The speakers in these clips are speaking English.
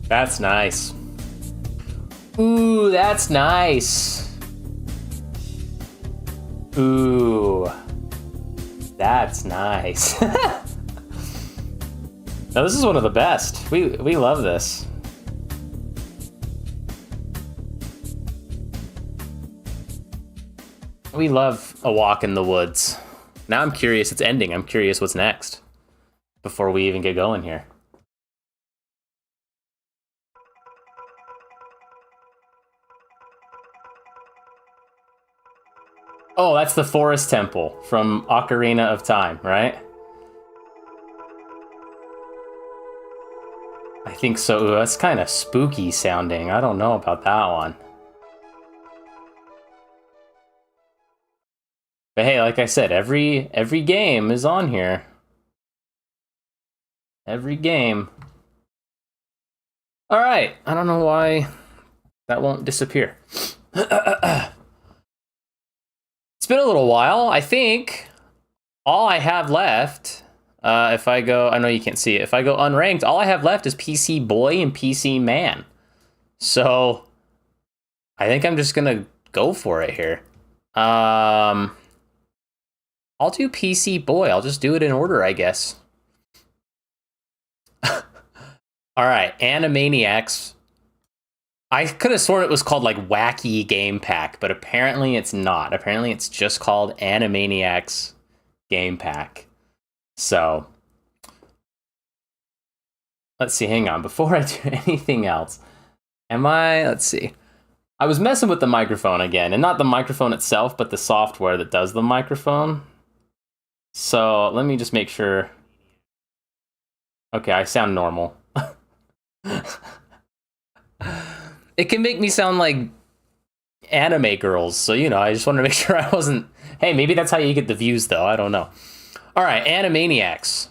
That's nice. Ooh, that's nice. Ooh, that's nice. Now this is one of the best. We love this. We love A Walk in the Woods. Now I'm curious, it's ending. I'm curious what's next before we even get going here. Oh, that's the Forest Temple from Ocarina of Time, right? I think so. Ooh, that's kind of spooky sounding. I don't know about that one. But hey, like I said, every game is on here. Every game. All right, I don't know why that won't disappear. It's been a little while. I think all I have left, if I go, I know you can't see it. If I go unranked, all I have left is PC Boy and PC Man. So I think I'm just gonna go for it here. I'll do PC Boy. I'll just do it in order, I guess. All right, Animaniacs. I could have sworn it was called like Wacky Game Pack, but apparently it's not. Apparently it's just called Animaniacs Game Pack. So let's see, hang on. Before I do anything else, let's see. I was messing with the microphone again, and not the microphone itself, but the software that does the microphone. So let me just make sure. Okay, I sound normal. It can make me sound like anime girls, so I just wanted to make sure I wasn't. Hey, maybe that's how you get the views, though. I don't know. All right, Animaniacs.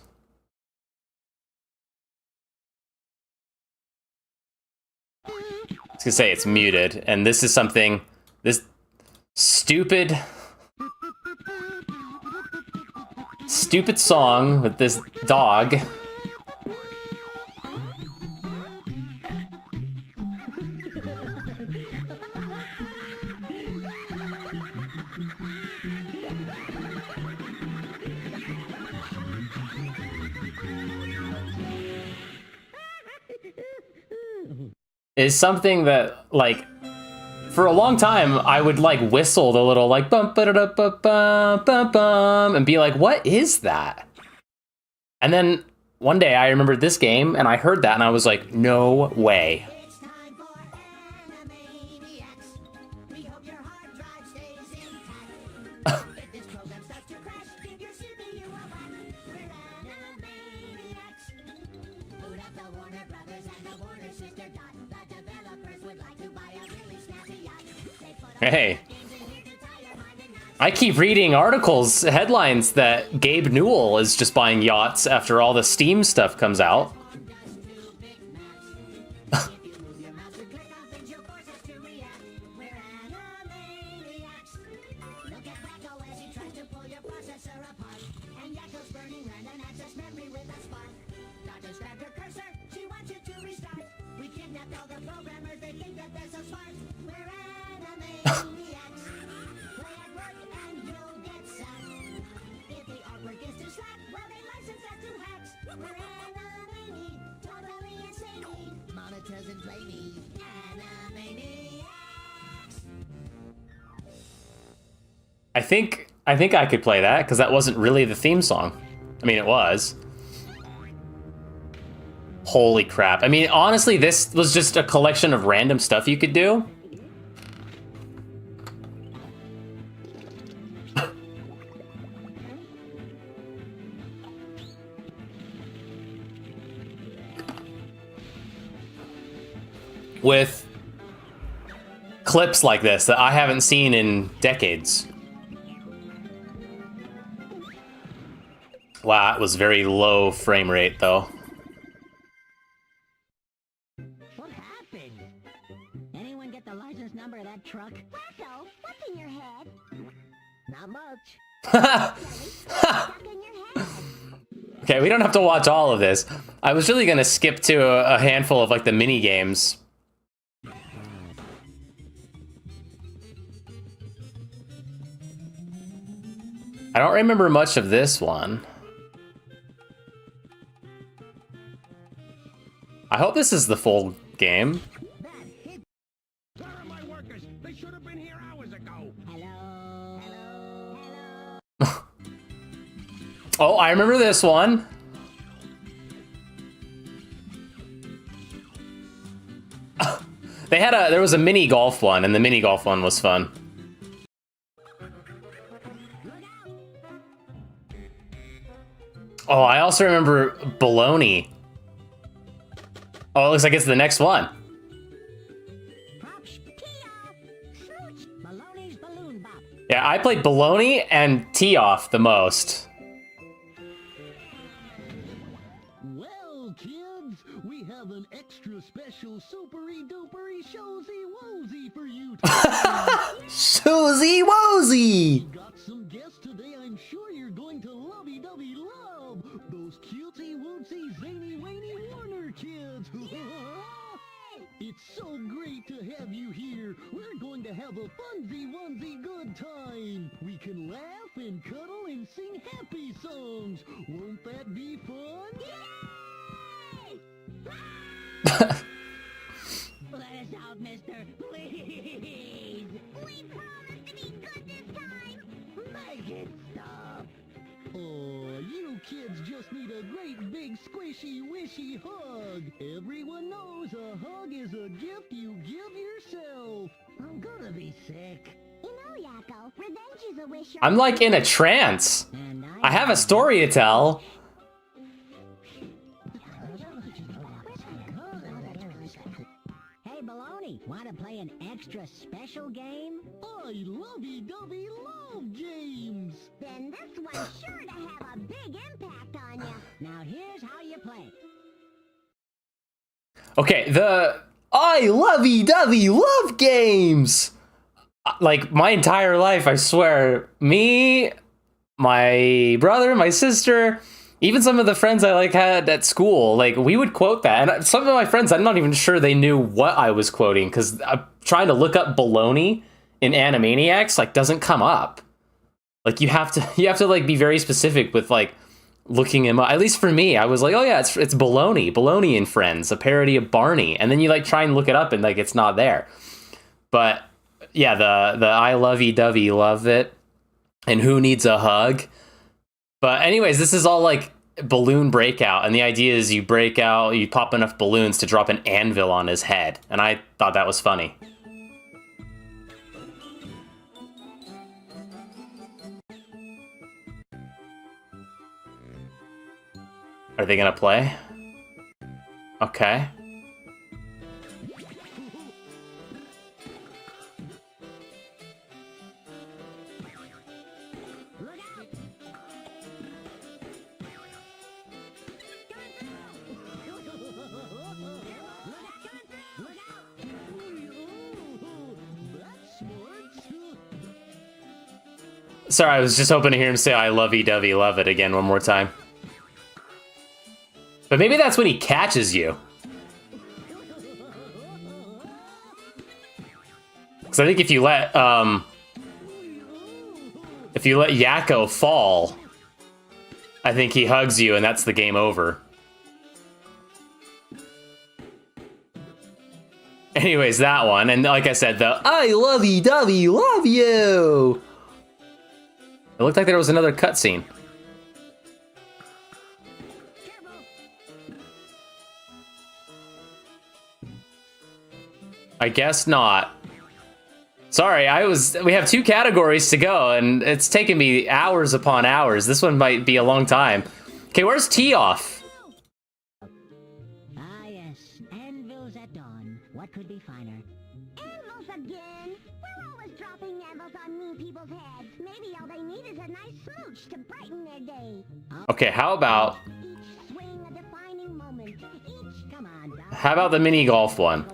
I was gonna say it's muted, and this is something. This stupid song with this dog. Is something that, like, for a long time, I would, like, whistle the little, like, bum ba da da ba bum bum bum, and be like, what is that? And then one day I remembered this game, and I heard that, and I was like, no way. Hey, I keep reading articles, headlines that Gabe Newell is just buying yachts after all the Steam stuff comes out. I think I could play that, because that wasn't really the theme song. I mean, it was. Holy crap. I mean, honestly, this was just a collection of random stuff you could do. With clips like this that I haven't seen in decades. Wow, it was very low frame rate, though. What happened? Anyone get the license number of that truck? Rocco, what's in your head? Not much. Stuck in your head. Okay, we don't have to watch all of this. I was really gonna skip to a handful of like the mini games. I don't remember much of this one. I hope this is the full game. Where are my workers? They should have been here hours ago. Hello? Hello? Hello? Oh, I remember this one. There was a mini golf one, and the mini golf one was fun. Oh, I also remember Baloney. Oh, it looks like it's the next one. Props, Tee-off, smooch, Baloney's Balloon Bop. Yeah, I played Baloney and Tee-off the most. Well, kids, we have an extra special supery dupery showsy wozy for you today. Susie Wozy! Got some guests today I'm sure you're going to lovey-dovey love. Those cutesy wootsy zany wany Warner kids. It's so great to have you here. We're going to have a funsy wunsy good time. We can laugh and cuddle and sing happy songs. Won't that be fun? Let us out, mister, please. We promise to be good this time. Make it stop. Oh, you kids just need a great big squishy wishy hug. Everyone knows a hug is a gift you give yourself. I'm gonna be sick. You know, Yakko, revenge is a wish. I'm like in a trance. And I have a story to tell. Hey, Baloney, want to play an extra special game? I lovey-dovey love games. Then this one's sure to have a big impact on you. Now here's how you play. Okay, the I lovey-dovey love games. Like my entire life, I swear. Me, my brother, my sister, even some of the friends I like had at school, like we would quote that. And some of my friends, I'm not even sure they knew what I was quoting because I'm trying to look up baloney in Animaniacs, like doesn't come up. Like you have to like be very specific with like looking him up. At least for me, I was like, oh yeah, it's Baloney and Friends, a parody of Barney. And then you like try and look it up and like it's not there. But yeah, the I lovey-dovey love it. And Who Needs a Hug? But anyways, this is all like balloon breakout. And the idea is you break out, you pop enough balloons to drop an anvil on his head. And I thought that was funny. Are they gonna play? Okay. Sorry, I was just hoping to hear him say I lovey-dovey love it again one more time. But maybe that's when he catches you. Because I think if you let Yakko fall, I think he hugs you and that's the game over. Anyways, that one. And like I said, the I lovey-dovey love you. It looked like there was another cutscene. I guess not. Sorry, we have 2 categories to go, and it's taken me hours upon hours. This one might be a long time. Okay, where's Tee-off? Ah, yes. Anvils at dawn. What could be finer? Anvils again? We're always dropping anvils on mean people's heads. Maybe all they need is a nice smooch to brighten their day. Okay, how about Each swing a defining moment. Come on, Doc. how about the mini golf one?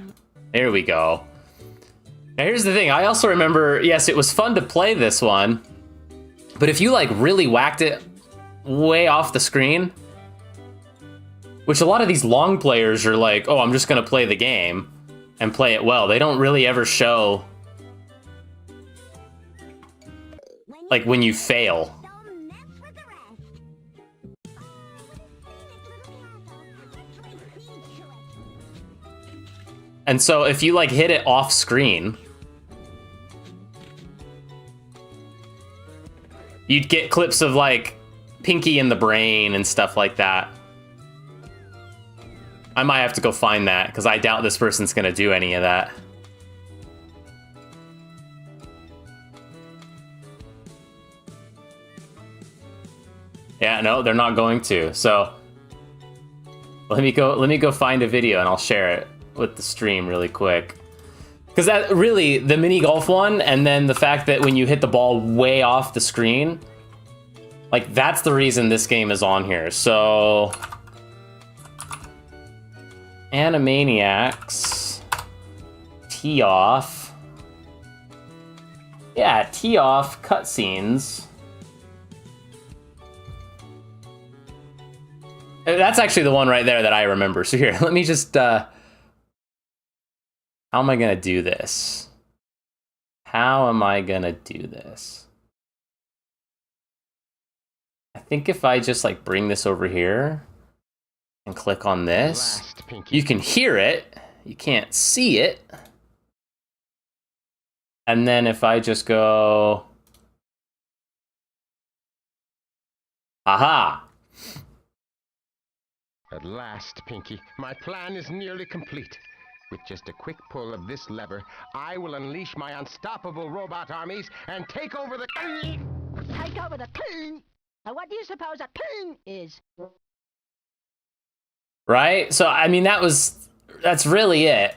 There we go. Now here's the thing, I also remember, yes, it was fun to play this one, but if you like really whacked it way off the screen, Which a lot of these long players are like, oh, I'm just gonna play the game and play it well. They don't really ever show like when you fail. Don't mess with the rest. Oh, with this little castle. Let's lay siege to it. And so if you like hit it off screen, you'd get clips of like Pinky in the Brain and stuff like that. I might have to go find that because I doubt this person's gonna do any of that. Yeah, no, they're not going to. So let me go find a video and I'll share it with the stream really quick. Because that really, the mini golf one, and then the fact that when you hit the ball way off the screen, like that's the reason this game is on here. So Animaniacs, tee off. Yeah, tee off cutscenes. That's actually the one right there that I remember. So here, let me just, how am I gonna do this? How am I gonna do this? I think if I just like bring this over here and click on this, you can hear it, you can't see it. And then if I just go, aha. At last, Pinky, my plan is nearly complete. With just a quick pull of this lever, I will unleash my unstoppable robot armies and take over the... Take over the pin. Now what do you suppose a pin is? Right? So, I mean, that's really it.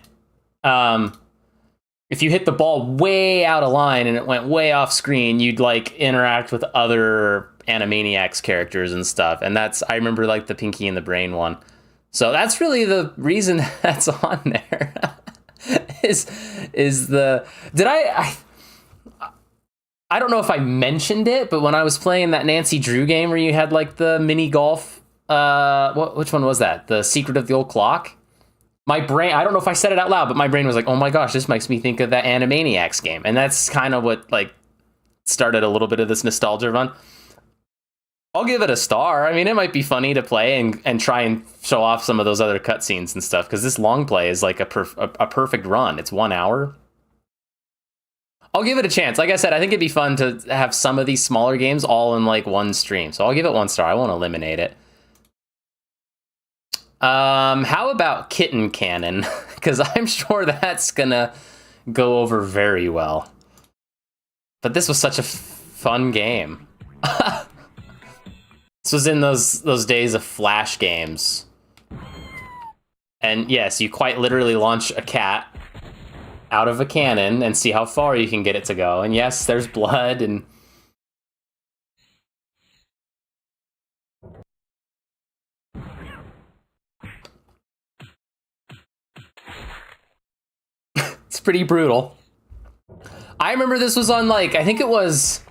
If you hit the ball way out of line and it went way off screen, you'd like interact with other Animaniacs characters and stuff. And I remember like the Pinky and the Brain one. So that's really the reason that's on there. I don't know if I mentioned it, but when I was playing that Nancy Drew game where you had like the mini golf, which one was that? The Secret of the Old Clock? My brain, I don't know if I said it out loud, but my brain was like, oh my gosh, this makes me think of that Animaniacs game. And that's kind of what like started a little bit of this nostalgia run. I'll give it a star. I mean, it might be funny to play and try and show off some of those other cutscenes and stuff, because this long play is like a perfect run. It's 1 hour. I'll give it a chance. Like I said, I think it'd be fun to have some of these smaller games all in like one stream. So I'll give it 1 star. I won't eliminate it. How about Kitten Cannon? Because I'm sure that's gonna go over very well. But this was such a fun game. This was in those days of Flash games. And yes, you quite literally launch a cat out of a cannon and see how far you can get it to go. And yes, there's blood and... It's pretty brutal. I remember this was on like, I think it was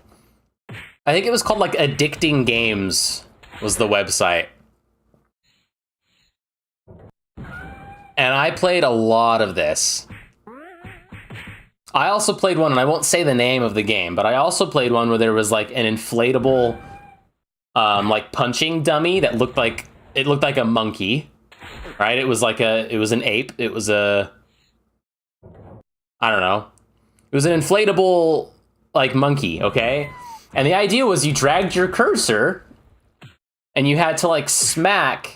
called like Addicting Games was the website. And I played a lot of this. I also played one, and I won't say the name of the game, but I also played one where there was like an inflatable like punching dummy that looked like a monkey, right? It was an ape. It was I don't know. It was an inflatable like monkey, okay? And the idea was you dragged your cursor and you had to like slap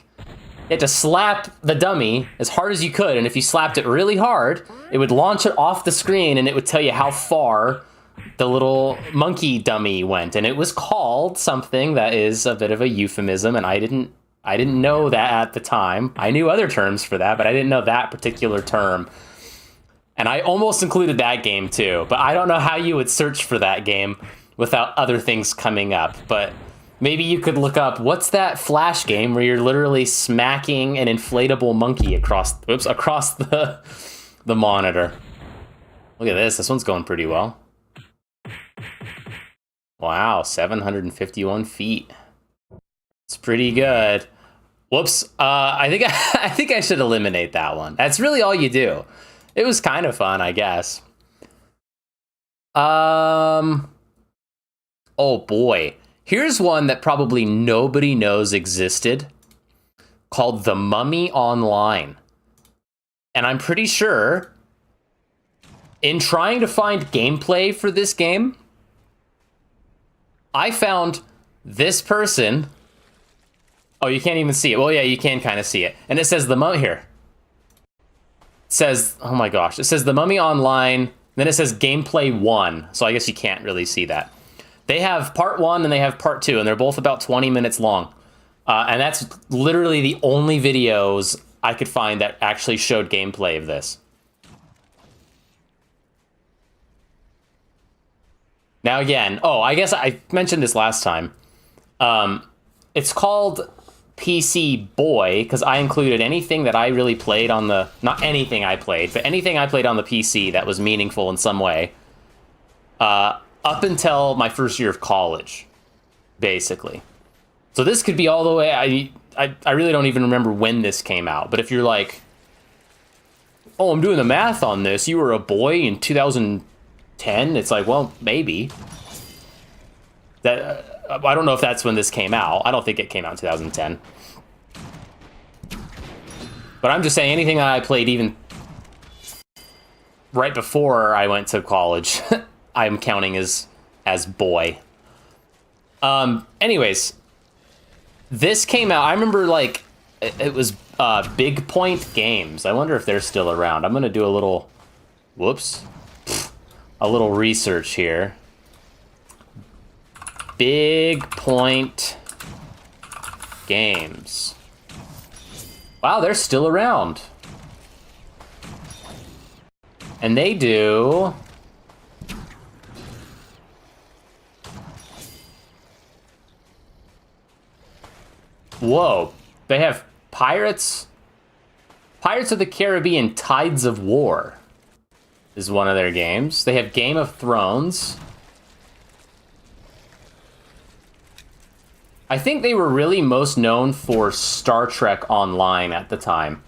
the dummy as hard as you could. And if you slapped it really hard, it would launch it off the screen and it would tell you how far the little monkey dummy went. And it was called something that is a bit of a euphemism. And I didn't know that at the time. I knew other terms for that, but I didn't know that particular term. And I almost included that game too, but I don't know how you would search for that game without other things coming up. But maybe you could look up, what's that Flash game where you're literally smacking an inflatable monkey across the monitor. Look at this. This one's going pretty well. Wow, 751 feet. It's pretty good. Whoops. I think I think I should eliminate that one. That's really all you do. It was kind of fun, I guess. Oh boy. Here's one that probably nobody knows existed, called The Mummy Online. And I'm pretty sure in trying to find gameplay for this game, I found this person. Oh, you can't even see it. Well, yeah, you can kind of see it. And it says The Mummy here. It says, oh my gosh, it says The Mummy Online. Then it says Gameplay 1. So I guess you can't really see that. They have part 1 and they have part 2, and they're both about 20 minutes long. And that's literally the only videos I could find that actually showed gameplay of this. Now again, oh, I guess I mentioned this last time. It's called PC Boy because I included anything that I really played on the... Not anything I played, but anything I played on the PC that was meaningful in some way. Up until my first year of college, basically. So this could be all the way... I really don't even remember when this came out. But if you're like, oh, I'm doing the math on this. You were a boy in 2010. It's like, well, maybe. That I don't know if that's when this came out. I don't think it came out in 2010. But I'm just saying anything that I played even right before I went to college, I'm counting as boy. Anyways, this came out. I remember like it was Big Point Games. I wonder if they're still around. I'm gonna do a little, a little research here. Big Point Games. Wow, they're still around. And they do... Whoa. They have Pirates of the Caribbean Tides of War is one of their games. They have Game of Thrones. I think they were really most known for Star Trek Online at the time.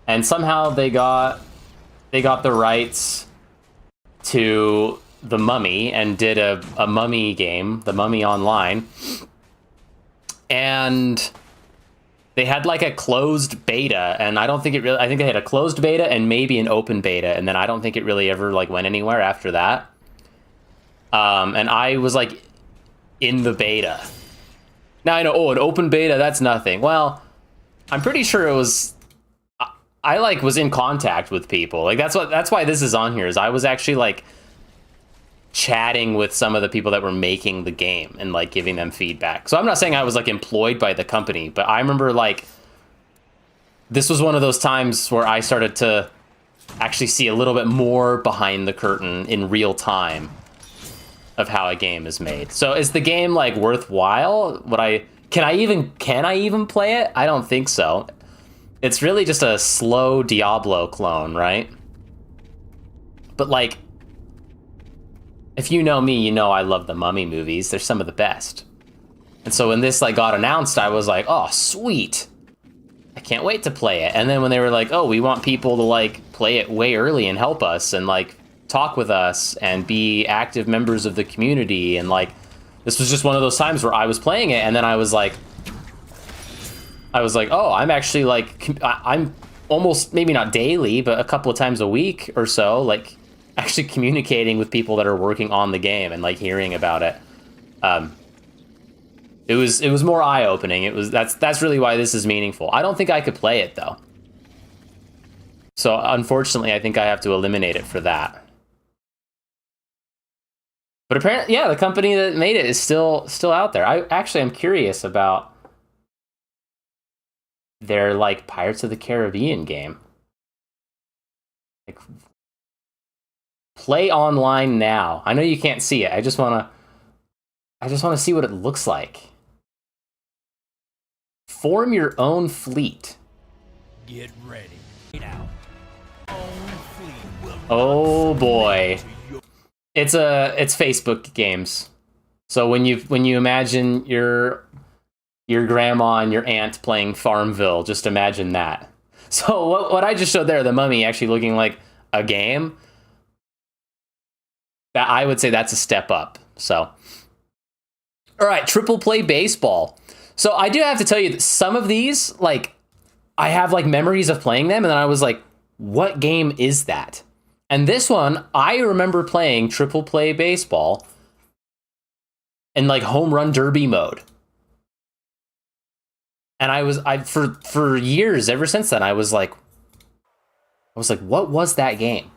And somehow they got the rights to The Mummy and did a Mummy game, The Mummy Online. And they had like a closed beta, and I think they had a closed beta and maybe an open beta, and then I don't think it really ever like went anywhere after that. And I was like in the beta. Now I know, oh, an open beta, that's nothing. Well, I'm pretty sure it was, I like was in contact with people. Like that's why this is on here, is I was actually like chatting with some of the people that were making the game and like giving them feedback. So I'm not saying I was like employed by the company, but I remember like, this was one of those times where I started to actually see a little bit more behind the curtain in real time of how a game is made. So is the game like worthwhile? Can I even play it? I don't think so. It's really just a slow Diablo clone, right? But like, if you know me, you know I love the Mummy movies. They're some of the best. And so when this like got announced, I was like, oh, sweet. I can't wait to play it. And then when they were like, oh, we want people to like play it way early and help us and like talk with us and be active members of the community, and like this was just one of those times where I was playing it and then I was like, oh, I'm actually like, I'm almost, maybe not daily, but a couple of times a week or so, like actually communicating with people that are working on the game and like hearing about it. It was more eye-opening. That's really why this is meaningful. I don't think I could play it though. So unfortunately, I think I have to eliminate it for that. But apparently, yeah, the company that made it is still out there. I'm curious about their like Pirates of the Caribbean game. Like, play online now. I know you can't see it. I just want to see what it looks like. Form your own fleet. Get ready. Now. Oh boy. It's Facebook games. So when you imagine you're your grandma and your aunt playing Farmville. Just imagine that. So what I just showed there, the Mummy actually looking like a game, that I would say that's a step up. So, all right, Triple Play Baseball. So I do have to tell you that some of these, like, I have like memories of playing them, and then I was like, what game is that? And this one, I remember playing Triple Play Baseball in like home run derby mode. And for years, ever since then, I was like, what was that game?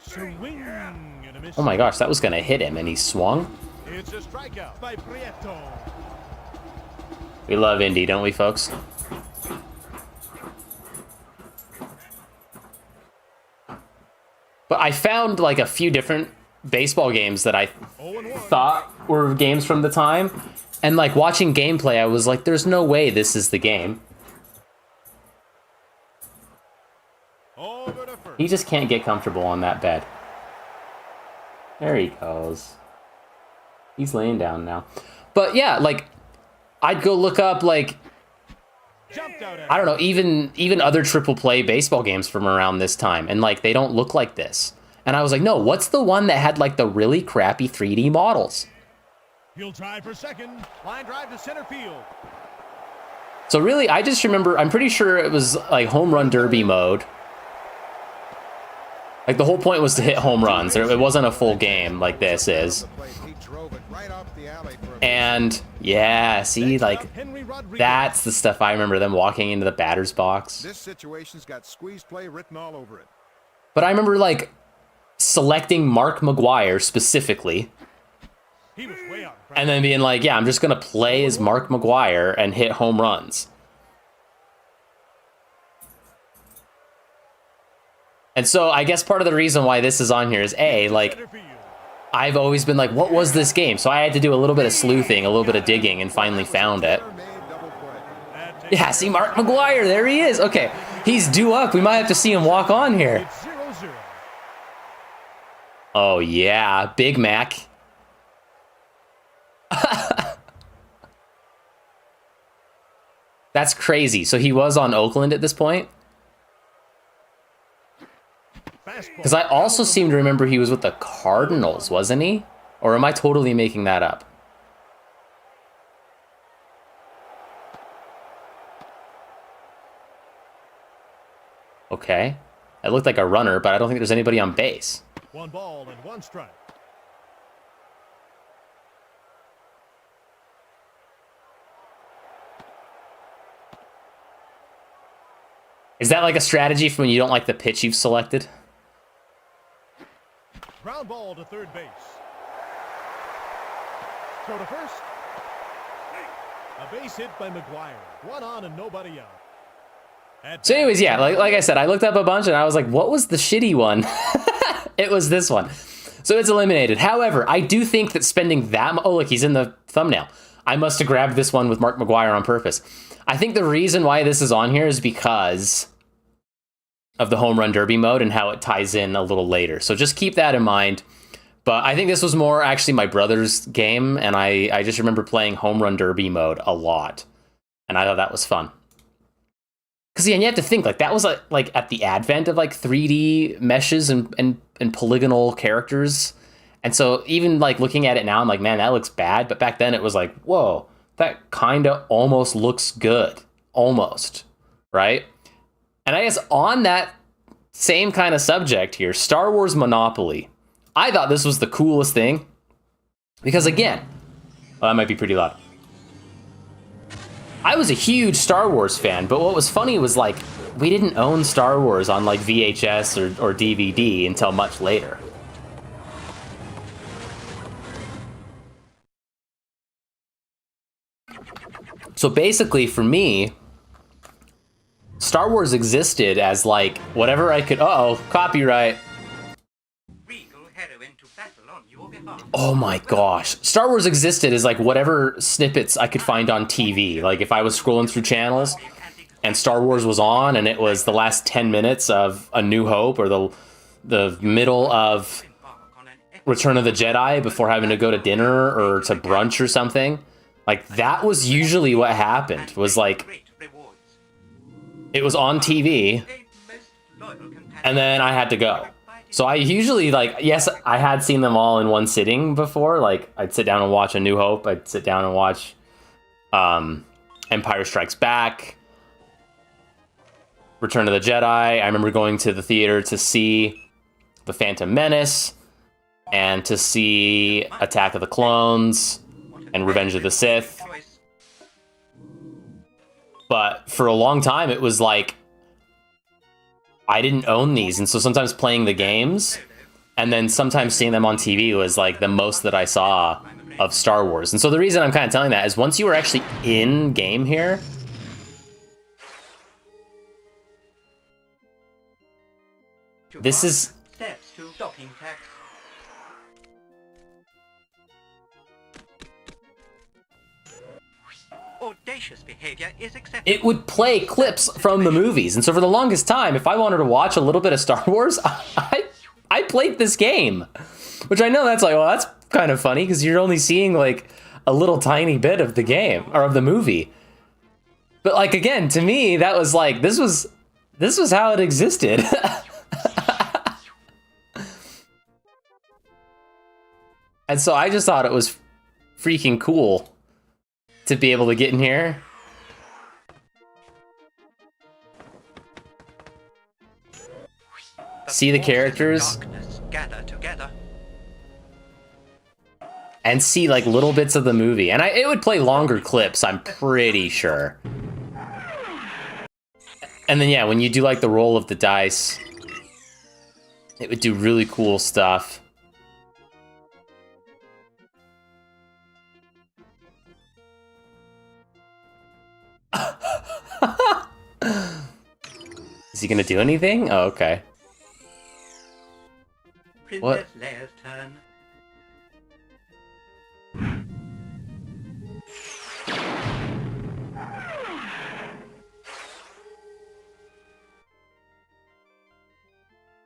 Swing and a miss. Oh my gosh, that was gonna hit him, and he swung. It's a strikeout by Prieto. We love Indy, don't we, folks? But I found like a few different baseball games that I thought were games from the time. And like watching gameplay, I was like, there's no way this is the game. Over to first. He just can't get comfortable on that bed. There he goes. He's laying down now. But yeah, like, I'd go look up, like, Jumped out at I don't know, even other triple play baseball games from around this time. And, like, they don't look like this. And I was like, no, what's the one that had, like, the really crappy 3D models? He'll try for second. Line drive to center field. So really, I just remember, I'm pretty sure it was, like, home run derby mode. Like, the whole point was to hit home runs. It wasn't a full game like this is. And, yeah, see, like, Henry Rodriguez. that's the stuff I remember, them walking into the batter's box. This situation's got squeeze play written all over it. But I remember, like, selecting Mark McGwire specifically, He was way out. and then being like, yeah, I'm just going to play as Mark McGwire and hit home runs. And so I guess part of the reason why this is on here is, A, like, Center field. I've always been like, what was this game? So I had to do a little bit of sleuthing, a little bit of digging, and finally found it. Made double play. That takes Yeah, see, Mark McGwire, there he is. Okay, he's due up. We might have to see him walk on here. It's 0-0. Oh, yeah, Big Mac. That's crazy. So he was on Oakland at this point? Fastball. Because I also seem to remember he was with the Cardinals, wasn't he? Or am I totally making that up? Okay. It looked like a runner, but I don't think there's anybody on base. 1 ball and 1 strike. Is that like a strategy for when you don't like the pitch you've selected? Ground ball to third base. Throw to first. A base hit by McGuire. 1 on and nobody out. So anyways, yeah, like I said, I looked up a bunch and I was like, what was the shitty one? It was this one. So it's eliminated. However, I do think that spending that oh, look, he's in the thumbnail. I must have grabbed this one with Mark McGwire on purpose. I think the reason why this is on here is because of the home run derby mode and how it ties in a little later. So just keep that in mind. But I think this was more actually my brother's game, and I just remember playing home run derby mode a lot. And I thought that was fun. Because yeah, and you have to think, like, that was like at the advent of like 3D meshes and polygonal characters. And so even like looking at it now, I'm like, man, that looks bad. But back then it was like, whoa, that kind of almost looks good. Almost, right? And I guess on that same kind of subject here, Star Wars Monopoly. I thought this was the coolest thing. Because again, well, that might be pretty loud. I was a huge Star Wars fan, but what was funny was, like, we didn't own Star Wars on, like, VHS or DVD until much later. So basically, for me, Star Wars existed as, like, whatever I could... Uh-oh, copyright. Oh my gosh. Star Wars existed as like whatever snippets I could find on TV. Like if I was scrolling through channels and Star Wars was on and it was the last 10 minutes of A New Hope or the middle of Return of the Jedi before having to go to dinner or to brunch or something. Like, that was usually what happened, was like, it was on TV, and then I had to go. So I usually, like, yes, I had seen them all in one sitting before. Like, I'd sit down and watch A New Hope. I'd sit down and watch Empire Strikes Back, Return of the Jedi. I remember going to the theater to see The Phantom Menace and to see Attack of the Clones and Revenge of the Sith. But for a long time, it was like, I didn't own these, and so sometimes playing the games and then sometimes seeing them on TV was like the most that I saw of Star Wars. And so the reason I'm kind of telling that is once you were actually in game here, this is steps to docking tax. Audacious behavior is acceptable. it would play clips from the movies. And so for the longest time, if I wanted to watch a little bit of Star Wars, I played this game. Which I know that's like, well, that's kind of funny because you're only seeing like a little tiny bit of the game or of the movie. But like, again, to me, that was like, this was how it existed. And so I just thought it was freaking cool to be able to get in here. See the characters. Darkness gather together. And see like little bits of the movie. And it would play longer clips, I'm pretty sure. And then yeah, when you do like the roll of the dice, it would do really cool stuff. Is he gonna do anything? Oh, okay. Princess What? Leia's turn.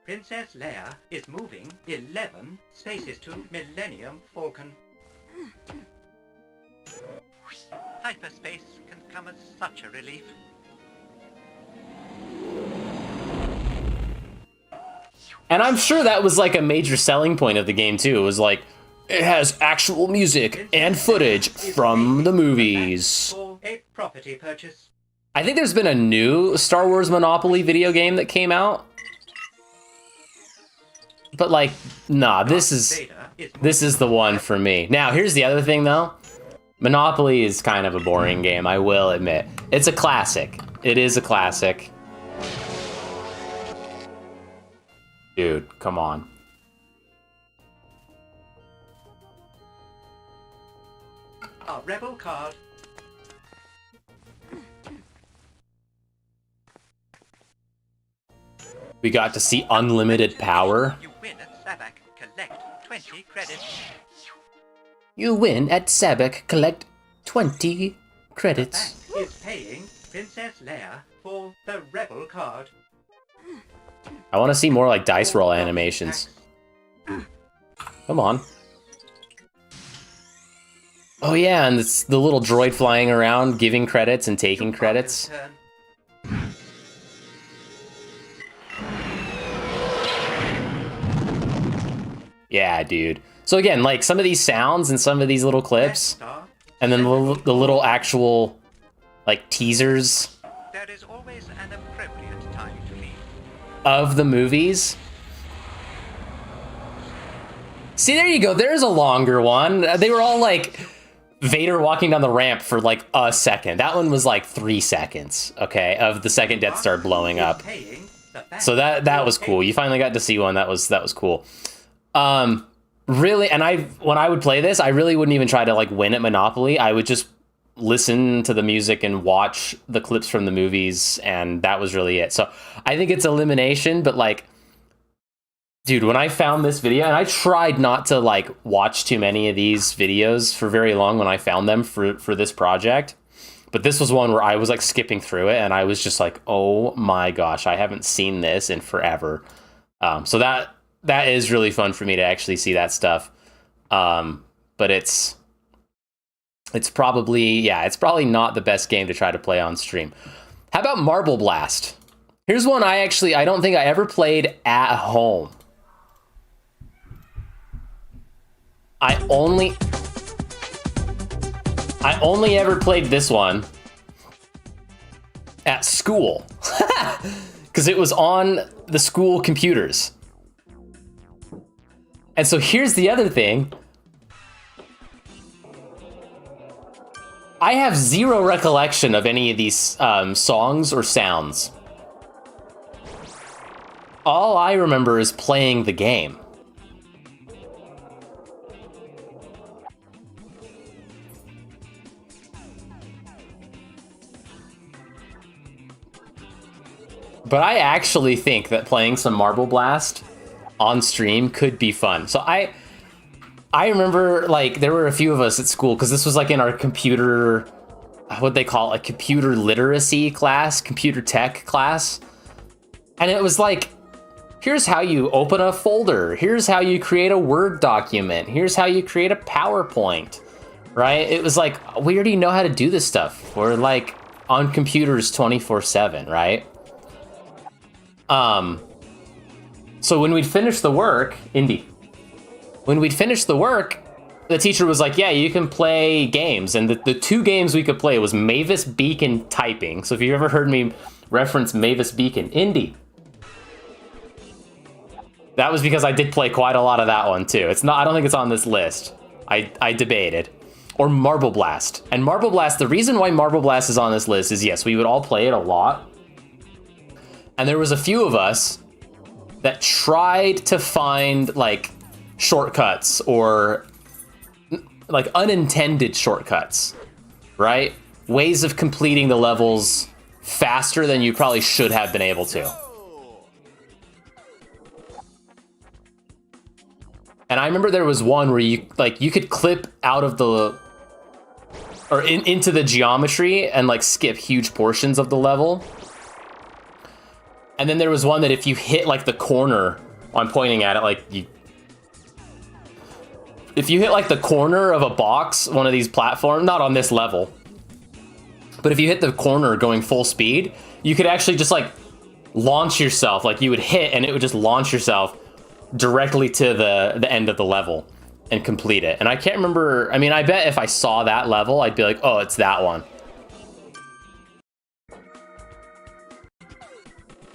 Princess Leia is moving 11 spaces to Millennium Falcon. Hyperspace can come as such a relief. And I'm sure that was like a major selling point of the game too. It was like, it has actual music and footage from the movies. For a property purchase. I think there's been a new Star Wars Monopoly video game that came out. But like, nah, this is the one for me. Now, here's the other thing though. Monopoly is kind of a boring game, I will admit. It's a classic. It is a classic. Dude, come on. A rebel card. We got to see unlimited power. You win at Sabak. Collect 20 credits. You win at Sabak, collect 20 credits. Bank is paying Princess Leia for the rebel card. I want to see more like dice roll animations. Come on. Oh yeah, and it's the little droid flying around, giving credits and taking credits. Turn. Yeah, dude. So again, like some of these sounds and some of these little clips, Star. and then the little actual like teasers There is always an appropriate time to leave. of the movies. See, there you go. There's a longer one. They were all like Vader walking down the ramp for like a second. That one was like 3 seconds, okay, of the second Death Star blowing up. Paying the bank. So that was cool. You finally got to see one. That was cool. Really, and when I would play this, I really wouldn't even try to like win at Monopoly. I would just listen to the music and watch the clips from the movies, and that was really it. So I think it's elimination, but like, dude, when I found this video, and I tried not to like watch too many of these videos for very long when I found them for this project, but this was one where I was like skipping through it, and I was just like, oh my gosh, I haven't seen this in forever. So that is really fun for me to actually see that stuff. But it's it's probably not the best game to try to play on stream. How about Marble Blast? Here's one I don't think I ever played at home. I only ever played this one at school because it was on the school computers. And so here's the other thing. I have zero recollection of any of these songs or sounds. All I remember is playing the game. But I actually think that playing some Marble Blast on stream could be fun. So I remember, like, there were a few of us at school, because this was like in our computer, what they call a computer literacy class, computer tech class. And it was like, here's how you open a folder. Here's how you create a Word document. Here's how you create a PowerPoint, right? It was like, we already know how to do this stuff. We're like on computers 24/7, right? So when we'd finish the work, when we'd finish the work, the teacher was like, yeah, you can play games. And the two games we could play was Mavis Beacon typing. So if you've ever heard me reference Mavis Beacon, Indy. That was because I did play quite a lot of that one too. I don't think it's on this list. I debated. Or Marble Blast. And Marble Blast, the reason why Marble Blast is on this list is, yes, we would all play it a lot. And there was a few of us that tried to find like shortcuts or like unintended shortcuts, right? Ways of completing the levels faster than you probably should have been able to. And I remember there was one where you could clip out of the or into the geometry and like skip huge portions of the level. And then there was one that if you hit like the corner, I'm pointing at it, like if you hit like the corner of a box, one of these platforms, not on this level, but if you hit the corner going full speed, you could actually just like launch yourself, like you would hit and it would just launch yourself directly to the end of the level and complete it. And I can't remember, I mean, I bet if I saw that level, I'd be like, oh, it's that one.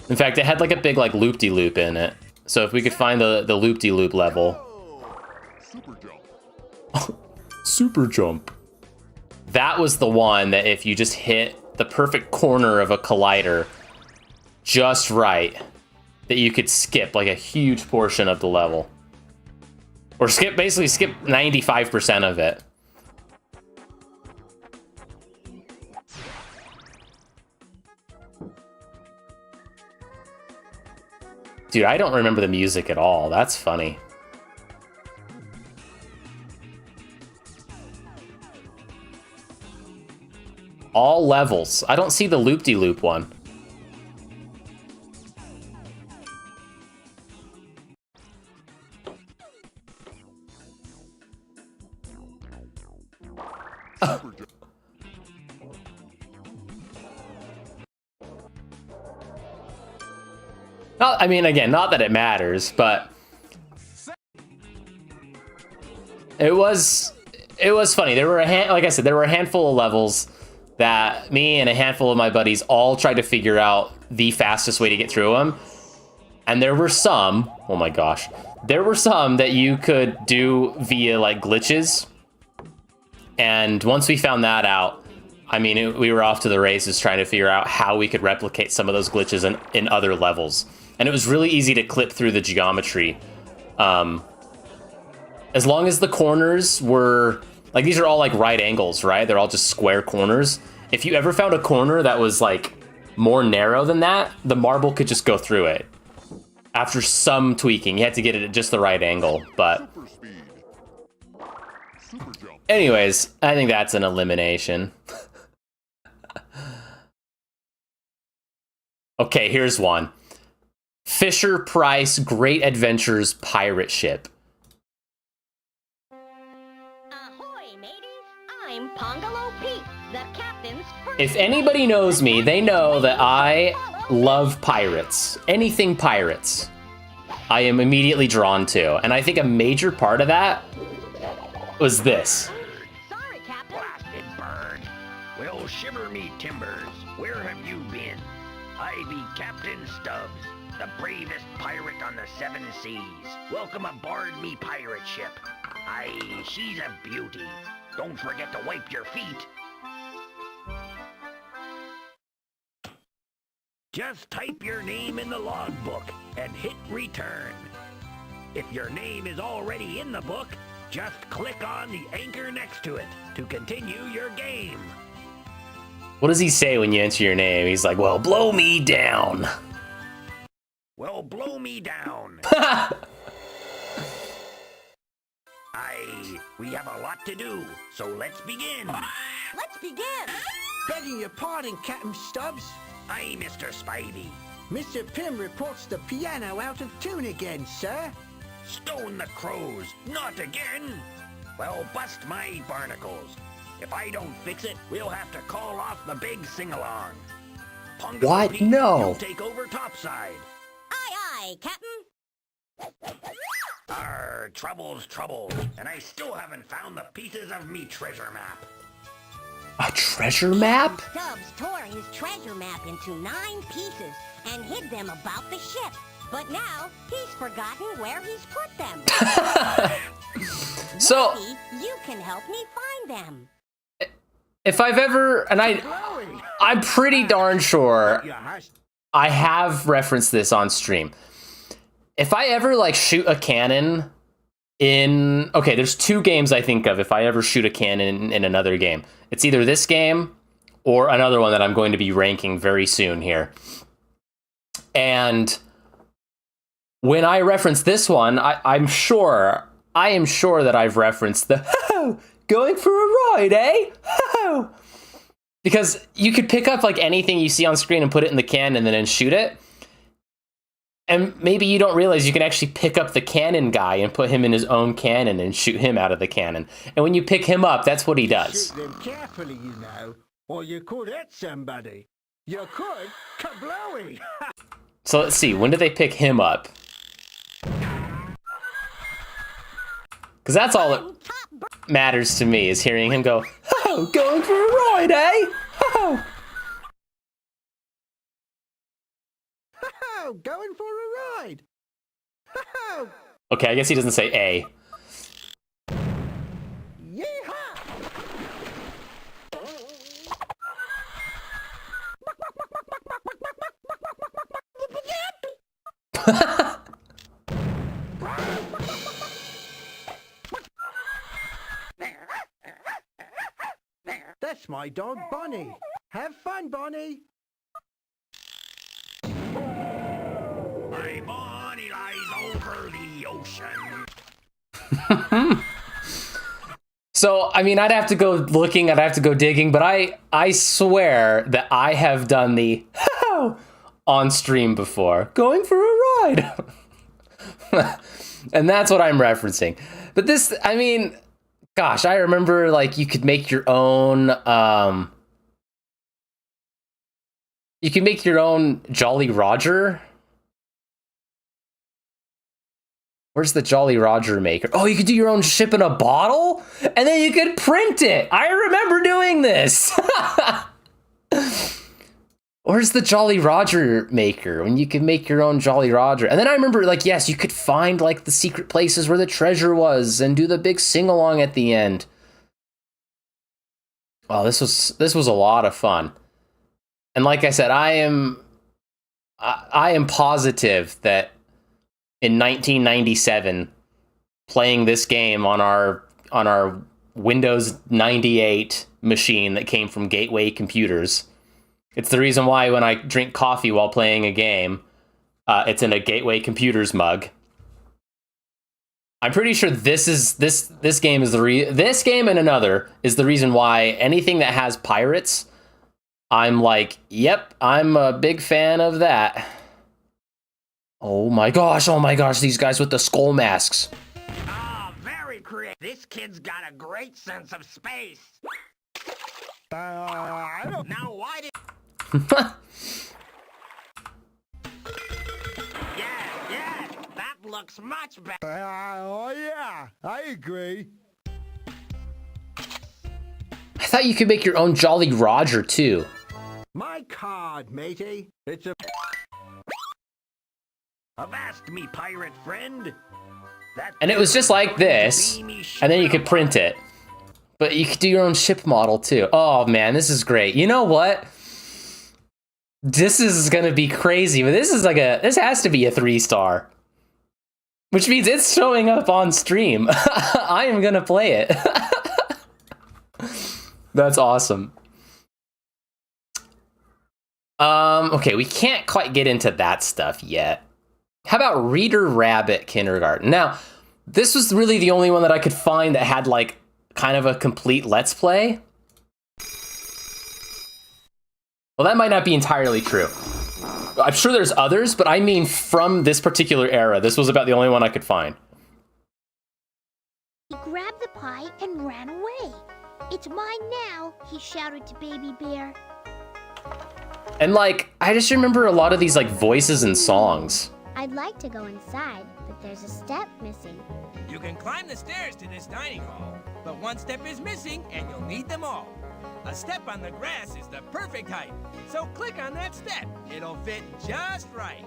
In fact, it had like a big like loop-de-loop in it. So if we could find the loop-de-loop level. Super jump. Super jump. That was the one that if you just hit the perfect corner of a collider just right, that you could skip like a huge portion of the level. Or basically skip 95% of it. Dude, I don't remember the music at all. That's funny. All levels. I don't see the loop-de-loop one. I mean, again, not that it matters, but it was funny. There were like I said, there were a handful of levels that me and a handful of my buddies all tried to figure out the fastest way to get through them. And there were some, oh my gosh, there were some that you could do via like glitches. And once we found that out, I mean, we were off to the races trying to figure out how we could replicate some of those glitches in other levels. And it was really easy to clip through the geometry. As long as the corners were, like, these are all like right angles, right? They're all just square corners. If you ever found a corner that was like more narrow than that, the marble could just go through it. After some tweaking, you had to get it at just the right angle, but... Anyways, I think that's an elimination. Okay, here's one. Fisher-Price Great Adventures pirate ship. Ahoy, mateys! I'm Pop If anybody knows me, they know that I love pirates. Anything pirates, I am immediately drawn to. And I think a major part of that was this. Sorry, Captain. Blasted bird. Well, shiver me timbers. Where have you been? I be Captain Stubbs, the bravest pirate on the 7 seas. Welcome aboard me pirate ship. Aye, she's a beauty. Don't forget to wipe your feet. Just type your name in the logbook and hit return. If your name is already in the book, just click on the anchor next to it to continue your game. What does he say when you enter your name? He's like, well, blow me down. Well, blow me down. Aye, we have a lot to do, so let's begin. Let's begin. Begging your pardon, Captain Stubbs. Aye, Mr. Spivey. Mr. Pym reports the piano out of tune again, sir. Stone the crows, not again. Well, bust my barnacles. If I don't fix it, we'll have to call off the big sing-along. Pongo What? Pete, No. you take over topside. Aye, aye, Captain. Our trouble's trouble, and I still haven't found the pieces of me treasure map. A treasure map? Stubbs tore his treasure map into 9 pieces and hid them about the ship. But now he's forgotten where he's put them. So, Maybe you can help me find them. if I've ever, and I'm pretty darn sure I have referenced this on stream. If I ever like shoot a cannon in, okay, there's 2 games I think of if I ever shoot a cannon in another game. It's either this game or another one that I'm going to be ranking very soon here. And when I reference this one, I am sure that I've referenced the going for a ride, eh? Because you could pick up like anything you see on screen and put it in the cannon and then shoot it. And maybe you don't realize you can actually pick up the cannon guy and put him in his own cannon and shoot him out of the cannon. And when you pick him up, that's what he does. Shoot them carefully, you know, or you could hit somebody. You could kablowy. So let's see, when do they pick him up? Because that's all that matters to me, is hearing him go, oh, going for a ride, eh? Oh. Going for a ride. Okay, I guess he doesn't say A. That's my dog, Bonnie. Have fun, Bonnie. My Bonnie lies over the ocean. So, I mean, I'd have to go looking, I'd have to go digging, but I swear that I have done the on stream before. Going for a ride. And that's what I'm referencing. But this, I mean, gosh, I remember like you could make your own Jolly Roger. Where's the Jolly Roger maker? Oh, you could do your own ship in a bottle? And then you could print it. I remember doing this. Where's the Jolly Roger maker? When you could make your own Jolly Roger. And then I remember, like, yes, you could find, like, the secret places where the treasure was and do the big sing-along at the end. Oh, this was a lot of fun. And like I said, I am positive that in 1997, playing this game on our Windows 98 machine that came from Gateway Computers, it's the reason why when I drink coffee while playing a game, it's in a Gateway Computers mug. I'm pretty sure this game is this game and another is the reason why anything that has pirates, I'm like, yep, I'm a big fan of that. Oh my gosh, these guys with the skull masks. Ah, very creative. This kid's got a great sense of space. Now why did... Yeah, that looks much better. Oh yeah, I agree. I thought you could make your own Jolly Roger too. My card, matey. It's a... Avast me, pirate friend. That And it was just like this, and then you could print it. But you could do your own ship model too. Oh man, this is great. You know what? This is gonna be crazy, but this has to be a 3-star. Which means it's showing up on stream. I am gonna play it. That's awesome. Okay, we can't quite get into that stuff yet. How about Reader Rabbit Kindergarten? Now, this was really the only one that I could find that had like kind of a complete Let's Play. Well, that might not be entirely true. I'm sure there's others, but I mean from this particular era, this was about the only one I could find. He grabbed the pie and ran away. It's mine now, he shouted to Baby Bear. And like, I just remember a lot of these like voices and songs. I'd like to go inside, but there's a step missing. You can climb the stairs to this dining hall, but one step is missing and you'll need them all. A step on the grass is the perfect height, so click on that step. It'll fit just right.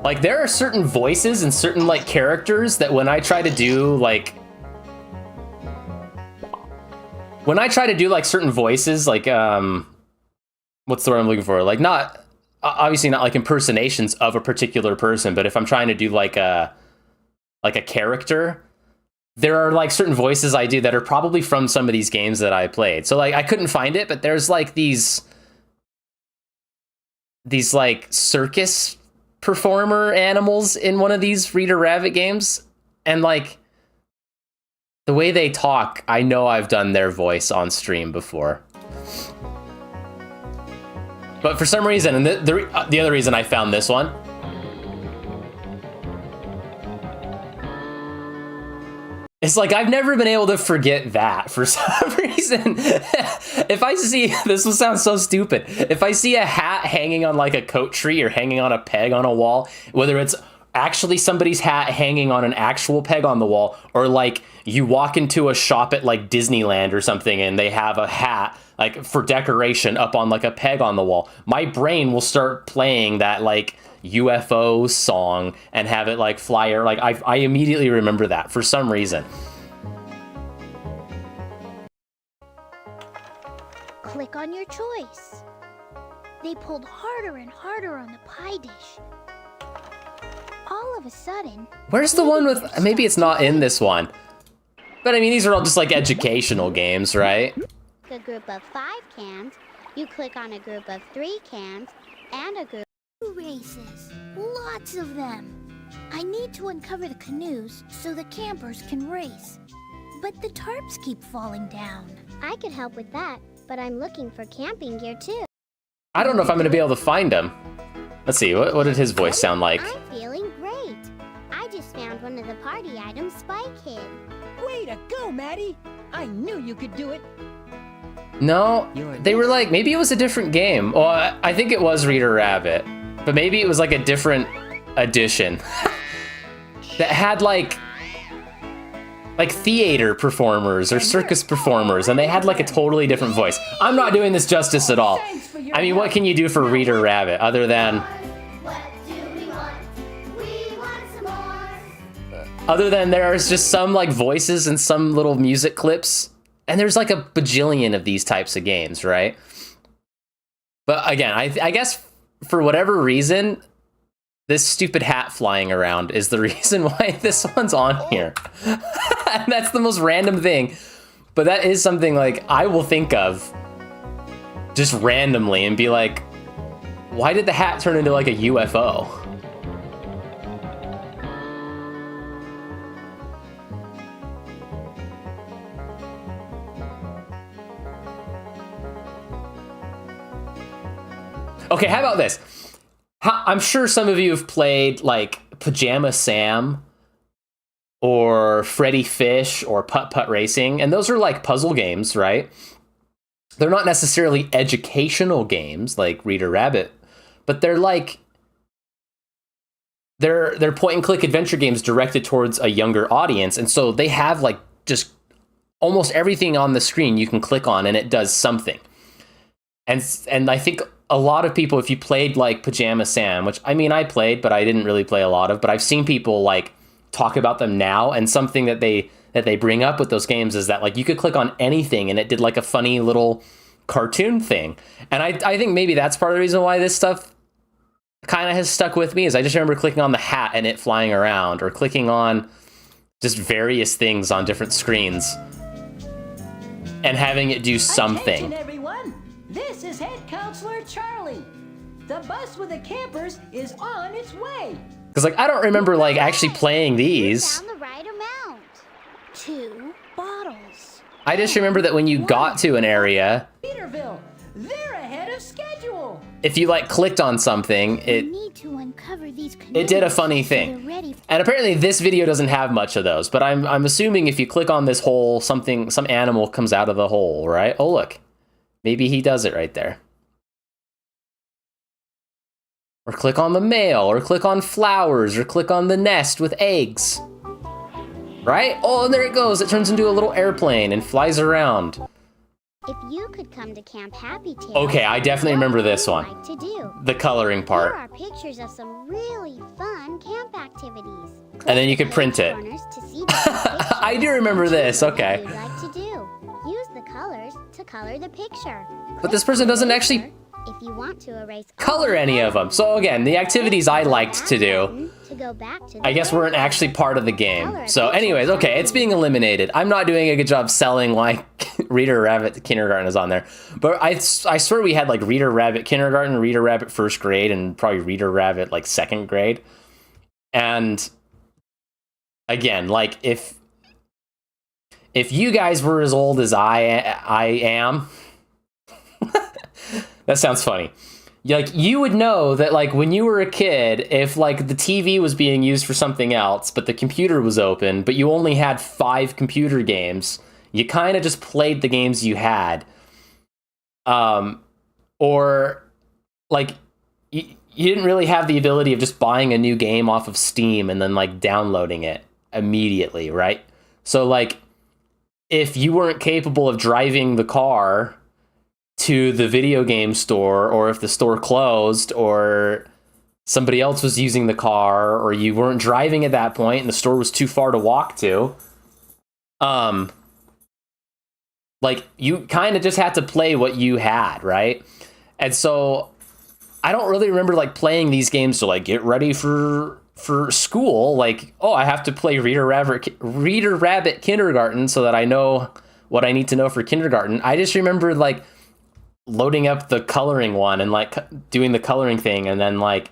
Like, there are certain voices and certain like characters that when I try to do like... When I try to do like certain voices, like, what's the word I'm looking for? Like not, obviously not like impersonations of a particular person, but if I'm trying to do like a character, there are like certain voices I do that are probably from some of these games that I played. So like I couldn't find it, but there's like these like circus performer animals in one of these Reader Rabbit games. And like the way they talk, I know I've done their voice on stream before. But for some reason, and the other reason I found this one, it's like I've never been able to forget that for some reason. If I see, this will sound so stupid, if I see a hat hanging on like a coat tree or hanging on a peg on a wall, whether it's actually somebody's hat hanging on an actual peg on the wall, or like you walk into a shop at like Disneyland or something and they have a hat like for decoration up on like a peg on the wall, my brain will start playing that like UFO song and have it like flyer. Like I immediately remember that for some reason. Click on your choice. They pulled harder and harder on the pie dish. All of a sudden... Where's the one with... Maybe it's not in this one. But I mean, these are all just like educational games, right? A group of 5 cans. You click on a group of 3 cans and a group... Races. Lots of them. I need to uncover the canoes so the campers can race. But the tarps keep falling down. I could help with that, but I'm looking for camping gear too. I don't know if I'm going to be able to find him. Let's see, what did his voice sound like? I'm feeling great. I just found one of the party items Spike hid. Way to go, Maddie! I knew you could do it. No, they were like, maybe it was a different game. Well, I think it was Reader Rabbit, but maybe it was like a different edition that had like theater performers or circus performers, and they had like a totally different voice. I'm not doing this justice at all. I mean, what can you do for Reader Rabbit other than... Other than there's just some like voices and some little music clips, and there's like a bajillion of these types of games, right? But again, I guess for whatever reason, this stupid hat flying around is the reason why this one's on here. And that's the most random thing. But that is something like I will think of just randomly and be like, why did the hat turn into like a UFO? Okay, how about this? I'm sure some of you have played like Pajama Sam or Freddy Fish or Putt Putt Racing. And those are like puzzle games, right? They're not necessarily educational games like Reader Rabbit, but they're like they're point and click adventure games directed towards a younger audience. And so they have like just almost everything on the screen you can click on and it does something. And I think a lot of people, if you played like Pajama Sam, which I mean I played, but I didn't really play a lot of, but I've seen people like talk about them now, and something that they bring up with those games is that like you could click on anything and it did like a funny little cartoon thing. And I think maybe that's part of the reason why this stuff kind of has stuck with me, is I just remember clicking on the hat and it flying around, or clicking on just various things on different screens and having it do something. Attention, everyone. This is Head Counselor Charlie. The bus with the campers is on its way. Because like I don't remember like actually playing these. Found the right amount. 2 bottles. I just remember that when you got to an area, Peterville, they're ahead of schedule. if you like clicked on something, We need to uncover these it did a canoes funny so thing. they're ready for And apparently this video doesn't have much of those, but I'm assuming if you click on this hole, some animal comes out of the hole, right? Oh look, maybe he does it right there. Or click on the mail, or click on flowers, or click on the nest with eggs. Right? Oh, and there it goes. It turns into a little airplane and flies around. If you could come to Camp Happy Tail, Okay, I definitely remember this what one. would you like to do? The coloring Here part. are pictures of some really fun camp activities. And then you could print it. Corners to see different I do remember this, pictures okay. You'd like to do. Use the colors to color the picture. But this person doesn't actually If you want to erase color any of them. So again, the activities I liked to do, to go back to I guess weren't actually part of the game. So anyways, okay, it's being eliminated. I'm not doing a good job selling like Reader Rabbit Kindergarten is on there. But I swear we had like Reader Rabbit Kindergarten, Reader Rabbit first grade, and probably Reader Rabbit like second grade. And again, like if you guys were as old as I am, that sounds funny. Like you would know that like when you were a kid, if like the TV was being used for something else, but the computer was open, but you only had 5 computer games, you kind of just played the games you had. Or like you didn't really have the ability of just buying a new game off of Steam and then like downloading it immediately, right? So like if you weren't capable of driving the car to the video game store, or if the store closed, or somebody else was using the car, or you weren't driving at that point and the store was too far to walk to, like you kind of just had to play what you had, right? And so I don't really remember like playing these games to like get ready for school. Like, oh, I have to play Reader Rabbit Kindergarten so that I know what I need to know for kindergarten. I just remember like loading up the coloring one and like doing the coloring thing and then like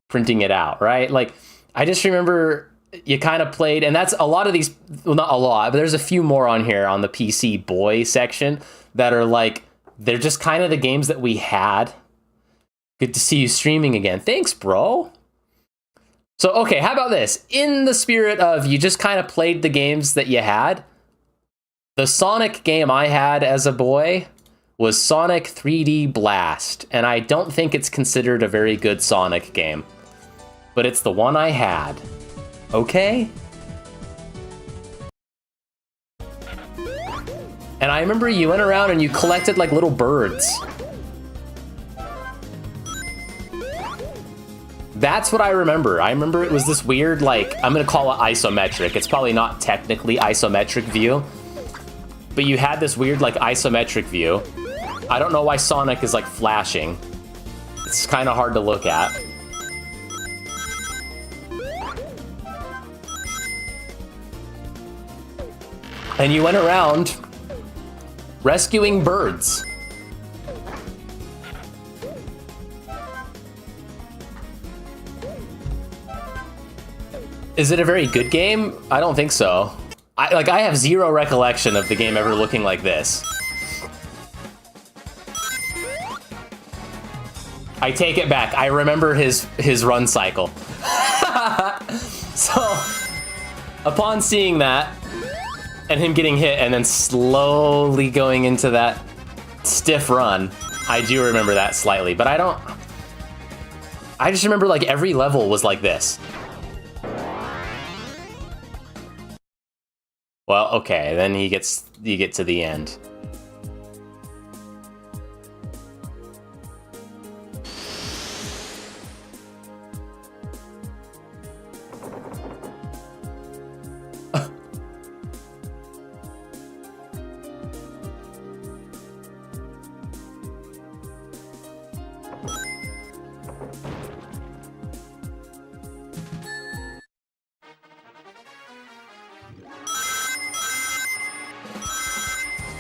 printing it out, right? Like I just remember you kind of played, and that's a lot of these, well, not a lot, but there's a few more on here on the PC boy section that are like, they're just kind of the games that we had. Good to see you streaming again. Thanks, bro. So, okay, how about this? In the spirit of you just kind of played the games that you had, the Sonic game I had as a boy was Sonic 3D Blast, and I don't think it's considered a very good Sonic game, but it's the one I had. Okay? And I remember you went around and you collected like little birds. That's what I remember. I remember it was this weird, like, I'm gonna call it isometric. It's probably not technically isometric view, but you had this weird like isometric view. I don't know why Sonic is like flashing. It's kind of hard to look at. And you went around rescuing birds. Is it a very good game? I don't think so. I have zero recollection of the game ever looking like this. I take it back. I remember his run cycle. So upon seeing that, and him getting hit, and then slowly going into that stiff run, I do remember that slightly, but I don't... I just remember, like, every level was like this. Well, okay, then you get to the end.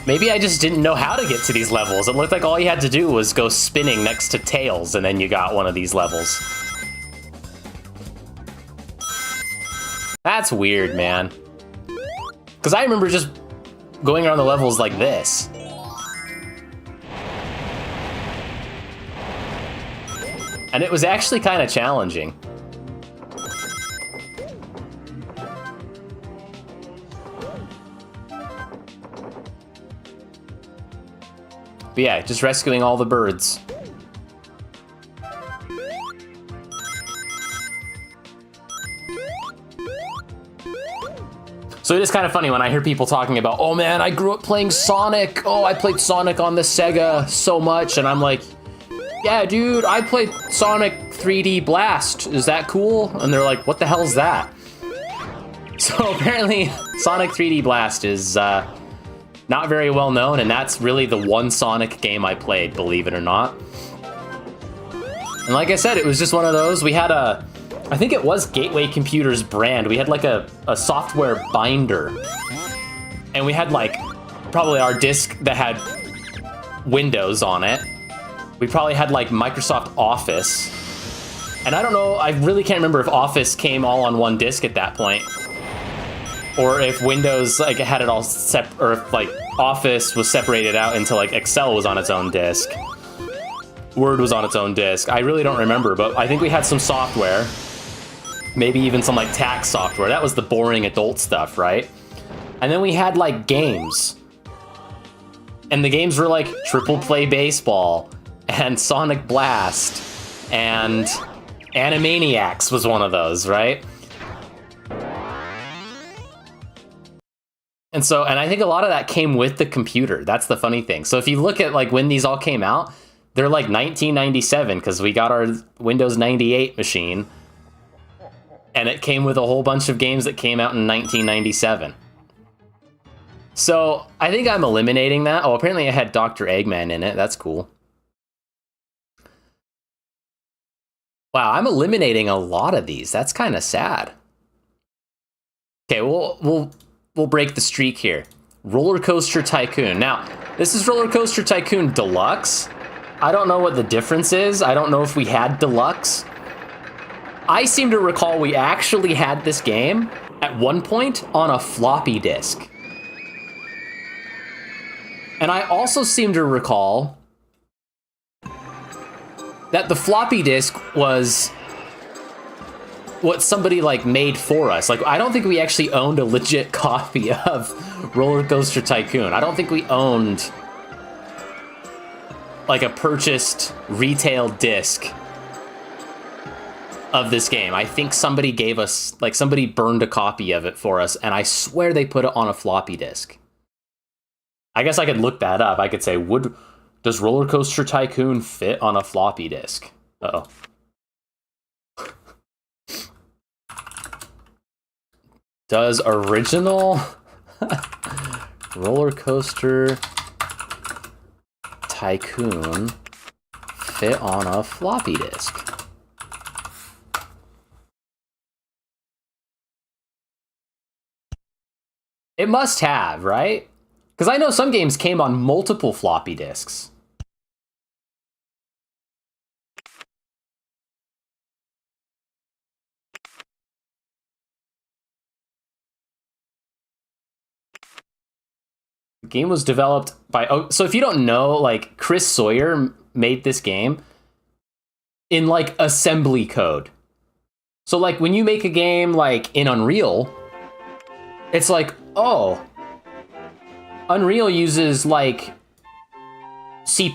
Maybe I just didn't know how to get to these levels. It looked like all you had to do was go spinning next to Tails, and then you got one of these levels. That's weird, man. Because I remember just going around the levels like this. And it was actually kind of challenging. But yeah, just rescuing all the birds. So it is kind of funny when I hear people talking about, oh man, I grew up playing Sonic. Oh, I played Sonic on the Sega so much. And I'm like, yeah, dude, I played Sonic 3D Blast. Is that cool? And they're like, what the hell is that? So apparently Sonic 3D Blast is not very well known, and that's really the one Sonic game I played, believe it or not. And like I said, it was just one of those. We had I think it was Gateway Computers brand. We had like a software binder. And we had like probably our disc that had Windows on it. We probably had like Microsoft Office. And I don't know, I really can't remember if Office came all on one disc at that point. Or if Windows like had it all or if like Office was separated out into like Excel was on its own disk. Word was on its own disk. I really don't remember, but I think we had some software. Maybe even some like tax software. That was the boring adult stuff, right? And then we had like games. And the games were like Triple Play Baseball and Sonic Blast and Animaniacs was one of those, right? And I think a lot of that came with the computer. That's the funny thing. So if you look at like when these all came out, they're like 1997 because we got our Windows 98 machine. And it came with a whole bunch of games that came out in 1997. So I think I'm eliminating that. Oh, apparently I had Dr. Eggman in it. That's cool. Wow, I'm eliminating a lot of these. That's kind of sad. Okay, we'll break the streak here. Roller Coaster Tycoon. Now, this is Roller Coaster Tycoon Deluxe. I don't know what the difference is. I don't know if we had Deluxe. I seem to recall we actually had this game at one point on a floppy disk. And I also seem to recall that the floppy disk was what somebody like made for us. Like, I don't think we actually owned a legit copy of Roller Coaster Tycoon. I don't think we owned like a purchased retail disc of this game. I think somebody gave us, like somebody burned a copy of it for us, and I swear they put it on a floppy disk. I guess I could look that up. I could say, does Roller Coaster Tycoon fit on a floppy disk? Uh-oh. Does original Roller Coaster Tycoon fit on a floppy disk? It must have, right? Because I know some games came on multiple floppy disks. The game was developed by... Oh, so if you don't know, like, Chris Sawyer made this game in, like, assembly code. So, like, when you make a game, like, in Unreal, it's like, oh, Unreal uses like C++,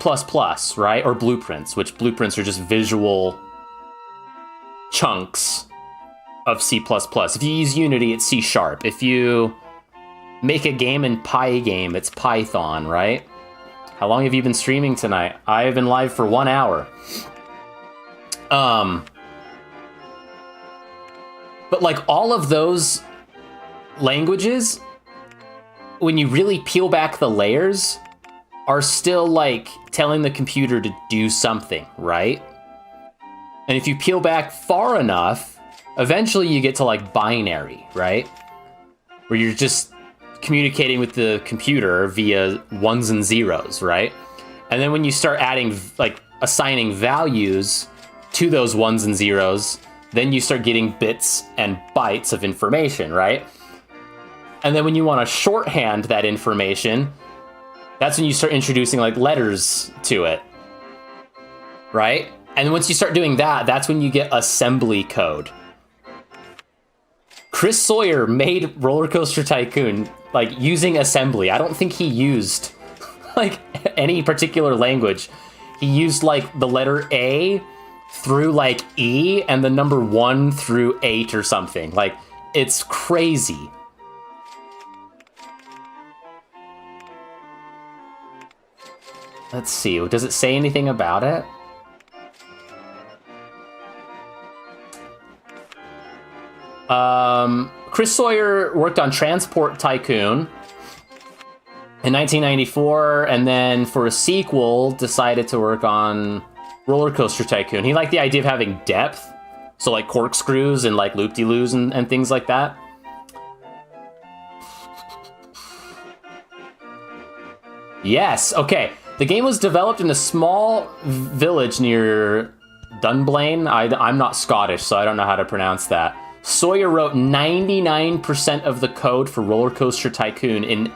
right? Or blueprints, which blueprints are just visual chunks of C++. If you use Unity, it's C#. If you make a game in Pygame, it's Python, right? How long have you been streaming tonight? I've been live for 1 hour. But like all of those languages, when you really peel back the layers, are still like telling the computer to do something, right? And if you peel back far enough, eventually you get to like binary, right? Where you're just communicating with the computer via ones and zeros, right? And then when you start adding, like assigning values to those ones and zeros, then you start getting bits and bytes of information, right? And then when you want to shorthand that information, that's when you start introducing like letters to it, right? And once you start doing that, that's when you get assembly code. Chris Sawyer made Roller Coaster Tycoon like using assembly. I don't think he used like any particular language. He used like the letter A through like E and the number 1 through 8 or something. Like, it's crazy. Let's see, does it say anything about it? Chris Sawyer worked on Transport Tycoon in 1994, and then for a sequel, decided to work on Roller Coaster Tycoon. He liked the idea of having depth, so like corkscrews and like loop-de-loos and things like that. Yes, okay. The game was developed in a small village near Dunblane. I'm not Scottish, so I don't know how to pronounce that. Sawyer wrote 99% of the code for Roller Coaster Tycoon in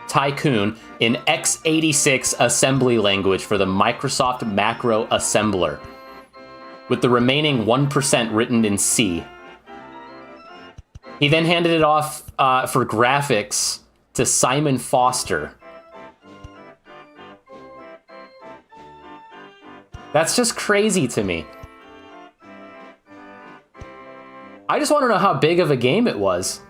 x86 assembly language for the Microsoft Macro Assembler, with the remaining 1% written in C. He then handed it off for graphics to Simon Foster. That's just crazy to me. I just want to know how big of a game it was.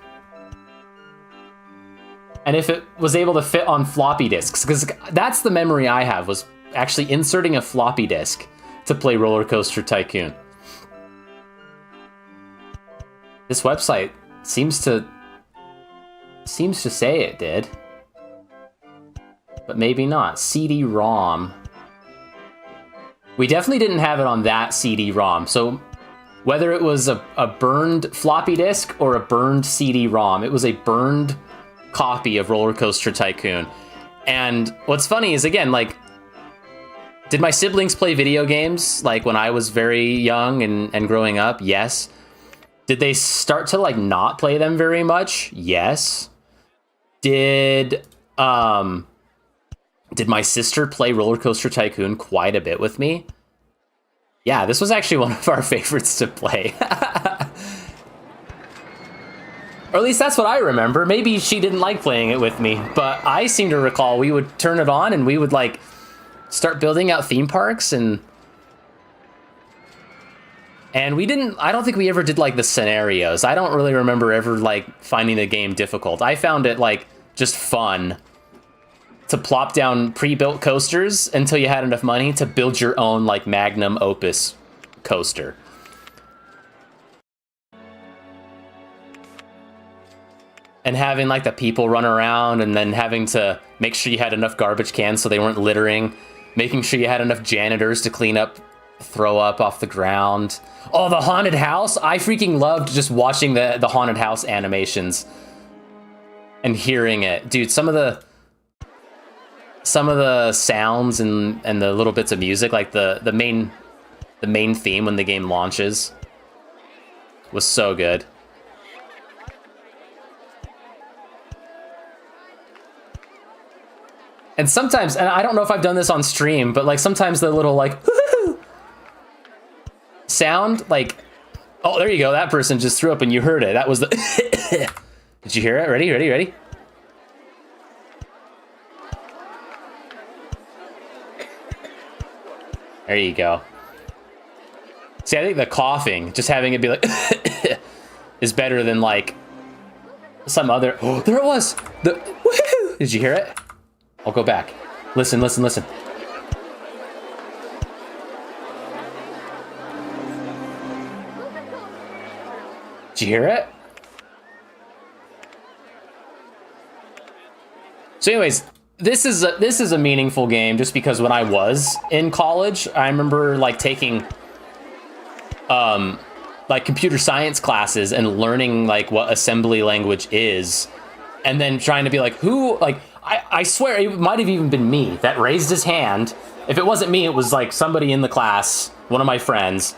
And if it was able to fit on floppy disks, because that's the memory I have, was actually inserting a floppy disk to play Roller Coaster Tycoon. This website seems to say it did. But maybe not. CD-ROM. We definitely didn't have it on that CD-ROM, so whether it was a burned floppy disk or a burned CD-ROM, it was a burned copy of Roller Coaster Tycoon. And what's funny is, again, like, did my siblings play video games, like, when I was very young and growing up? Yes. Did they start to, like, not play them very much? Yes. Did my sister play Roller Coaster Tycoon quite a bit with me? Yeah, this was actually one of our favorites to play. Or at least that's what I remember. Maybe she didn't like playing it with me, but I seem to recall we would turn it on and we would like start building out theme parks and we didn't, I don't think we ever did like the scenarios. I don't really remember ever like finding the game difficult. I found it like just fun to plop down pre-built coasters until you had enough money to build your own like magnum opus coaster. And having like the people run around and then having to make sure you had enough garbage cans so they weren't littering, making sure you had enough janitors to clean up, throw up off the ground. Oh, the haunted house! I freaking loved just watching the haunted house animations and hearing it. Dude, some of the sounds and the little bits of music, like the main theme when the game launches, was so good. And sometimes, and I don't know if I've done this on stream, but like sometimes the little like sound, like, oh, there you go, that person just threw up and you heard it. That was the Did you hear it? Ready, ready, ready? There you go. See, I think the coughing, just having it be like, is better than like some other. Oh, there it was. Did you hear it? I'll go back. Listen, listen, listen. Did you hear it? So anyways, this is a meaningful game just because when I was in college, I remember like taking like computer science classes and learning like what assembly language is, and then trying to be like, who, like, I swear it might have even been me that raised his hand. If it wasn't me, it was like somebody in the class, one of my friends,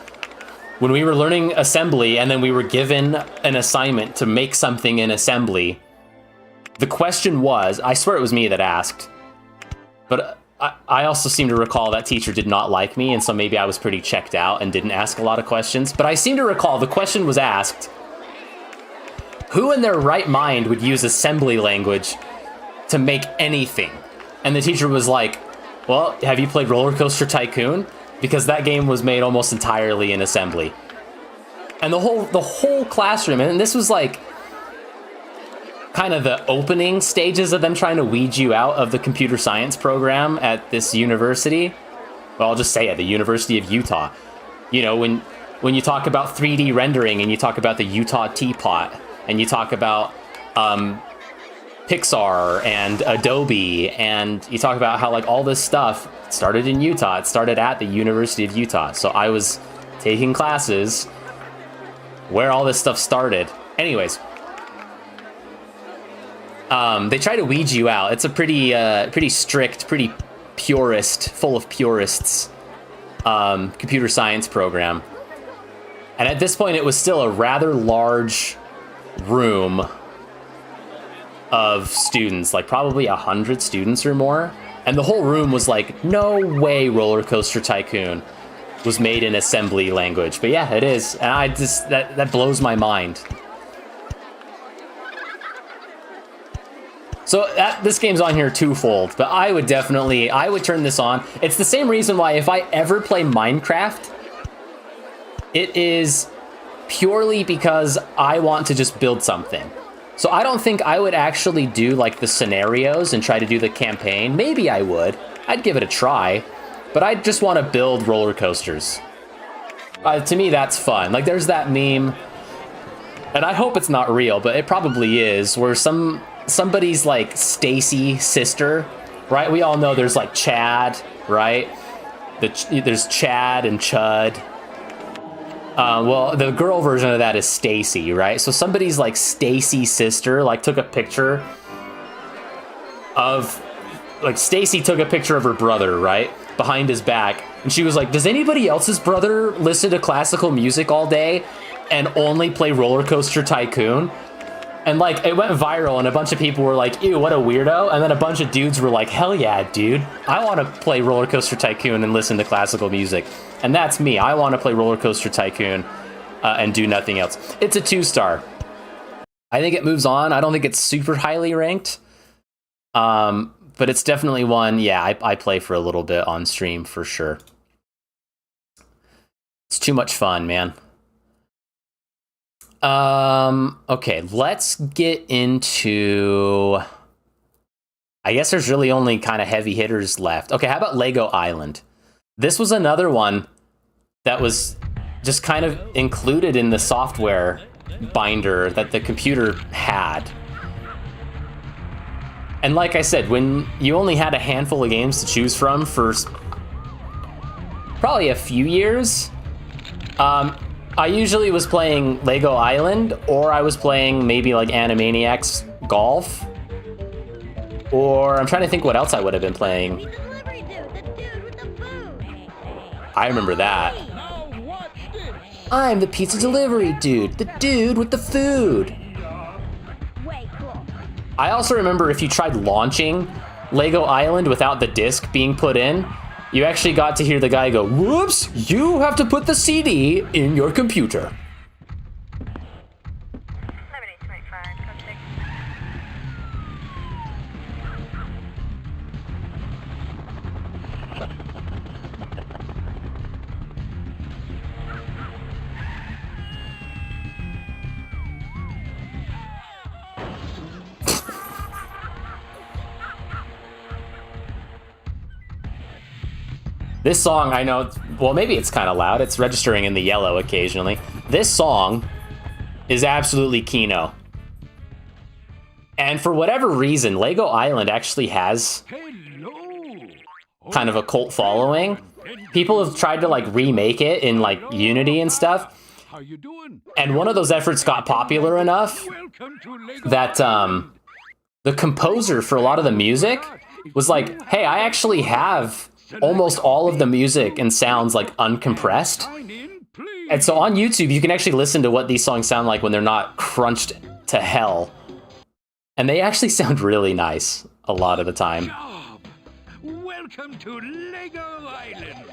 when we were learning assembly and then we were given an assignment to make something in assembly. The question was, I swear it was me that asked, but I also seem to recall that teacher did not like me, and so maybe I was pretty checked out and didn't ask a lot of questions. But I seem to recall the question was asked, who in their right mind would use assembly language to make anything? And the teacher was like, well, have you played Roller Coaster Tycoon? Because that game was made almost entirely in assembly. And the whole classroom, and this was like kind of the opening stages of them trying to weed you out of the computer science program at this university. Well, I'll just say it, the University of Utah. You know, when you talk about 3D rendering and you talk about the Utah Teapot and you talk about Pixar and Adobe and you talk about how like all this stuff started in Utah. It started at the University of Utah. So I was taking classes where all this stuff started. Anyways, they try to weed you out. It's a pretty strict, pretty purist, full of purists computer science program. And at this point, it was still a rather large room of students, like probably 100 students or more. And the whole room was like, no way Roller Coaster Tycoon was made in assembly language. But yeah, it is. And I just, that blows my mind. So this game's on here twofold, but I would turn this on. It's the same reason why if I ever play Minecraft, it is purely because I want to just build something. So I don't think I would actually do like the scenarios and try to do the campaign. Maybe I would. I'd give it a try, but I just want to build roller coasters. To me, that's fun. Like there's that meme, and I hope it's not real, but it probably is, where somebody's like Stacy sister, right? We all know there's like Chad, right? There's Chad and Chud. Well, the girl version of that is Stacy, right? So somebody's like Stacy's sister, like took a picture of, like Stacy took a picture of her brother, right? Behind his back. And she was like, does anybody else's brother listen to classical music all day and only play Roller Coaster Tycoon? And like, it went viral and a bunch of people were like, ew, what a weirdo. And then a bunch of dudes were like, hell yeah, dude. I want to play Roller Coaster Tycoon and listen to classical music. And that's me. I want to play Roller Coaster Tycoon and do nothing else. It's a 2-star. I think it moves on. I don't think it's super highly ranked. But it's definitely one, yeah, I play for a little bit on stream for sure. It's too much fun, man. Okay, let's get into, I guess there's really only kind of heavy hitters left. Okay, how about Lego Island? This was another one that was just kind of included in the software binder that the computer had. And like I said, when you only had a handful of games to choose from for probably a few years, I usually was playing Lego Island, or I was playing maybe like Animaniacs Golf, or I'm trying to think what else I would have been playing. I remember that. I'm the pizza delivery dude, the dude with the food. I also remember if you tried launching Lego Island without the disc being put in, you actually got to hear the guy go, whoops, you have to put the CD in your computer. This song, I know, well, maybe it's kind of loud. It's registering in the yellow occasionally. This song is absolutely Kino. And for whatever reason, Lego Island actually has kind of a cult following. People have tried to like remake it in like Unity and stuff. And one of those efforts got popular enough that the composer for a lot of the music was like, hey, I actually have almost all of the music and sounds like uncompressed. And so on YouTube, you can actually listen to what these songs sound like when they're not crunched to hell. And they actually sound really nice a lot of the time. Welcome to Lego Island.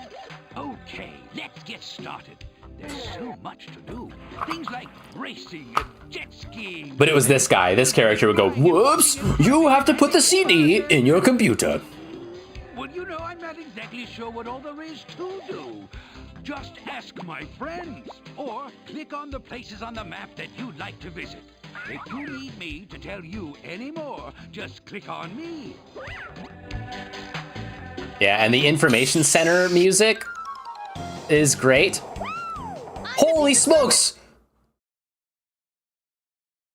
Okay, let's get started. There's so much to do. Things like racing and jet skiing. But it was this guy. This character would go, whoops, you have to put the CD in your computer. Well, you know, I'm not exactly sure what all there is to do. Just ask my friends, or click on the places on the map that you'd like to visit. If you need me to tell you any more, just click on me. Yeah, and the information center music is great. Holy smokes!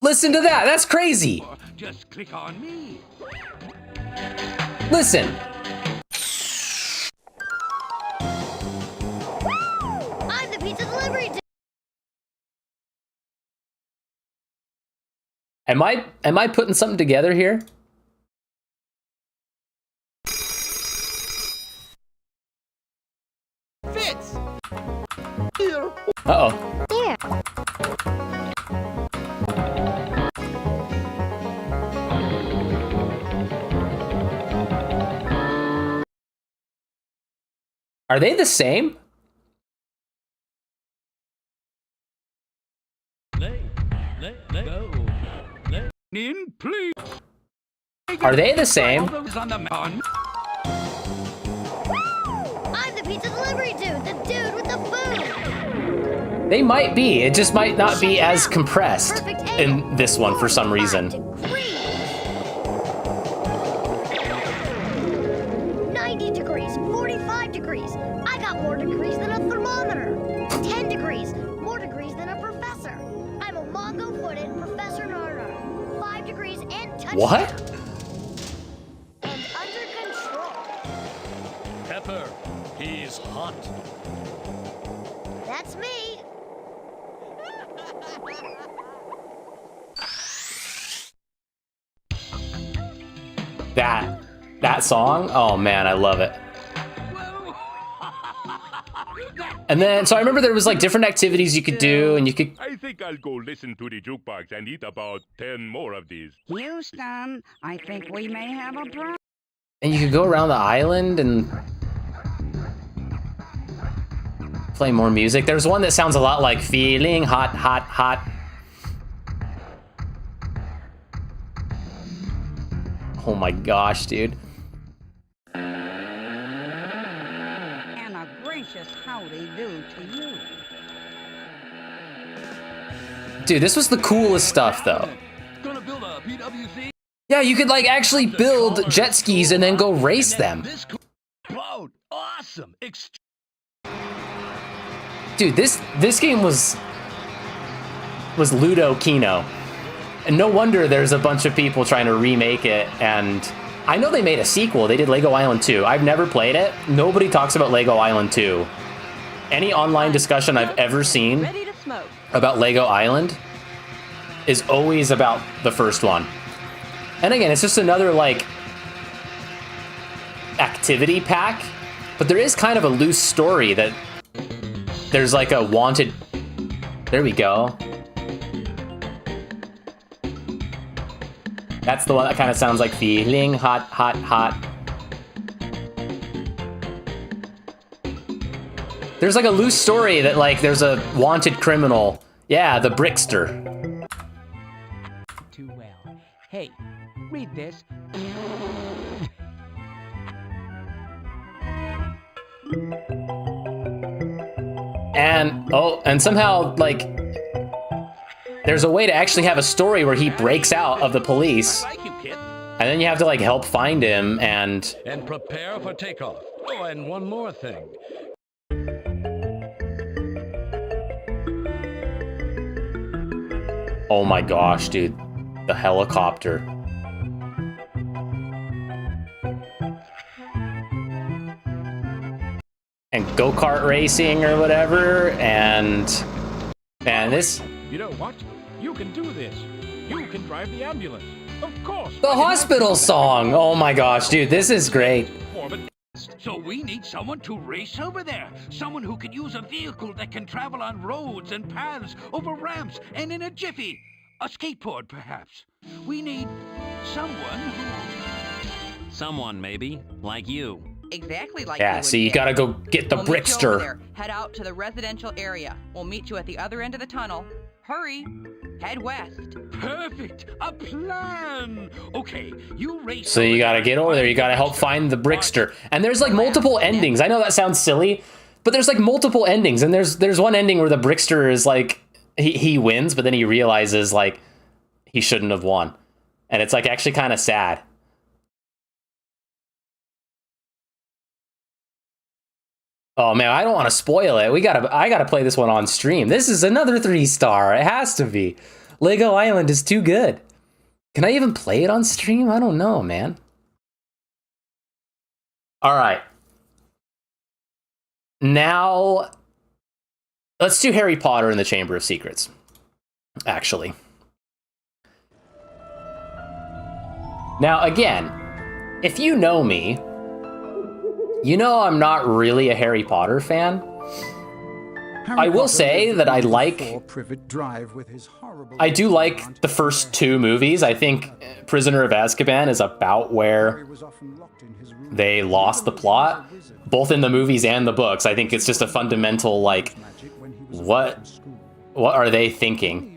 Listen to that, that's crazy! Just click on me. Listen! I'm the pizza delivery dude. Am I putting something together here? Fits! Uh-oh. There. Are they the same? In, please. Are they the same? I'm the pizza delivery dude, the dude with the food. They might be. It just might not be as compressed in this one for some reason. 90 degrees, 45 degrees. I got more degrees than a thermometer. 10 degrees, more degrees than a professor. I'm a Mongo-footed Professor Narnar. 5 degrees and touchdown. What? And under control. Pepper, he's hot. That's me. That song? Oh man, I love it. And then, so I remember there was like different activities you could do, and you could... I think I'll go listen to the jukebox and eat about 10 more of these. Houston, I think we may have a problem. And you could go around the island and play more music. There's one that sounds a lot like Feeling Hot, Hot, Hot. Oh my gosh, dude. And a gracious howdy do to you. Dude, this was the coolest stuff, though. Gonna build a PWC? Yeah, you could, like, actually build jet skis and then go race them. Cloud, awesome. Dude, this game was Ludo Kino. And no wonder there's a bunch of people trying to remake it, and I know they made a sequel. They did Lego Island 2. I've never played it. Nobody talks about Lego Island 2. Any online discussion I've ever seen about Lego Island is always about the first one. And again, it's just another, like, activity pack, but there is kind of a loose story that there's like a wanted... There we go. That's the one that kind of sounds like Feeling Hot, Hot, Hot. There's like a loose story that like there's a wanted criminal. Yeah, the Brickster. Too well. Hey, read this. And somehow, like, there's a way to actually have a story where he breaks out of the police. I like you, kid. And then you have to, like, help find him and prepare for takeoff. Oh, and one more thing. oh my gosh, dude. The helicopter. And go-kart racing or whatever, and this... You know what? You can do this. You can drive the ambulance. Of course. The hospital song! Oh my gosh, dude, this is great. So we need someone to race over there. Someone who can use a vehicle that can travel on roads and paths, over ramps, and in a jiffy. A skateboard, perhaps. We need someone who... Someone, maybe. Like you. Exactly like yeah, you so you gotta go get the We'll meet you over Brickster. there. Head out to the residential area. We'll meet you at the other end of the tunnel. Hurry. Head west. Perfect! A plan! Okay, you race... So you gotta get over there, you gotta help find the Brickster. And there's like multiple endings. I know that sounds silly, but there's like multiple endings. And there's one ending where the Brickster is like, he wins, but then he realizes like he shouldn't have won. And it's like actually kind of sad. Oh man, I don't want to spoil it. I gotta play this one on stream. This is another 3-star. It has to be. Lego Island is too good. Can I even play it on stream? I don't know, man. All right. Now, let's do Harry Potter and the Chamber of Secrets. Actually. Now, again, if you know me, you know I'm not really a Harry Potter fan. I will say that I do like the first 2 movies. I think Prisoner of Azkaban is about where they lost the plot, both in the movies and the books. I think it's just a fundamental, like, what are they thinking?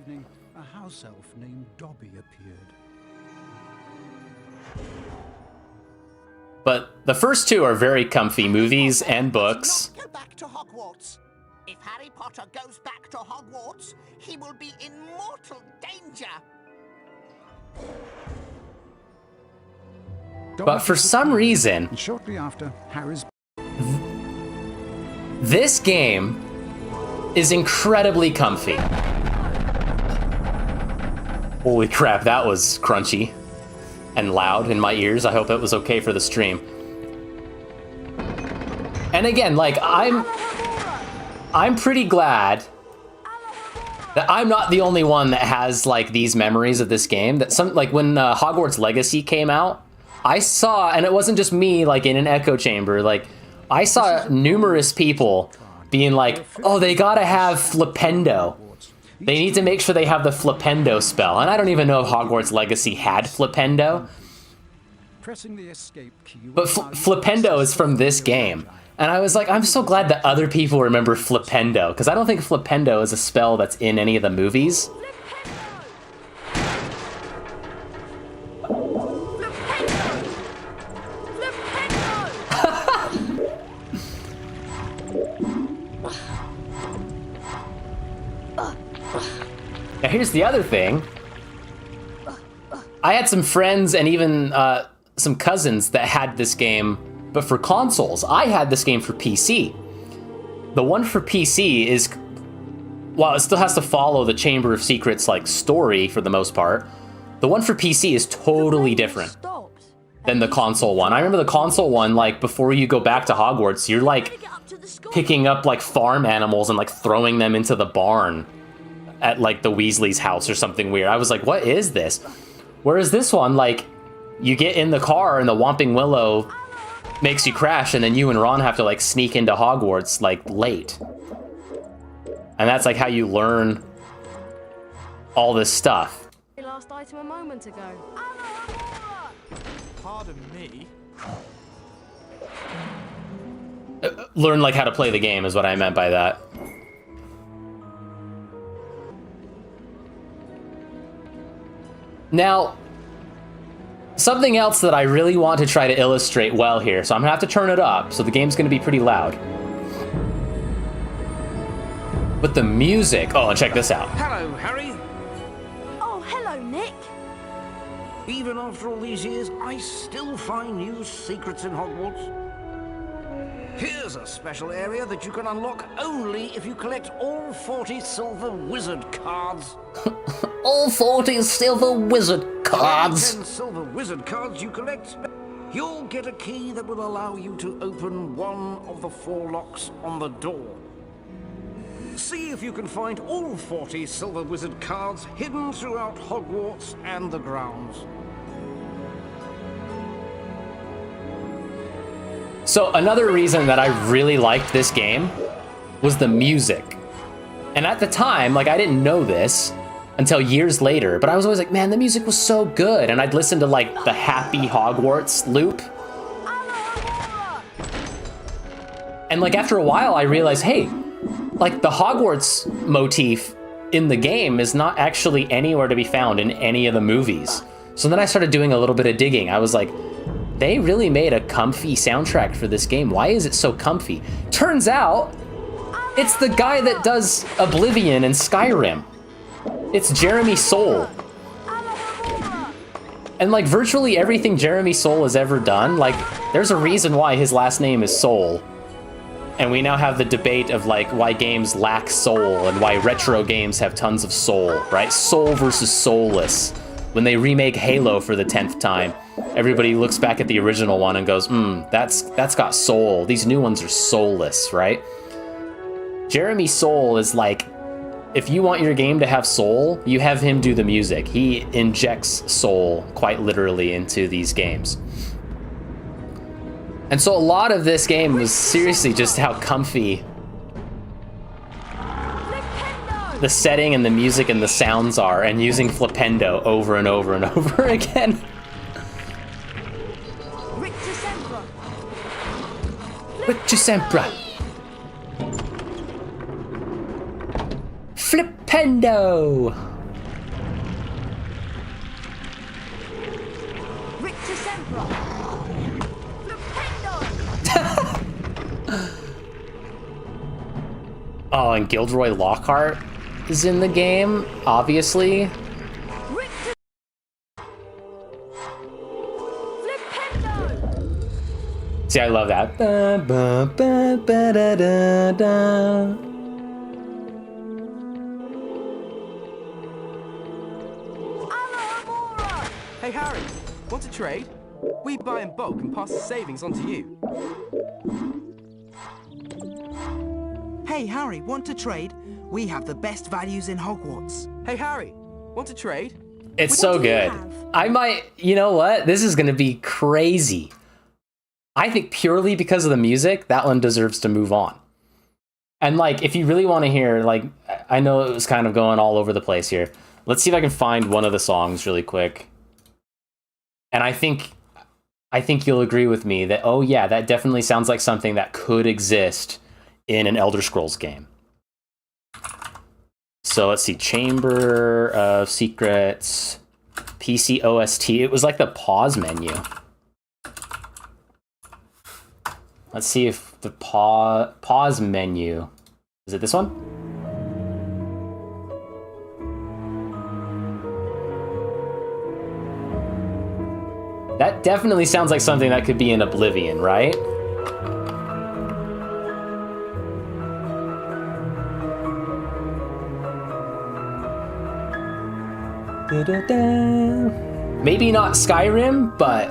But the first 2 are very comfy movies and books. Go back to Hogwarts. If Harry Potter goes back to Hogwarts, he will be in mortal danger. But for some reason, shortly after Harry's this game is incredibly comfy. Holy crap, that was crunchy and loud in my ears. I hope it was okay for the stream. And again, like, I'm pretty glad that I'm not the only one that has like these memories of this game. That some, like, when Hogwarts Legacy came out, I saw, and it wasn't just me like in an echo chamber, like I saw numerous people being like, oh, they gotta have Flipendo. They need to make sure they have the Flipendo spell. And I don't even know if Hogwarts Legacy had Flipendo. But Flipendo is from this game. And I was like, I'm so glad that other people remember Flipendo, because I don't think Flipendo is a spell that's in any of the movies. Now here's the other thing. I had some friends and even some cousins that had this game, but for consoles. I had this game for PC. The one for PC is, while it still has to follow the Chamber of Secrets like story for the most part, the one for PC is totally different than the console one. I remember the console one, like before you go back to Hogwarts, you're like picking up like farm animals and like throwing them into the barn at like the Weasley's house or something weird. I was like, what is this? Whereas this one, like, you get in the car and the Whomping Willow makes you crash, and then you and Ron have to like sneak into Hogwarts like late. And that's like how you learn all this stuff. Last item a moment ago. Pardon me. Learn like how to play the game is what I meant by that. Now, Something else that I really want to try to illustrate well here, so I'm gonna have to turn it up, so the game's gonna be pretty loud. But the music, oh, and check this out. Hello, Harry. Oh, hello, Nick. Even after all these years, I still find new secrets in Hogwarts. Here's a special area that you can unlock only if you collect all 40 silver wizard cards. All 40 silver wizard cards. 10 silver wizard cards you collect, you'll get a key that will allow you to open one of the 4 locks on the door. See if you can find all 40 silver wizard cards hidden throughout Hogwarts and the grounds. So another reason that I really liked this game was the music. And at the time, like, I didn't know this until years later, but I was always like, man, the music was so good. And I'd listen to like the Happy Hogwarts loop. And like after a while, I realized, hey, like the Hogwarts motif in the game is not actually anywhere to be found in any of the movies. So then I started doing a little bit of digging. I was like, they really made a comfy soundtrack for this game. Why is it so comfy? Turns out, it's the guy that does Oblivion and Skyrim. It's Jeremy Soule. And like virtually everything Jeremy Soule has ever done, like there's a reason why his last name is Soule. And we now have the debate of like why games lack soul and why retro games have tons of soul, right? Soul versus soulless. When they remake Halo for the 10th time, everybody looks back at the original one and goes, that's got soul. These new ones are soulless, right? Jeremy Soule is like, if you want your game to have soul, you have him do the music. He injects soul quite literally into these games. And so a lot of this game was seriously just how comfy the setting and the music and the sounds are, and using Flipendo over and over and over again. Rictus Sempra. Flipendo. Rictus Sempra. Oh, and Gilderoy Lockhart is in the game, obviously. See, I love that. Ba, ba, ba, ba, da, da, da. Hey, Harry, want to trade? We buy in bulk and pass the savings on to you. Hey, Harry, want to trade? We have the best values in Hogwarts. Hey, Harry, want to trade? It's so good. I might, you know what? This is going to be crazy. I think purely because of the music, that one deserves to move on. And like, if you really want to hear, like, I know it was kind of going all over the place here. Let's see if I can find one of the songs really quick. And I think you'll agree with me that, oh yeah, that definitely sounds like something that could exist in an Elder Scrolls game. So let's see, Chamber of Secrets, PC OST. It was like the pause menu. Let's see if the pause menu, is it this one? That definitely sounds like something that could be in Oblivion, right? Da-da-da. Maybe not Skyrim, but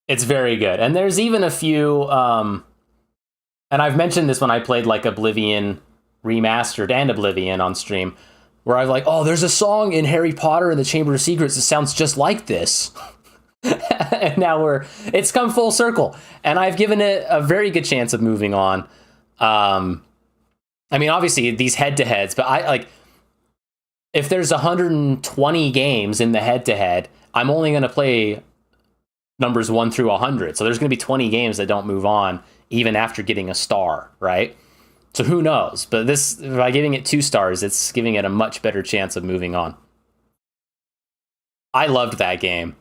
it's very good. And there's even a few, and I've mentioned this when I played like Oblivion Remastered and Oblivion on stream, where I'm like, oh, there's a song in Harry Potter and the Chamber of Secrets that sounds just like this. And now it's come full circle. And I've given it a very good chance of moving on. I mean, obviously these head-to-heads, but if there's 120 games in the head-to-head, I'm only going to play numbers 1 through 100. So there's going to be 20 games that don't move on even after getting a star, right? So who knows? But this, by giving it 2 stars, it's giving it a much better chance of moving on. I loved that game.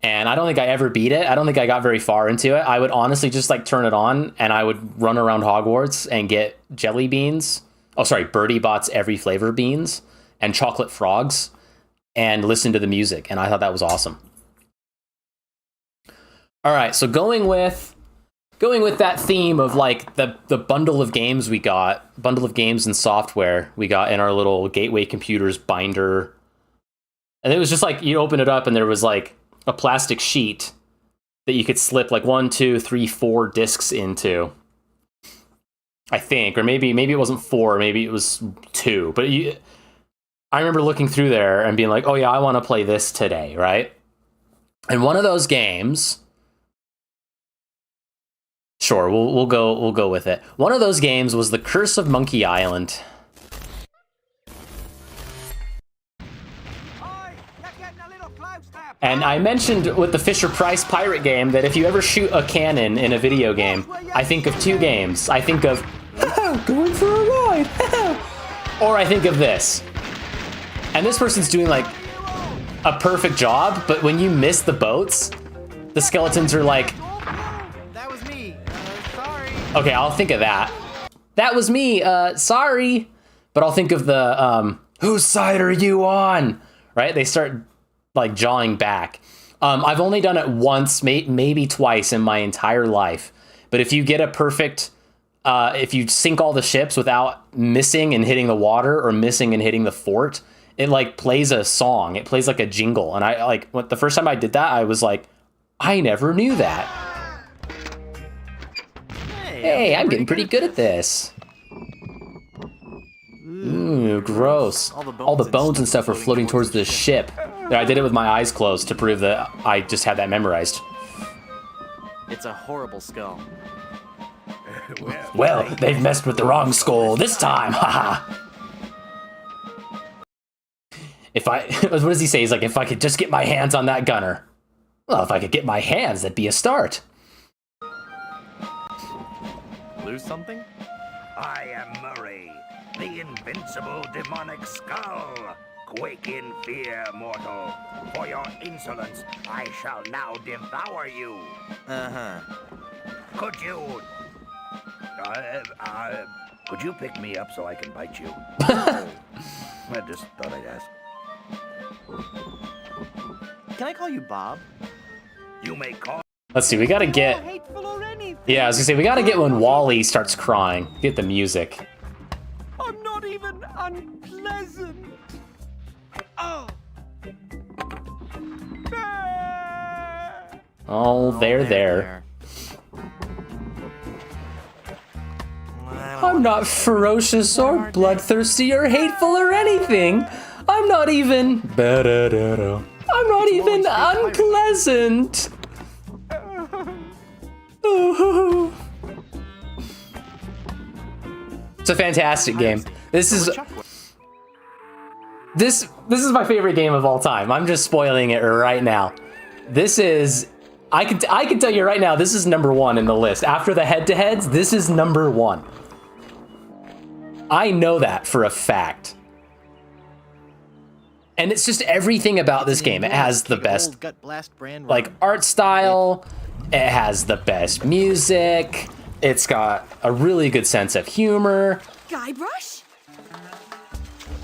And I don't think I ever beat it. I don't think I got very far into it. I would honestly just like turn it on and I would run around Hogwarts and get jelly beans. Oh, sorry, Birdie Bot's every flavor beans and chocolate frogs and listen to the music. And I thought that was awesome. All right, so going with that theme of like the bundle of games we got, bundle of games and software we got in our little Gateway Computers binder. And it was just like, you open it up and there was like a plastic sheet that you could slip like 1, 2, 3, 4 discs into. I think, or maybe it wasn't 4, maybe it was 2. But I remember looking through there and being like, oh yeah, I want to play this today, right? And one of those games, sure, we'll go with it. One of those games was The Curse of Monkey Island. And I mentioned with the Fisher-Price pirate game that if you ever shoot a cannon in a video game, I think of 2 games. I think of going for a ride, or I think of this. And this person's doing like a perfect job, but when you miss the boats, the skeletons are like, that was me. Sorry. Okay, I'll think of that. That was me. Sorry. But I'll think of the whose side are you on? Right? They start like jawing back. I've only done it once, maybe twice in my entire life. But if you get a perfect, if you sink all the ships without missing and hitting the water or missing and hitting the fort, it like plays a song. It plays like a jingle. And I like the first time I did that, I was like, I never knew that. Hey, I'm getting pretty good at this. Ooh, gross. All the bones and stuff are floating towards the ship. I did it with my eyes closed to prove that I just had that memorized. It's a horrible skull. Well, they've messed with the wrong skull this time, haha. What does he say? He's like, if I could just get my hands on that gunner. Well, if I could get my hands, that'd be a start. Lose something? I am Murray, the invincible demonic skull. Quake in fear, mortal. For your insolence, I shall now devour you. Could you... could you pick me up so I can bite you? I just thought I'd ask. Can I call you Bob? You may call... Let's see, we gotta get... Yeah, I was gonna say, we gotta get when Wally starts crying. Get the music. I'm not even unpleasant. Oh. Oh, there. I'm not ferocious or bloodthirsty or hateful or anything. I'm not even... I'm not even unpleasant. It's a fantastic game. This is my favorite game of all time. I'm just spoiling it right now. This is... I can tell you right now, this is #1 in the list. After the head-to-heads, this is #1. I know that for a fact. And it's just everything about this game. It has the best, like, art style. It has the best music. It's got a really good sense of humor. Guybrush?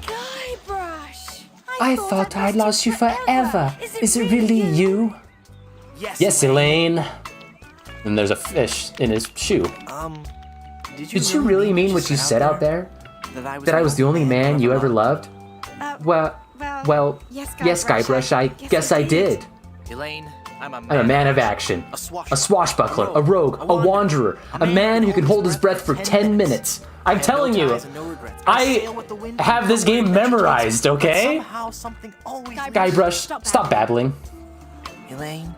Guybrush! I thought I'd lost you forever. Is it really you? Yes, Elaine. And there's a fish in his shoe. Did you really mean what you said out there? That I was the only man you ever loved? Well, yes, Guybrush, I guess I did. Elaine, I'm a man of action. A swashbuckler, a rogue, a wanderer, a man who can hold his breath for 10 minutes. I'm telling you, I have this game memorized, okay? Guybrush, stop babbling. Elaine,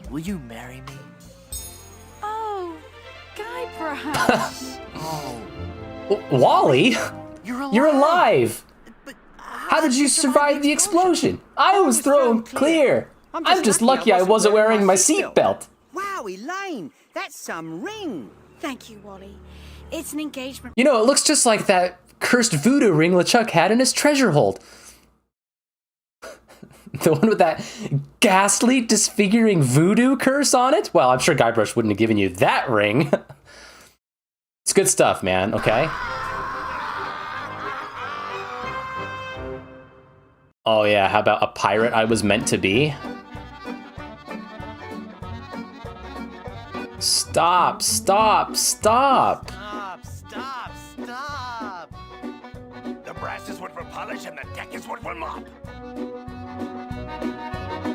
will you marry me? Oh, Guybrush. Wally? You're alive! How did you survive the explosion? I was thrown clear. I'm just lucky I wasn't wearing my seatbelt. Wow, Elaine, that's some ring. Thank you, Wally. It's an engagement. You know, it looks just like that cursed voodoo ring LeChuck had in his treasure hold. The one with that ghastly, disfiguring voodoo curse on it? Well, I'm sure Guybrush wouldn't have given you that ring. It's good stuff, man, okay? Oh yeah, how about a pirate I was meant to be? Stop, stop, stop! Stop, stop, stop! The brass is what for polish and the deck is what for mop.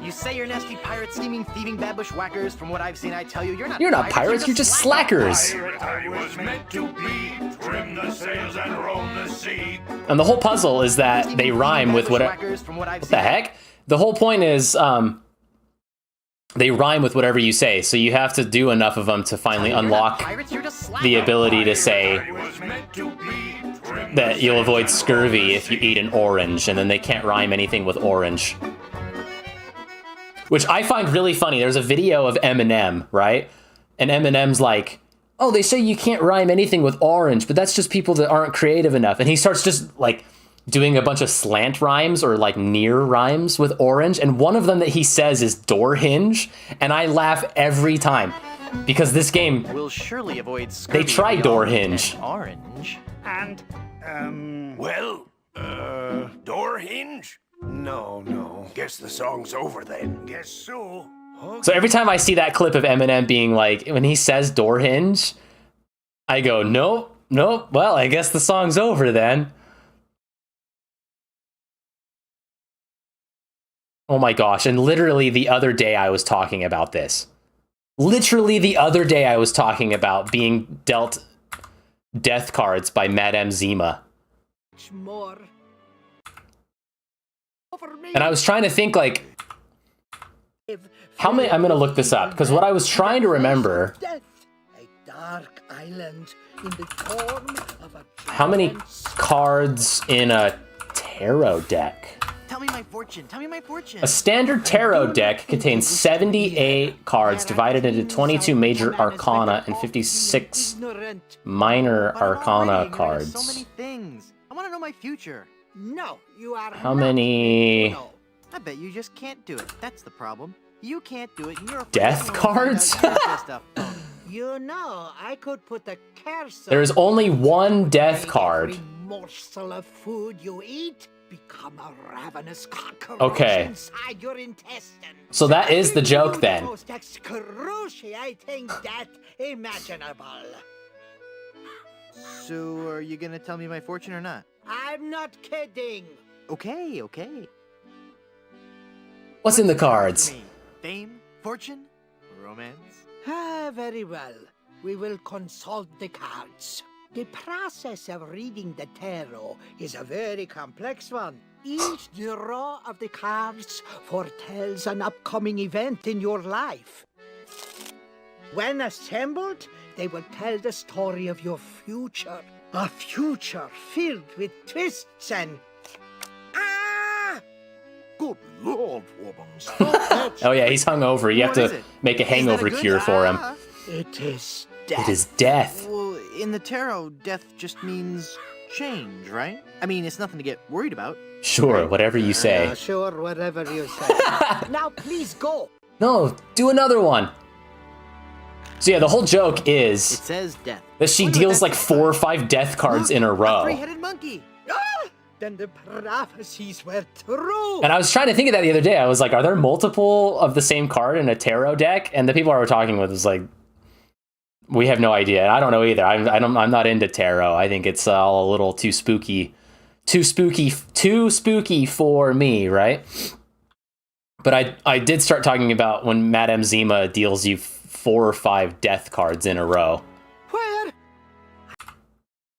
You say you're nasty pirate, scheming, thieving, bad bushwhackers. From what I've seen, I tell you, you're not pirates, you're just slackers. Pirate I was meant to be, trim the sails and roam the sea. And the whole puzzle is that they rhyme with whatever. What the heck? The whole point is they rhyme with whatever you say, so you have to do enough of them to finally unlock the ability to say that you'll avoid scurvy if you eat an orange, and then they can't rhyme anything with orange. Which I find really funny. There's a video of Eminem, right? And Eminem's like, oh, they say you can't rhyme anything with orange, but that's just people that aren't creative enough. And he starts just like doing a bunch of slant rhymes or like near rhymes with orange. And one of them that he says is door hinge. And I laugh every time because this game, We'll surely avoid scurvy. they try door hinge. Orange. And, door hinge? No. Guess the song's over then. Guess so. So every time I see that clip of Eminem being like, when he says door hinge, I go, nope, well, I guess the song's over then. Oh my gosh, and literally the other day I was talking about this. Literally the other day I was talking about being dealt death cards by Madame Zima. More. And I was trying to think like, how many, I'm gonna look this up, because what I was trying to remember, A dark island in the form of a how many cards in a tarot deck? Tell me my fortune. Tell me my fortune. A standard tarot deck contains 78 cards divided into 22 major arcana and 56 minor arcana So cards. many things. I want to know my future. No, you are How many I bet you just can't do it. That's the problem. You can't do it, and you're afraid death someone will cards? find out you're just a phony. You know, I could put a curse on There's only one death card. every morsel of food you eat. Become a ravenous cockroach Okay. inside your intestine. So that is the joke then. The most excruciating death imaginable. So, are you gonna tell me my fortune or not? I'm not kidding. Okay. What's in the cards? Fame? Fortune? Romance? Very well. We will consult the cards. The process of reading the tarot is a very complex one. Each draw of the cards foretells an upcoming event in your life. When assembled, they will tell the story of your future. A future filled with twists and... Ah! Good Lord, woman. Oh yeah, he's hungover. You have What is to it? make a hangover cure for him. It is It death. is death. Well, in the tarot, death just means change, right? I mean, it's nothing to get worried about. Sure, whatever you say. Sure, whatever you say. Now, please go. No, do another one. So yeah, the whole joke It is says death. that she deals like 4 or 5 death cards in a row. Three-headed monkey. Then the prophecies were true. And I was trying to think of that the other day. I was like, are there multiple of the same card in a tarot deck? And the people I were talking with was like, we have no idea. I don't know either. I'm not into tarot. I think it's all a little too spooky for me, right? But I did start talking about when Madame Zima deals you 4 or 5 death cards in a row. Where?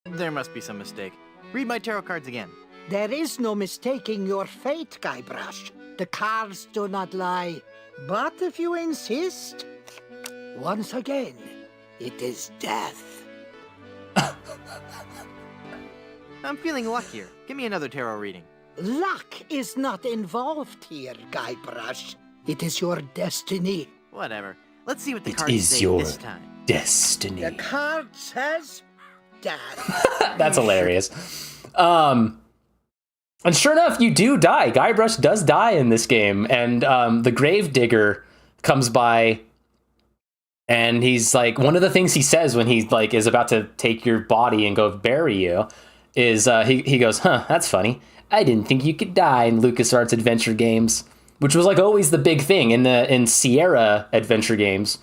There must be some mistake. Read my tarot cards again. There is no mistaking your fate, Guybrush. The cards do not lie. But if you insist, once again, it is death. I'm feeling luckier. Give me another tarot reading. Luck is not involved here, Guybrush. It is your destiny. Whatever. Let's see what the It cards is say your this time. destiny. The card says death. That's hilarious. And sure enough, you do die. Guybrush does die in this game, and the Gravedigger comes by, and he's like, one of the things he says when he like is about to take your body and go bury you is he goes, "Huh, that's funny. I didn't think you could die in LucasArts adventure games," which was like always the big thing in Sierra adventure games.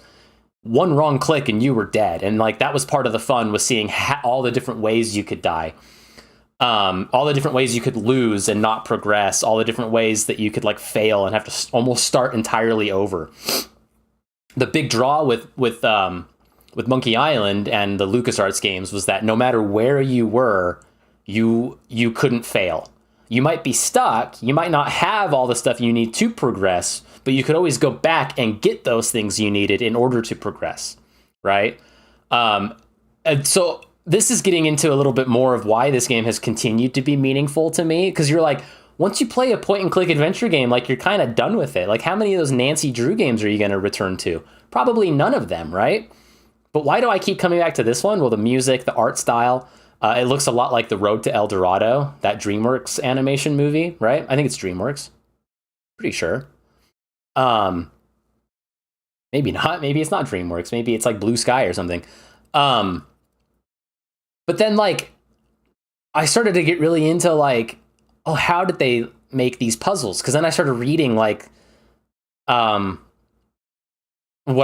One wrong click and you were dead, and like that was part of the fun, was seeing all the different ways you could die. All the different ways you could lose and not progress, all the different ways that you could like fail and have to almost start entirely over. The big draw with Monkey Island and the LucasArts games was that no matter where you were, you couldn't fail. You might be stuck, you might not have all the stuff you need to progress, but you could always go back and get those things you needed in order to progress, right? And so this is getting into a little bit more of why this game has continued to be meaningful to me, because you're like, once you play a point-and-click adventure game, like you're kind of done with it. Like, how many of those Nancy Drew games are you going to return to? Probably none of them, right? But why do I keep coming back to this one? Well, the music, the art style, it looks a lot like The Road to El Dorado, that DreamWorks animation movie, right? I think it's DreamWorks. Pretty sure. Maybe not. Maybe it's not DreamWorks. Maybe it's like Blue Sky or something. But then, like, I started to get really into, like, oh, how did they make these puzzles? Because then I started reading, like, what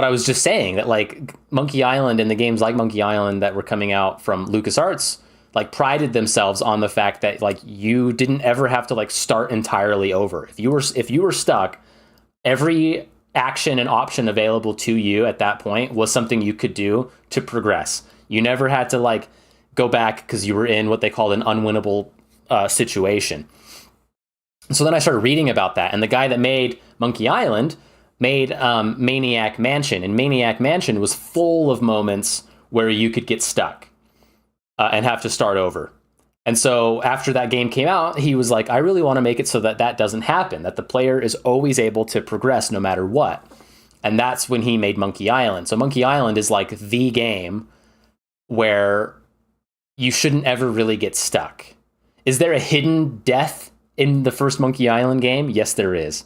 I was just saying, that, like, Monkey Island and the games like Monkey Island that were coming out from LucasArts, like, prided themselves on the fact that, like, you didn't ever have to, like, start entirely over. If you were stuck, every action and option available to you at that point was something you could do to progress. You never had to, like, go back because you were in what they called an unwinnable situation. So then I started reading about that, and the guy that made Monkey Island made Maniac Mansion, and Maniac Mansion was full of moments where you could get stuck and have to start over. And so after that game came out, he was like, I really want to make it so that that doesn't happen, that the player is always able to progress no matter what. And that's when he made Monkey Island. So Monkey Island is like the game where you shouldn't ever really get stuck. Is there a hidden death in the first Monkey Island game? Yes, there is.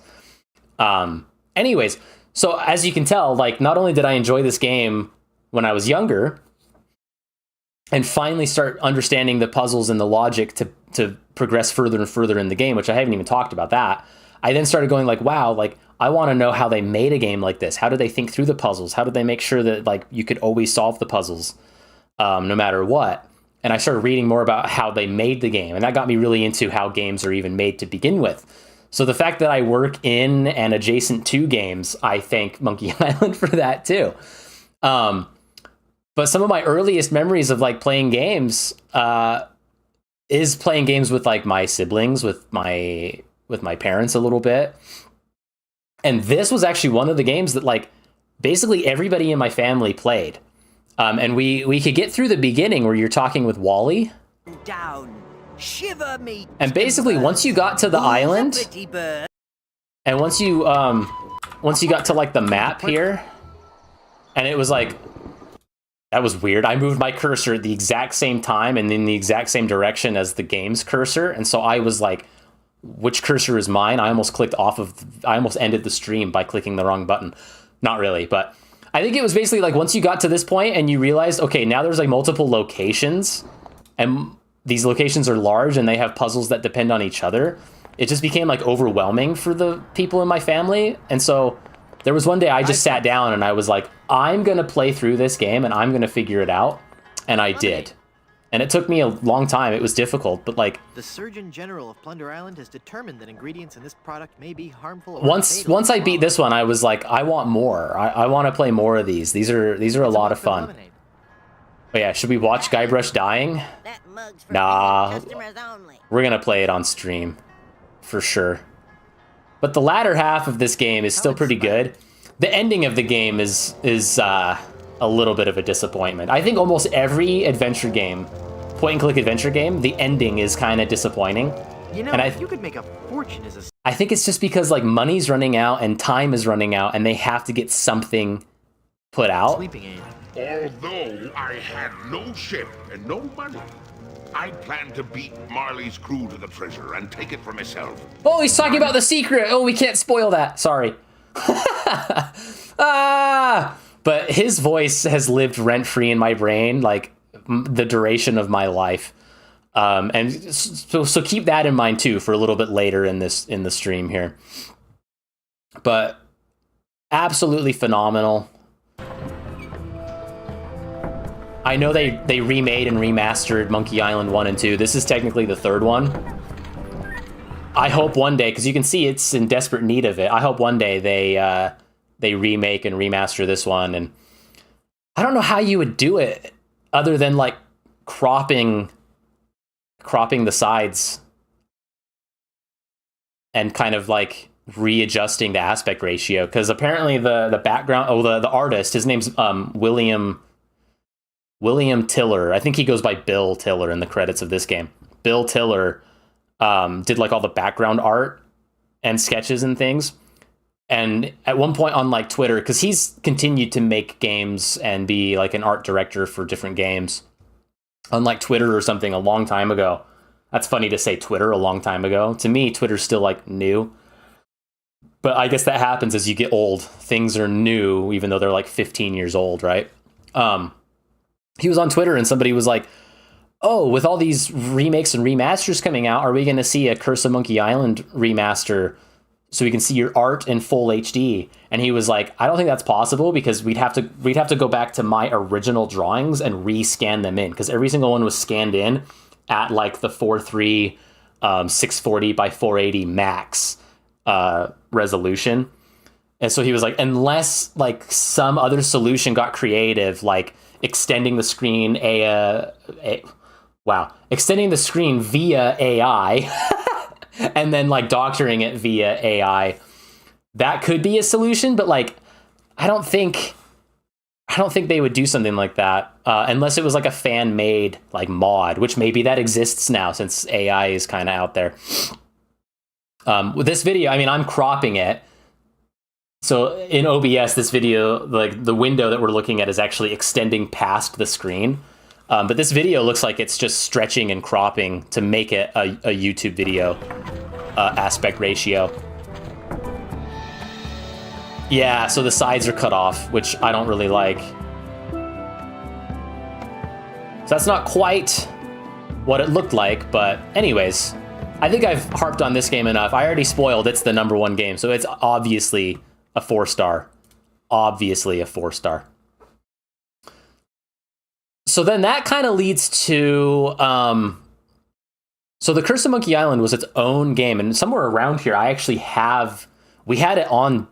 Anyways, so as you can tell, like, not only did I enjoy this game when I was younger and finally start understanding the puzzles and the logic to progress further and further in the game, which I haven't even talked about that, I then started going like, wow, like, I want to know how they made a game like this. How did they think through the puzzles? How did they make sure that, like, you could always solve the puzzles no matter what? And I started reading more about how they made the game, and that got me really into how games are even made to begin with. So the fact that I work in and adjacent to games, I thank Monkey Island for that too. But some of my earliest memories of, like, playing games is playing games with, like, my siblings, with my parents a little bit. And this was actually one of the games that, like, basically everybody in my family played. And we could get through the beginning where you're talking with Wally. Down. Shiver me. And basically, once you got to the island, and once you got to, like, the map here, and it was like, that was weird. I moved my cursor at the exact same time and in the exact same direction as the game's cursor, and so I was like, which cursor is mine? I almost ended the stream by clicking the wrong button. Not really, but I think it was basically like, once you got to this point and you realized, okay, now there's, like, multiple locations, and these locations are large and they have puzzles that depend on each other, it just became, like, overwhelming for the people in my family. And so there was one day I just sat down and I was like, I'm going to play through this game and I'm going to figure it out. And I did. And it took me a long time. It was difficult, but, like, the Surgeon General of Plunder Island has determined that ingredients in this product may be harmful. Or once I beat this one, I was like, I want more. I want to play more of these. These are a lot of fun. Oh yeah, should we watch Guybrush dying? Nah, we're gonna play it on stream for sure. But the latter half of this game is still pretty good. The ending of the game is a little bit of a disappointment. I think almost every adventure game, point-and-click adventure game, the ending is kind of disappointing. You know, And you could make a fortune as a... I think it's just because like money's running out and time is running out and they have to get something put out. Sleeping aid. Although I had no ship and no money, I plan to beat Marley's crew to the treasure and take it for myself. Oh, he's talking about the secret. Oh, we can't spoil that. Sorry. But his voice has lived rent-free in my brain, like the duration of my life. And so keep that in mind too for a little bit later in the stream here. But absolutely phenomenal. I know they remade and remastered Monkey Island 1 and 2. This is technically the third one. I hope one day, because you can see it's in desperate need of it. I hope one day they remake and remaster this one. And I don't know how you would do it other than like cropping the sides and kind of like readjusting the aspect ratio. Because apparently the background, the artist, his name's William Tiller. I think he goes by Bill Tiller in the credits of this game. Bill Tiller did like all the background art and sketches and things. And at one point on like Twitter, because he's continued to make games and be like an art director for different games on like Twitter or something a long time ago. That's funny to say Twitter a long time ago. To me, Twitter's still like new. But I guess that happens as you get old. Things are new, even though they're like 15 years old, right? He was on Twitter and somebody was like, oh, with all these remakes and remasters coming out, are we going to see a Curse of Monkey Island remaster so we can see your art in full HD? And he was like, I don't think that's possible because we'd have to go back to my original drawings and rescan them in because every single one was scanned in at like the 4:3 640 by 480 max resolution. And so he was like, unless like some other solution got creative, like extending the screen extending the screen via AI and then like doctoring it via AI, that could be a solution. But like, I don't think they would do something like that unless it was like a fan made like mod, which maybe that exists now since AI is kind of out there. With this video, I mean, I'm cropping it. So in OBS, this video, like the window that we're looking at is actually extending past the screen. But this video looks like it's just stretching and cropping to make it a YouTube video aspect ratio. Yeah, so the sides are cut off, which I don't really like. So that's not quite what it looked like, but anyways, I think I've harped on this game enough. I already spoiled it's the #1 game, so it's obviously a 4-star. Obviously a 4-star. So then that kind of leads to... so the Curse of Monkey Island was its own game, and somewhere around here I actually have... We had it on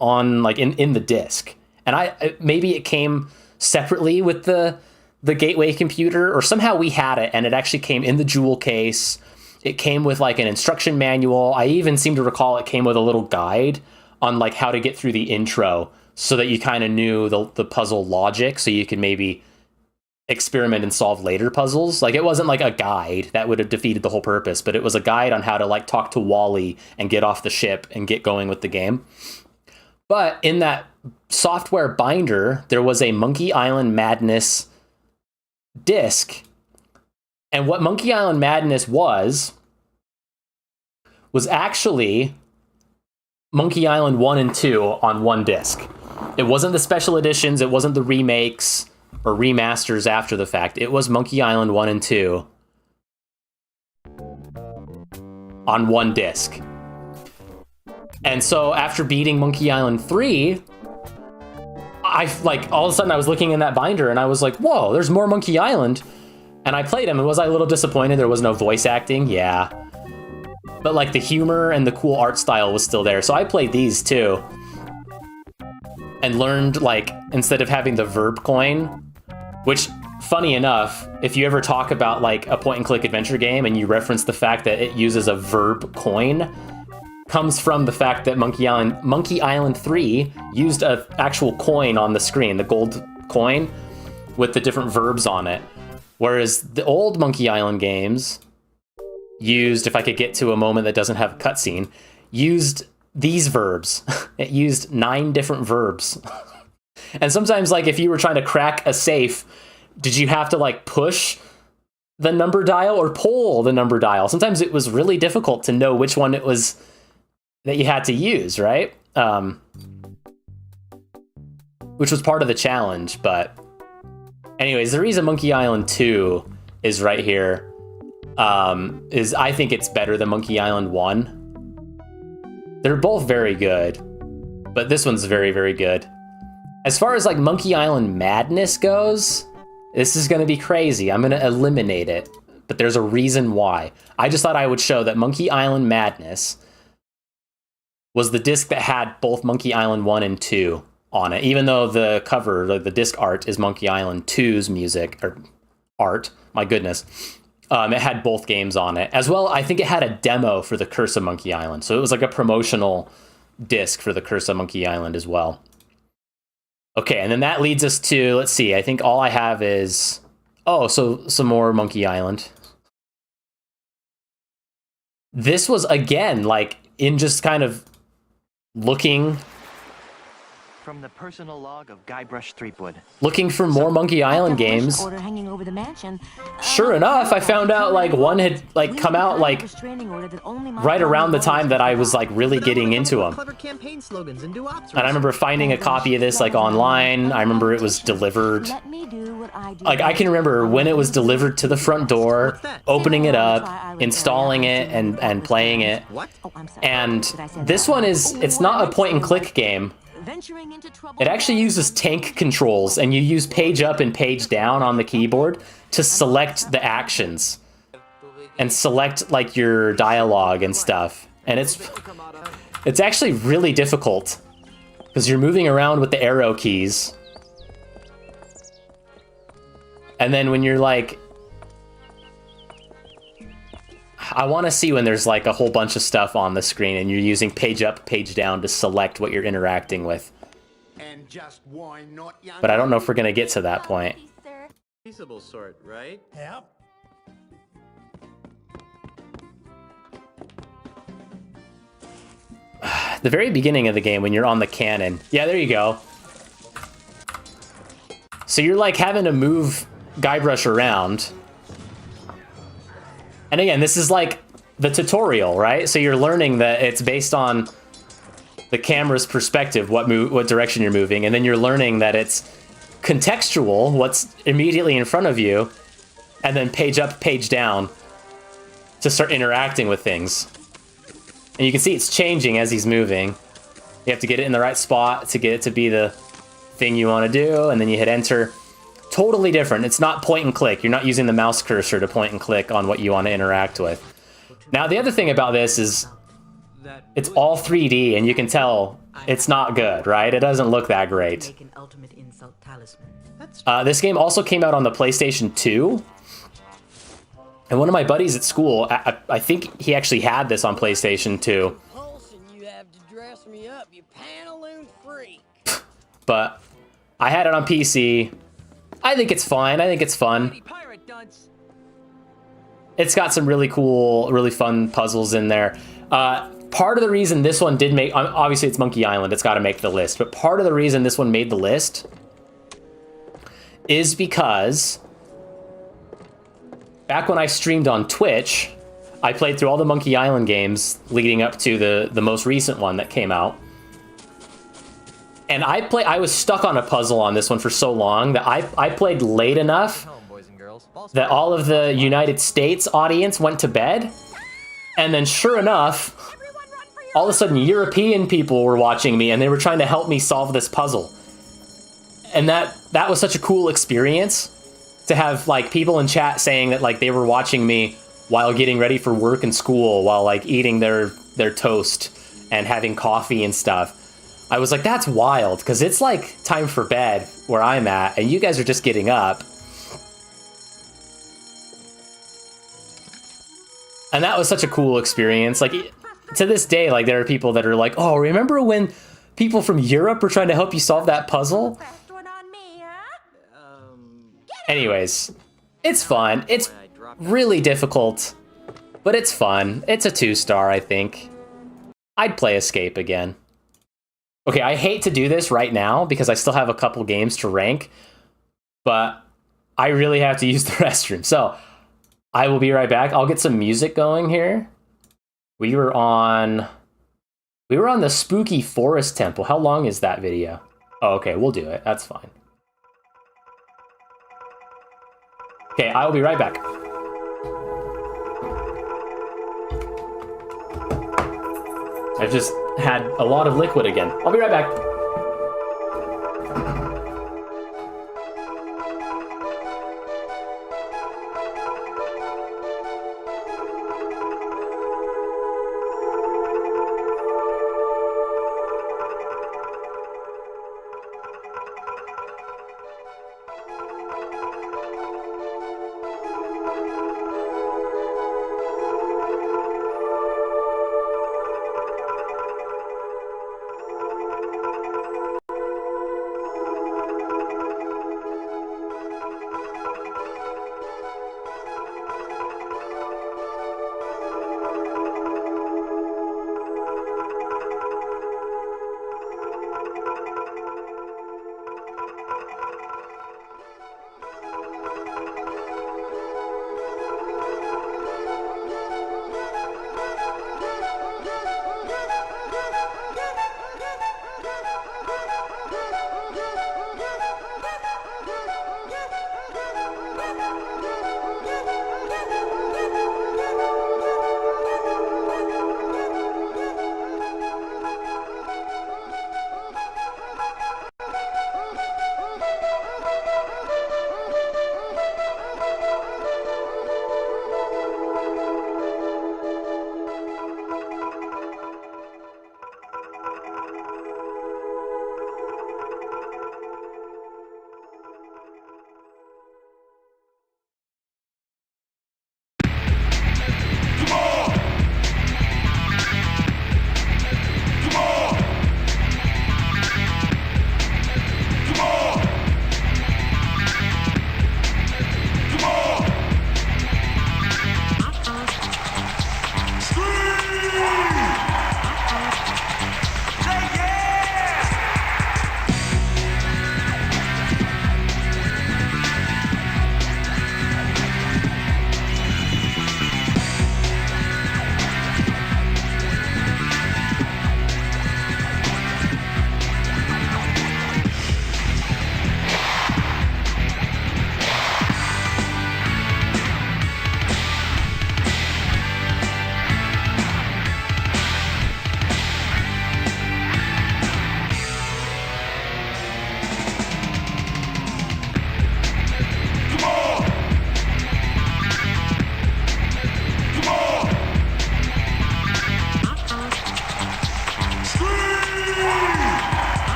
like in the disc. And maybe it came separately with the Gateway computer, or somehow we had it and it actually came in the jewel case. It came with like an instruction manual. I even seem to recall it came with a little guide on like how to get through the intro so that you kind of knew the puzzle logic so you could maybe experiment and solve later puzzles. Like it wasn't like a guide that would have defeated the whole purpose, but it was a guide on how to like talk to Wally and get off the ship and get going with the game. But in that software binder, there was a Monkey Island Madness disc. And what Monkey Island Madness was actually Monkey Island 1 and 2 on one disc. It wasn't the special editions, it wasn't the remakes or remasters after the fact. It was Monkey Island 1 and 2 on one disc. And so after beating Monkey Island 3, all of a sudden I was looking in that binder and I was like, whoa, there's more Monkey Island. And I played them, and was I a little disappointed there was no voice acting? Yeah. But like the humor and the cool art style was still there. So I played these too. And learned like, instead of having the verb coin, which funny enough, if you ever talk about like a point and click adventure game and you reference the fact that it uses a verb coin, comes from the fact that Monkey Island 3 used an actual coin on the screen, the gold coin with the different verbs on it. Whereas the old Monkey Island games used, if I could get to a moment that doesn't have a cutscene, used these verbs. It used 9 different verbs. And sometimes, like, if you were trying to crack a safe, did you have to, like, push the number dial or pull the number dial? Sometimes it was really difficult to know which one it was that you had to use, right? Which was part of the challenge, but anyways, the reason Monkey Island 2 is right here is I think it's better than Monkey Island 1. They're both very good, but this one's very, very good. As far as like Monkey Island Madness goes, this is going to be crazy. I'm going to eliminate it, but there's a reason why. I just thought I would show that Monkey Island Madness was the disc that had both Monkey Island 1 and 2 on it, even though the cover, the disc art, is Monkey Island 2's music, or art, my goodness. It had both games on it. As well, I think it had a demo for the Curse of Monkey Island, so it was like a promotional disc for the Curse of Monkey Island as well. Okay, and then that leads us to, let's see, I think all I have is, oh, so some more Monkey Island. This was, again, like, in just kind of looking... From the personal log of Guybrush Threepwood. Looking for more Monkey Island games. Sure enough, I found out like one had like come out like right around the time that I was like really getting into them. And I remember finding a copy of this like online. I remember it was delivered. Like I can remember when it was delivered to the front door, opening it up, installing it, and playing it. And this one is, it's not a point and click game. It actually uses tank controls, and you use page up and page down on the keyboard to select the actions and select like your dialogue and stuff. And it's actually really difficult because you're moving around with the arrow keys. And then when you're like, I want to see when there's like a whole bunch of stuff on the screen and you're using page up, page down to select what you're interacting with. And just why not, young But I don't know if we're going to get to that point. Peaceable sort, right? Yep. The very beginning of the game when you're on the cannon. Yeah, there you go. So you're like having to move Guybrush around. And again, this is like the tutorial, right? So you're learning that it's based on the camera's perspective, what direction you're moving, and then you're learning that it's contextual, what's immediately in front of you, and then page up, page down to start interacting with things. And you can see it's changing as he's moving. You have to get it in the right spot to get it to be the thing you want to do, and then you hit enter. Totally different. It's not point and click. You're not using the mouse cursor to point and click on what you want to interact with. Now, the other thing about this is it's all 3D, and you can tell it's not good, right? It doesn't look that great. This game also came out on the PlayStation 2. And one of my buddies at school, I think he actually had this on PlayStation 2. You have to dress me up, you pantaloon freak. But I had it on PC. I think it's fine. I think it's fun. It's got some really cool, really fun puzzles in there. Part of the reason this one did make... Obviously, it's Monkey Island. It's got to make the list. But part of the reason this one made the list is because back when I streamed on Twitch, I played through all the Monkey Island games leading up to the most recent one that came out. And I was stuck on a puzzle on this one for so long that I played late enough that all of the United States audience went to bed. And then sure enough, all of a sudden European people were watching me and they were trying to help me solve this puzzle. And that was such a cool experience to have like people in chat saying that like they were watching me while getting ready for work and school, while like eating their toast and having coffee and stuff. I was like, that's wild, because it's like time for bed where I'm at, and you guys are just getting up. And that was such a cool experience. Like, to this day, like, there are people that are like, oh, remember when people from Europe were trying to help you solve that puzzle? Anyways, it's fun. It's really difficult. But it's fun. It's a 2-star, I think. I'd play Escape again. Okay, I hate to do this right now because I still have a couple games to rank, but I really have to use the restroom. So I will be right back. I'll get some music going here. We were on the Spooky Forest Temple. How long is that video? Oh, okay, we'll do it. That's fine. Okay, I will be right back. I've just had a lot of liquid again. I'll be right back.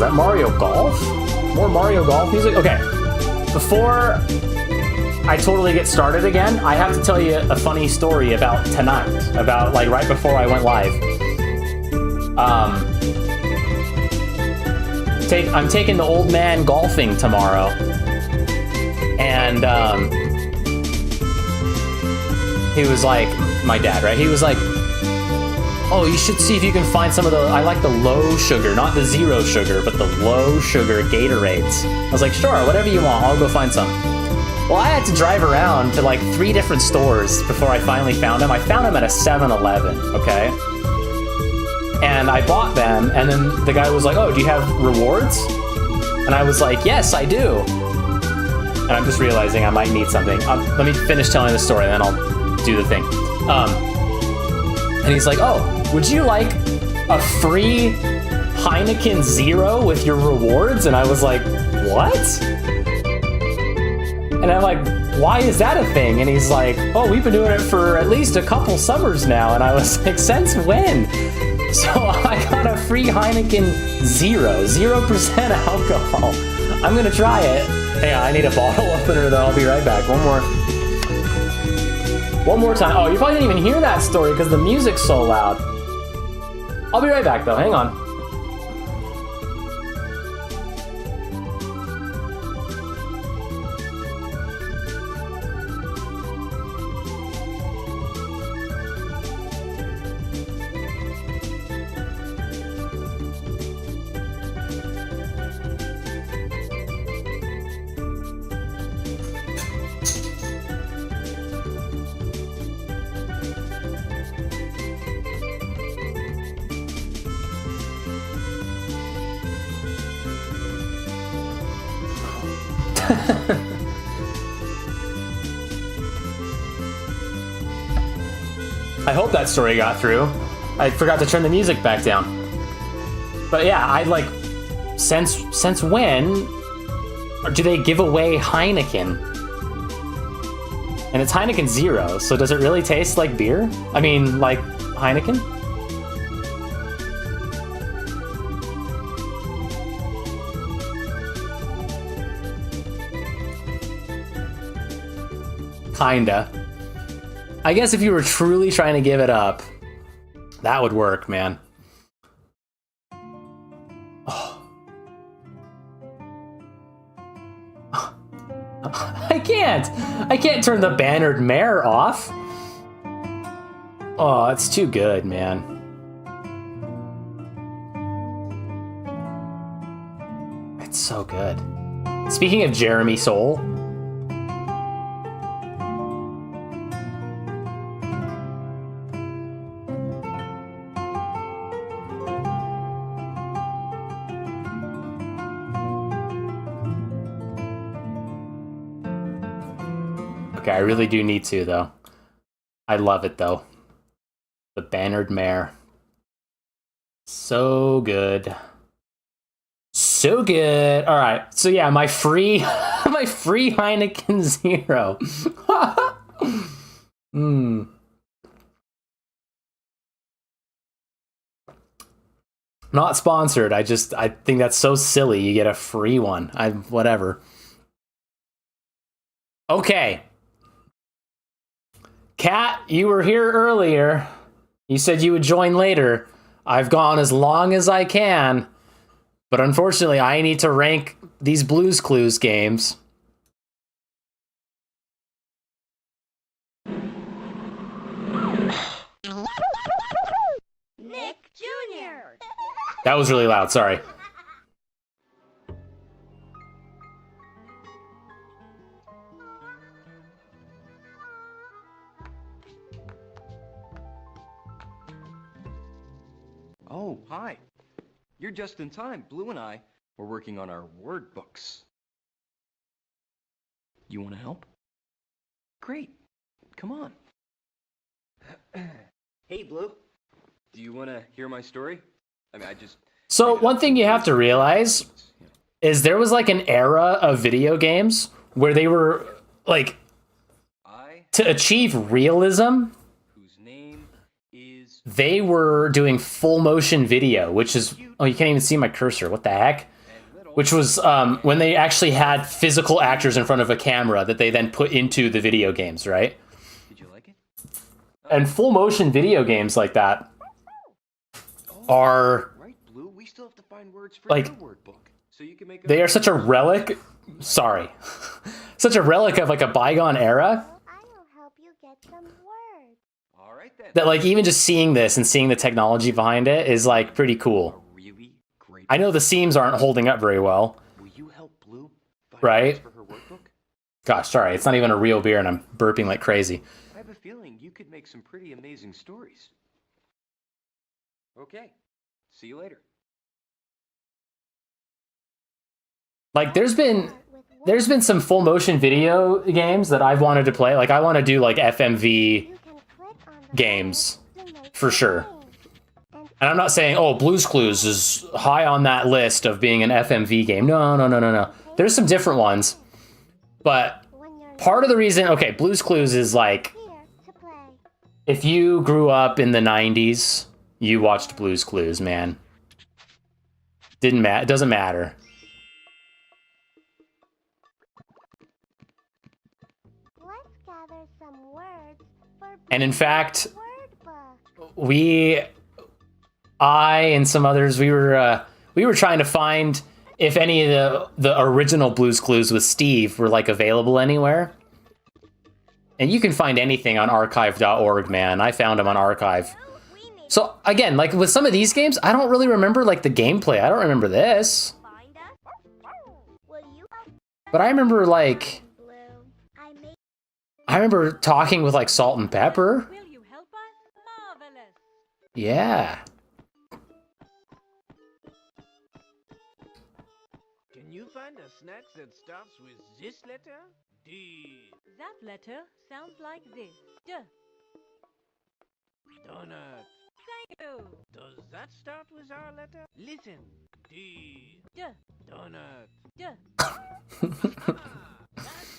Is that Mario Golf? More Mario Golf music? Okay. Before I totally get started again, I have to tell you a funny story about tonight. About, like, right before I went live. I'm taking the old man golfing tomorrow. And, he was like, my dad, right? He was like, oh, you should see if you can find some of the, I like the low sugar, not the zero sugar, but the low sugar Gatorades. I was like, sure, whatever you want, I'll go find some. Well, I had to drive around to like 3 different stores before I finally found them. I found them at a 7-Eleven, okay? And I bought them, and then the guy was like, oh, do you have rewards? And I was like, yes, I do. And I'm just realizing I might need something. Let me finish telling the story, and then I'll do the thing. And he's like, oh, would you like a free Heineken Zero with your rewards? And I was like, what? And I'm like, why is that a thing? And he's like, oh, we've been doing it for at least a couple summers now. And I was like, since when? So I got a free Heineken Zero, 0% alcohol. I'm gonna try it. Hang on, I need a bottle opener though. I'll be right back. One more time. Oh, you probably didn't even hear that story because the music's so loud. I'll be right back though, hang on. I hope that story got through. I forgot to turn the music back down. But yeah, I like, since when do they give away Heineken? And it's Heineken Zero, so does it really taste like beer? I mean, like Heineken? Kinda. I guess if you were truly trying to give it up, that would work, man. Oh. I can't turn the Bannered Mare off. Oh, it's too good, man. It's so good. Speaking of Jeremy Soule, okay, I really do need to, though. I love it, though. The Bannered Mare. So good. So good. All right. So yeah, my free Heineken Zero. Not sponsored. I think that's so silly. You get a free one. Whatever. Okay. Kat, you were here earlier. You said you would join later. I've gone as long as I can, but unfortunately I need to rank these Blue's Clues games. Nick Jr. That was really loud, sorry. Oh, hi. You're just in time. Blue and I were working on our word books. You want to help? Great. Come on. Hey, Blue. Do you want to hear my story? I mean, So one thing you have to realize is there was like an era of video games where they were like, to achieve realism, they were doing full motion video, which is, oh, you can't even see my cursor. What the heck? Which was when they actually had physical actors in front of a camera that they then put into the video games, right? Did you like it? And full motion video games like that are Right, Blue. We still have to find words for like, your word book, so you can make. they are such a relic. Sorry, such a relic of like a bygone era. All right then. That like even just seeing this and seeing the technology behind it is like pretty cool. I know the seams aren't holding up very well. Will you help Blue find Right? words for her word book? Gosh, sorry, it's not even a real beer and I'm burping like crazy. I have a feeling you could make some pretty amazing stories. Okay. See you later. Like there's been some full motion video games that I've wanted to play. Like I want to do like FMV games for sure. And I'm not saying, oh, Blue's Clues is high on that list of being an FMV game. No. There's some different ones. But part of the reason, okay, Blue's Clues is like, if you grew up in the 90s, you watched Blue's Clues, man. It doesn't matter. And in fact, I and some others, we were trying to find if any of the original Blue's Clues with Steve were like available anywhere. And you can find anything on archive.org, man. I found them on Archive. So again, like with some of these games, I don't really remember like the gameplay. I don't remember this. But I remember like, I remember talking with like Salt and Pepper. Yeah. Can you find a snack that starts with this letter? D. That letter sounds like this. D. Donut. Thank you. Does that start with our letter? Listen. D. D. Donut. D. That's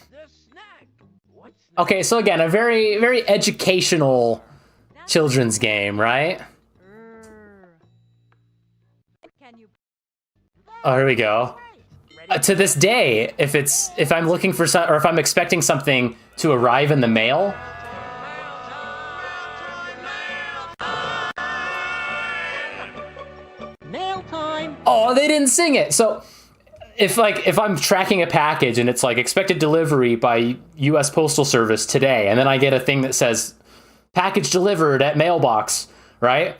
the snack. What's Okay, so again, a very, very educational children's game, right? Oh, here we go. To this day, if I'm looking for some, or if I'm expecting something to arrive in the mail, Mail time. oh, they didn't sing it. So if I'm tracking a package and it's like expected delivery by US Postal Service today, and then I get a thing that says package delivered at mailbox, right?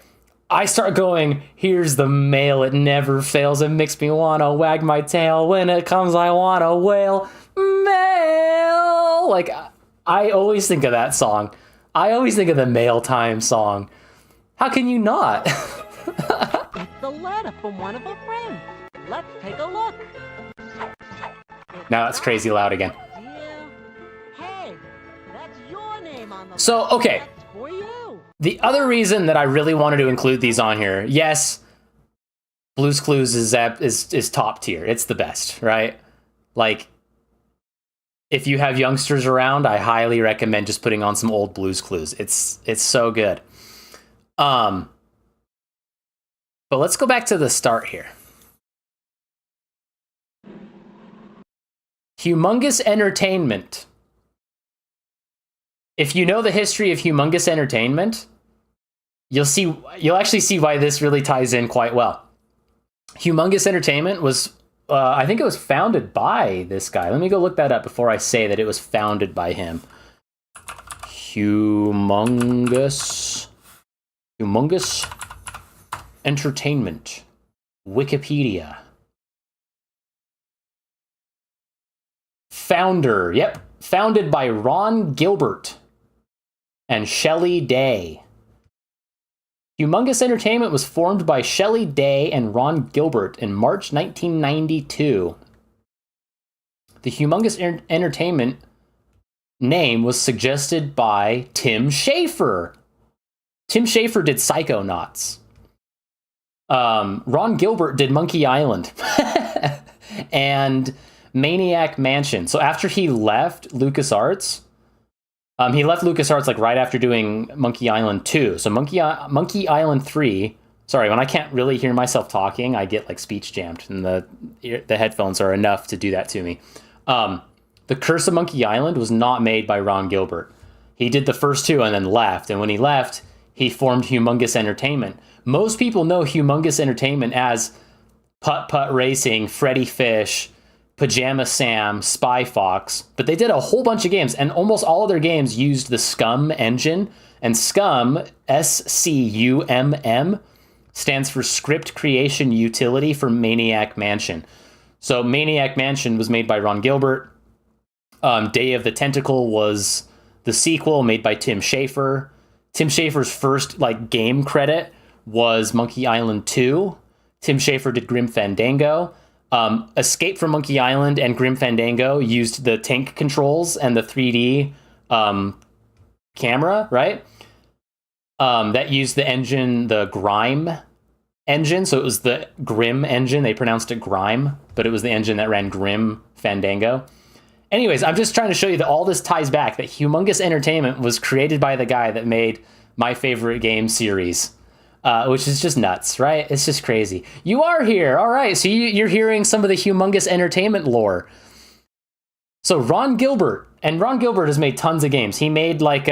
I start going, here's the mail, it never fails, it makes me wanna wag my tail, when it comes I wanna wail, mail! Like, I always think of that song. I always think of the Mail Time song. How can you not? It's a letter from one of her friends. Let's take a look. Now it's crazy loud again. Hey, that's your name on the So, okay. That's for you. The other reason that I really wanted to include these on here, yes, Blue's Clues is top tier. It's the best, right? Like, if you have youngsters around, I highly recommend just putting on some old Blue's Clues. It's so good. But let's go back to the start here. Humongous Entertainment. If you know the history of Humongous Entertainment, you'll actually see why this really ties in quite well. Humongous Entertainment was, I think it was founded by this guy. Let me go look that up before I say that it was founded by him. Humongous Entertainment. Wikipedia. Founder, yep. Founded by Ron Gilbert and Shelley Day. Humongous Entertainment was formed by Shelley Day and Ron Gilbert in March 1992. The Humongous Entertainment name was suggested by Tim Schafer. Tim Schafer did Psychonauts. Ron Gilbert did Monkey Island. And Maniac Mansion. So after he left LucasArts, He left LucasArts like right after doing Monkey Island 2. So Monkey Island 3. Sorry, when I can't really hear myself talking, I get like speech jammed, and the headphones are enough to do that to me. The Curse of Monkey Island was not made by Ron Gilbert. He did the first 2 and then left. And when he left, he formed Humongous Entertainment. Most people know Humongous Entertainment as Putt Putt Racing, Freddy Fish, Pajama Sam, Spy Fox, but they did a whole bunch of games, and almost all of their games used the SCUMM engine. And SCUMM, SCUMM, stands for Script Creation Utility for Maniac Mansion. So Maniac Mansion was made by Ron Gilbert. Day of the Tentacle was the sequel made by Tim Schafer. Tim Schafer's first like game credit was Monkey Island 2. Tim Schafer did Grim Fandango. Escape from Monkey Island and Grim Fandango used the tank controls and the 3D camera, right? That used the engine, the Grime engine. So it was the Grim engine. They pronounced it Grime, but it was the engine that ran Grim Fandango. Anyways, I'm just trying to show you that all this ties back, that Humongous Entertainment was created by the guy that made my favorite game series. Which is just nuts, right? It's just crazy. You are here. All right. So you're hearing some of the Humongous Entertainment lore. So Ron Gilbert has made tons of games. He made like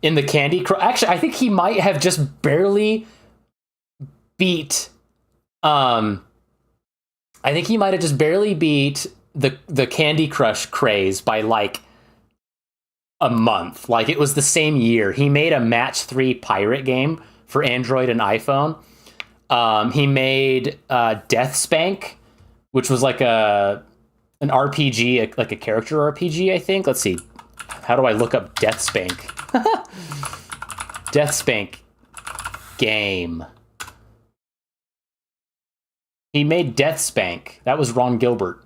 in the Candy Crush. Actually, I think he might have just barely beat. I think he might have just barely beat the Candy Crush craze by like a month. Like it was the same year. He made a Match 3 pirate game for Android and iPhone. He made Death Spank, which was like an RPG, like a character RPG, I think. Let's see. How do I look up Death Spank? Death Spank game. He made Death Spank. That was Ron Gilbert.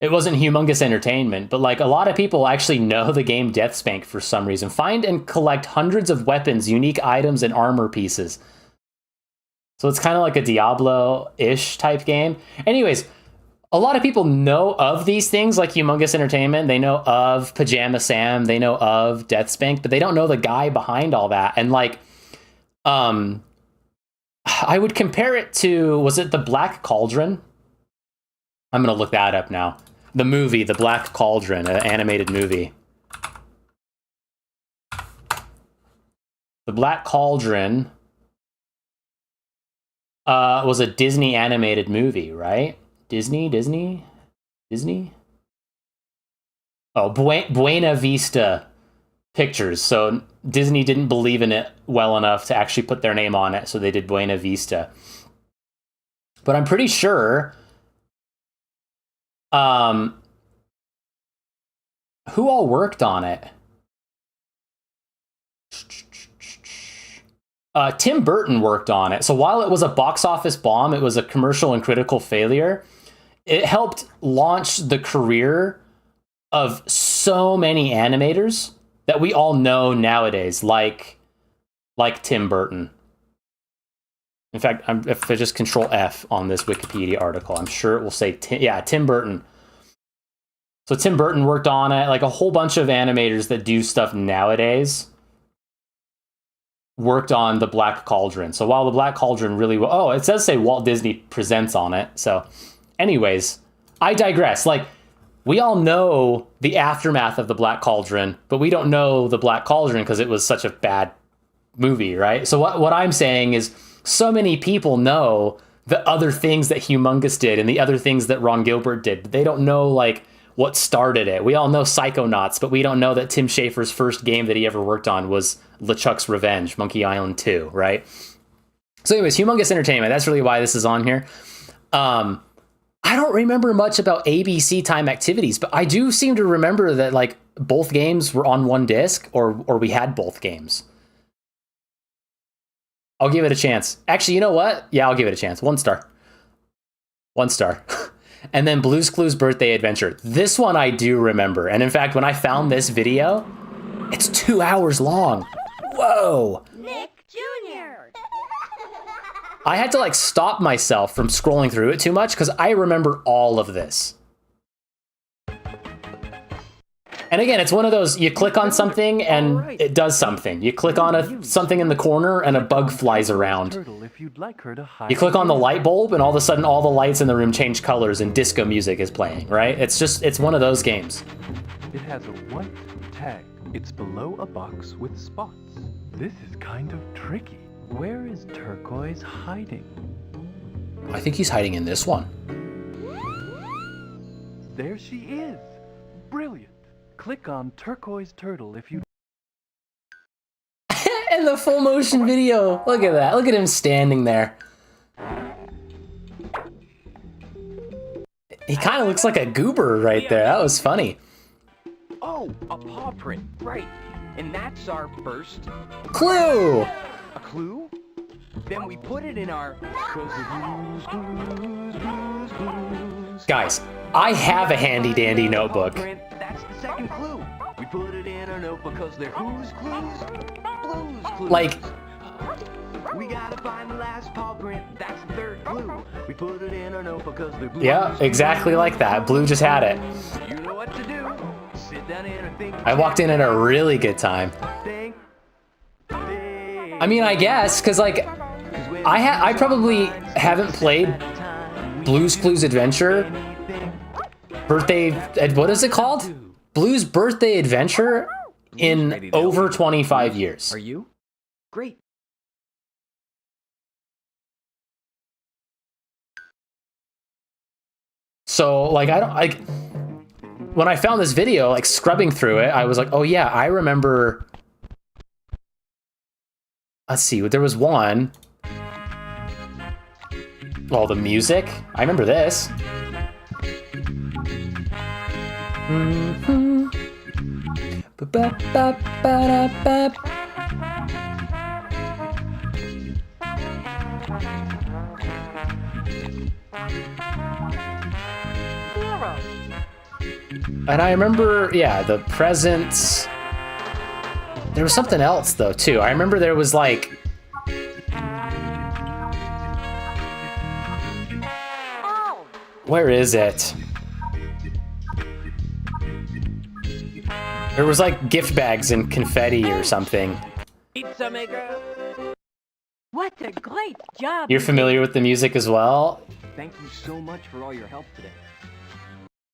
It wasn't Humongous Entertainment, but like a lot of people actually know the game Death Spank for some reason. Find and collect hundreds of weapons, unique items, and armor pieces. So it's kind of like a Diablo-ish type game. Anyways, a lot of people know of these things like Humongous Entertainment. They know of Pajama Sam. They know of Death Spank, but they don't know the guy behind all that. And like, I would compare it to, was it The Black Cauldron? I'm going to look that up now. The movie, The Black Cauldron, an animated movie. The Black Cauldron was a Disney animated movie, right? Disney? Oh, Buena Vista Pictures. So Disney didn't believe in it well enough to actually put their name on it, so they did Buena Vista. But I'm pretty sure... who all worked on it? Tim Burton worked on it. So while it was a box office bomb, it was a commercial and critical failure. It helped launch the career of so many animators that we all know nowadays, like Tim Burton. In fact, if I just Control F on this Wikipedia article, I'm sure it will say, Tim Burton. So Tim Burton worked on it, like a whole bunch of animators that do stuff nowadays worked on The Black Cauldron. So while The Black Cauldron really... Oh, it does say Walt Disney Presents on it. So anyways, I digress. Like, we all know the aftermath of The Black Cauldron, but we don't know The Black Cauldron because it was such a bad movie, right? So what I'm saying is so many people know the other things that Humongous did and the other things that Ron Gilbert did, but they don't know, like, what started it. We all know Psychonauts, but we don't know that Tim Schafer's first game that he ever worked on was LeChuck's Revenge, Monkey Island 2, right? So anyways, Humongous Entertainment, that's really why this is on here. I don't remember much about ABC Time Activities, but I do seem to remember that like both games were on one disc, or we had both games. I'll give it a chance. Actually, you know what? Yeah, I'll give it a chance. 1 star. 1 star. And then Blue's Clues Birthday Adventure. This one I do remember. And in fact, when I found this video, it's 2 hours long. Whoa. Nick Jr. I had to like stop myself from scrolling through it too much because I remember all of this. And again, it's one of those, you click on something and it does something. You click on something in the corner and a bug flies around. You click on the light bulb and all of a sudden all the lights in the room change colors and disco music is playing, right? It's one of those games. It has a white tag. It's below a box with spots. This is kind of tricky. Where is Turquoise hiding? I think he's hiding in this one. There she is. Brilliant. Click on Turquoise Turtle if you... And the full motion video. Look at that. Look at him standing there. He kind of looks like a goober right there. That was funny. Oh, a paw print. Right. And that's our first... Clue! A clue? Then we put it in our... Guys, I have a handy dandy notebook. That's the second clue. We put it in our notebook because they're whose clues? Blue's clues. Like... We gotta find the last paw print. That's the third clue. We put it in our notebook because they're Blue's. Yeah, exactly like that. Blue just had it. You know what to do. Sit down and think. I walked in at a really good time. I mean, I guess, because like, I probably haven't played Blue's Clues Adventure Birthday, what is it called? Blue's Birthday Adventure in over 25 years. Are you? Great. So like, when I found this video, like scrubbing through it, I was like, oh yeah, I remember. Let's see, there was one. Well, the music, I remember this. Mm-hmm. And I remember, yeah, the presents. There was something else though too. I remember there was like. Where is it? There was like gift bags and confetti or something. Pizza maker. What a great job! You're familiar with the music as well? Thank you so much for all your help today.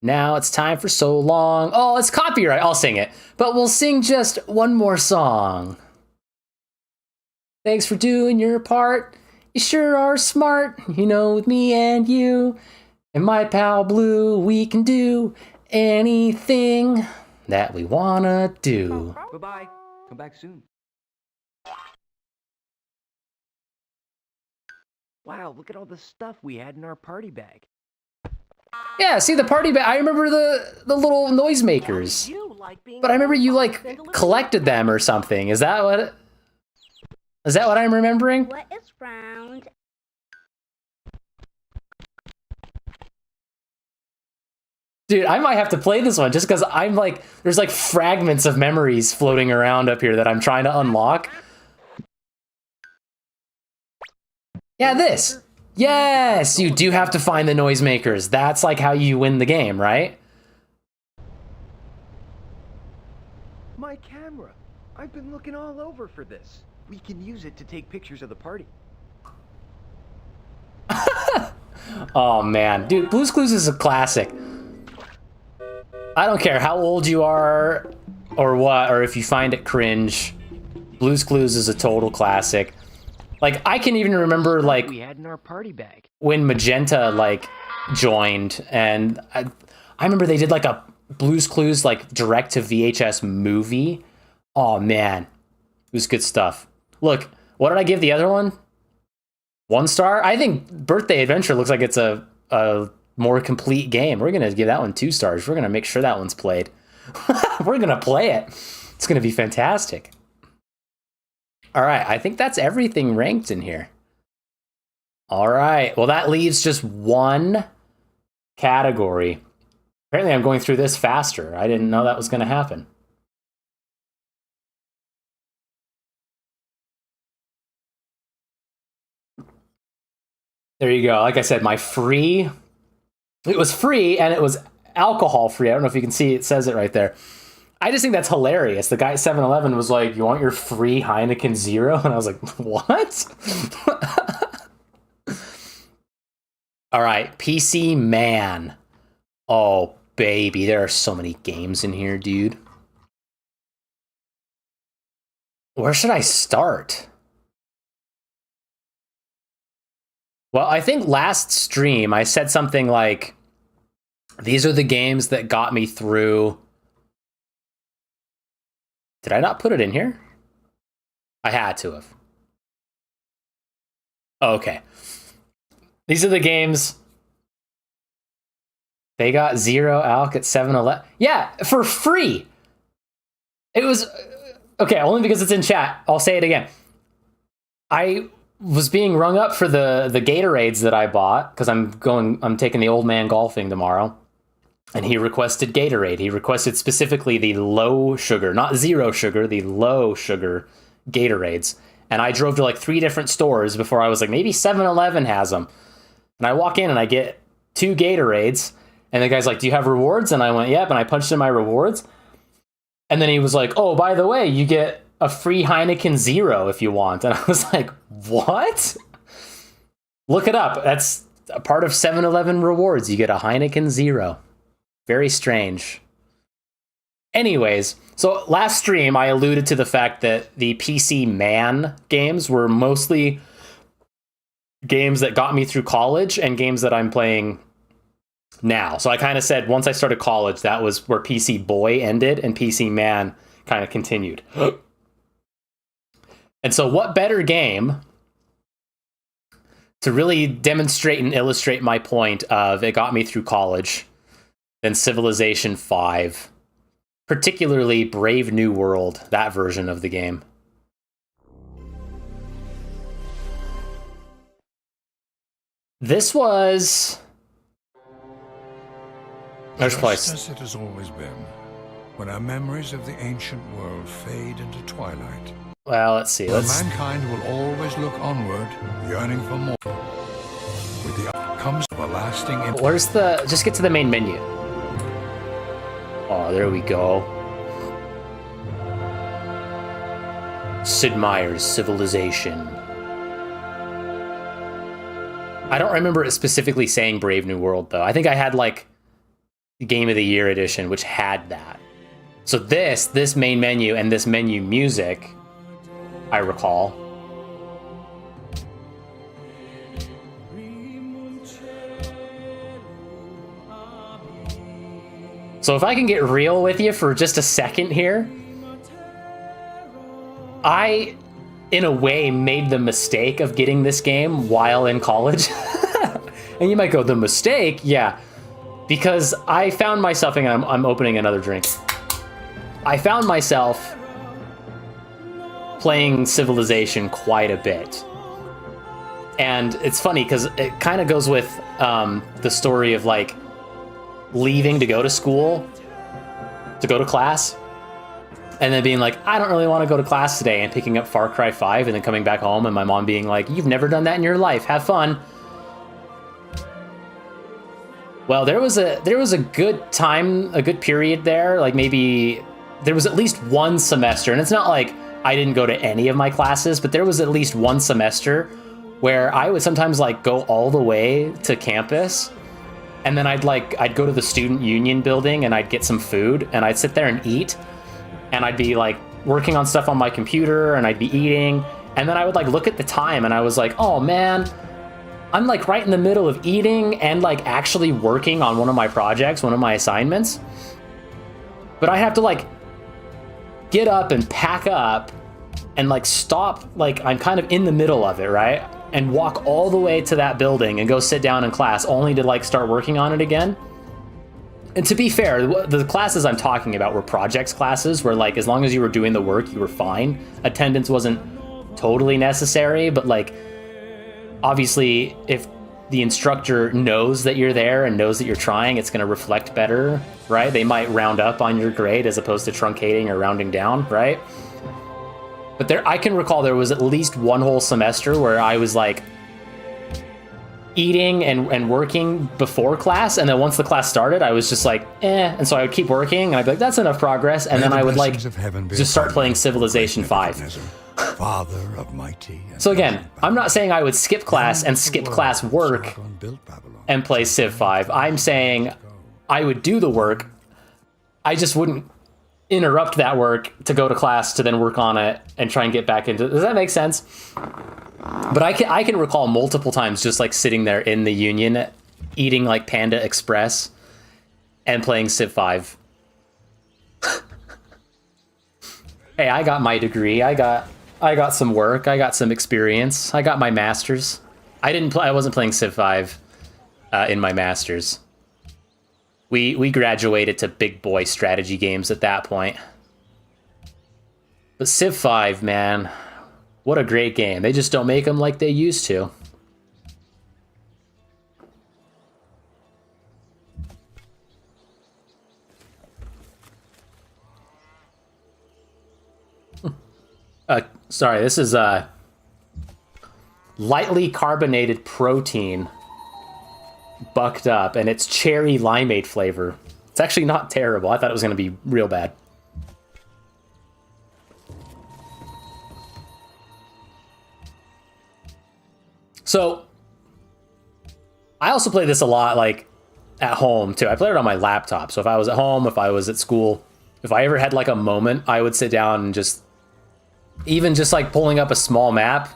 Now it's time for So Long. Oh, it's copyright. I'll sing it. But we'll sing just one more song. Thanks for doing your part. You sure are smart. You know, with me and you and my pal Blue, we can do anything that we wanna do. Bye-bye. Come back soon. Wow, look at all the stuff we had in our party bag. Yeah, see the party bag. I remember the little noisemakers. But I remember you like collected them or something. Is that what I'm remembering? What is round? Dude, I might have to play this one just because I'm like, there's like fragments of memories floating around up here that I'm trying to unlock. Yeah, this. Yes, you do have to find the noisemakers. That's like how you win the game, right? My camera. I've been looking all over for this. We can use it to take pictures of the party. Oh man, dude, Blue's Clues is a classic. I don't care how old you are or what, or if you find it cringe, Blue's Clues is a total classic. Like, I can even remember, like, we had in our party bag. When Magenta, like, joined, and I remember they did, like, a Blue's Clues, like, direct to VHS movie. Oh, man. It was good stuff. Look, what did I give the other one? 1 star? I think Birthday Adventure looks like it's a more complete game. We're going to give that one 2 stars. We're going to make sure that one's played. We're going to play it. It's going to be fantastic. All right, I think that's everything ranked in here. All right, well, that leaves just one category. Apparently, I'm going through this faster. I didn't know that was going to happen. There you go. Like I said, my free... It was free, and it was alcohol-free. I don't know if you can see, it says it right there. I just think that's hilarious. The guy at 7-Eleven was like, "You want your free Heineken Zero?" And I was like, "What?" All right, PC Man. Oh, baby, there are so many games in here, dude. Where should I start? Well, I think last stream I said something like, these are the games that got me through. Did I not put it in here? I had to have. Okay. These are the games. They got Zero Alk at 7-Eleven. Yeah, for free. It was... Okay, only because it's in chat. I'll say it again. I was being rung up for the Gatorades that I bought, because I'm taking the old man golfing tomorrow. And he requested Gatorade. He requested specifically the low sugar, not zero sugar, the low sugar Gatorades. And I drove to like 3 different stores before I was like, maybe 7-Eleven has them. And I walk in and I get 2 Gatorades. And the guy's like, "Do you have rewards?" And I went, "Yep." And I punched in my rewards. And then he was like, "Oh, by the way, you get a free Heineken Zero if you want." And I was like, what? Look it up. That's a part of 7-Eleven rewards. You get a Heineken Zero. Very strange. Anyways, so last stream I alluded to the fact that the PC Man games were mostly games that got me through college and games that I'm playing now. So I kind of said once I started college, that was where PC Boy ended and PC Man kind of continued. And so what better game to really demonstrate and illustrate my point of it got me through college than Civilization 5, particularly Brave New World, that version of the game. This was... There's place. Just as it has always been, when our memories of the ancient world fade into twilight. Well, let's see. Mankind will always look onward, yearning for more. With the outcomes of a lasting... Where's the... Just get to the main menu. Oh, there we go. Sid Meier's Civilization. I don't remember it specifically saying Brave New World, though. I think I had, like, Game of the Year edition, which had that. So this main menu and this menu music, I recall. So if I can get real with you for just a second here, I, in a way, made the mistake of getting this game while in college. And you might go, the mistake? Yeah. Because I found myself, and I'm opening another drink. I found myself playing Civilization quite a bit. And it's funny because it kind of goes with the story of like leaving to go to school, to go to class, and then being like, I don't really want to go to class today, and picking up Far Cry 5 and then coming back home and my mom being like, you've never done that in your life, have fun. Well, there was a good time, a good period there, like maybe there was at least one semester, and it's not like I didn't go to any of my classes, but there was at least one semester where I would sometimes like go all the way to campus, and then I'd go to the student union building and I'd get some food and I'd sit there and eat, and I'd be like working on stuff on my computer and I'd be eating, and then I would like look at the time and I was like, oh man, I'm like right in the middle of eating and like actually working on one of my projects, one of my assignments, but I have to like get up and pack up and like stop, like I'm kind of in the middle of it, right? And walk all the way to that building and go sit down in class only to like start working on it again. And to be fair, the classes I'm talking about were projects classes where like as long as you were doing the work, you were fine. Attendance wasn't totally necessary, but like obviously if the instructor knows that you're there and knows that you're trying, it's going to reflect better, right? They might round up on your grade as opposed to truncating or rounding down, right? But I can recall there was at least one whole semester where I was like eating and working before class, and then once the class started, I was just like, and so I would keep working, and I'd be like, that's enough progress, and then I would like just start playing Civilization 5. Father of mighty. So again, I'm not saying I would skip class and skip class work and play Civ 5. I'm saying I would do the work. I just wouldn't interrupt that work to go to class to then work on it and try and get back into it. Does that make sense? But I can recall multiple times just like sitting there in the Union eating like Panda Express and playing Civ 5. Hey, I got my degree. I got some work. I got some experience. I got my masters. I wasn't playing Civ 5 in my masters. We graduated to big boy strategy games at that point. But Civ 5, man, what a great game. They just don't make them like they used to. Sorry, this is lightly carbonated protein bucked up, and it's cherry limeade flavor. It's actually not terrible. I thought it was going to be real bad. So, I also play this a lot, like, at home, too. I played it on my laptop, so if I was at home, if I was at school, if I ever had, like, a moment, I would sit down and just, even just, like, pulling up a small map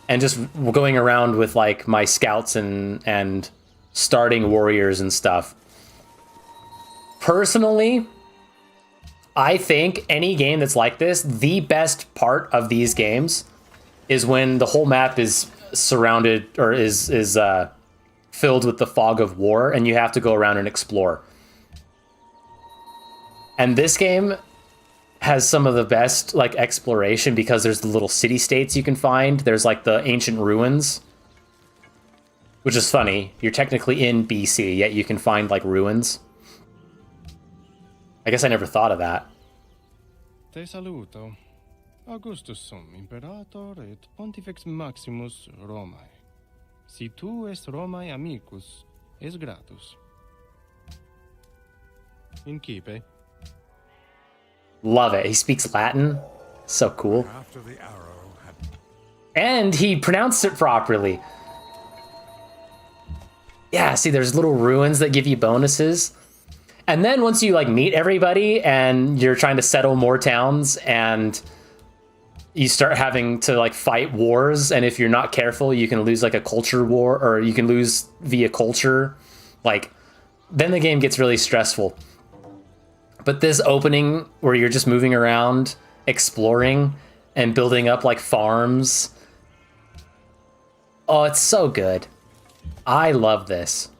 and just going around with, like, my scouts and starting warriors and stuff. Personally, I think any game that's like this, the best part of these games is when the whole map is surrounded or is filled with the fog of war and you have to go around and explore. And this game has some of the best like exploration because there's the little city states you can find. There's like the ancient ruins, which is funny. You're technically in BC, yet you can find like ruins. I guess I never thought of that. Te saluto. Augustus sum imperator et pontifex maximus Romae. Si tu es Romae amicus, es gratus. Incipe. Love it. He speaks Latin. So cool. And he pronounced it properly. Yeah, see, there's little ruins that give you bonuses. And then once you like meet everybody and you're trying to settle more towns and you start having to like fight wars, and if you're not careful, you can lose like a culture war, or you can lose via culture. Like, then the game gets really stressful. But this opening where you're just moving around, exploring, and building up like farms. Oh, it's so good. I love this.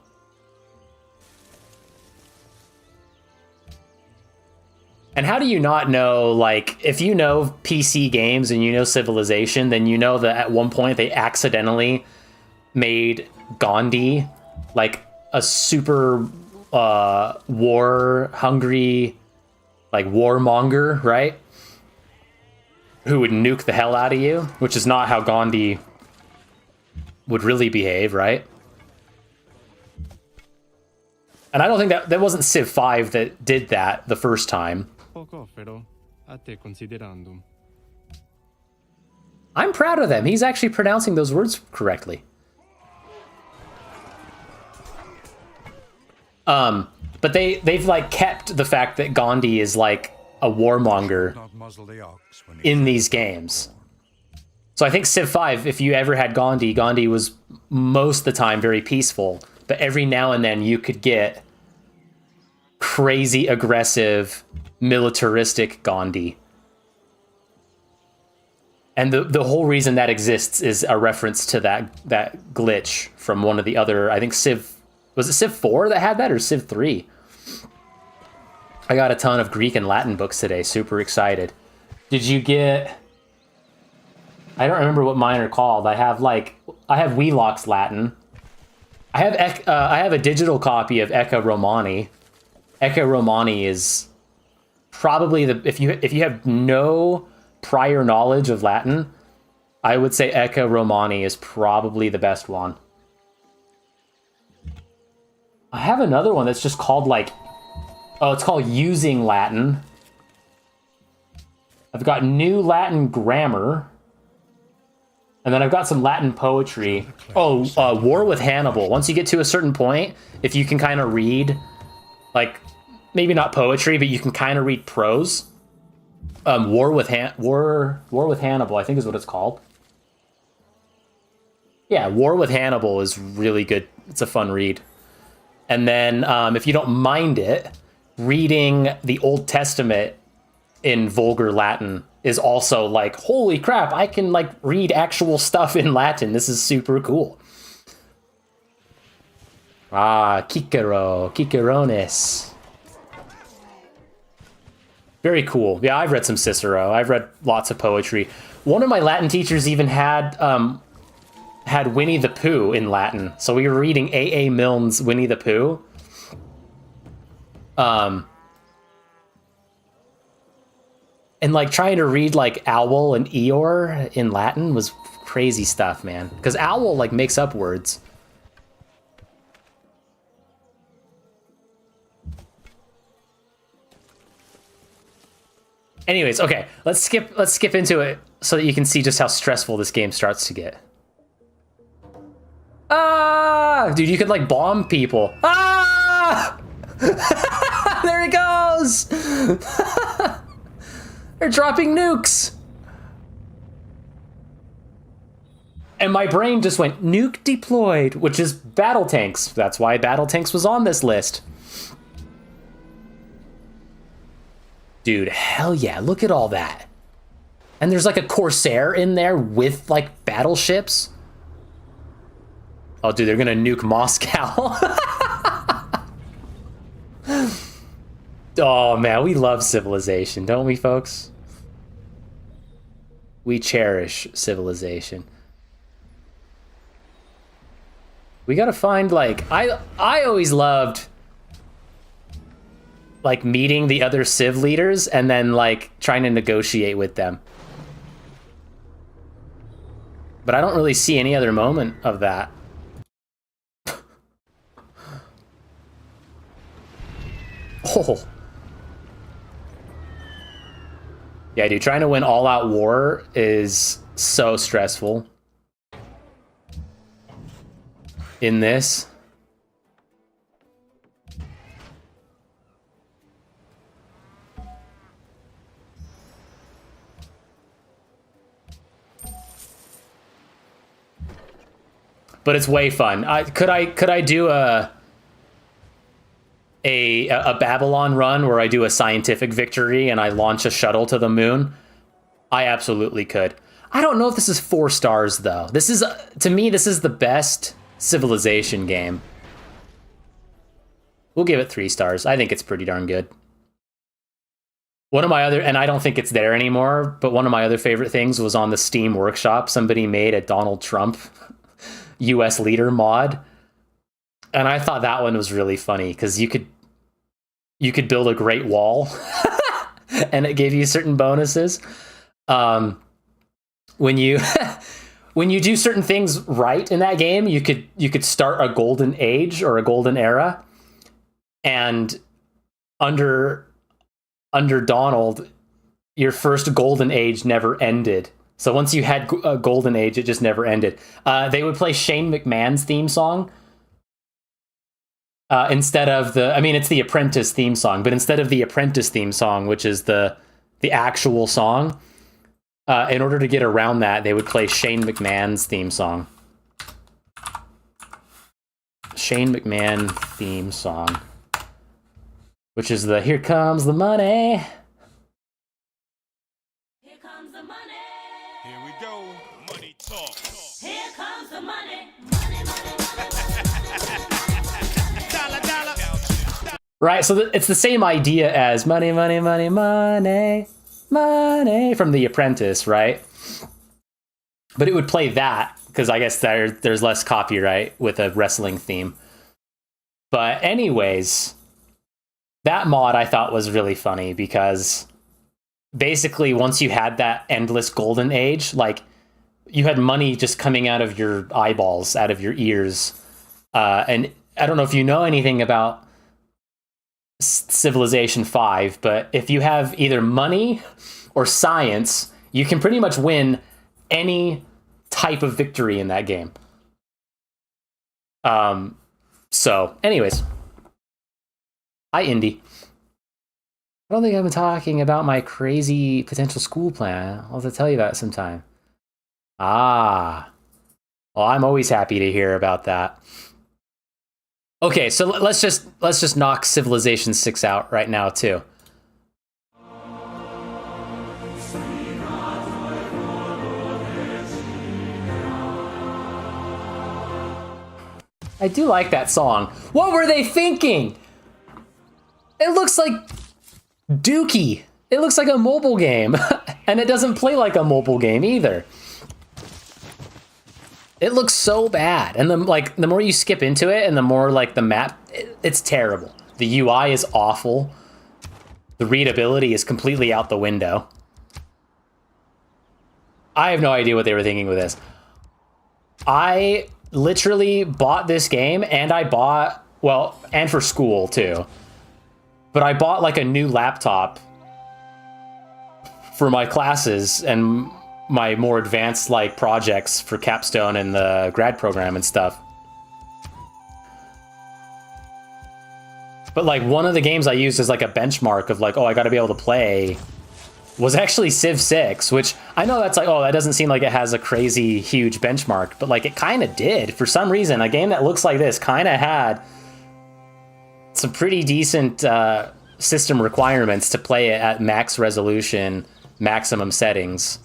And how do you not know, like, if you know PC games and you know Civilization, then you know that at one point they accidentally made Gandhi, like, a super war-hungry, like, warmonger, right? Who would nuke the hell out of you, which is not how Gandhi would really behave, right? And I don't think that wasn't Civ 5 that did that the first time. I'm proud of them. He's actually pronouncing those words correctly. But they've like kept the fact that Gandhi is like a warmonger in these games. So I think Civ 5, if you ever had Gandhi, Gandhi was most of the time very peaceful, but every now and then you could get crazy aggressive militaristic Gandhi. And the whole reason that exists is a reference to that glitch from one of the other, I think was it Civ 4 that had that, or Civ 3? I got a ton of Greek and Latin books today, super excited. Did you get, I don't remember what mine are called. I have Wheelock's Latin. I have a digital copy of Ecce Romani. Ecce Romani is probably if you have no prior knowledge of Latin, I would say Ecce Romani is probably the best one. I have another one that's just called like, oh, it's called Using Latin. I've got New Latin Grammar. And then I've got some Latin poetry. Oh, War with Hannibal. Once you get to a certain point, if you can kind of read, like, maybe not poetry, but you can kind of read prose. War with Hannibal, I think is what it's called. Yeah, War with Hannibal is really good. It's a fun read. And then, if you don't mind it, reading the Old Testament in vulgar Latin is also like, holy crap, I can like read actual stuff in Latin. This is super cool. Ah, Cicero, Cicerones. Very cool. Yeah, I've read some Cicero. I've read lots of poetry. One of my Latin teachers even had Winnie the Pooh in Latin. So we were reading A.A. Milne's Winnie the Pooh. And like trying to read like owl and Eeyore in Latin was crazy stuff, man. Because owl like makes up words. Anyways, okay, let's skip into it so that you can see just how stressful this game starts to get. Ah, dude, you could like bomb people. Ah! There it goes. They're dropping nukes. And my brain just went, nuke deployed, which is battle tanks. That's why battle tanks was on this list. Dude, hell yeah, look at all that. And there's like a Corsair in there with like battleships. Oh, dude, they're gonna nuke Moscow. Oh, man, we love Civilization, don't we, folks? We cherish Civilization. We gotta find, like, I always loved, like, meeting the other Civ leaders and then, like, trying to negotiate with them. But I don't really see any other moment of that. Oh. Yeah, dude, trying to win all-out war is so stressful. In this. But it's way fun. Could I do a Babylon run where I do a scientific victory and I launch a shuttle to the moon? I absolutely could. I don't know if this is 4 stars though. This is, to me, this is the best Civilization game. We'll give it 3 stars. I think it's pretty darn good. One of my other, and I don't think it's there anymore, but one of my other favorite things was on the Steam Workshop. Somebody made a Donald Trump US leader mod. And I thought that one was really funny because you could build a great wall and it gave you certain bonuses. When you when you do certain things right in that game, you could start a golden age or a golden era. And under Donald, your first golden age never ended. So once you had a golden age, it just never ended. They would play Shane McMahon's theme song. Instead of it's the Apprentice theme song, but instead of the Apprentice theme song, which is the actual song, in order to get around that, they would play Shane McMahon's theme song. Shane McMahon theme song, which is the Here Comes the Money. Here comes the money. Here we go. Money talk. Here comes the money. Right, so it's the same idea as money, money, money, money, money from The Apprentice, right? But it would play that, because I guess there's less copyright with a wrestling theme. But anyways, that mod I thought was really funny, because basically once you had that endless golden age, like, you had money just coming out of your eyeballs, out of your ears, and I don't know if you know anything about Civilization 5, but if you have either money or science, you can pretty much win any type of victory in that game. So, anyways. Hi, Indy. I don't think I've been talking about my crazy potential school plan. I'll have to tell you about it sometime. Ah. Well, I'm always happy to hear about that. Okay, so let's just knock Civilization 6 out right now too. I do like that song. What were they thinking? It looks like Dookie. It looks like a mobile game, and it doesn't play like a mobile game either. It looks so bad, and the more you skip into it, and the more like the map, it's terrible. The UI is awful. The readability is completely out the window. I have no idea what they were thinking with this. I literally bought this game, and I bought, well, and for school too, but I bought like a new laptop for my classes and my more advanced like projects for capstone and the grad program and stuff. But like one of the games I used as like a benchmark of like, oh, I got to be able to play was actually Civ 6, which I know that's like, oh, that doesn't seem like it has a crazy huge benchmark, but like it kind of did. For some reason, a game that looks like this kind of had some pretty decent system requirements to play it at max resolution, maximum settings.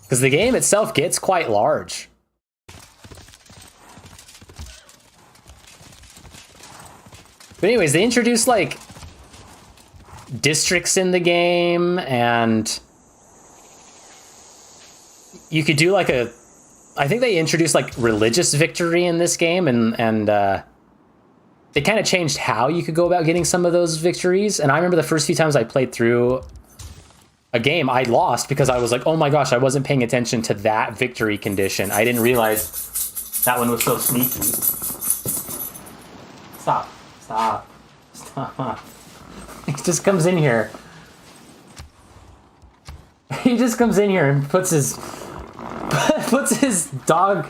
Because the game itself gets quite large. But anyways, they introduced like districts in the game, and you could do like a, I think they introduced like religious victory in this game, and they kind of changed how you could go about getting some of those victories. And I remember the first few times I played through a game, I lost because I was like, oh my gosh, I wasn't paying attention to that victory condition. I didn't realize that one was so sneaky. Stop. Stop. Stop. He just comes in here. He just comes in here and puts his dog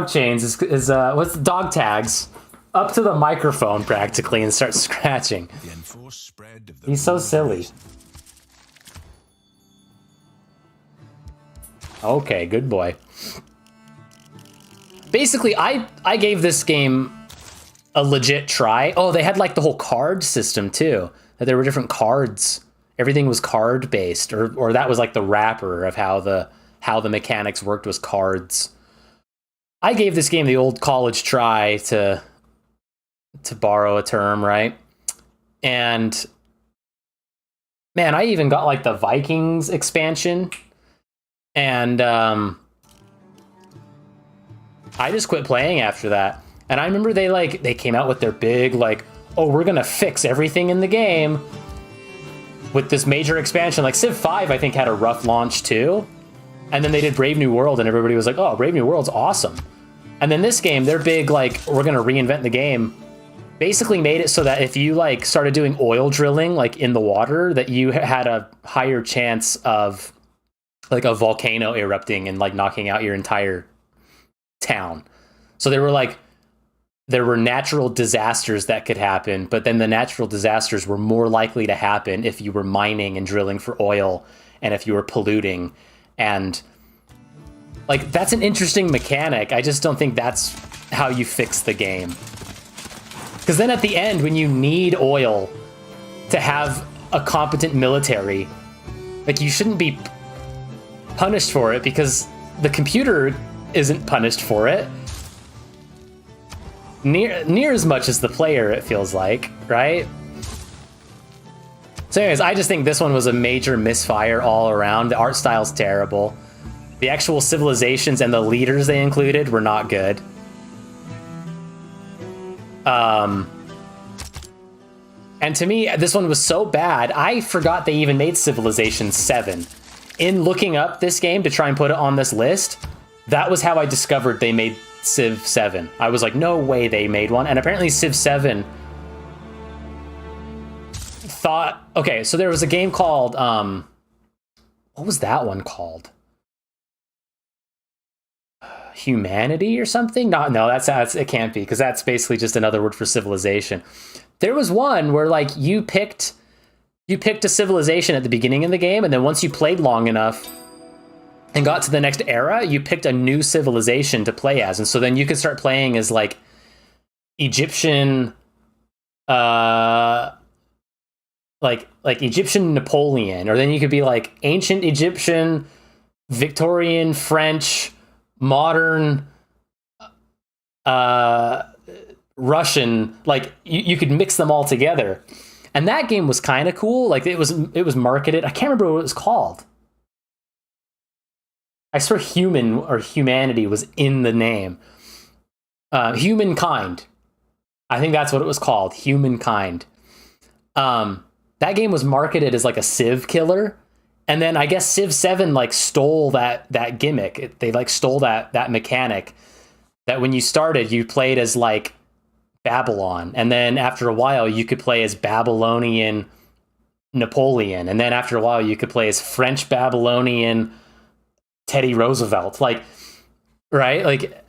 chains, his what's the dog tags up to the microphone practically and starts scratching. He's so silly. Okay, good boy. Basically, I gave this game a legit try. Oh, they had like the whole card system too. That there were different cards. Everything was card based, or that was like the wrapper of how the mechanics worked was cards. I gave this game the old college try, to borrow a term, right? And man, I even got like the Vikings expansion. And I just quit playing after that. And I remember they came out with their big like, oh, we're gonna fix everything in the game with this major expansion. Like Civ 5, I think, had a rough launch too. And then they did Brave New World, and everybody was like, oh, Brave New World's awesome. And then this game, their big like, we're gonna reinvent the game, basically made it so that if you like started doing oil drilling like in the water, that you had a higher chance of like a volcano erupting and like knocking out your entire town. So there were natural disasters that could happen, but then the natural disasters were more likely to happen if you were mining and drilling for oil and if you were polluting. And like, that's an interesting mechanic. I just don't think that's how you fix the game. Because then at the end, when you need oil to have a competent military, like, you shouldn't be punished for it because the computer isn't punished for it near as much as the player, it feels like, right? So anyways, I just think this one was a major misfire all around. The art style's terrible. The actual civilizations and the leaders they included were not good. And to me, this one was so bad, I forgot they even made Civilization 7. In looking up this game to try and put it on this list, that was how I discovered they made Civ 7. I was like, no way they made one. And apparently Civ 7 thought, okay, so there was a game called, what was that one called? Humanity or something? No, that's it can't be, because that's basically just another word for civilization. There was one where like you picked a civilization at the beginning of the game, and then once you played long enough and got to the next era, you picked a new civilization to play as, and so then you could start playing as like Egyptian, like Egyptian Napoleon, or then you could be like ancient Egyptian, Victorian, French, modern, Russian. Like you could mix them all together, and that game was kind of cool. Like it was marketed. I can't remember what it was called. I swear human or humanity was in the name. Humankind. I think that's what it was called. Humankind. That game was marketed as like a Civ killer. And then I guess Civ 7 like stole that gimmick. They like stole that mechanic that when you started, you played as like Babylon. And then after a while, you could play as Babylonian Napoleon. And then after a while, you could play as French Babylonian Teddy Roosevelt. Like, right? Like,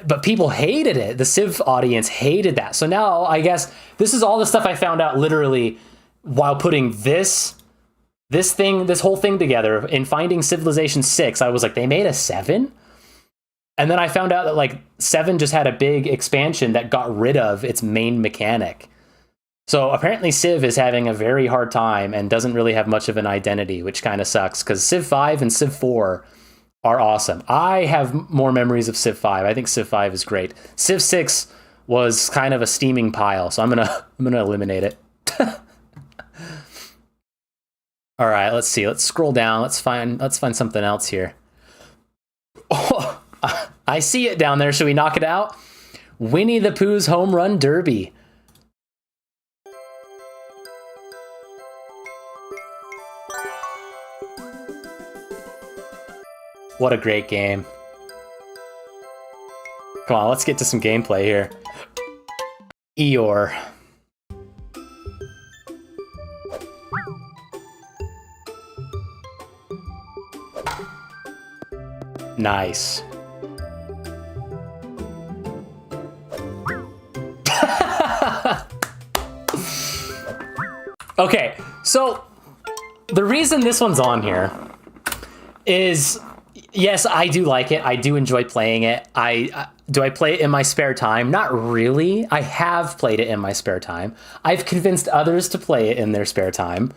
but people hated it. The Civ audience hated that. So now I guess this is all the stuff I found out literally while putting this whole thing together in finding Civilization 6. I was like, they made a 7? And then I found out that like 7 just had a big expansion that got rid of its main mechanic. So apparently Civ is having a very hard time and doesn't really have much of an identity, which kind of sucks, because Civ 5 and Civ 4 are awesome. I have more memories of Civ 5. I think Civ 5 is great. Civ 6 was kind of a steaming pile, so I'm gonna eliminate it. All right, let's see. Let's scroll down. Let's find something else here. Oh, I see it down there. Should we knock it out? Winnie the Pooh's Home Run Derby. What a great game. Come on, let's get to some gameplay here. Eeyore. Nice. Okay, so the reason this one's on here is, yes, I do like it. I do enjoy playing it. Do I play it in my spare time? Not really. I have played it in my spare time. I've convinced others to play it in their spare time.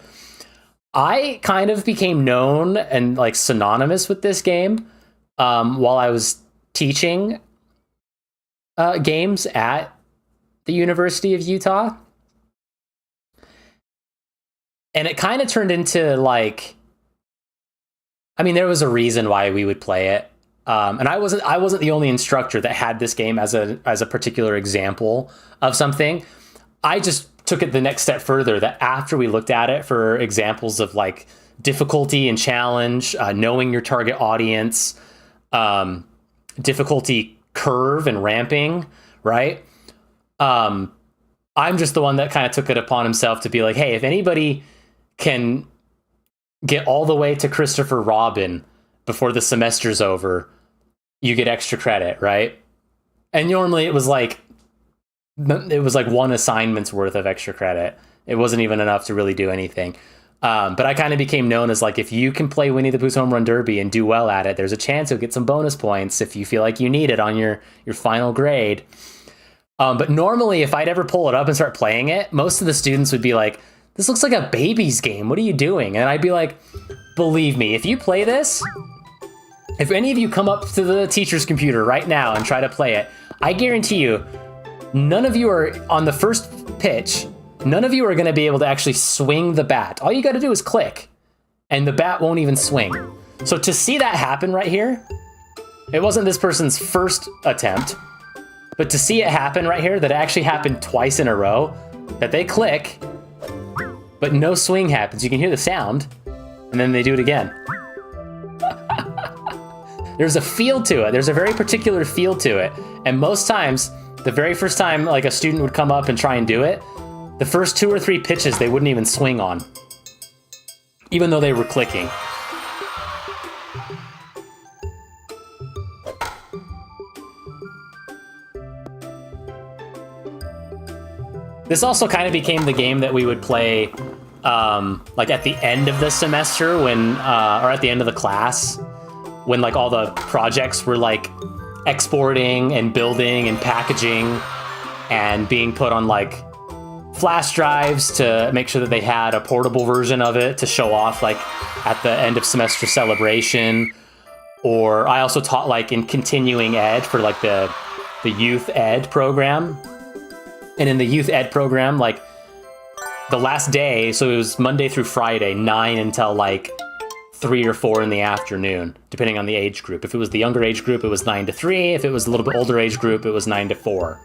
I kind of became known and like synonymous with this game while I was teaching games at the University of Utah. And it kind of turned into like, I mean, there was a reason why we would play it. And I wasn't the only instructor that had this game as a particular example of something. I just took it the next step further, that after we looked at it for examples of like difficulty and challenge, knowing your target audience, difficulty curve and ramping, right? I'm just the one that kind of took it upon himself to be like, hey, if anybody can get all the way to Christopher Robin before the semester's over, you get extra credit, right? And normally it was like one assignment's worth of extra credit. It wasn't even enough to really do anything. But I kind of became known as like, if you can play Winnie the Pooh's Home Run Derby and do well at it, there's a chance you'll get some bonus points if you feel like you need it on your final grade. But normally if I'd ever pull it up and start playing it, most of the students would be like, this looks like a baby's game. What are you doing? And I'd be like, believe me, if you play this, if any of you come up to the teacher's computer right now and try to play it, I guarantee you, none of you are on the first pitch. None of you are going to be able to actually swing the bat. All you got to do is click, and the bat won't even swing. So to see that happen right here, it wasn't this person's first attempt, but to see it happen right here, that it actually happened twice in a row, that they click, but no swing happens. You can hear the sound, and then they do it again. there's a feel to it. There's a very particular feel to it. And most times, the very first time like a student would come up and try and do it, the first 2 or 3 pitches they wouldn't even swing on, even though they were clicking. This also kind of became the game that we would play like at the end of the semester when, or at the end of the class, when like all the projects were like exporting and building and packaging and being put on like flash drives to make sure that they had a portable version of it to show off like at the end of semester celebration. Or I also taught like in continuing ed for like the youth ed program. And in the youth ed program, like the last day, so it was Monday through Friday, 9 until like 3 or 4 in the afternoon, depending on the age group. If it was the younger age group, it was 9 to 3. If it was a little bit older age group, it was 9 to 4.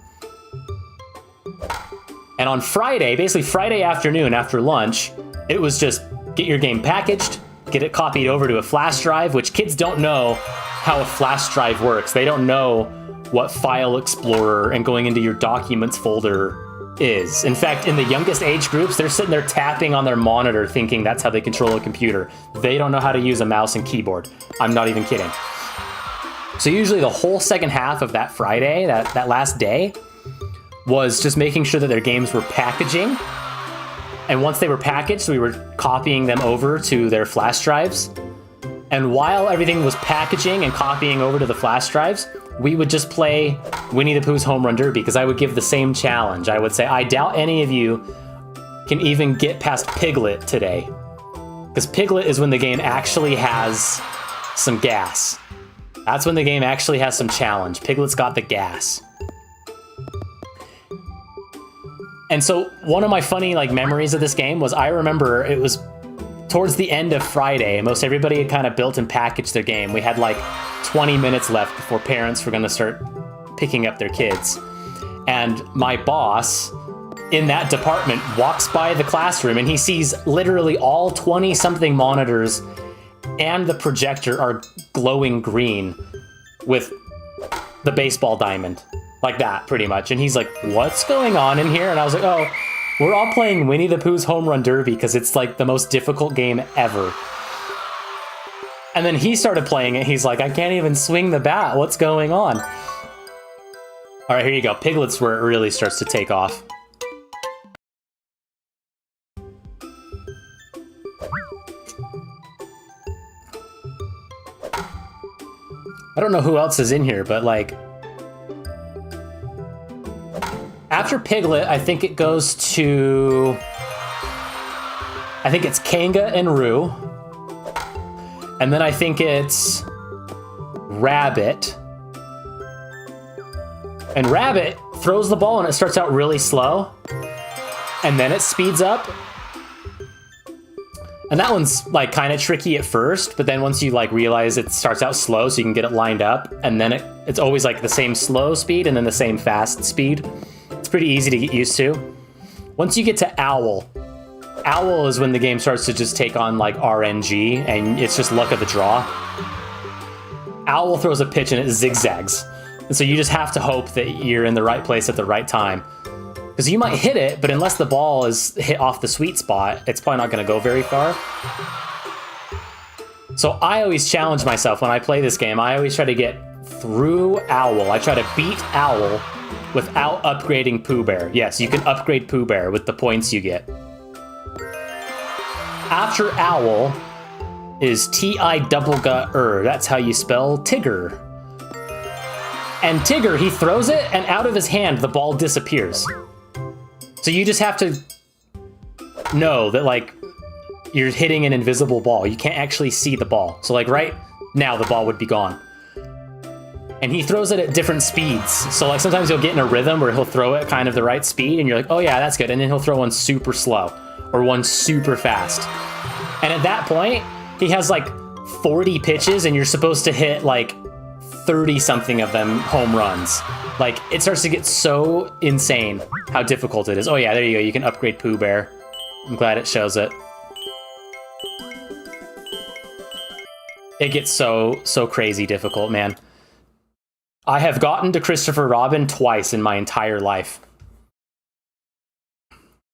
And on Friday, basically Friday afternoon after lunch, it was just get your game packaged, get it copied over to a flash drive, which kids don't know how a flash drive works. They don't know what File Explorer and going into your Documents folder is. In fact, in the youngest age groups, they're sitting there tapping on their monitor thinking that's how they control a computer. They don't know how to use a mouse and keyboard. I'm not even kidding. So usually the whole second half of that Friday, that last day, was just making sure that their games were packaging. And once they were packaged, we were copying them over to their flash drives. And while everything was packaging and copying over to the flash drives, we would just play Winnie the Pooh's Home Run Derby, because I would give the same challenge. I would say, I doubt any of you can even get past Piglet today. Because Piglet is when the game actually has some gas. That's when the game actually has some challenge. Piglet's got the gas. And so one of my funny like memories of this game was I remember it was towards the end of Friday. Most everybody had kind of built and packaged their game. We had like 20 minutes left before parents were going to start picking up their kids. And my boss in that department walks by the classroom and he sees literally all 20-something monitors and the projector are glowing green with the baseball diamond. Like that, pretty much. And he's like, what's going on in here? And I was like, oh, we're all playing Winnie the Pooh's Home Run Derby because it's like the most difficult game ever. And then he started playing it. He's like, I can't even swing the bat. What's going on? All right, here you go. Piglet's where it really starts to take off. I don't know who else is in here, but like, after Piglet, I think it goes to, I think it's Kanga and Roo. And then I think it's Rabbit. And Rabbit throws the ball and it starts out really slow. And then it speeds up. And that one's like kind of tricky at first, but then once you like realize it starts out slow so you can get it lined up, and then it's always like the same slow speed and then the same fast speed. It's pretty easy to get used to. Once you get to Owl, Owl is when the game starts to just take on like RNG and it's just luck of the draw. Owl throws a pitch and it zigzags. And so you just have to hope that you're in the right place at the right time. Because you might hit it, but unless the ball is hit off the sweet spot, it's probably not going to go very far. So I always challenge myself when I play this game. I always try to get through Owl. I try to beat Owl without upgrading Pooh Bear. Yes, you can upgrade Pooh Bear with the points you get. After Owl is T-I-double-gut-er. That's how you spell Tigger. And Tigger, he throws it, and out of his hand, the ball disappears. So you just have to know that, like, you're hitting an invisible ball. You can't actually see the ball. So, like, right now, the ball would be gone. And he throws it at different speeds. So, like, sometimes you'll get in a rhythm where he'll throw it kind of the right speed, and you're like, oh, yeah, that's good. And then he'll throw one super slow or one super fast. And at that point, he has, like, 40 pitches, and you're supposed to hit, like, 30-something of them home runs. Like, it starts to get so insane how difficult it is. Oh, yeah, there you go. You can upgrade Pooh Bear. I'm glad it shows it. It gets so crazy difficult, man. I have gotten to Christopher Robin twice in my entire life.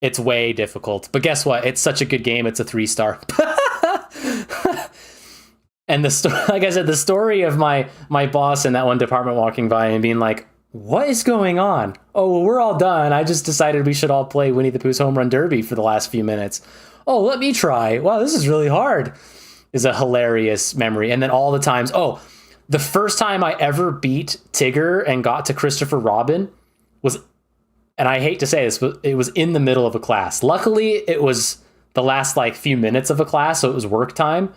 It's way difficult. But guess what? It's such a good game, it's a 3-star. And like I said, the story of my boss in that one department walking by and being like, what is going on? Oh, well, we're all done. I just decided we should all play Winnie the Pooh's Home Run Derby for the last few minutes. Oh, let me try. Wow, this is really hard. Is a hilarious memory. And then all the times, the first time I ever beat Tigger and got to Christopher Robin was, and I hate to say this, but it was in the middle of a class. Luckily, it was the last like few minutes of a class, so it was work time.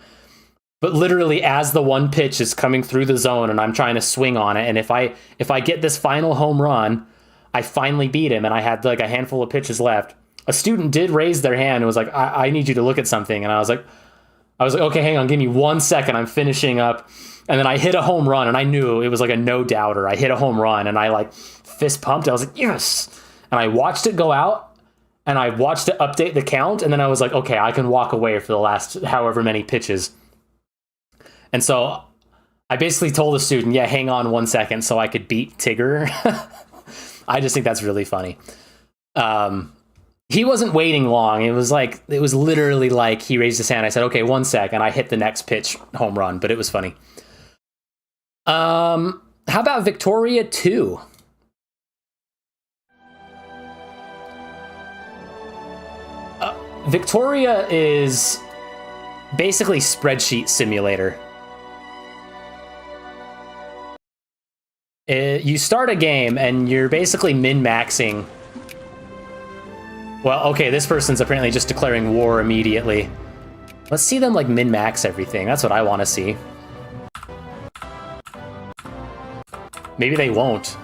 But literally, as the one pitch is coming through the zone and I'm trying to swing on it, and if I get this final home run, I finally beat him, and I had like a handful of pitches left. A student did raise their hand and was like, I need you to look at something. And I was like, okay, hang on, give me 1 second. I'm finishing up. And then I hit a home run, and I knew it was like a no-doubter. I hit a home run, and I like fist pumped. I was like, yes. And I watched it go out, and I watched it update the count. And then I was like, okay, I can walk away for the last however many pitches. And so I basically told the student, yeah, hang on 1 second so I could beat Tigger. I just think that's really funny. He wasn't waiting long. It was literally like he raised his hand. I said, okay, 1 sec. And I hit the next pitch home run, but it was funny. How about Victoria 2? Victoria is basically spreadsheet simulator. You start a game and you're basically min-maxing. Well, okay, this person's apparently just declaring war immediately. Let's see them like min-max everything. That's what I want to see. Maybe they won't.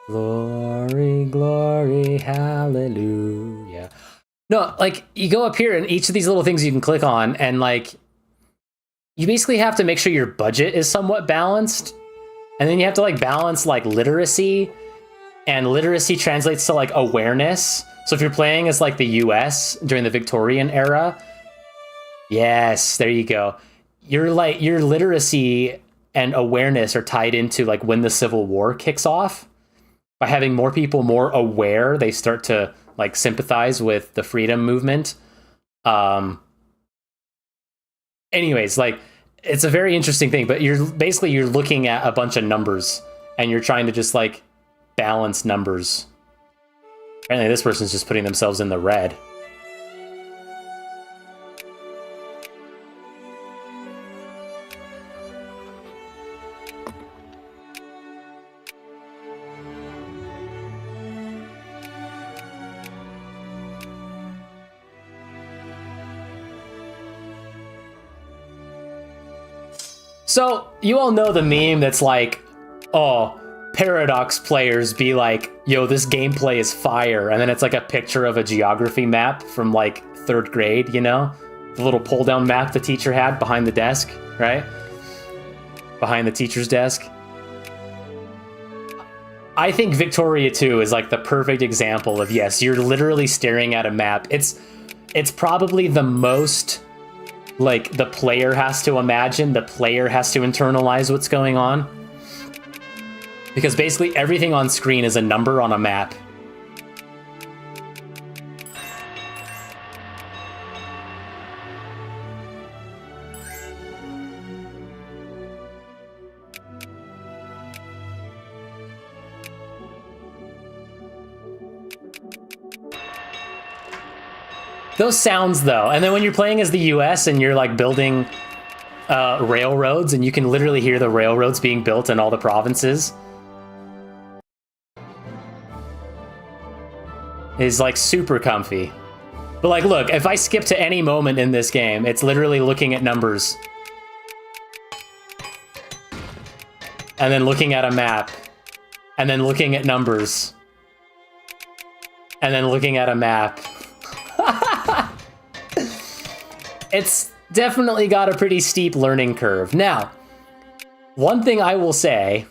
Glory, glory, hallelujah. No, like, you go up here and each of these little things you can click on, and like, you basically have to make sure your budget is somewhat balanced. And then you have to like balance like literacy, and literacy translates to like awareness. So if you're playing as like the US during the Victorian era, yes, there you go. Your literacy and awareness are tied into like when the Civil War kicks off. By having more people more aware, they start to like sympathize with the freedom movement. Anyways, like, it's a very interesting thing, but you're looking at a bunch of numbers and you're trying to just like balance numbers. Apparently this person's just putting themselves in the red. So, you all know the meme that's like, oh, Paradox players be like, yo, this gameplay is fire. And then it's like a picture of a geography map from like 3rd grade, you know? The little pull-down map the teacher had behind the desk, right? Behind the teacher's desk. I think Victoria 2 is like the perfect example of, yes, you're literally staring at a map. It's probably the most... like, the player has to imagine, the player has to internalize what's going on. Because basically everything on screen is a number on a map. Those sounds, though. And then when you're playing as the US and you're like building railroads, and you can literally hear the railroads being built in all the provinces, is like super comfy. But like, look, if I skip to any moment in this game, it's literally looking at numbers. And then looking at a map. And then looking at numbers. And then looking at a map. It's definitely got a pretty steep learning curve. Now, one thing I will say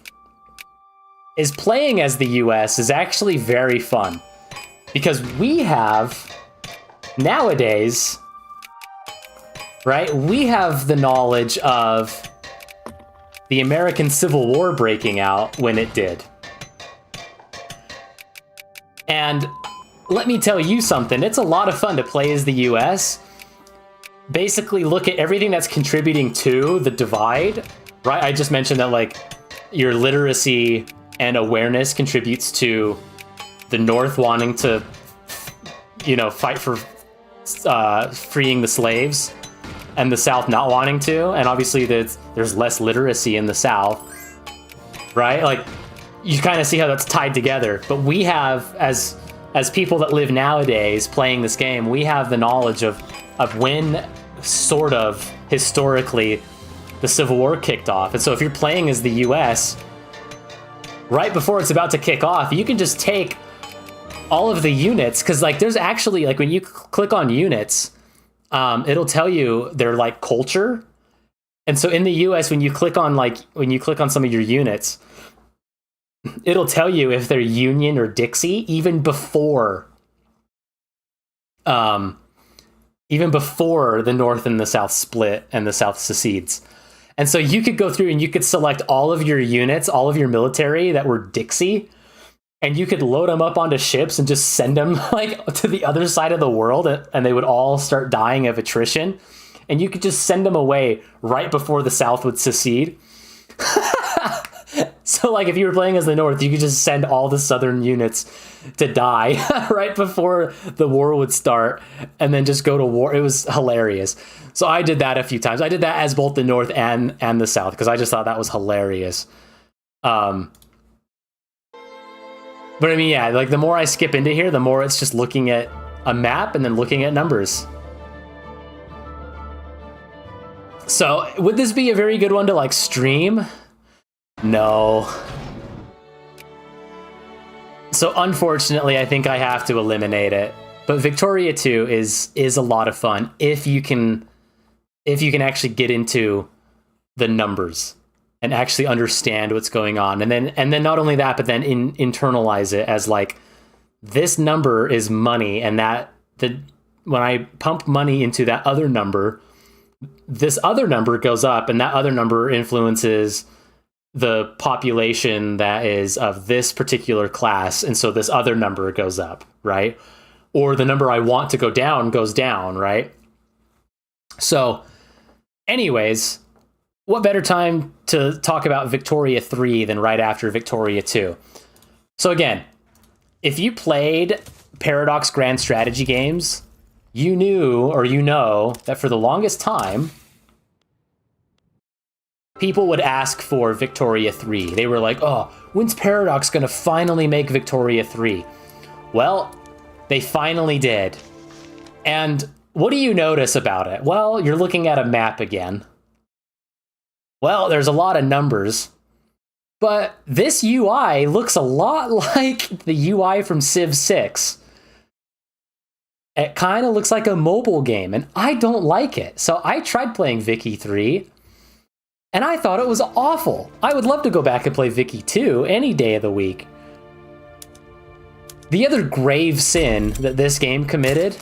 is playing as the US is actually very fun. Because we have, nowadays, right, we have the knowledge of the American Civil War breaking out when it did. And let me tell you something, it's a lot of fun to play as the US. Basically look at everything that's contributing to the divide, right? I just mentioned that like your literacy and awareness contributes to the North wanting to, you know, fight for freeing the slaves and the South not wanting to. And obviously there's less literacy in the South, right? Like you kind of see how that's tied together. But we have, as people that live nowadays playing this game, we have the knowledge of when sort of historically the Civil War kicked off. And so if you're playing as the US, right before it's about to kick off, you can just take all of the units, because like there's actually, like when you click on units, it'll tell you their like culture. And so in the US, when you click on some of your units, it'll tell you if they're Union or Dixie even before the North and the South split and the South secedes. And so you could go through and you could select all of your units, all of your military that were Dixie, and you could load them up onto ships and just send them like to the other side of the world, and they would all start dying of attrition. And you could just send them away right before the South would secede. So like if you were playing as the North, you could just send all the Southern units to die right before the war would start, and then just go to war. It was hilarious. So I did that a few times. I did that as both the North and the South, because I just thought that was hilarious. But I mean, yeah, like the more I skip into here, the more it's just looking at a map and then looking at numbers. So would this be a very good one to like stream? No. So unfortunately, I think I have to eliminate it. But Victoria 2 is a lot of fun if you can actually get into the numbers and actually understand what's going on. And then not only that, but then internalize it as like, this number is money, and when I pump money into that other number, this other number goes up, and that other number influences the population that is of this particular class, and so this other number goes up, right? Or the number I want to go down goes down, right? So anyways, what better time to talk about Victoria 3 than right after Victoria 2? So again, if you played Paradox Grand Strategy games, you knew, or you know, that for the longest time, people would ask for Victoria 3. They were like, oh, when's Paradox gonna finally make Victoria 3? Well, they finally did. And what do you notice about it? Well, you're looking at a map again. Well, there's a lot of numbers. But this UI looks a lot like the UI from Civ 6. It kind of looks like a mobile game, and I don't like it. So I tried playing Vicky 3, and I thought it was awful. I would love to go back and play Vicky 2 any day of the week. The other grave sin that this game committed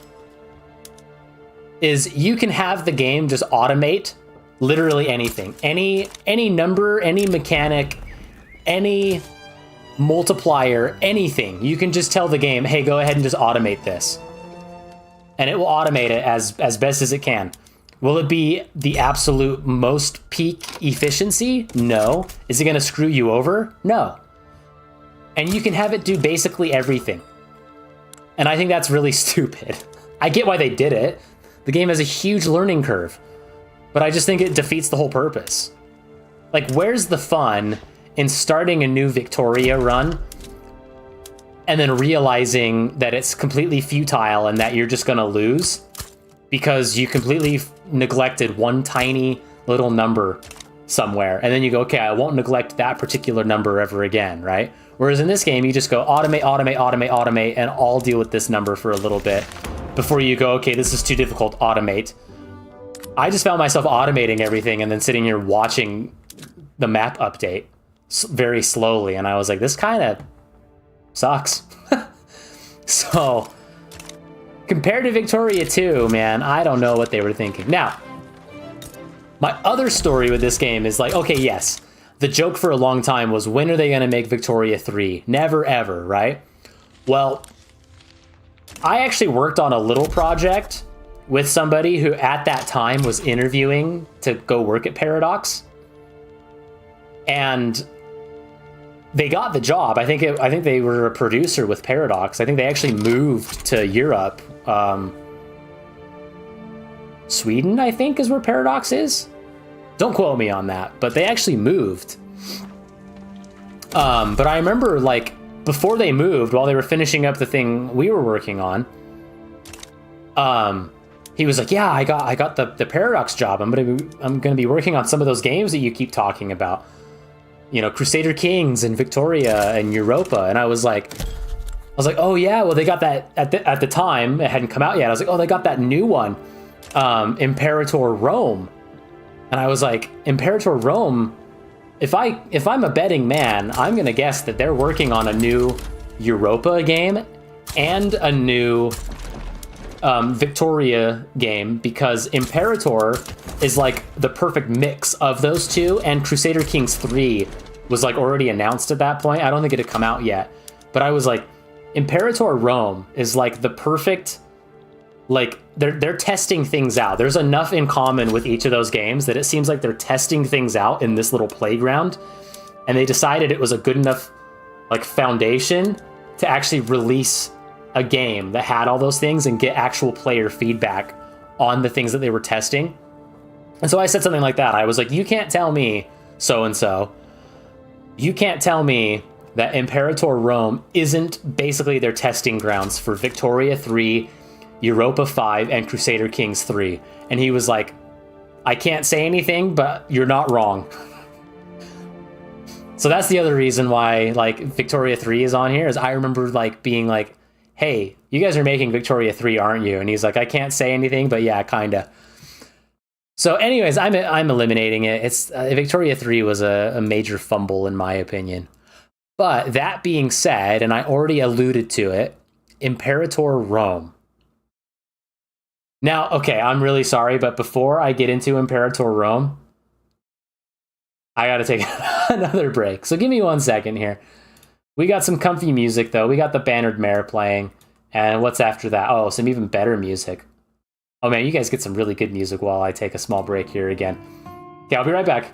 is you can have the game just automate literally anything. Any number, any mechanic, any multiplier, anything. You can just tell the game, hey, go ahead and just automate this. And it will automate it as best as it can. Will it be the absolute most peak efficiency? No. Is it going to screw you over? No. And you can have it do basically everything. And I think that's really stupid. I get why they did it. The game has a huge learning curve. But I just think it defeats the whole purpose. Like, where's the fun in starting a new Victoria run and then realizing that it's completely futile and that you're just going to lose because you completely neglected one tiny little number somewhere, and then you go, okay, I won't neglect that particular number ever again, right? Whereas in this game, you just go automate, automate, automate, automate, and I'll deal with this number for a little bit before you go, okay, this is too difficult, automate. I just found myself automating everything and then sitting here watching the map update. very slowly, and I was like, this kind of sucks. So, compared to Victoria 2, man, I don't know what they were thinking. Now, my other story with this game is like, okay, yes, the joke for a long time was, when are they going to make Victoria 3? Never, ever, right? Well, I actually worked on a little project with somebody who at that time was interviewing to go work at Paradox. And they got the job. I think they were a producer with Paradox. I think they actually moved to Europe. Sweden, I think, is where Paradox is. Don't quote me on that, but they actually moved. But I remember, like, before they moved, while they were finishing up the thing we were working on, he was like, yeah, I got the Paradox job. I'm gonna be working on some of those games that you keep talking about. You know, Crusader Kings and Victoria and Europa. And I was like, oh yeah, well, they got that at the time, it hadn't come out yet. I was like, oh, they got that new one, Imperator Rome. And I was like, Imperator Rome, if I'm a betting man, I'm gonna guess that they're working on a new Europa game and a new Victoria game, because Imperator is like the perfect mix of those two, and Crusader Kings 3 was like already announced at that point. I don't think it had come out yet, but I was like, Imperator Rome is like the perfect, like, they're testing things out. There's enough in common with each of those games that it seems like they're testing things out in this little playground, and they decided it was a good enough, like, foundation to actually release a game that had all those things and get actual player feedback on the things that they were testing. And so I said something like that. I was like, you can't tell me so-and-so, you can't tell me that Imperator Rome isn't basically their testing grounds for Victoria 3, Europa 5, and Crusader Kings 3. And he was like, I can't say anything, but you're not wrong. So that's the other reason why, like, Victoria 3 is on here, is I remember, like, being like, hey, you guys are making Victoria 3, aren't you? And he's like, I can't say anything, but yeah, kinda. So anyways, I'm eliminating it. It's Victoria 3 was a major fumble in my opinion. But that being said, and I already alluded to it, Imperator Rome. Now, okay, I'm really sorry, but before I get into Imperator Rome, I gotta take another break. So give me 1 second here. We got some comfy music, though. We got the Bannered Mare playing. And what's after that? Oh, some even better music. Oh, man, you guys get some really good music while I take a small break here again. Okay, I'll be right back.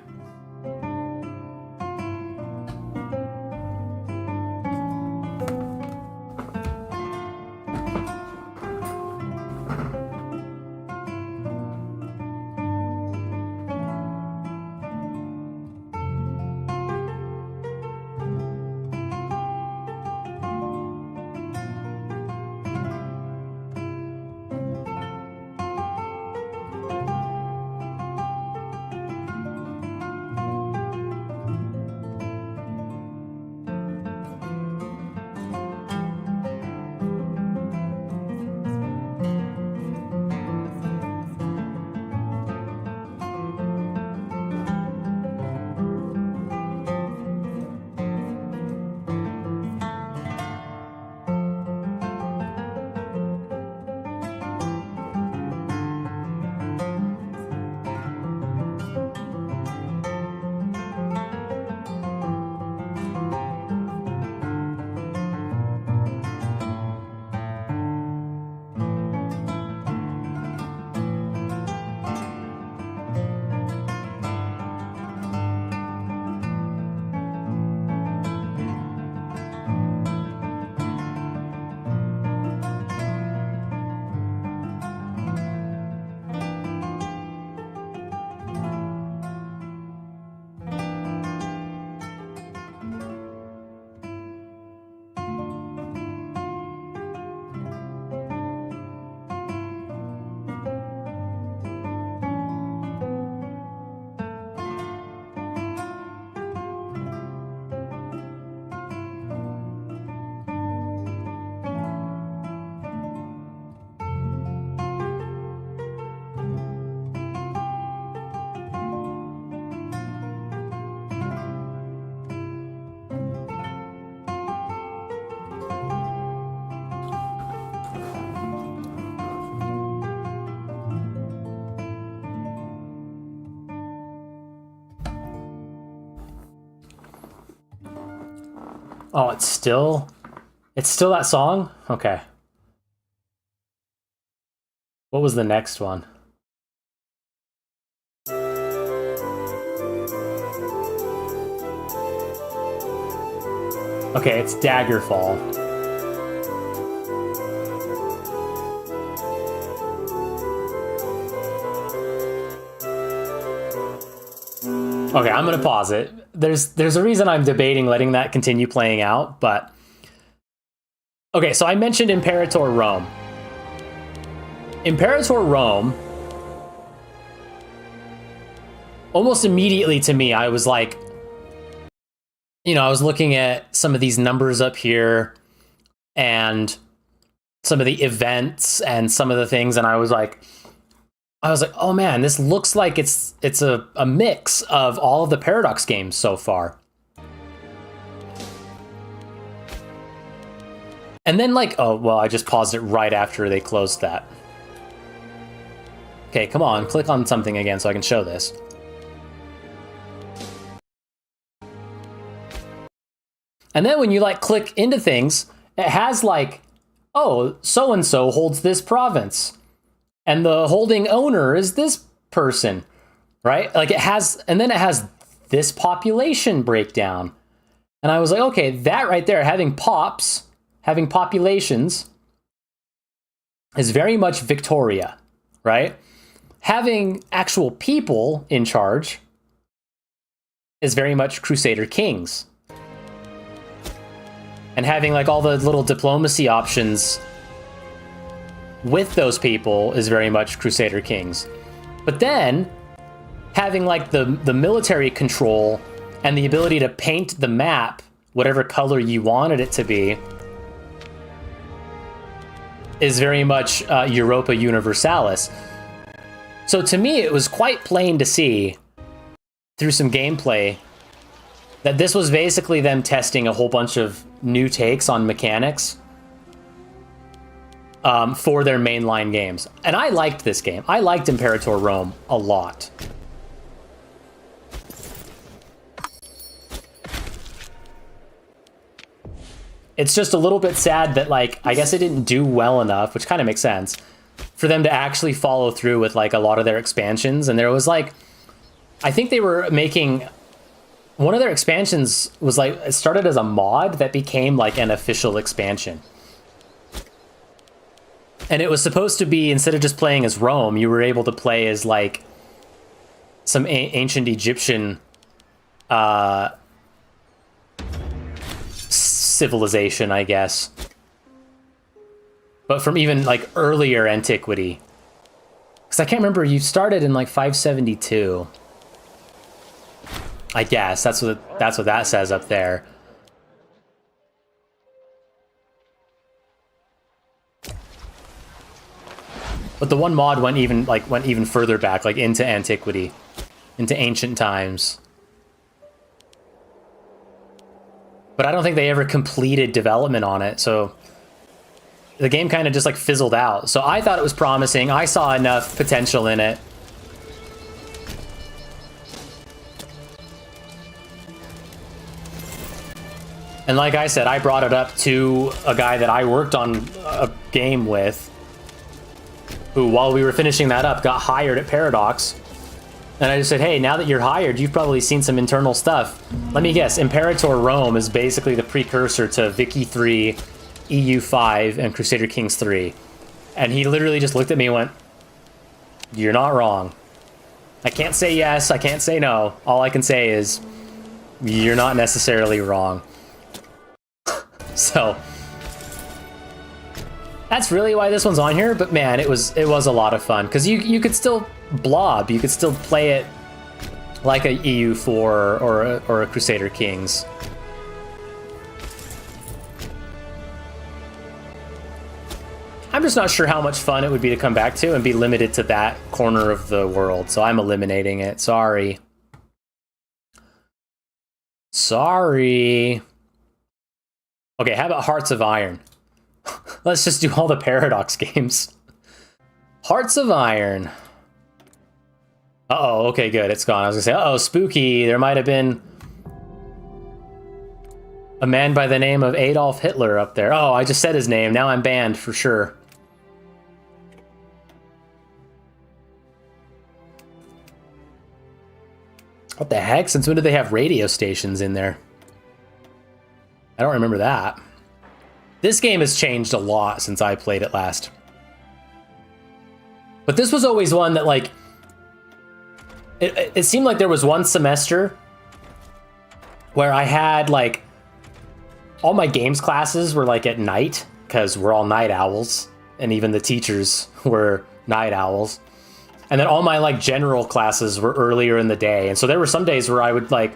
Oh, it's still that song? Okay. What was the next one? Okay, it's Daggerfall. Okay, I'm gonna pause it. There's a reason I'm debating letting that continue playing out, but... Okay, so I mentioned Imperator Rome. Imperator Rome, almost immediately to me, I was like, you know, I was looking at some of these numbers up here and some of the events and some of the things, and I was like, oh man, this looks like it's a mix of all of the Paradox games so far. And then like, oh, well, I just paused it right after they closed that. Okay, come on, click on something again so I can show this. And then when you like click into things, it has like, oh, so-and-so holds this province. And the holding owner is this person, right? Like it has, and then it has this population breakdown. And I was like, okay, that right there, having populations is very much Victoria, right? Having actual people in charge is very much Crusader Kings. And having like all the little diplomacy options with those people is very much Crusader Kings. But then having like the military control and the ability to paint the map whatever color you wanted it to be is very much Europa Universalis. So to me, it was quite plain to see through some gameplay that this was basically them testing a whole bunch of new takes on mechanics for their mainline games. And I liked this game. I liked Imperator Rome a lot. It's just a little bit sad that, like, I guess it didn't do well enough, which kind of makes sense, for them to actually follow through with, like, a lot of their expansions. And there was, like, I think they were making... One of their expansions was, like, it started as a mod that became, like, an official expansion. And it was supposed to be, instead of just playing as Rome, you were able to play as, like, some ancient Egyptian civilization, I guess. But from even, like, earlier antiquity. Because I can't remember, you started in, like, 572. I guess, that's what that says up there. But the one mod went even further back, like into antiquity, into ancient times. But I don't think they ever completed development on it, so the game kind of just like fizzled out. So I thought it was promising. I saw enough potential in it. And like I said, I brought it up to a guy that I worked on a game with, who, while we were finishing that up, got hired at Paradox. And I just said, hey, now that you're hired, you've probably seen some internal stuff. Let me guess, Imperator Rome is basically the precursor to Vicky 3, EU 5, and Crusader Kings 3. And he literally just looked at me and went, you're not wrong. I can't say yes, I can't say no. All I can say is, you're not necessarily wrong. So that's really why this one's on here, but man, it was a lot of fun, because you could still blob, you could still play it like a EU4 or a Crusader Kings. I'm just not sure how much fun it would be to come back to and be limited to that corner of the world, so I'm eliminating it. Sorry. Sorry. Okay, how about Hearts of Iron? Let's just do all the Paradox games. Hearts of Iron. Uh-oh, okay, good, it's gone. I was gonna say, uh-oh, spooky. There might have been A man by the name of Adolf Hitler up there. Oh, I just said his name. Now I'm banned for sure. What the heck? Since when did they have radio stations in there? I don't remember that. This game has changed a lot since I played it last. But this was always one that, like, it seemed like there was one semester where I had, like, all my games classes were, like, at night, because we're all night owls, and even the teachers were night owls. And then all my, like, general classes were earlier in the day. And so there were some days where I would, like,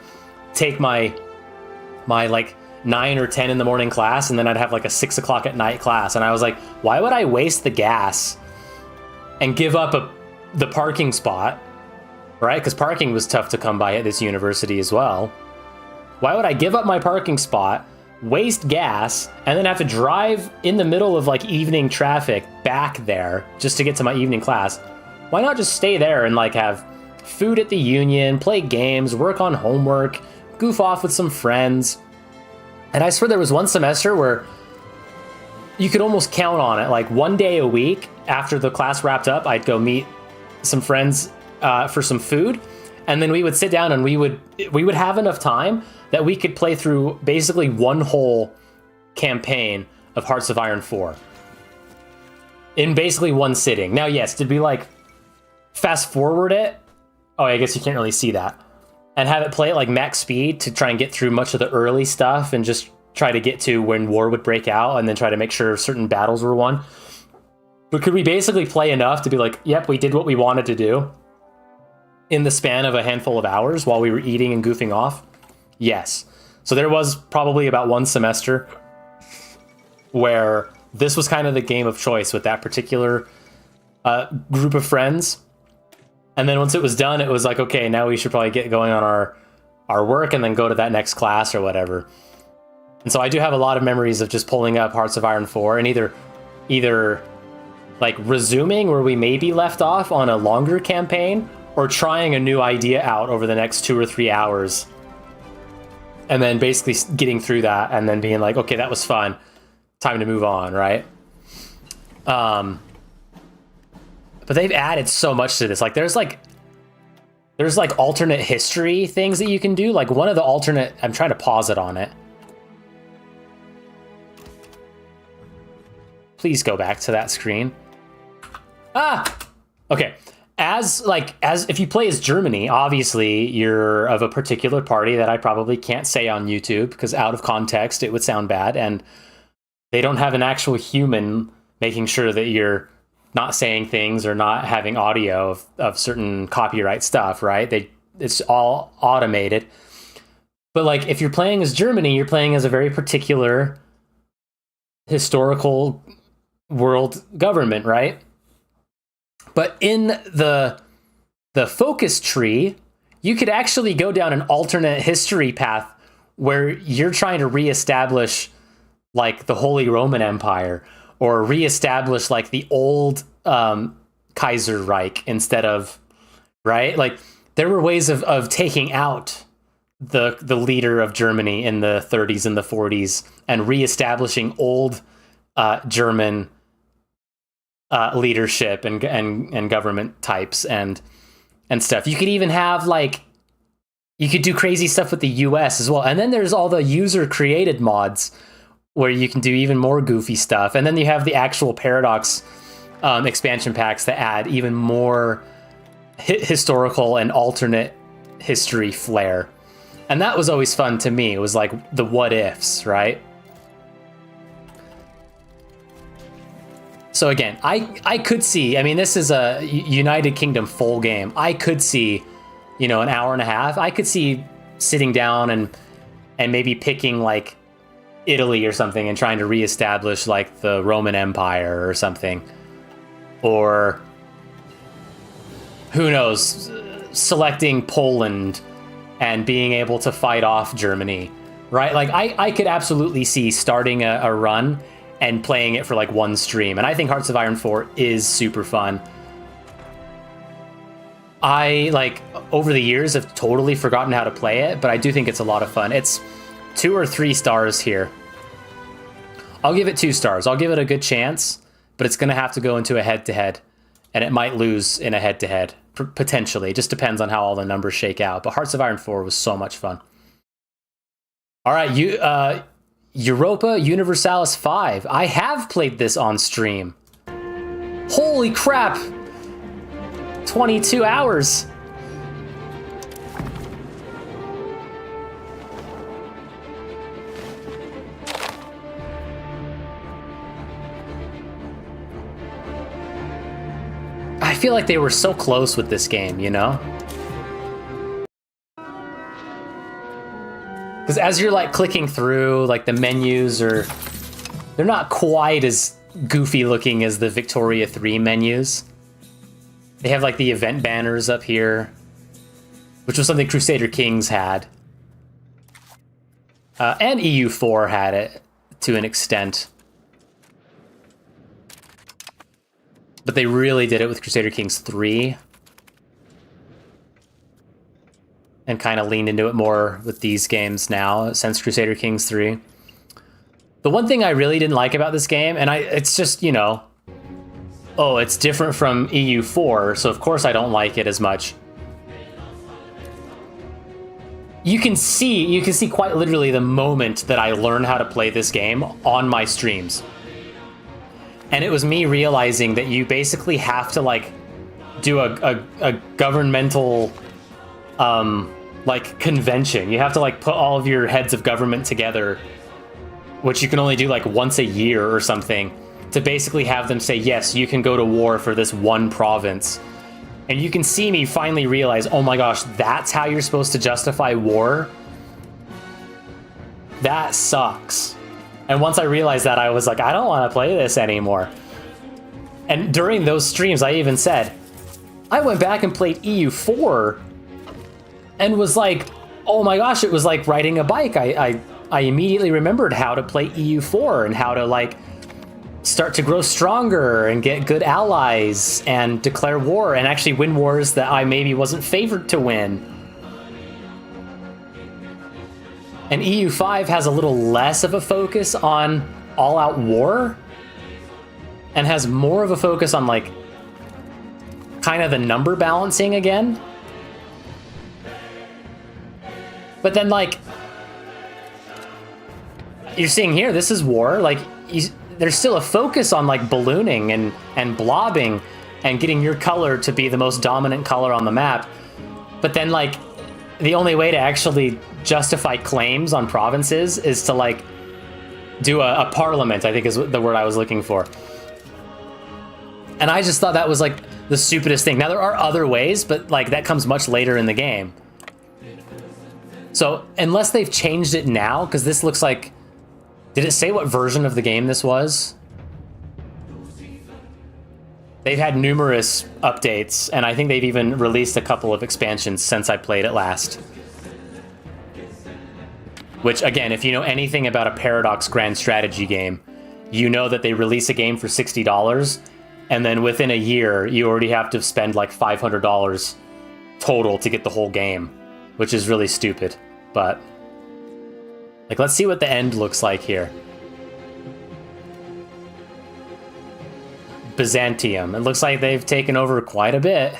take my like, 9 or 10 in the morning class, and then I'd have, like, a 6 o'clock at night class. And I was like, why would I waste the gas and give up the parking spot, right? Because parking was tough to come by at this university as well. Why would I give up my parking spot, waste gas, and then have to drive in the middle of, like, evening traffic back there just to get to my evening class? Why not just stay there and, like, have food at the union, play games, work on homework, goof off with some friends? And I swear there was one semester where you could almost count on it. Like, one day a week after the class wrapped up, I'd go meet some friends for some food. And then we would sit down and we would have enough time that we could play through basically one whole campaign of Hearts of Iron 4 in basically one sitting. Now, yes, did we, like, fast forward it? Oh, I guess you can't really see that. And have it play at, like, max speed to try and get through much of the early stuff and just try to get to when war would break out and then try to make sure certain battles were won. But could we basically play enough to be like, yep, we did what we wanted to do in the span of a handful of hours while we were eating and goofing off? Yes. So there was probably about one semester where this was kind of the game of choice with that particular group of friends. And then once it was done, it was like, okay, now we should probably get going on our work and then go to that next class or whatever. And so I do have a lot of memories of just pulling up Hearts of Iron 4 and either like resuming where we maybe left off on a longer campaign or trying a new idea out over the next 2 or 3 hours. And then basically getting through that and then being like, okay, that was fun. Time to move on, right? But they've added so much to this. Like, there's alternate history things that you can do. Like, one of the alternate... I'm trying to pause it on it. Please go back to that screen. Ah! Okay. As if you play as Germany, obviously you're of a particular party that I probably can't say on YouTube because out of context it would sound bad, and they don't have an actual human making sure that you're not saying things or not having audio of certain copyright stuff, right? It's all automated. But, like, if you're playing as Germany, you're playing as a very particular historical world government, right? But in the focus tree, you could actually go down an alternate history path where you're trying to reestablish, like, the Holy Roman Empire, or reestablish, like, the old Kaiserreich instead of, right? Like, there were ways of taking out the leader of Germany in the 30s and the 40s and reestablishing old German leadership and government types and stuff. You could even have, like, you could do crazy stuff with the US as well. And then there's all the user created mods where you can do even more goofy stuff. And then you have the actual Paradox expansion packs that add even more historical and alternate history flair. And that was always fun to me. It was like the what ifs, right? So again, I could see, I mean, this is a United Kingdom full game. I could see, you know, an hour and a half. I could see sitting down and maybe picking, like, Italy or something and trying to reestablish, like, the Roman Empire or something. Or, who knows, selecting Poland and being able to fight off Germany, right? Like, I could absolutely see starting a run and playing it for, like, one stream. And I think Hearts of Iron 4 is super fun. I, like, over the years have totally forgotten how to play it, but I do think it's a lot of fun. It's 2 or 3 stars here. I'll give it 2 stars. I'll give it a good chance, but it's going to have to go into a head-to-head, and it might lose in a head-to-head, potentially. It just depends on how all the numbers shake out. But Hearts of Iron 4 was so much fun. All right, Europa Universalis 5. I have played this on stream. Holy crap! 22 hours! I feel like they were so close with this game, you know? Because as you're like clicking through, like the menus are, they're not quite as goofy looking as the Victoria 3 menus. They have like the event banners up here, which was something Crusader Kings had. And EU4 had it to an extent. But they really did it with Crusader Kings 3. And kind of leaned into it more with these games now, since Crusader Kings 3. The one thing I really didn't like about this game, and it's just, you know, oh, it's different from EU4, so of course I don't like it as much. You can see quite literally the moment that I learned how to play this game on my streams. And it was me realizing that you basically have to like do a governmental like convention. You have to like put all of your heads of government together, which you can only do like once a year or something, to basically have them say, yes, you can go to war for this one province. And you can see me finally realize, oh my gosh, that's how you're supposed to justify war? That sucks. And once I realized that, I was like, I don't want to play this anymore. And during those streams, I even said, I went back and played EU4 and was like, oh my gosh, it was like riding a bike. I immediately remembered how to play EU4 and how to like start to grow stronger and get good allies and declare war and actually win wars that I maybe wasn't favored to win. And EU5 has a little less of a focus on all-out war and has more of a focus on like kind of the number balancing again. But then like you're seeing here, this is war. Like there's still a focus on like ballooning and blobbing and getting your color to be the most dominant color on the map. But then like the only way to actually justify claims on provinces is to like do a parliament, I think is the word I was looking for. And I just thought that was like the stupidest thing. Now there are other ways, but like that comes much later in the game. So unless they've changed it now, because this looks like, did it say what version of the game this was? They've had numerous updates, and I think they've even released a couple of expansions since I played it last. Which, again, if you know anything about a Paradox Grand Strategy game, you know that they release a game for $60, and then within a year, you already have to spend like $500 total to get the whole game, which is really stupid. But, like, let's see what the end looks like here. Byzantium. It looks like they've taken over quite a bit.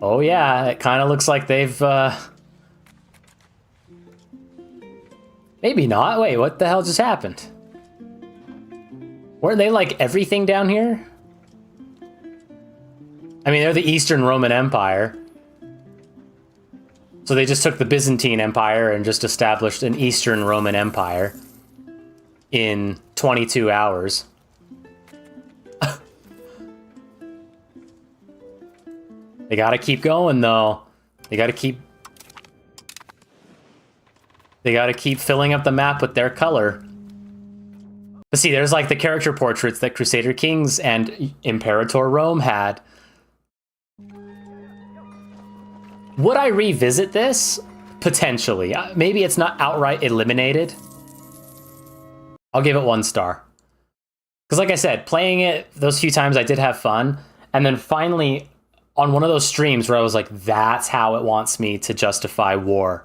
Oh yeah, it kind of looks like they've, maybe not. Wait, what the hell just happened? Weren't they like everything down here? I mean, they're the Eastern Roman Empire. So they just took the Byzantine Empire and just established an Eastern Roman Empire in 22 hours. They gotta keep going, though. They gotta keep filling up the map with their color. But see, there's like the character portraits that Crusader Kings and Imperator Rome had. Would I revisit this? Potentially. Maybe it's not outright eliminated. I'll give it 1 star. Because like I said, playing it those few times I did have fun. And then finally on one of those streams where I was like, that's how it wants me to justify war.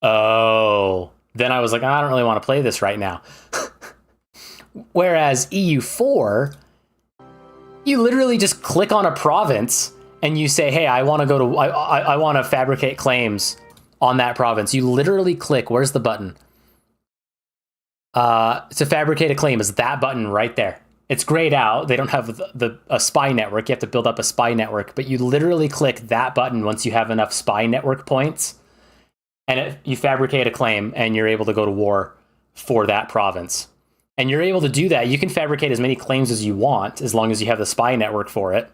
Oh, then I was like, I don't really want to play this right now. Whereas EU4, you literally just click on a province and you say, hey, I want to go to, I want to fabricate claims on that province. You literally click, where's the button? To fabricate a claim is that button right there. It's grayed out. They don't have a spy network. You have to build up a spy network, but you literally click that button once you have enough spy network points, and you fabricate a claim, and you're able to go to war for that province. And you're able to do that. You can fabricate as many claims as you want, as long as you have the spy network for it.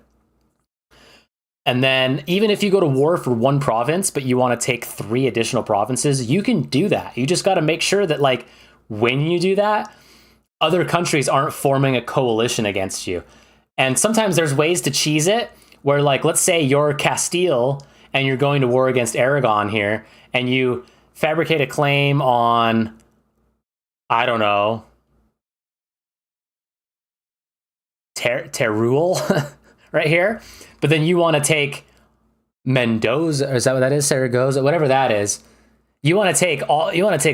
And then even if you go to war for one province, but you want to take 3 additional provinces, you can do that. You just got to make sure that, like, when you do that, other countries aren't forming a coalition against you. And sometimes there's ways to cheese it where, like, let's say you're Castile and you're going to war against Aragon here, and you fabricate a claim on, I don't know, Teruel right here. But then you want to take Mendoza, or is that what that is? Saragossa, whatever that is. You want to take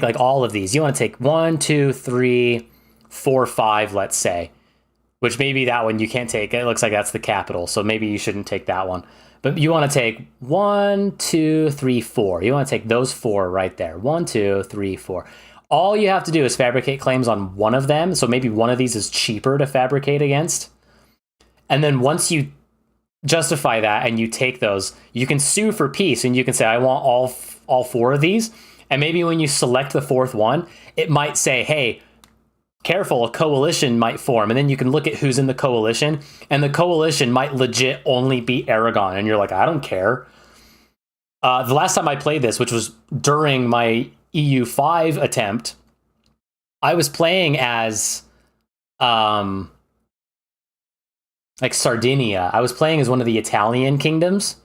like all of these. You want to take 1, 2, 3, 4, 5, let's say, which maybe that one you can't take. It looks like that's the capital, so maybe you shouldn't take that one. But you want to take 1, 2, 3, 4. You want to take those 4 right there. 1, 2, 3, 4. All you have to do is fabricate claims on one of them. So maybe one of these is cheaper to fabricate against. And then once you justify that and you take those, you can sue for peace, and you can say, I want all 4 of these. And maybe when you select the 4th one, it might say, hey, careful, a coalition might form. And then you can look at who's in the coalition, and the coalition might legit only be Aragon. And you're like, I don't care. The last time I played this, which was during my EU5 attempt, I was playing as like Sardinia. I was playing as one of the Italian kingdoms,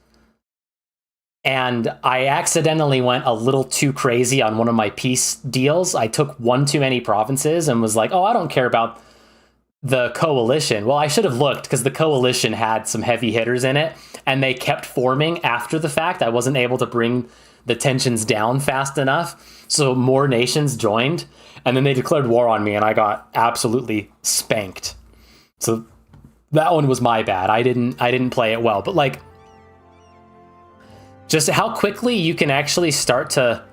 and I accidentally went a little too crazy on one of my peace deals. I took one too many provinces and was like, oh, I don't care about the coalition. Well, I should have looked, because the coalition had some heavy hitters in it, and they kept forming after the fact. I wasn't able to bring the tensions down fast enough, so more nations joined, and then they declared war on me, and I got absolutely spanked. So that one was my bad. I didn't play it well, but like, just how quickly you can actually start to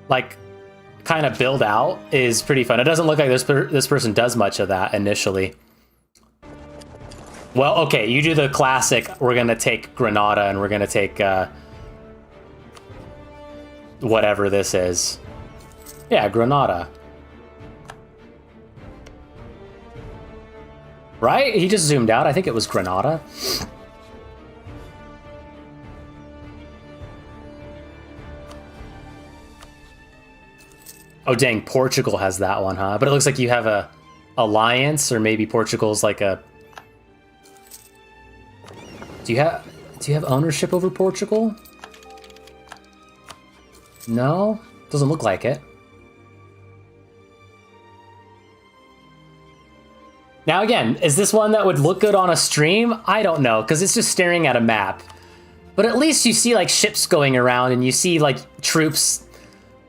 like kind of build out is pretty fun. It doesn't look like this person does much of that initially. Well, okay, you do the classic, we're gonna take Granada and we're gonna take whatever this is. Yeah, Granada. Right? He just zoomed out. I think it was Granada. Oh, dang, Portugal has that one, huh? But it looks like you have a alliance, or maybe Portugal's like a... Do you have ownership over Portugal? No? Doesn't look like it. Now again, is this one that would look good on a stream? I don't know, because it's just staring at a map. But at least you see like ships going around, and you see like troops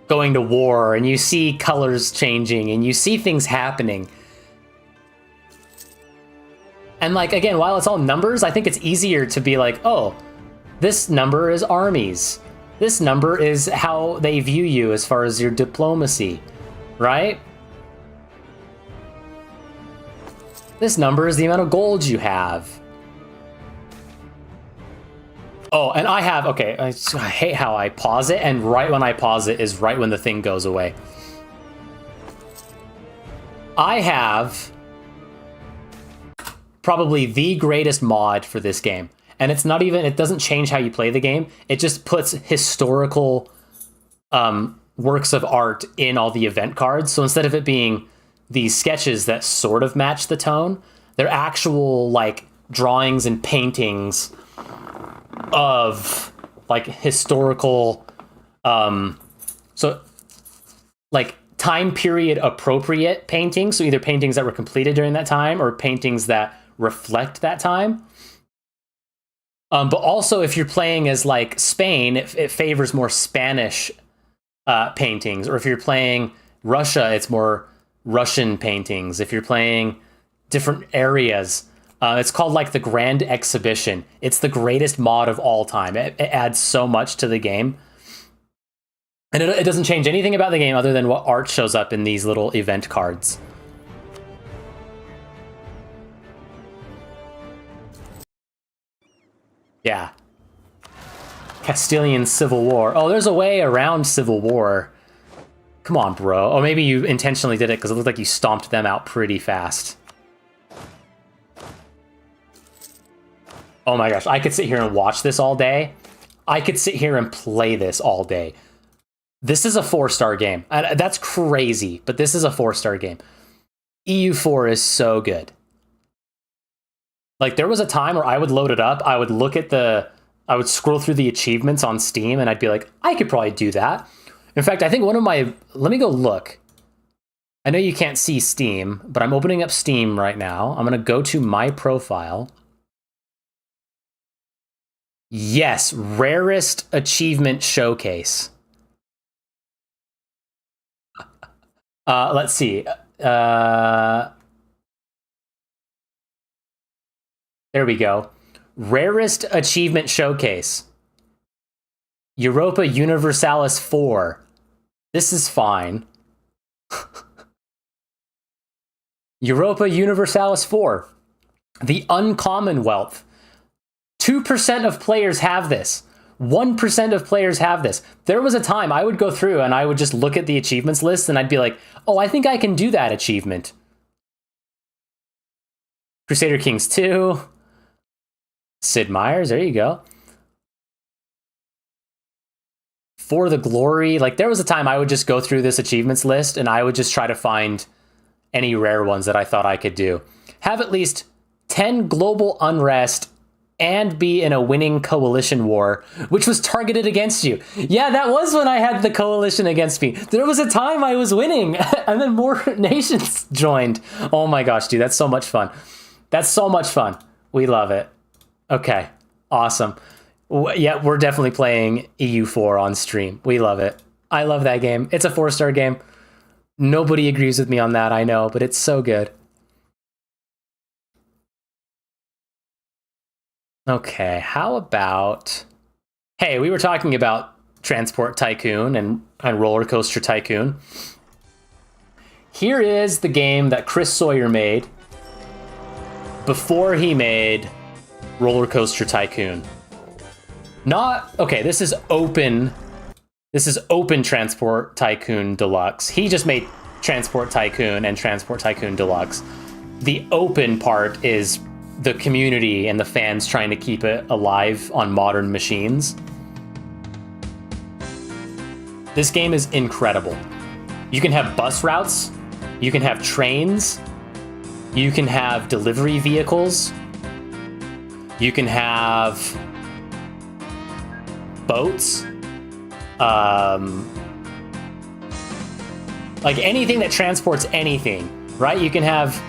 going to war, and you see colors changing, and you see things happening. And like, again, while it's all numbers, I think it's easier to be like, oh, this number is armies. This number is how they view you as far as your diplomacy, right? This number is the amount of gold you have. Oh, and I have, okay, I hate how I pause it, and right when I pause it is right when the thing goes away. I have probably the greatest mod for this game. And it's not even, it doesn't change how you play the game. It just puts historical works of art in all the event cards. So instead of it being these sketches that sort of match the tone, they're actual like drawings and paintings of like historical, so like time period appropriate paintings. So either paintings that were completed during that time or paintings that reflect that time. But also, if you're playing as like Spain, it favors more Spanish paintings. Or if you're playing Russia, it's more Russian paintings. If you're playing different areas, it's called like the Grand Exhibition. It's the greatest mod of all time. It adds so much to the game. And it doesn't change anything about the game other than what art shows up in these little event cards. Yeah. Castilian Civil War. Oh, there's a way around Civil War. Come on, bro. Oh, maybe you intentionally did it because it looked like you stomped them out pretty fast. Oh my gosh, I could sit here and watch this all day. I could sit here and play this all day. This is a 4-star game. That's crazy, but this is a 4-star game. EU4 is so good. Like, there was a time where I would load it up, I would look at I would scroll through the achievements on Steam, and I'd be like, I could probably do that. In fact, I think one of my... Let me go look. I know you can't see Steam, but I'm opening up Steam right now. I'm going to go to my profile. Yes, rarest achievement showcase. Let's see. There we go. Rarest achievement showcase. Europa Universalis 4. This is fine. Europa Universalis 4. The Uncommon Wealth. 2% of players have this. 1% of players have this. There was a time I would go through and I would just look at the achievements list and I'd be like, oh, I think I can do that achievement. Crusader Kings 2. Sid Meier's, there you go. For the Glory. Like, there was a time I would just go through this achievements list and I would just try to find any rare ones that I thought I could do. Have at least 10 global unrest and be in a winning coalition war, which was targeted against you. Yeah, that was when I had the coalition against me. There was a time I was winning, and then more nations joined. Oh my gosh, dude, that's so much fun. That's so much fun. We love it. Okay, awesome. Yeah, we're definitely playing EU4 on stream. We love it. I love that game. It's a 4-star game. Nobody agrees with me on that, I know, but it's so good. Okay, how about... Hey, we were talking about Transport Tycoon and Roller Coaster Tycoon. Here is the game that Chris Sawyer made before he made Roller Coaster Tycoon. Not... Okay, this is open Transport Tycoon Deluxe. He just made Transport Tycoon and Transport Tycoon Deluxe. The open part is the community and the fans trying to keep it alive on modern machines. This game is incredible. You can have bus routes, you can have trains, you can have delivery vehicles, you can have boats, like anything that transports anything, right? You can have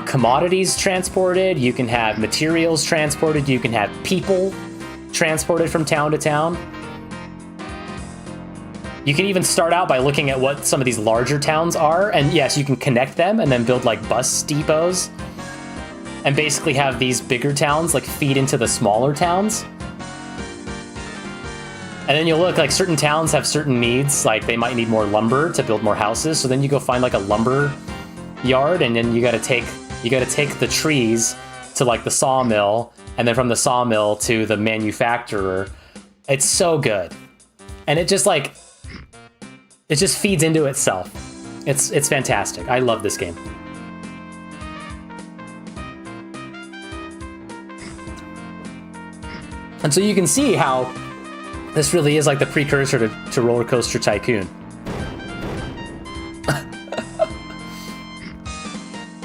commodities transported, you can have materials transported, you can have people transported from town to town. You can even start out by looking at what some of these larger towns are, and yes, you can connect them and then build like bus depots and basically have these bigger towns like feed into the smaller towns. And then you'll look, like certain towns have certain needs, like they might need more lumber to build more houses, so then you go find like a lumber yard, and then you gotta take the trees to like the sawmill, and then from the sawmill to the manufacturer. It's so good. And it just feeds into itself. It's fantastic. I love this game. And so you can see how this really is like the precursor to Roller Coaster Tycoon.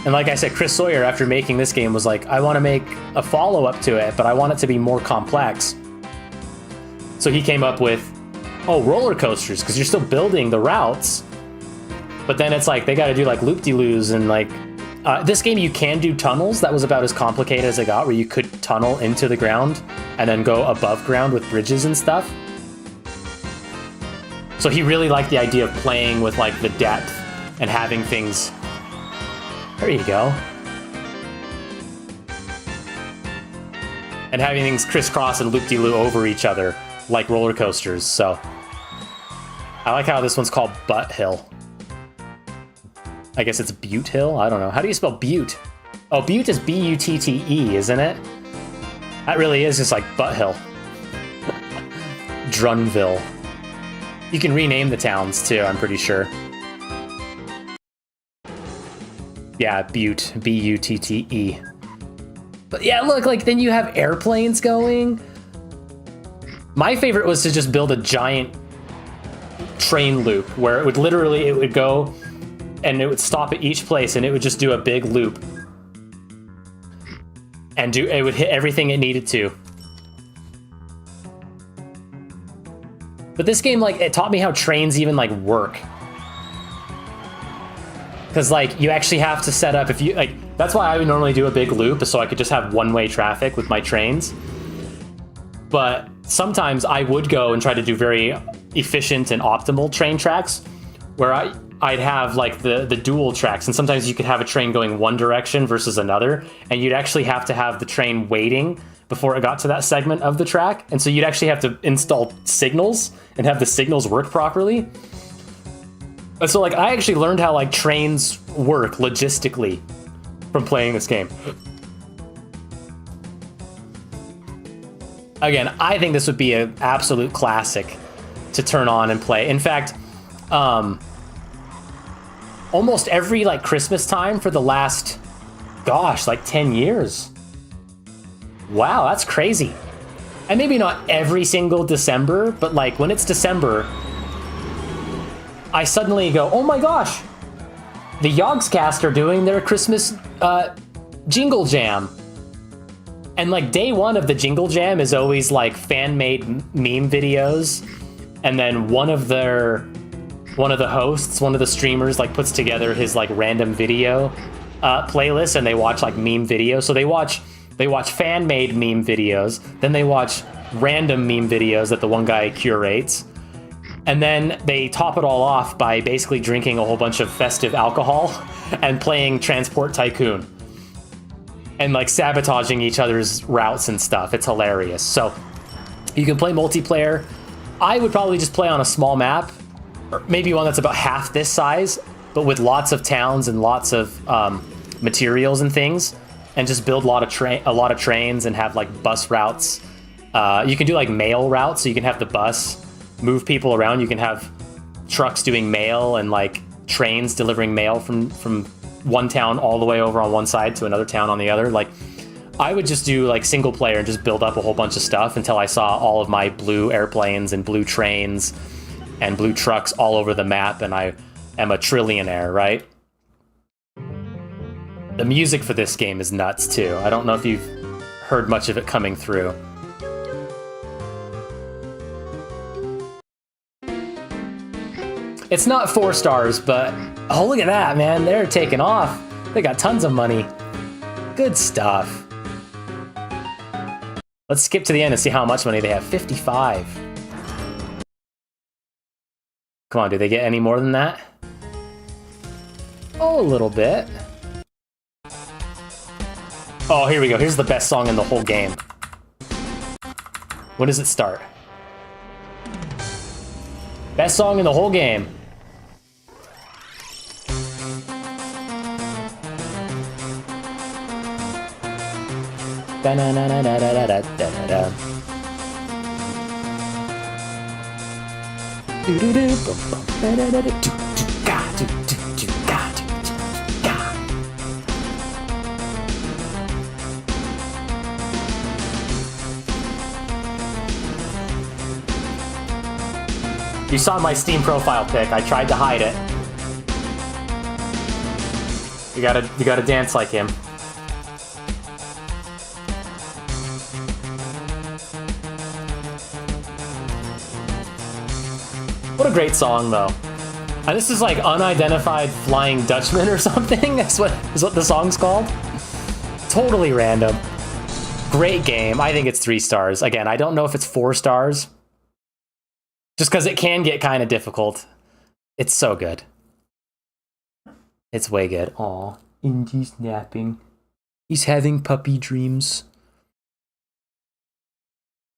And like I said, Chris Sawyer, after making this game, was like, I want to make a follow-up to it, but I want it to be more complex. So he came up with, oh, roller coasters, because you're still building the routes, but then it's like they got to do like loop-de-loos and like This game, you can do tunnels. That was about as complicated as it got, where you could tunnel into the ground and then go above ground with bridges and stuff. So he really liked the idea of playing with like the depth and having things... There you go. And having things crisscross and loop-de-loo over each other, like roller coasters, so... I like how this one's called Butt Hill. I guess it's Butte Hill? I don't know. How do you spell Butte? Oh, Butte is B-U-T-T-E, isn't it? That really is just like Butt Hill. Drunville. You can rename the towns, too, I'm pretty sure. Yeah, Butte. B-U-T-T-E. But yeah, look, like, then you have airplanes going. My favorite was to just build a giant train loop where it would literally, it would go and it would stop at each place and it would just do a big loop. And it would hit everything it needed to. But this game, like, it taught me how trains even, like, work. Because, like, you actually have to set up, if you, like, that's why I would normally do a big loop, so I could just have one-way traffic with my trains. But sometimes I would go and try to do very efficient and optimal train tracks, where I'd have, like, the dual tracks, and sometimes you could have a train going one direction versus another, and you'd actually have to have the train waiting before it got to that segment of the track, and so you'd actually have to install signals and have the signals work properly. And so, like, I actually learned how, like, trains work logistically from playing this game. Again, I think this would be an absolute classic to turn on and play. In fact, almost every, like, Christmas time for the last, gosh, like 10 years. Wow, that's crazy. And maybe not every single December, but, like, when it's December, I suddenly go, oh my gosh, the Yogscast are doing their Christmas Jingle Jam. And, like, day one of the Jingle Jam is always, like, fan-made meme videos. And then one of the hosts, one of the streamers, like, puts together his, like, random video playlist, and they watch, like, meme videos. So they watch fan-made meme videos, then they watch random meme videos that the one guy curates. And then they top it all off by basically drinking a whole bunch of festive alcohol and playing Transport Tycoon. And, like, sabotaging each other's routes and stuff. It's hilarious. So you can play multiplayer. I would probably just play on a small map, or maybe one that's about half this size, but with lots of towns and lots of materials and things, and just build a lot of trains and have, like, bus routes. You can do, like, mail routes, so you can have the bus move people around. You can have trucks doing mail and, like, trains delivering mail from one town all the way over on one side to another town on the other. Like, I would just do, like, single player and just build up a whole bunch of stuff until I saw all of my blue airplanes and blue trains and blue trucks all over the map, and I am a trillionaire, right? The music for this game is nuts, too. I don't know if you've heard much of it coming through. It's not 4 stars, but oh, look at that, man. They're taking off. They got tons of money. Good stuff. Let's skip to the end and see how much money they have. 55. Come on, do they get any more than that? Oh, a little bit. Oh, here we go. Here's the best song in the whole game. When does it start? Best song in the whole game. Da-na-na-na-na-na-na-na-na. You saw my Steam profile pic. I tried to hide it. You gotta dance like him. What a great song, though. And this is like Unidentified Flying Dutchman or something. That's what the song's called. Totally random. Great game. I think it's 3 stars. Again, I don't know if it's 4 stars. Just because it can get kind of difficult. It's so good. It's way good. Aw, Indy's napping. He's having puppy dreams.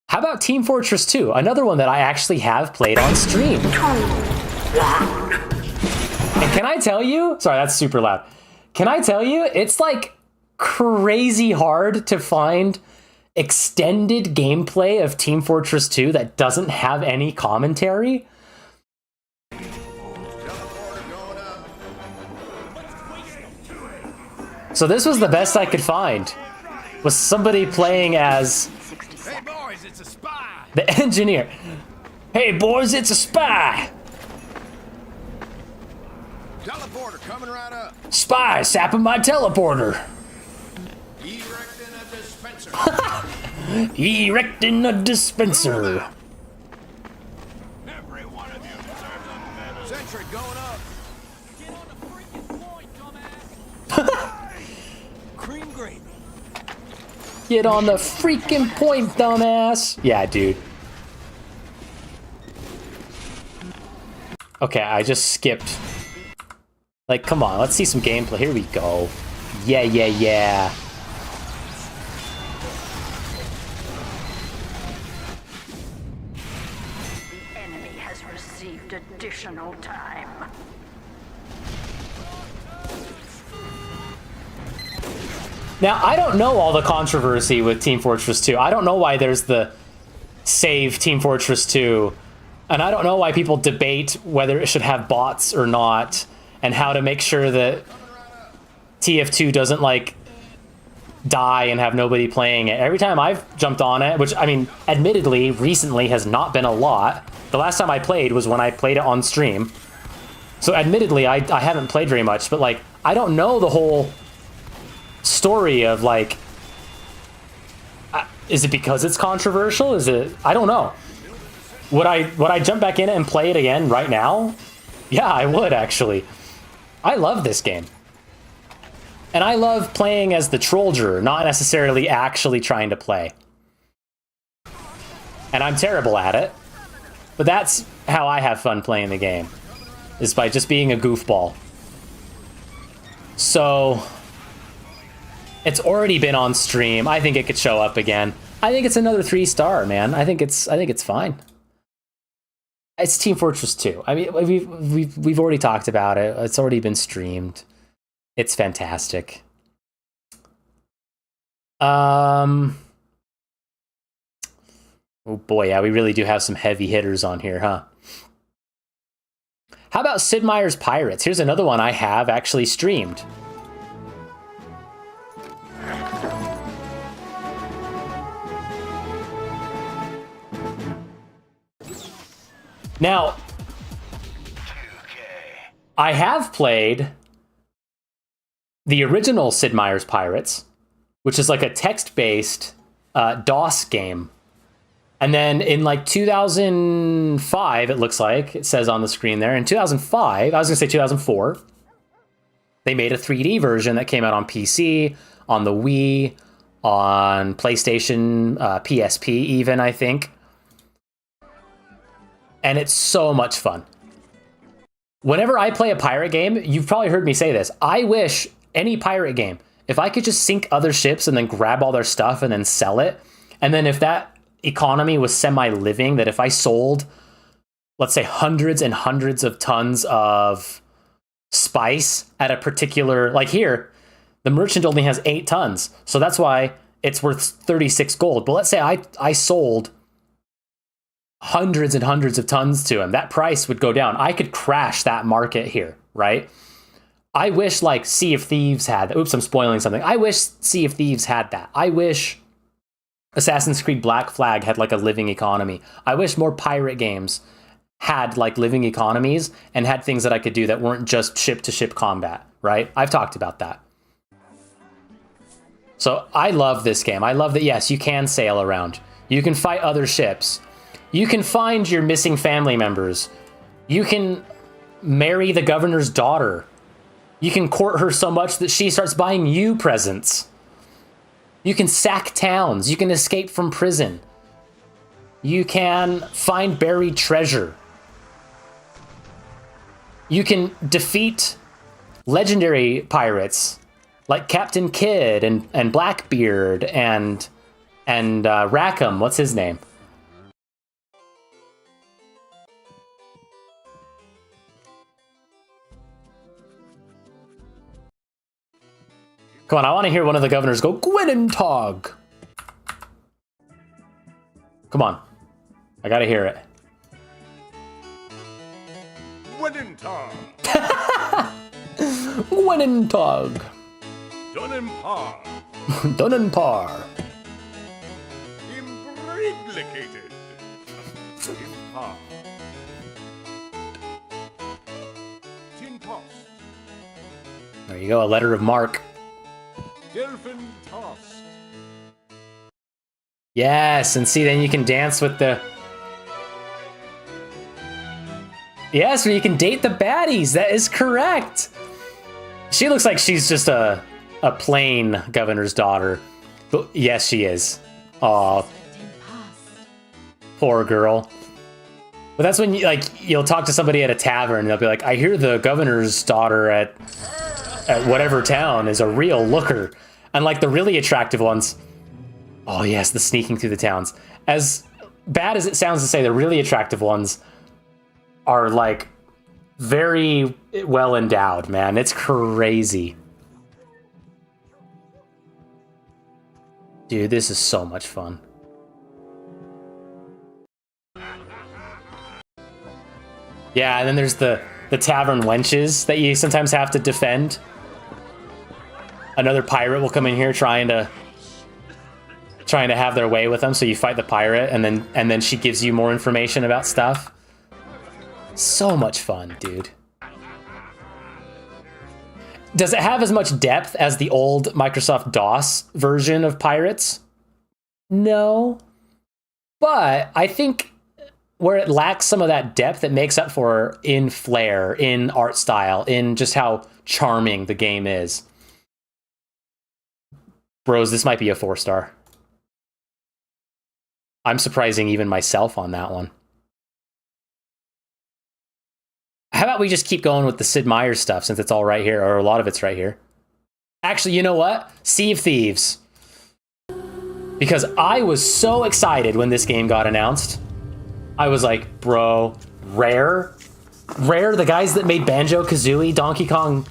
How about Team Fortress 2? Another one that I actually have played on stream. And can I tell you? Sorry, that's super loud. Can I tell you? It's like crazy hard to find extended gameplay of Team Fortress 2 that doesn't have any commentary. So this was the best I could find. Was somebody playing as the engineer. Hey boys, it's a spy. Teleporter coming right up. Spy sapping my teleporter. Erecting a dispenser. Erecting a dispenser. Every one of you deserves a medal. Sentry going up. Get on the freaking point, dumbass. Cream gravy. Get on the freaking point, dumbass. Yeah, dude. Okay, I just skipped. Like, come on, let's see some gameplay. Here we go. Yeah, yeah, yeah. The enemy has received additional time. Now, I don't know all the controversy with Team Fortress 2. I don't know why there's the save Team Fortress 2. And I don't know why people debate whether it should have bots or not, and how to make sure that TF2 doesn't, like, die and have nobody playing it. Every time I've jumped on it, which, I mean, admittedly, recently has not been a lot. The last time I played was when I played it on stream. So admittedly, I haven't played very much, but, like, I don't know the whole story of, like, is it because it's controversial? Is it? I don't know. Would I jump back in it and play it again right now? Yeah, I would, actually. I love this game. And I love playing as the Trollger, not necessarily actually trying to play. And I'm terrible at it. But that's how I have fun playing the game, is by just being a goofball. So it's already been on stream. I think it could show up again. I think it's another 3-star, man. I think it's fine. It's Team Fortress 2. I mean, we've already talked about it. It's already been streamed. It's fantastic. Oh boy, yeah, we really do have some heavy hitters on here, huh? How about Sid Meier's Pirates? Here's another one I have actually streamed. Now, I have played the original Sid Meier's Pirates, which is like a text-based DOS game. And then in like 2005, it looks like, it says on the screen there, in 2005, I was going to say 2004, they made a 3D version that came out on PC, on the Wii, on PlayStation, PSP even, I think. And it's so much fun. Whenever I play a pirate game, you've probably heard me say this, I wish any pirate game, if I could just sink other ships and then grab all their stuff and then sell it, and then if that economy was semi-living, that if I sold, let's say, hundreds and hundreds of tons of spice at a particular, like here, the merchant only has 8 tons, so that's why it's worth 36 gold. But let's say I sold hundreds and hundreds of tons to him, that price would go down. I could crash that market here, right? I wish like Sea of Thieves had that. Oops, I'm spoiling something. I wish Sea of Thieves had that. I wish Assassin's Creed Black Flag had like a living economy. I wish more pirate games had like living economies and had things that I could do that weren't just ship-to-ship combat, right? I've talked about that. So I love this game. I love that, yes, you can sail around. You can fight other ships. You can find your missing family members. You can marry the governor's daughter. You can court her so much that she starts buying you presents. You can sack towns. You can escape from prison. You can find buried treasure. You can defeat legendary pirates like Captain Kidd and Blackbeard and Rackham. What's his name? Come on, I want to hear one of the governors go, Gwynentog! Come on. I gotta hear it. Gwynentog! Gwynentog! Dunenpar! Dunenpar! Imbriglicated! Impar! Tintost! There you go, a letter of marque. Delphin tossed! Yes, and see, then you can dance with the... Yes, or you can date the baddies. That is correct. She looks like she's just a plain governor's daughter. But yes, she is. Aw. Poor girl. But that's when you'll talk to somebody at a tavern and they'll be like, I hear the governor's daughter at whatever town is a real looker. And like the really attractive ones, oh yes, the sneaking through the towns. As bad as it sounds to say, the really attractive ones are like very well endowed, man. It's crazy. Dude, this is so much fun. Yeah, and then there's the tavern wenches that you sometimes have to defend. Another pirate will come in here trying to have their way with them, so you fight the pirate, and then she gives you more information about stuff. So much fun, dude. Does it have as much depth as the old Microsoft DOS version of Pirates? No. But I think where it lacks some of that depth, it makes up for in flair, in art style, in just how charming the game is. Bros, this might be a 4-star. I'm surprising even myself on that one. How about we just keep going with the Sid Meier's stuff since it's all right here, or a lot of it's right here. Actually, you know what? Sea of Thieves. Because I was so excited when this game got announced. I was like, bro, Rare, the guys that made Banjo-Kazooie, Donkey Kong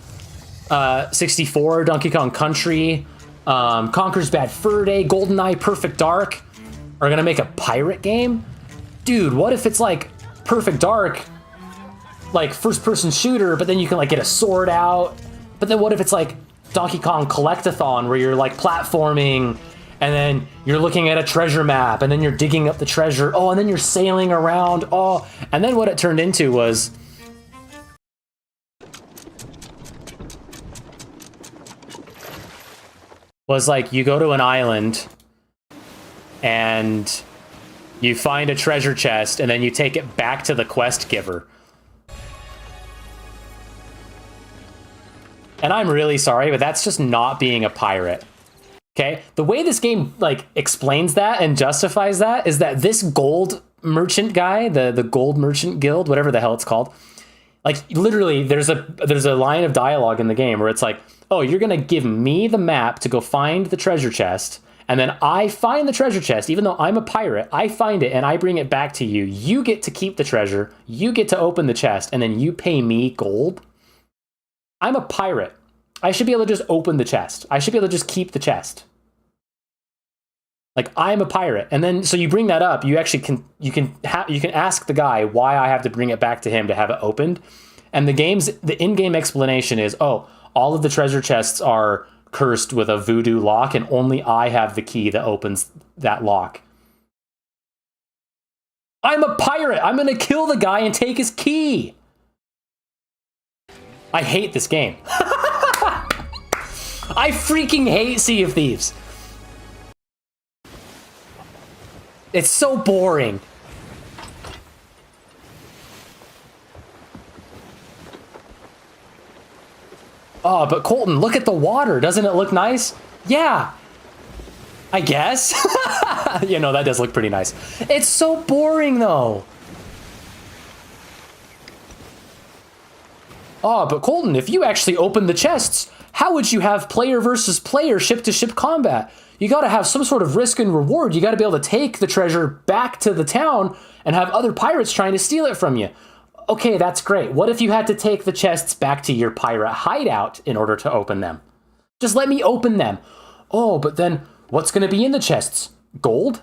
64, Donkey Kong Country, Conker's Bad Fur Day, GoldenEye, Perfect Dark, are gonna make a pirate game? Dude, what if it's like Perfect Dark, like first-person shooter, but then you can like get a sword out? But then what if it's like Donkey Kong Collectathon, where you're like platforming, and then you're looking at a treasure map, and then you're digging up the treasure, oh, and then you're sailing around, oh, and then what it turned into was like you go to an island and you find a treasure chest, and then you take it back to the quest giver. And I'm really sorry, but that's just not being a pirate. Okay? The way this game like explains that and justifies that is that this gold merchant guy, the gold merchant guild, whatever the hell it's called, like literally there's a line of dialogue in the game where it's like, oh, you're gonna give me the map to go find the treasure chest, and then I find the treasure chest. Even though I'm a pirate, I find it and I bring it back to you. You get to keep the treasure, you get to open the chest, and then you pay me gold. I'm a pirate. I should be able to just open the chest. I should be able to just keep the chest. Like, I'm a pirate. And then, so you bring that up, you actually you can ask the guy why I have to bring it back to him to have it opened. And the in-game explanation is, oh, all of the treasure chests are cursed with a voodoo lock, and only I have the key that opens that lock. I'm a pirate! I'm gonna kill the guy and take his key! I hate this game. I freaking hate Sea of Thieves. It's so boring. Oh, but Colton, look at the water. Doesn't it look nice? Yeah. I guess. You know, that does look pretty nice. It's so boring, though. Oh, but Colton, if you actually open the chests, how would you have player versus player, ship-to-ship combat? You got to have some sort of risk and reward. You got to be able to take the treasure back to the town and have other pirates trying to steal it from you. Okay, that's great. What if you had to take the chests back to your pirate hideout in order to open them? Just let me open them. Oh, but then what's going to be in the chests? Gold?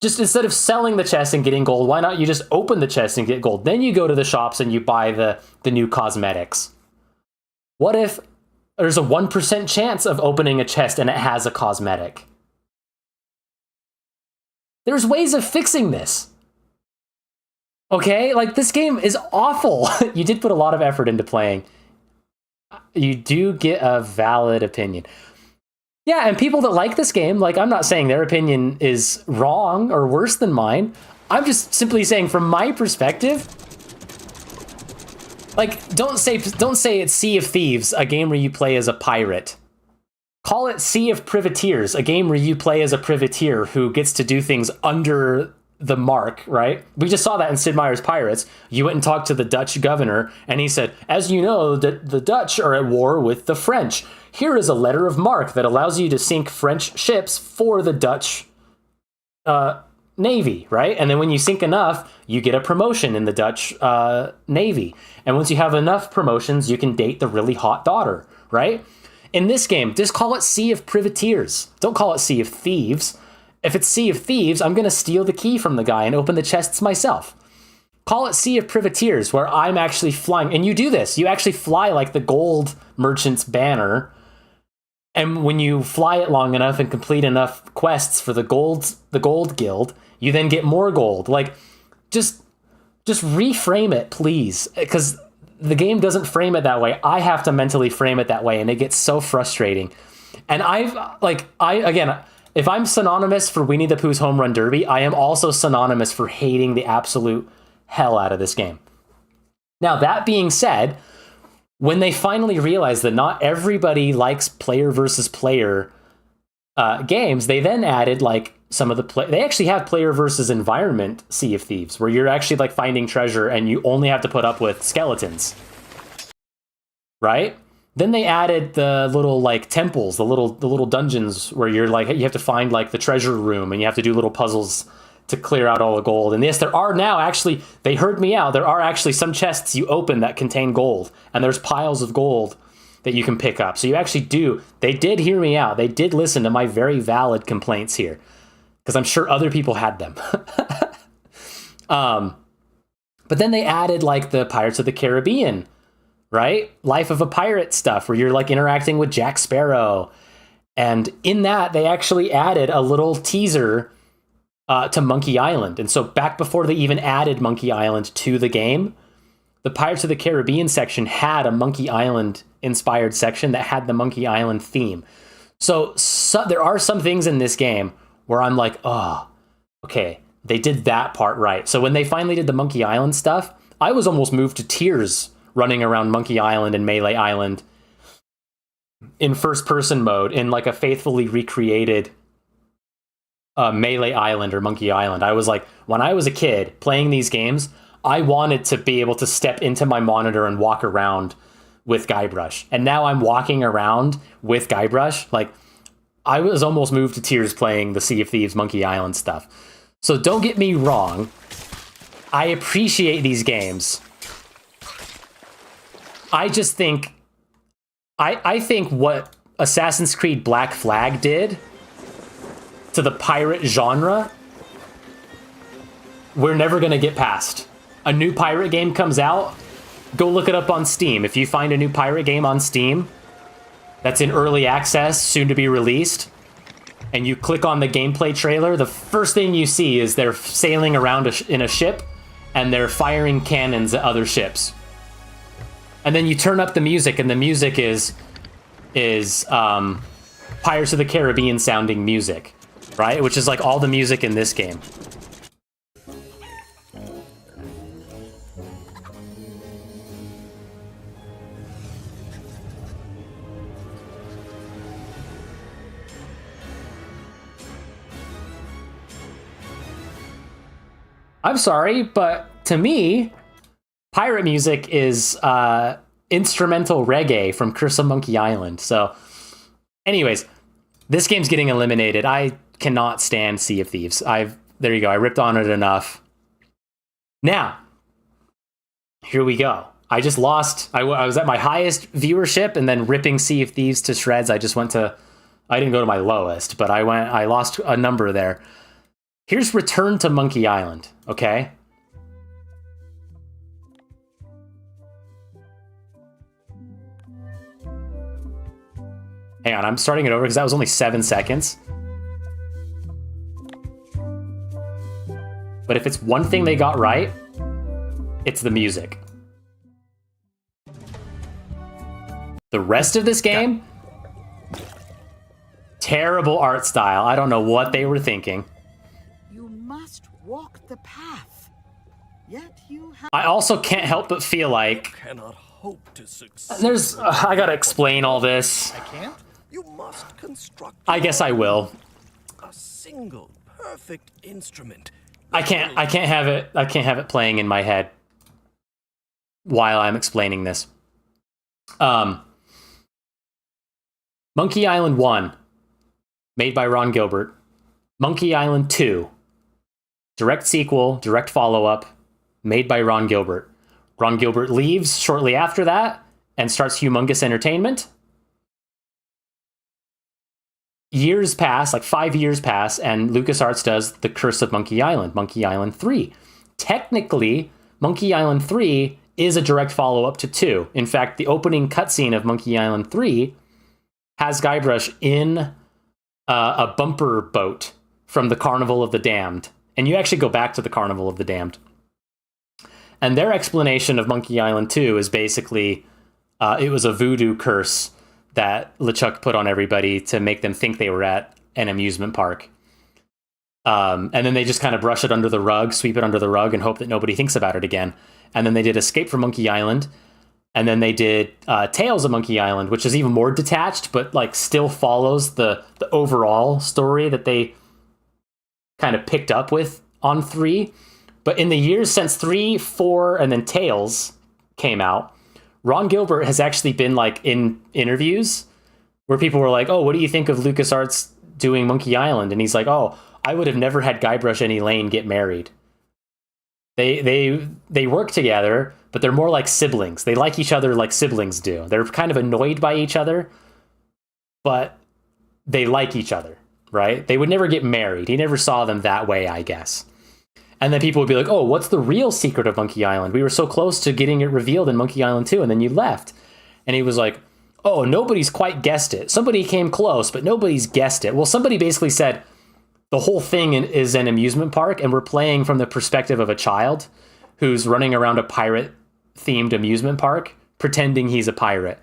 Just instead of selling the chest and getting gold, why not you just open the chest and get gold? Then you go to the shops and you buy the new cosmetics. What if there's a 1% chance of opening a chest and it has a cosmetic? There's ways of fixing this. Okay, like this game is awful. You did put a lot of effort into playing. You do get a valid opinion. Yeah, and people that like this game, like I'm not saying their opinion is wrong or worse than mine. I'm just simply saying from my perspective, like don't say it's Sea of Thieves, a game where you play as a pirate. Call it Sea of Privateers, a game where you play as a privateer who gets to do things under the mark, right? We just saw that in Sid Meier's Pirates. You went and talked to the Dutch governor, and he said, as you know, the Dutch are at war with the French. Here is a letter of marque that allows you to sink French ships for the Dutch Navy, right? And then when you sink enough, you get a promotion in the Dutch Navy. And once you have enough promotions, you can date the really hot daughter, right? In this game, just call it Sea of Privateers. Don't call it Sea of Thieves. If it's Sea of Thieves, I'm going to steal the key from the guy and open the chests myself. Call it Sea of Privateers, where I'm actually flying. And you do this. You actually fly like the gold merchant's banner. And when you fly it long enough and complete enough quests for the gold guild, you then get more gold. Like, just reframe it, please. Because the game doesn't frame it that way. I have to mentally frame it that way, and it gets so frustrating. And again, if I'm synonymous for Winnie the Pooh's Home Run Derby, I am also synonymous for hating the absolute hell out of this game. Now, that being said, when they finally realized that not everybody likes player versus player games, they then added like some of they actually have player versus environment Sea of Thieves, where you're actually like finding treasure and you only have to put up with skeletons, right? Then they added the little like temples, the little dungeons where you're like, you have to find like the treasure room and you have to do little puzzles to clear out all the gold. And yes, there are now actually, they heard me out, there are actually some chests you open that contain gold, and there's piles of gold that you can pick up. So you actually they did hear me out. They did listen to my very valid complaints here, because I'm sure other people had them. But then they added like the Pirates of the Caribbean, right? Life of a Pirate stuff where you're like interacting with Jack Sparrow. And in that, they actually added a little teaser to Monkey Island. And so back before they even added Monkey Island to the game, the Pirates of the Caribbean section had a Monkey Island inspired section that had the Monkey Island theme. So there are some things in this game where I'm like, oh, okay, they did that part right. So when they finally did the Monkey Island stuff, I was almost moved to tears running around Monkey Island and Melee Island in first person mode in like a faithfully recreated Melee Island or Monkey Island. I was like, when I was a kid playing these games, I wanted to be able to step into my monitor and walk around with Guybrush. And now I'm walking around with Guybrush. Like, I was almost moved to tears playing the Sea of Thieves Monkey Island stuff. So don't get me wrong. I appreciate these games. I just think... I think what Assassin's Creed Black Flag did to the pirate genre, we're never going to get past. A new pirate game comes out, go look it up on Steam. If you find a new pirate game on Steam that's in early access, soon to be released, and you click on the gameplay trailer, the first thing you see is they're sailing around in a ship and they're firing cannons at other ships. And then you turn up the music, and the music is Pirates of the Caribbean sounding music, right? Which is like all the music in this game. I'm sorry, but to me, pirate music is instrumental reggae from Curse of Monkey Island. So, anyways, this game's getting eliminated. I cannot stand Sea of Thieves. There you go. I ripped on it enough. Now, here we go. I just lost. I was at my highest viewership, and then ripping Sea of Thieves to shreds. I didn't go to my lowest, but I lost a number there. Here's Return to Monkey Island, okay? Hang on, I'm starting it over because that was only 7 seconds. But if it's one thing they got right, it's the music. The rest of this game, terrible art style. I don't know what they were thinking. You must walk the path. Yet you have... I also can't help but feel like Cannot hope to succeed. there's... I gotta explain all this. I can't? You must construct... I guess I will. A single perfect instrument. I can't have it playing in my head while I'm explaining this. Monkey Island 1, made by Ron Gilbert. Monkey Island 2, direct sequel, direct follow-up, made by Ron Gilbert. Ron Gilbert leaves shortly after that and starts Humongous Entertainment. Years pass, like 5 years pass, and LucasArts does The Curse of Monkey Island, Monkey Island 3. Technically, Monkey Island 3 is a direct follow-up to 2. In fact, the opening cutscene of Monkey Island 3 has Guybrush in a bumper boat from the Carnival of the Damned. And you actually go back to the Carnival of the Damned. And their explanation of Monkey Island 2 is basically it was a voodoo curse that LeChuck put on everybody to make them think they were at an amusement park. And then they just kind of brush it under the rug, sweep it under the rug, and hope that nobody thinks about it again. And then they did Escape from Monkey Island. And then they did Tales of Monkey Island, which is even more detached, but like still follows the overall story that they kind of picked up with on 3. But in the years since 3, 4, and then Tales came out, Ron Gilbert has actually been like in interviews where people were like, oh, what do you think of LucasArts doing Monkey Island? And he's like, oh, I would have never had Guybrush and Elaine get married. They work together, but they're more like siblings. They like each other like siblings do. They're kind of annoyed by each other, but they like each other, right? They would never get married. He never saw them that way, I guess. And then people would be like, oh, what's the real secret of Monkey Island? We were so close to getting it revealed in Monkey Island 2, and then you left. And he was like, oh, nobody's quite guessed it. Somebody came close, but nobody's guessed it. Well, somebody basically said the whole thing is an amusement park, and we're playing from the perspective of a child who's running around a pirate-themed amusement park, pretending he's a pirate.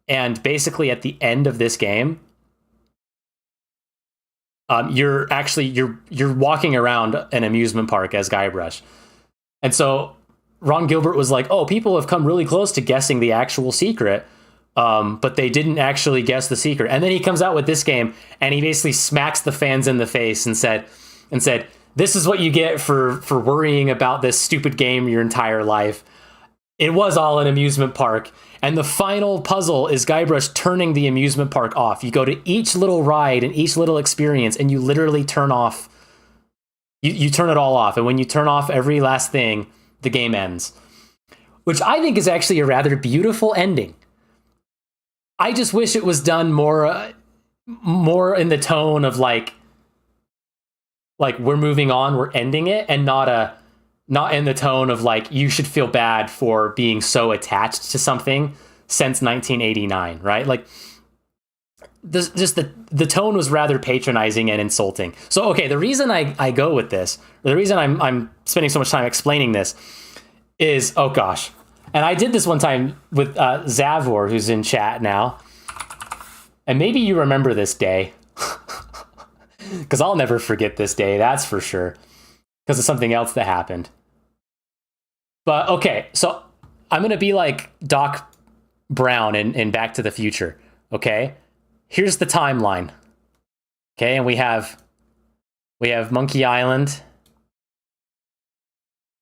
And basically at the end of this game, you're walking around an amusement park as Guybrush. And so Ron Gilbert was like, oh, people have come really close to guessing the actual secret, but they didn't actually guess the secret. And then he comes out with this game, and he basically smacks the fans in the face and said, this is what you get for worrying about this stupid game your entire life. It was all an amusement park. And the final puzzle is Guybrush turning the amusement park off. You go to each little ride and each little experience, and you literally turn off. You turn it all off. And when you turn off every last thing, the game ends. Which I think is actually a rather beautiful ending. I just wish it was done more in the tone of like we're moving on, we're ending it, and not in the tone of like, you should feel bad for being so attached to something since 1989, right? Like, the tone was rather patronizing and insulting. So, okay, the reason I go with this, the reason I'm spending so much time explaining this is, oh gosh, and I did this one time with Zavor, who's in chat now, and maybe you remember this day, because I'll never forget this day, that's for sure, because of something else that happened. But okay, so I'm going to be like Doc Brown in Back to the Future, okay? Here's the timeline. Okay, and we have Monkey Island.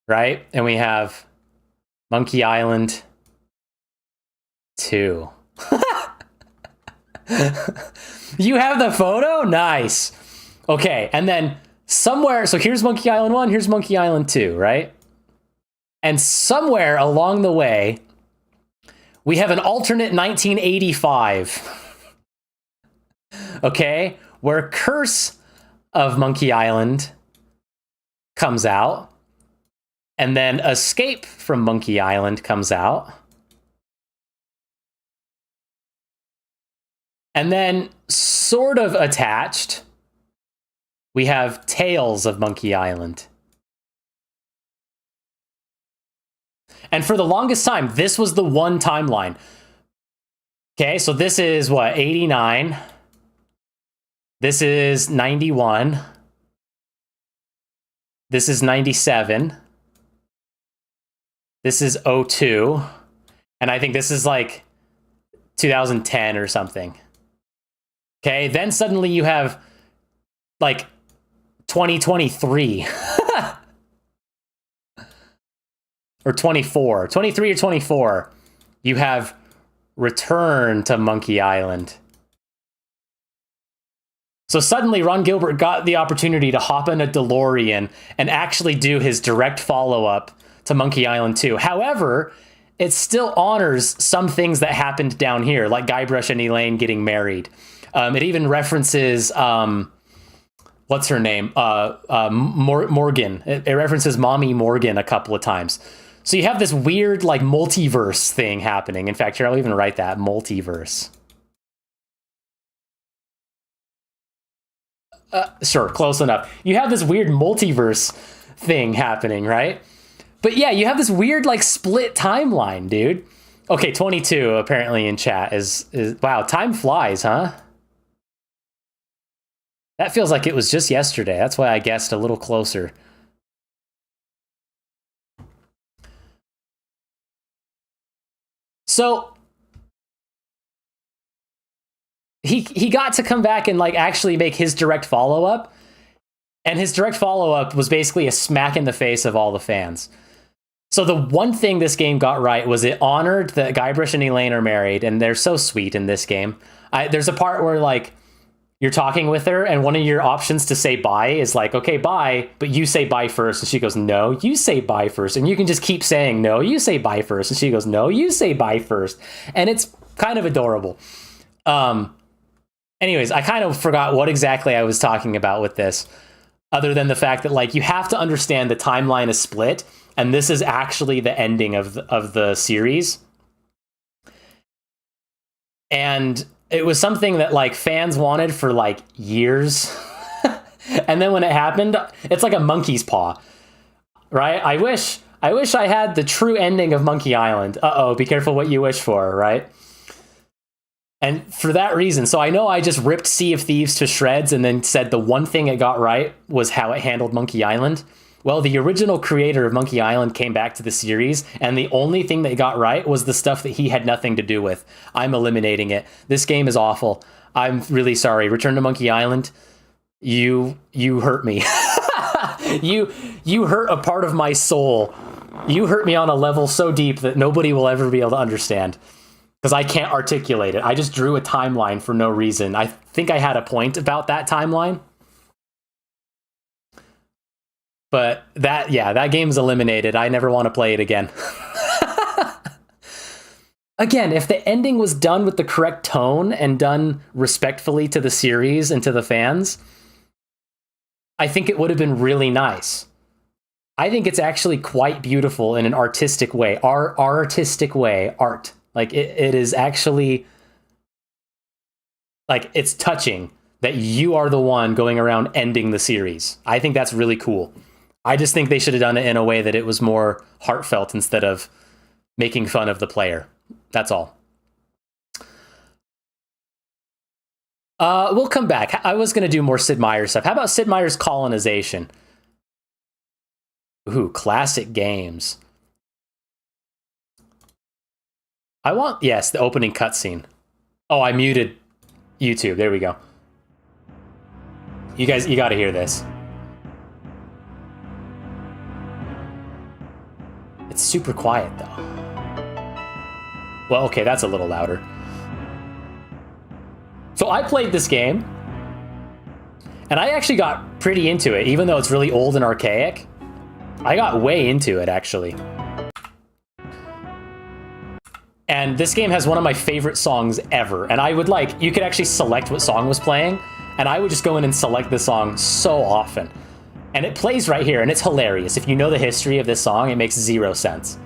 right? And we have Monkey Island 2. You have the photo? Nice. Okay, and then somewhere, so here's Monkey Island 1, here's Monkey Island 2, right? And somewhere along the way, we have an alternate 1985. Okay, where Curse of Monkey Island comes out, and then Escape from Monkey Island comes out. And then, sort of attached, we have Tales of Monkey Island. And for the longest time, this was the one timeline. Okay, so this is what, 89? This is 91. This is 97. This is 02. And I think this is like 2010 or something. Okay, then suddenly you have like 2023. Or 24. 23 or 24. You have Return to Monkey Island. So suddenly Ron Gilbert got the opportunity to hop in a DeLorean and actually do his direct follow-up to Monkey Island 2. However, it still honors some things that happened down here, like Guybrush and Elaine getting married. It even references, what's her name? Morgan. It references Mommy Morgan a couple of times. So you have this weird, like, multiverse thing happening. In fact, here, I'll even write that, multiverse. Sure, close enough. You have this weird multiverse thing happening, right? But yeah, you have this weird, like, split timeline, dude. Okay, 22, apparently, in chat is wow, time flies, huh? That feels like it was just yesterday. That's why I guessed a little closer. So he got to come back and like actually make his direct follow-up. And his direct follow-up was basically a smack in the face of all the fans. So the one thing this game got right was it honored that Guybrush and Elaine are married, and they're so sweet in this game. There's a part where like you're talking with her, and one of your options to say bye is like, okay, bye, but you say bye first. And she goes, no, you say bye first. And you can just keep saying, no, you say bye first. And she goes, no, you say bye first. And it's kind of adorable. Anyways, I kind of forgot what exactly I was talking about with this, other than the fact that like you have to understand the timeline is split, and this is actually the ending of the series. And it was something that like fans wanted for like years. And then when it happened, it's like a monkey's paw, right? I wish I had the true ending of Monkey Island. Uh-oh, be careful what you wish for, right? And for that reason, so I know I just ripped Sea of Thieves to shreds and then said the one thing it got right was how it handled Monkey Island. Well, the original creator of Monkey Island came back to the series, and the only thing they got right was the stuff that he had nothing to do with. I'm eliminating it. This game is awful. I'm really sorry. Return to Monkey Island, you hurt me. you hurt a part of my soul. You hurt me on a level so deep that nobody will ever be able to understand. Because I can't articulate it. I just drew a timeline for no reason. I think I had a point about that timeline. But that game's eliminated. I never want to play it again. Again, if the ending was done with the correct tone and done respectfully to the series and to the fans, I think it would have been really nice. I think it's actually quite beautiful in an artistic way. Artistic way. Art. Like, it is actually, like, it's touching that you are the one going around ending the series. I think that's really cool. I just think they should have done it in a way that it was more heartfelt instead of making fun of the player. That's all. We'll come back. I was going to do more Sid Meier's stuff. How about Sid Meier's Colonization? Ooh, classic games. Yes, the opening cutscene. Oh, I muted YouTube. There we go. You guys, you got to hear this. It's super quiet, though. Well, okay, that's a little louder. So I played this game, and I actually got pretty into it, even though it's really old and archaic. I got way into it, actually. And this game has one of my favorite songs ever. And I would you could actually select what song was playing, and I would just go in and select the song so often. And it plays right here, and it's hilarious. If you know the history of this song, it makes 0 sense.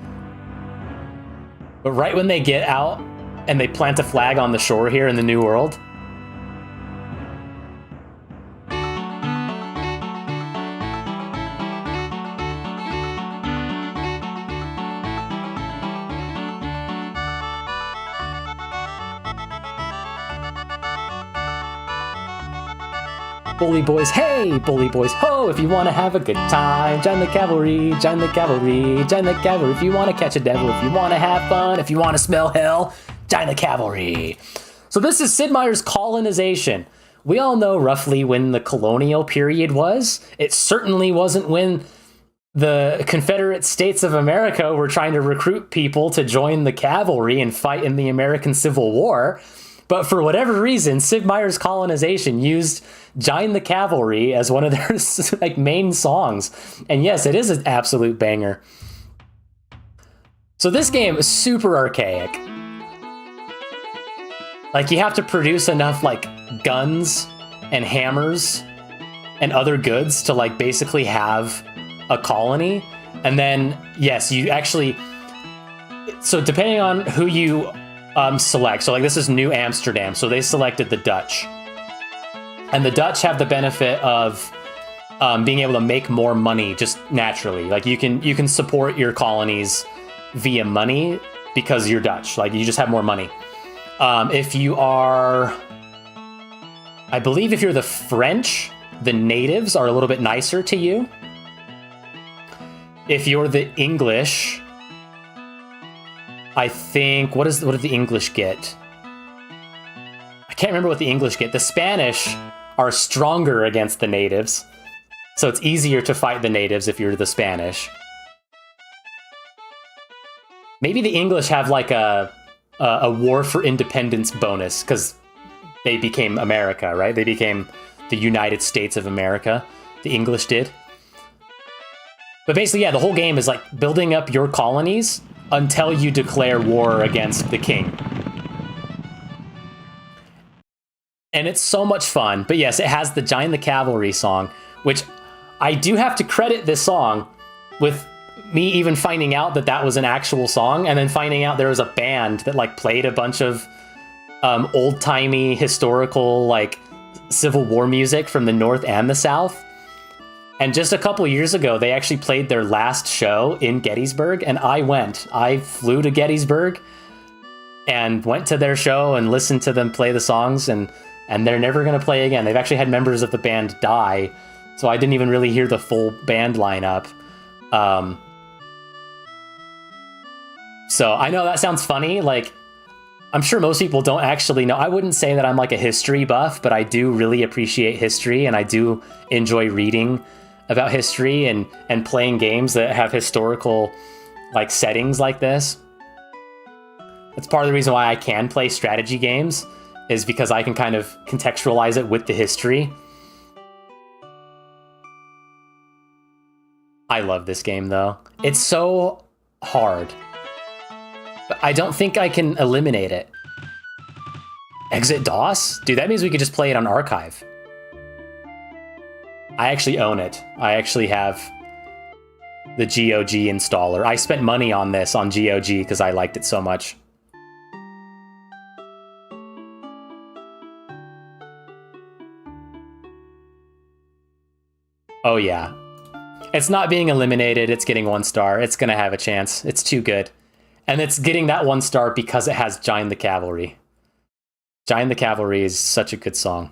But right when they get out and they plant a flag on the shore here in the New World, bully boys, hey, bully boys, ho, if you want to have a good time, join the cavalry, join the cavalry, join the cavalry, if you want to catch a devil, if you want to have fun, if you want to smell hell, join the cavalry. So this is Sid Meier's colonization. We all know roughly when the colonial period was. It certainly wasn't when the Confederate States of America were trying to recruit people to join the cavalry and fight in the American Civil War. But for whatever reason, Sid Meier's colonization used Join the Cavalry as one of their main songs. And yes, it is an absolute banger. So this game is super archaic. You have to produce enough guns and hammers and other goods to basically have a colony. And then, yes, you actually... So depending on who you select, so this is New Amsterdam, so they selected the Dutch. And the Dutch have the benefit of being able to make more money just naturally. You can support your colonies via money because you're Dutch. You just have more money. If you are... I believe if you're the French, the natives are a little bit nicer to you. If you're the English, I think... What did the English get? I can't remember what the English get. The Spanish are stronger against the natives, so it's easier to fight the natives if you're the Spanish. Maybe the English have a war for independence bonus because they became America, right? They became the United States of America. The English did. But basically, yeah, the whole game is building up your colonies until you declare war against the king. And it's so much fun. But yes, it has the Join the Cavalry song, which I do have to credit this song with me even finding out that was an actual song, and then finding out there was a band that played a bunch of old-timey historical Civil War music from the North and the South. And just a couple years ago, they actually played their last show in Gettysburg, and I went. I flew to Gettysburg and went to their show and listened to them play the songs, and they're never going to play again. They've actually had members of the band die, so I didn't even really hear the full band lineup. So I know that sounds funny. I'm sure most people don't actually know. I wouldn't say that I'm a history buff, but I do really appreciate history, and I do enjoy reading about history and playing games that have historical settings like this. That's part of the reason why I can play strategy games, is because I can kind of contextualize it with the history. I love this game, though. It's so hard. But I don't think I can eliminate it. Exit DOS? Dude, that means we could just play it on archive. I actually own it. I actually have the GOG installer. I spent money on this on GOG because I liked it so much. Oh yeah. It's not being eliminated, it's getting 1 star. It's gonna have a chance. It's too good. And it's getting that 1 star because it has Join the Cavalry. Join the Cavalry is such a good song.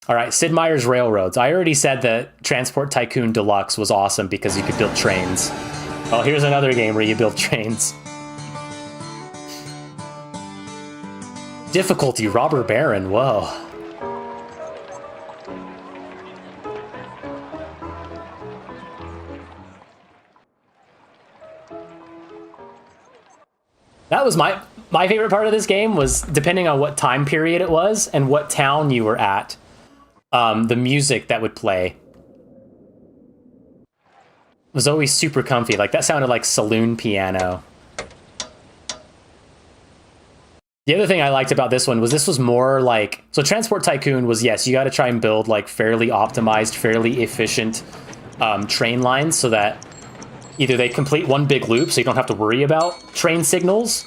All right, Sid Meier's Railroads. I already said that Transport Tycoon Deluxe was awesome because you could build trains. Well, here's another game where you build trains. Difficulty, Robber Baron, whoa. That was my favorite part of this game, was depending on what time period it was and what town you were at, the music that would play was always super comfy. Like, that sounded like saloon piano. The other thing I liked about this one was this was more like... So Transport Tycoon was, yes, you got to try and build like fairly optimized, fairly efficient train lines so that either they complete one big loop so you don't have to worry about train signals,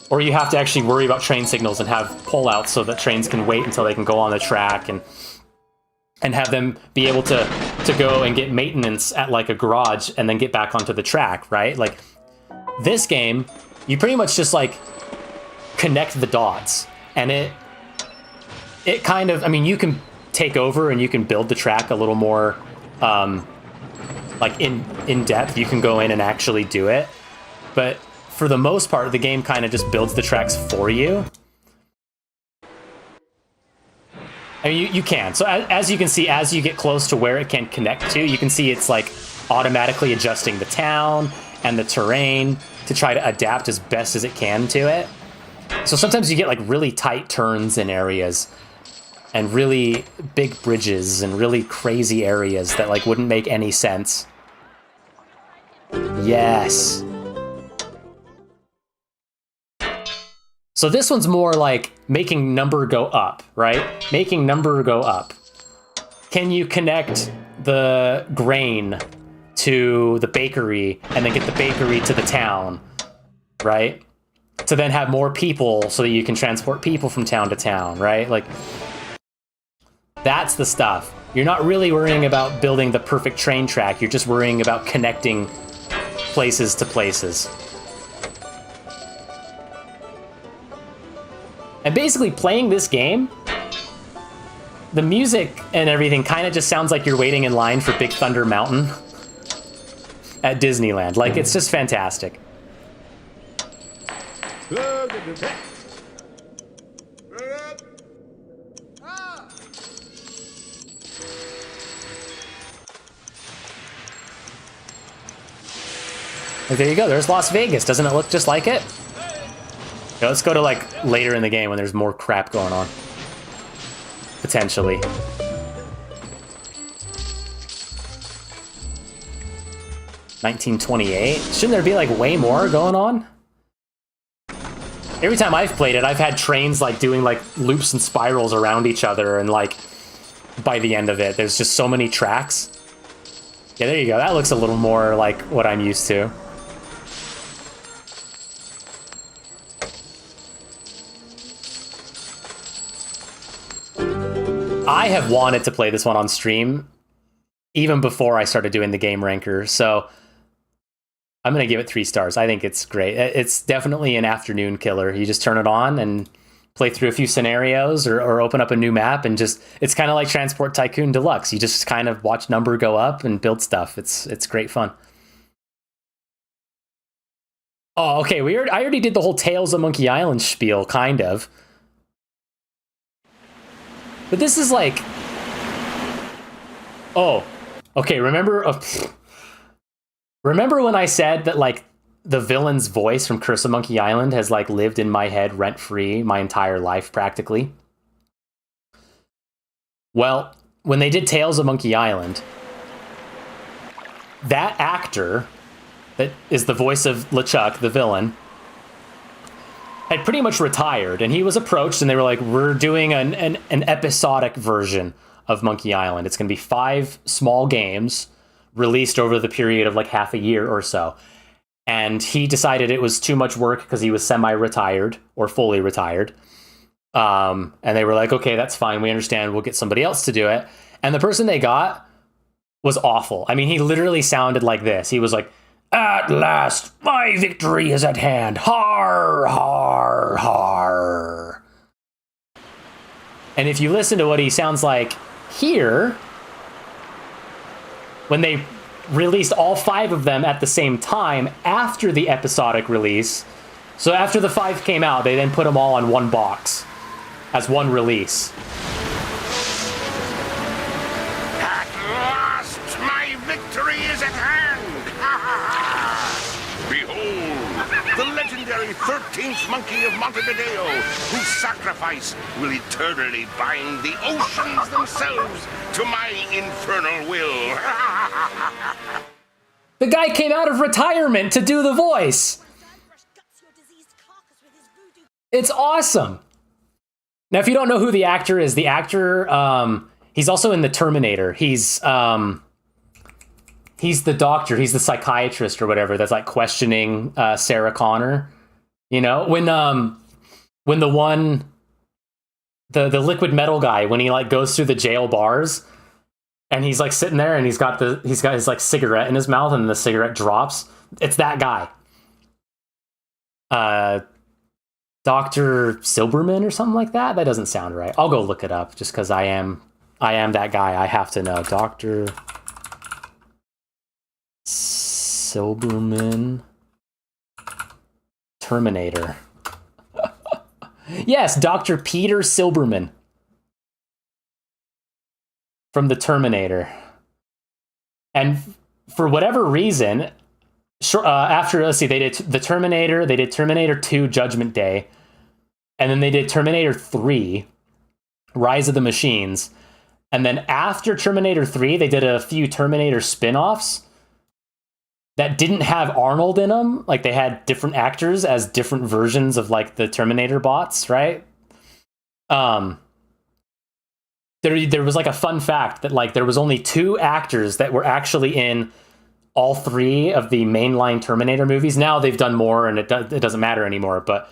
or you have to actually worry about train signals and have pullouts so that trains can wait until they can go on the track, and have them be able to go and get maintenance at like a garage and then get back onto the track, right? Like, this game, you pretty much just like connect the dots, and it kind of, I mean, you can take over and you can build the track a little more like in depth. You can go in and actually do it, but for the most part, the game kind of just builds the tracks for you. I mean, you can. So as you can see, as you get close to where it can connect to, you can see it's like automatically adjusting the town and the terrain to try to adapt as best as it can to it. So sometimes you get like really tight turns in areas and really big bridges and really crazy areas that like wouldn't make any sense. Yes. So this one's more like making number go up, right? Making number go up. Can you connect the grain to the bakery and then get the bakery to the town, right? To then have more people so that you can transport people from town to town, right? Like, that's the stuff. You're not really worrying about building the perfect train track. You're just worrying about connecting places to places. And basically playing this game, the music and everything kind of just sounds like you're waiting in line for Big Thunder Mountain at Disneyland. Like, it's just fantastic. There you go, there's Las Vegas. Doesn't it look just like it? Yeah, let's go to like later in the game when there's more crap going on. Potentially. (1928). Shouldn't there be like way more going on? Every time I've played it, I've had trains like doing like loops and spirals around each other, and like by the end of it, there's just so many tracks. Yeah, there you go. That looks a little more like what I'm used to. I have wanted to play this one on stream even before I started doing the game ranker, so I'm going to give it 3 stars. I think it's great. It's definitely an afternoon killer. You just turn it on and play through a few scenarios or open up a new map, and just, it's kind of like Transport Tycoon Deluxe. You just kind of watch number go up and build stuff. It's great fun. Oh, okay. I already did the whole Tales of Monkey Island spiel, kind of. But this is like... Oh, okay, remember when I said that, like, the villain's voice from Curse of Monkey Island has, like, lived in my head rent-free my entire life, practically? Well, when they did Tales of Monkey Island, that actor that is the voice of LeChuck, the villain, had pretty much retired, and he was approached, and they were like, we're doing an episodic version of Monkey Island. It's going to be 5 small games released over the period of like half a year or so. And he decided it was too much work because he was semi-retired or fully retired. And they were like, okay, that's fine. We understand. We'll get somebody else to do it. And the person they got was awful. I mean, he literally sounded like this. He was like, at last, my victory is at hand. Har, har, har. And if you listen to what he sounds like here, when they released all 5 of them at the same time after the episodic release, so after the 5 came out, they then put them all on one box as one release. At last, my victory is at hand! Behold, the legendary very 13th monkey of Montevideo, whose sacrifice will eternally bind the oceans themselves to my infernal will. The guy came out of retirement to do the voice. It's awesome. Now, if you don't know who the actor is, the actor, he's also in The Terminator. He's the doctor. He's the psychiatrist or whatever that's like questioning Sarah Connor. You know, when the liquid metal guy, when he like goes through the jail bars and he's like sitting there and he's got his like cigarette in his mouth and the cigarette drops. It's that guy. Dr. Silberman or something like that. That doesn't sound right. I'll go look it up just because I am that guy. I have to know. Dr. Silberman. Terminator. Yes, Dr. Peter Silberman. From The Terminator. And for whatever reason, after, let's see, they did The Terminator, they did Terminator 2 Judgment Day, and then they did Terminator 3 Rise of the Machines. And then after Terminator 3, they did a few Terminator spin-offs that didn't have Arnold in them. Like, they had different actors as different versions of, like, the Terminator bots, right? There was, like, a fun fact that, like, there was only 2 actors that were actually in all 3 of the mainline Terminator movies. Now they've done more, and it doesn't matter anymore. But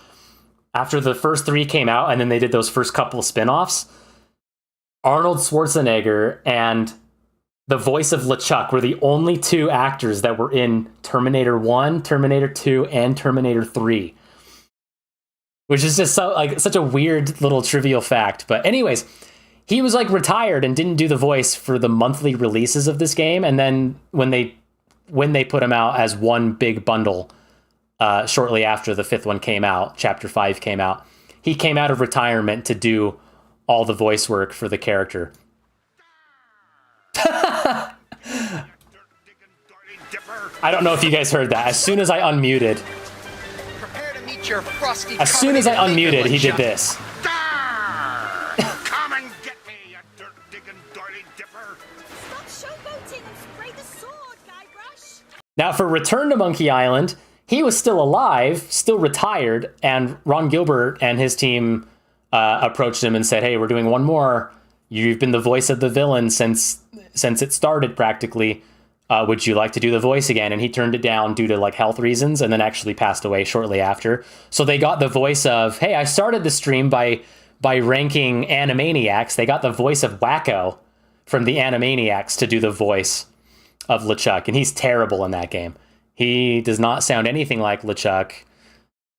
after the first 3 came out, and then they did those first couple of spin-offs, Arnold Schwarzenegger and the voice of LeChuck were the only 2 actors that were in Terminator 1, Terminator 2, and Terminator 3. Which is just such a weird little trivial fact. But anyways, he was like retired and didn't do the voice for the monthly releases of this game. And then when they put him out as one big bundle shortly after the 5th one came out, Chapter 5 came out, he came out of retirement to do all the voice work for the character. I don't know if you guys heard that. As soon as I unmuted, he did this. Come and get me, you dirt-digging doily dipper. Stop showboating and spray the sword, Guybrush. Now, for Return to Monkey Island, he was still alive, still retired, and Ron Gilbert and his team approached him and said, "Hey, we're doing one more. You've been the voice of the villain since it started, practically. Would you like to do the voice again?" And he turned it down due to like health reasons, and then actually passed away shortly after. So they got the voice of, hey, I started the stream by ranking Animaniacs. They got the voice of Wacko from the Animaniacs to do the voice of LeChuck, and he's terrible in that game. He does not sound anything like LeChuck.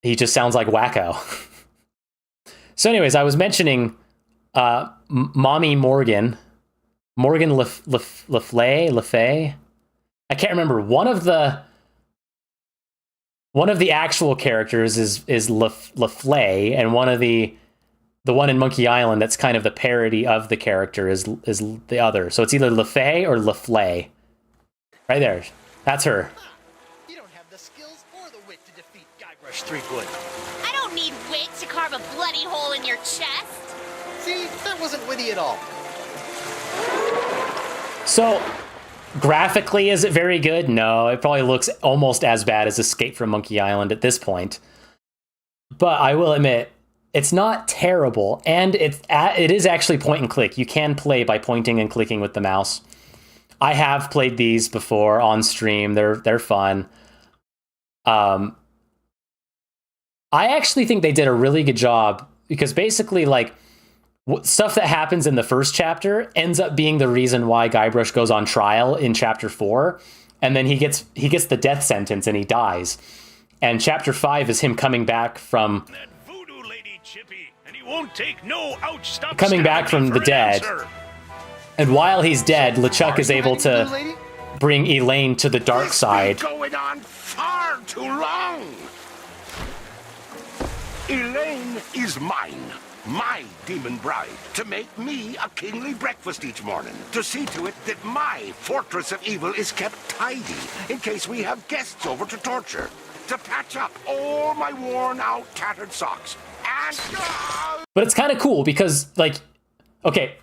He just sounds like Wacko. So anyways, I was mentioning Mommy Morgan Le Fay. I can't remember. One of the actual characters is LaFlay, and one of the one in Monkey Island that's kind of the parody of the character is the other. So it's either LaFay or LaFlay. Right there. That's her. You don't have the skills or the wit to defeat Guybrush Threepwood. I don't need wit to carve a bloody hole in your chest. See, that wasn't witty at all. So, graphically, is it very good? No, it probably looks almost as bad as Escape from Monkey Island at this point. But I will admit, it's not terrible, and it is actually point and click. You can play by pointing and clicking with the mouse. I have played these before on stream. They're fun. I actually think they did a really good job, because basically, like, stuff that happens in the first chapter ends up being the reason why Guybrush goes on trial in Chapter 4, and then he gets the death sentence and he dies. And Chapter 5 is him coming back from That voodoo lady Chippy, and he won't take no ouch stop coming back from the dead. And while he's dead, LeChuck is able to bring Elaine to the dark side. Going on far too long. Elaine is mine. My demon bride, to make me a kingly breakfast each morning, to see to it that my fortress of evil is kept tidy in case we have guests over to torture. to patch up all my worn-out, tattered socks. And... But it's kind of cool because, like, okay,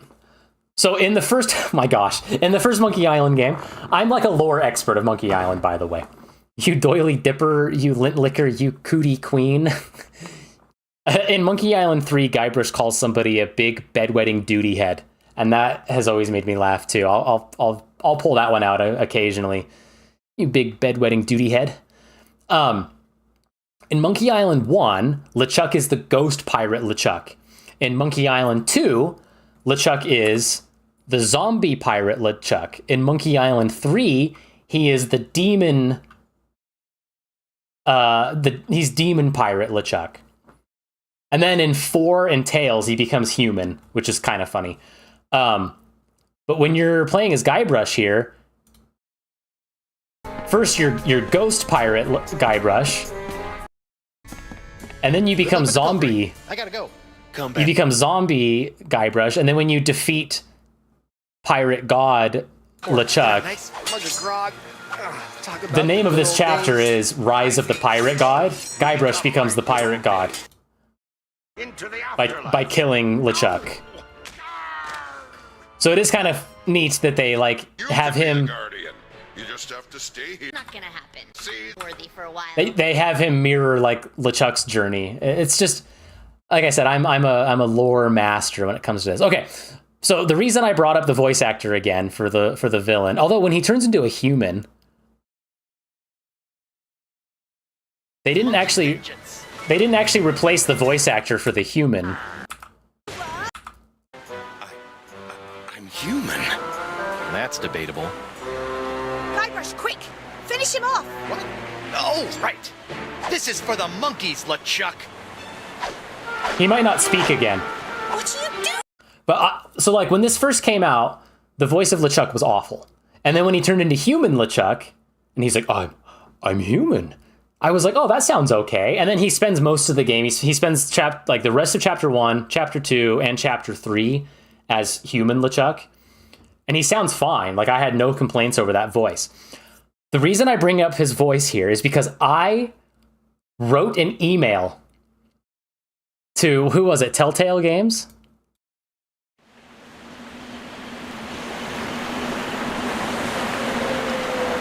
so in the first, my gosh, in the first Monkey Island game, I'm like a lore expert of Monkey Island, by the way. You doily dipper, you lint licker, you cootie queen. In Monkey Island 3, Guybrush calls somebody a big bedwetting duty head, and that has always made me laugh too. I'll pull that one out occasionally. You big bedwetting duty head. In Monkey Island 1, LeChuck is the ghost pirate LeChuck. In Monkey Island 2, LeChuck is the zombie pirate LeChuck. In Monkey Island 3, he is the demon. He's demon pirate LeChuck. And then in 4 and Tails, he becomes human, which is kind of funny. But when you're playing as Guybrush here, first you're ghost pirate Guybrush, and then you become zombie. I gotta go. Come You become zombie Guybrush, and then when you defeat pirate god LeChuck, Nice mug of grog. Talk about the name of this good old chapter days. is Rise of the Pirate God. Guybrush becomes the pirate god by killing LeChuck. So it is kind of neat that they like have him. You just have to stay here. Not gonna happen. Worthy for a while. They have him mirror like LeChuck's journey. It's just like I said, I'm a lore master when it comes to this. Okay, so the reason I brought up the voice actor again for the villain, although when he turns into a human, they didn't actually replace the voice actor for the human. I'm human. That's debatable. Guybrush, quick! Finish him off! What? Oh, right. This is for the monkeys, LeChuck. He might not speak again. What are you doing? But so like when this first came out, the voice of LeChuck was awful. And then when he turned into human LeChuck, and he's like, I'm human. I was like, oh, that sounds okay. And then he spends most of the game, he spends the rest of chapter 1, chapter 2, and chapter 3 as human LeChuck. And he sounds fine. Like I had no complaints over that voice. The reason I bring up his voice here is because I wrote an email to, who was it, Telltale Games?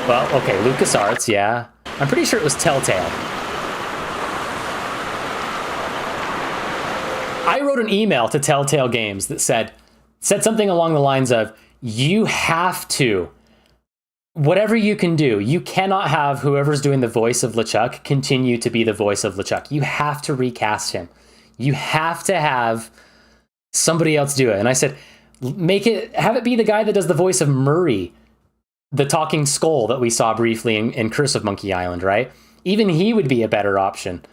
Well, okay, LucasArts, yeah. I'm pretty sure it was Telltale. I wrote an email to Telltale Games that said something along the lines of, you have to, whatever you can do, you cannot have whoever's doing the voice of LeChuck continue to be the voice of LeChuck. You have to recast him. You have to have somebody else do it. And I said, have it be the guy that does the voice of Murray, the talking skull that we saw briefly in Curse of Monkey Island, right? Even he would be a better option.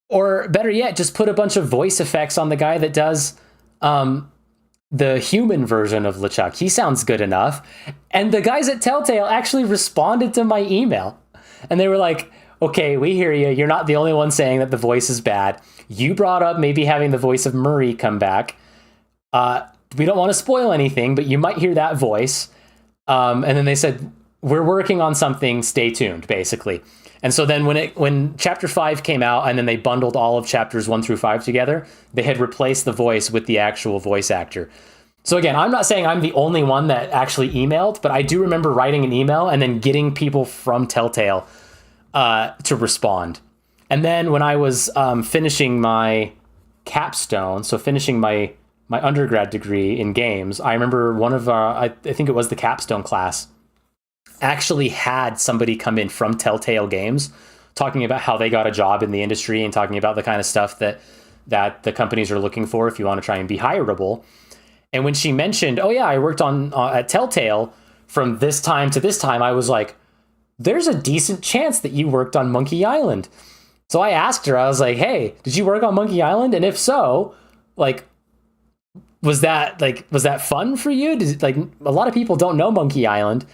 Or better yet, just put a bunch of voice effects on the guy that does the human version of LeChuck. He sounds good enough. And the guys at Telltale actually responded to my email. And they were like, okay, we hear you. You're not the only one saying that the voice is bad. You brought up maybe having the voice of Murray come back. We don't want to spoil anything, but you might hear that voice. And then they said, we're working on something, stay tuned, basically. And so then when chapter 5 came out and then they bundled all of chapters 1 through 5 together, they had replaced the voice with the actual voice actor. So again, I'm not saying I'm the only one that actually emailed, but I do remember writing an email and then getting people from Telltale to respond. And then when I was finishing my capstone, so finishing my undergrad degree in games, I remember one of I think it was the capstone class, actually had somebody come in from Telltale Games talking about how they got a job in the industry and talking about the kind of stuff that the companies are looking for if you want to try and be hireable. And when she mentioned, oh yeah, I worked on at Telltale from this time to this time, I was like, there's a decent chance that you worked on Monkey Island. So I asked her, I was like, hey, did you work on Monkey Island? And if so, like, was that fun for you? A lot of people don't know Monkey Island.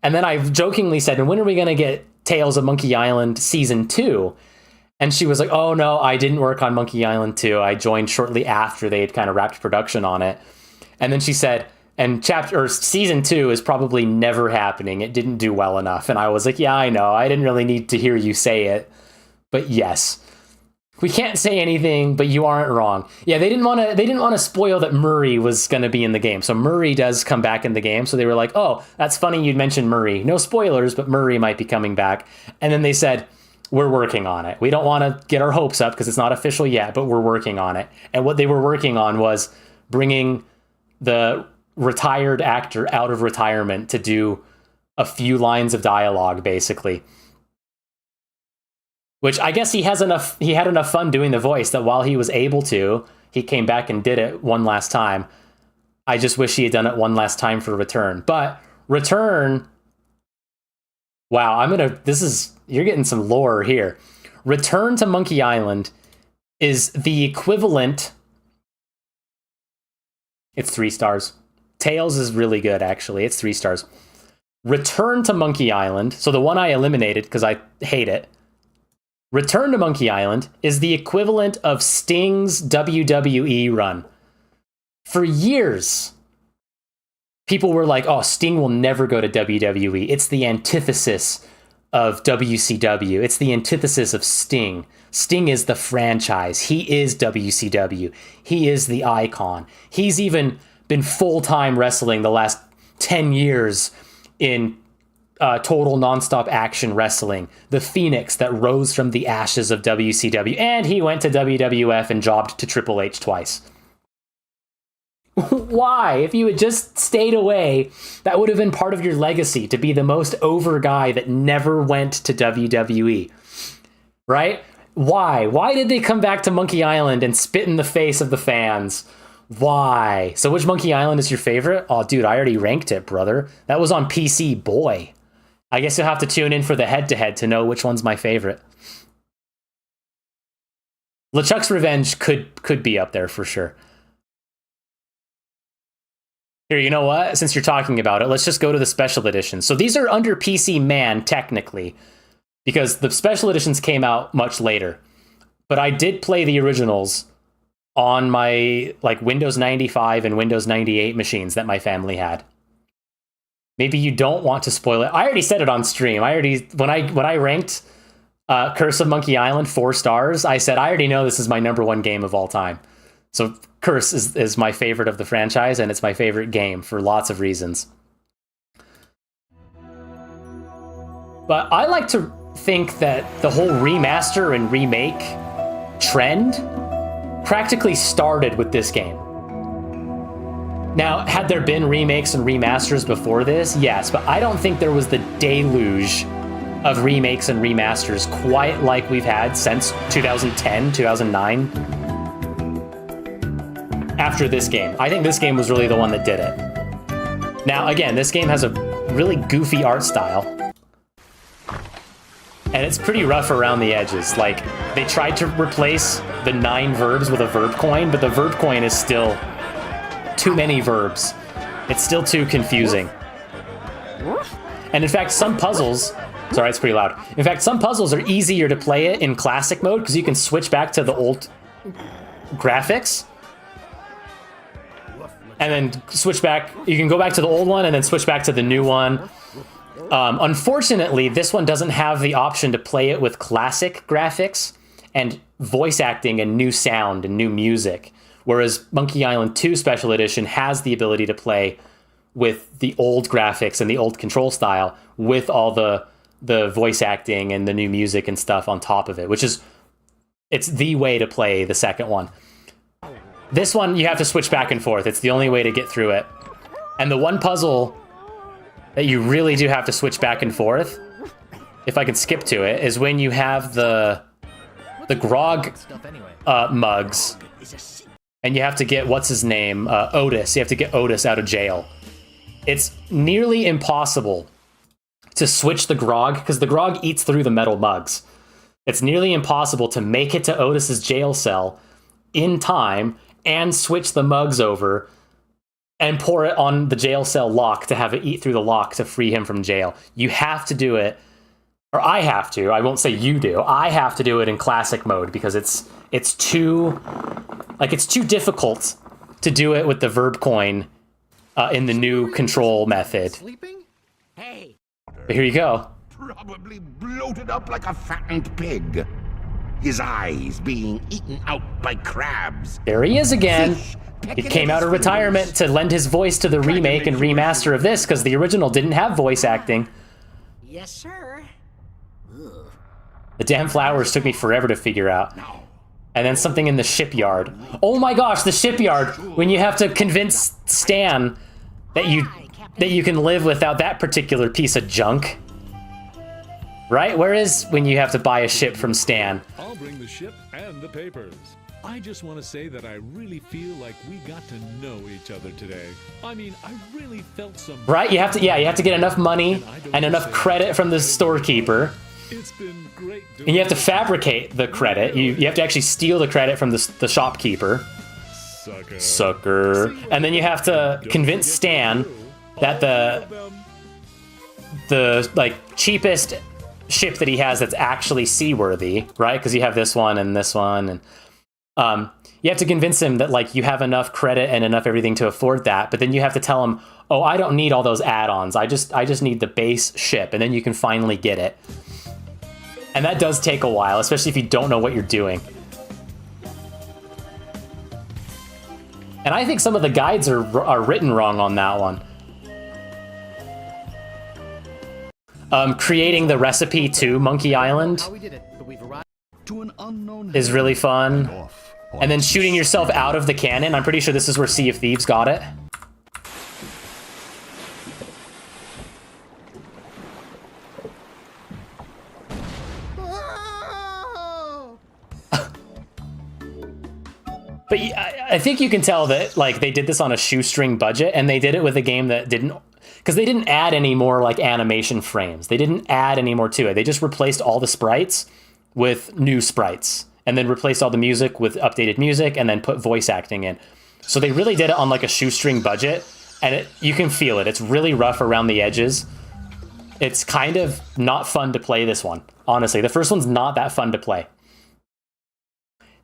And then I jokingly said, and when are we going to get Tales of Monkey Island Season 2? And she was like, oh no, I didn't work on Monkey Island 2. I joined shortly after they had kind of wrapped production on it. And then she said, And season 2 is probably never happening. It didn't do well enough. And I was like, yeah, I know. I didn't really need to hear you say it. But yes. We can't say anything, but you aren't wrong. Yeah, they didn't want to spoil that Murray was going to be in the game. So Murray does come back in the game. So they were like, "Oh, that's funny you'd mention Murray. No spoilers, but Murray might be coming back." And then they said, "We're working on it. We don't want to get our hopes up because it's not official yet, but we're working on it." And what they were working on was bringing the retired actor out of retirement to do a few lines of dialogue, basically. Which I guess he had enough fun doing the voice that while he was able to, he came back and did it one last time. I just wish he had done it one last time for Return. But Return, wow, you're getting some lore here. Return to Monkey Island is the equivalent. It's 3 stars. Tails is really good, actually. It's 3 stars. Return to Monkey Island, so the one I eliminated because I hate it. Return to Monkey Island is the equivalent of Sting's WWE run. For years, people were like, oh, Sting will never go to WWE. It's the antithesis of WCW. It's the antithesis of Sting. Sting is the franchise. He is WCW. He is the icon. He's even been full-time wrestling the last 10 years in total nonstop action wrestling, the phoenix that rose from the ashes of WCW, and he went to WWF and jobbed to Triple H twice. Why? If you had just stayed away, that would have been part of your legacy, to be the most over guy that never went to WWE. Right? Why? Why did they come back to Monkey Island and spit in the face of the fans? Why? So which Monkey Island is your favorite? Oh, dude, I already ranked it, brother. That was on PC, boy. I guess you'll have to tune in for the head-to-head to know which one's my favorite. LeChuck's Revenge could be up there for sure. Here, you know what? Since you're talking about it, let's just go to the special editions. So these are under PC Man, technically, because the special editions came out much later. But I did play the originals on my Windows 95 and Windows 98 machines that my family had. Maybe you don't want to spoil it. I already said it on stream. When I ranked Curse of Monkey Island 4 stars, I said I already know this is my #1 game of all time. So Curse is my favorite of the franchise, and it's my favorite game for lots of reasons. But I like to think that the whole remaster and remake trend practically started with this game. Now, had there been remakes and remasters before this? Yes, but I don't think there was the deluge of remakes and remasters quite like we've had since 2010, 2009. After this game. I think this game was really the one that did it. Now, again, this game has a really goofy art style. And it's pretty rough around the edges. Like, they tried to replace the 9 verbs with a verb coin, but the verb coin is still too many verbs. It's still too confusing. And in fact, some puzzles... Sorry, it's pretty loud. In fact, some puzzles are easier to play it in classic mode because you can switch back to the old graphics. And then switch back. You can go back to the old one and then switch back to the new one. Unfortunately, this one doesn't have the option to play it with classic graphics and voice acting and new sound and new music. Whereas Monkey Island 2 Special Edition has the ability to play with the old graphics and the old control style with all the voice acting and the new music and stuff on top of it, which is, it's the way to play the second one. This one, you have to switch back and forth. It's the only way to get through it. And the one puzzle that you really do have to switch back and forth, if I can skip to it, is when you have the grog mugs. And you have to get, what's his name? Otis. You have to get Otis out of jail. It's nearly impossible to switch the grog, because the grog eats through the metal mugs. It's nearly impossible to make it to Otis's jail cell in time and switch the mugs over and pour it on the jail cell lock to have it eat through the lock to free him from jail. You have to do it, or I have to. I won't say you do. I have to do it in classic mode because it's too difficult to do it with the verb coin in the new control method. Sleeping? Hey. But here you go. Probably bloated up like a fattened pig. His eyes being eaten out by crabs. There he is again. He came out of retirement to lend his voice to the remake and remaster of this because the original didn't have voice acting. Yes, sir. The damn flowers took me forever to figure out. And then something in the shipyard. Oh my gosh, the shipyard! When you have to convince Stan that you can live without that particular piece of junk. Right? Where is when you have to buy a ship from Stan? I'll bring the ship and the papers. I just want to say that I really feel like we got to know each other today. I mean, I really felt some... Right? You have to get enough money and enough credit from the storekeeper. It's been great doing And you have to fabricate the credit. You have to actually steal the credit from the shopkeeper. Sucker. And then you have to convince Stan that the like cheapest ship that he has that's actually seaworthy, right? Because you have this one and this one, and you have to convince him that like you have enough credit and enough everything to afford that. But then you have to tell him, oh, I don't need all those add-ons. I just need the base ship, and then you can finally get it. And that does take a while, especially if you don't know what you're doing. And I think some of the guides are written wrong on that one. Creating the recipe to Monkey Island is really fun. And then shooting yourself out of the cannon. I'm pretty sure this is where Sea of Thieves got it. But I think you can tell that like they did this on a shoestring budget, and they did it with a game that didn't, because they didn't add any more like animation frames. They didn't add any more to it. They just replaced all the sprites with new sprites, and then replaced all the music with updated music, and then put voice acting in. So they really did it on like a shoestring budget, and you can feel it. It's really rough around the edges. It's kind of not fun to play this one, honestly. The first one's not that fun to play.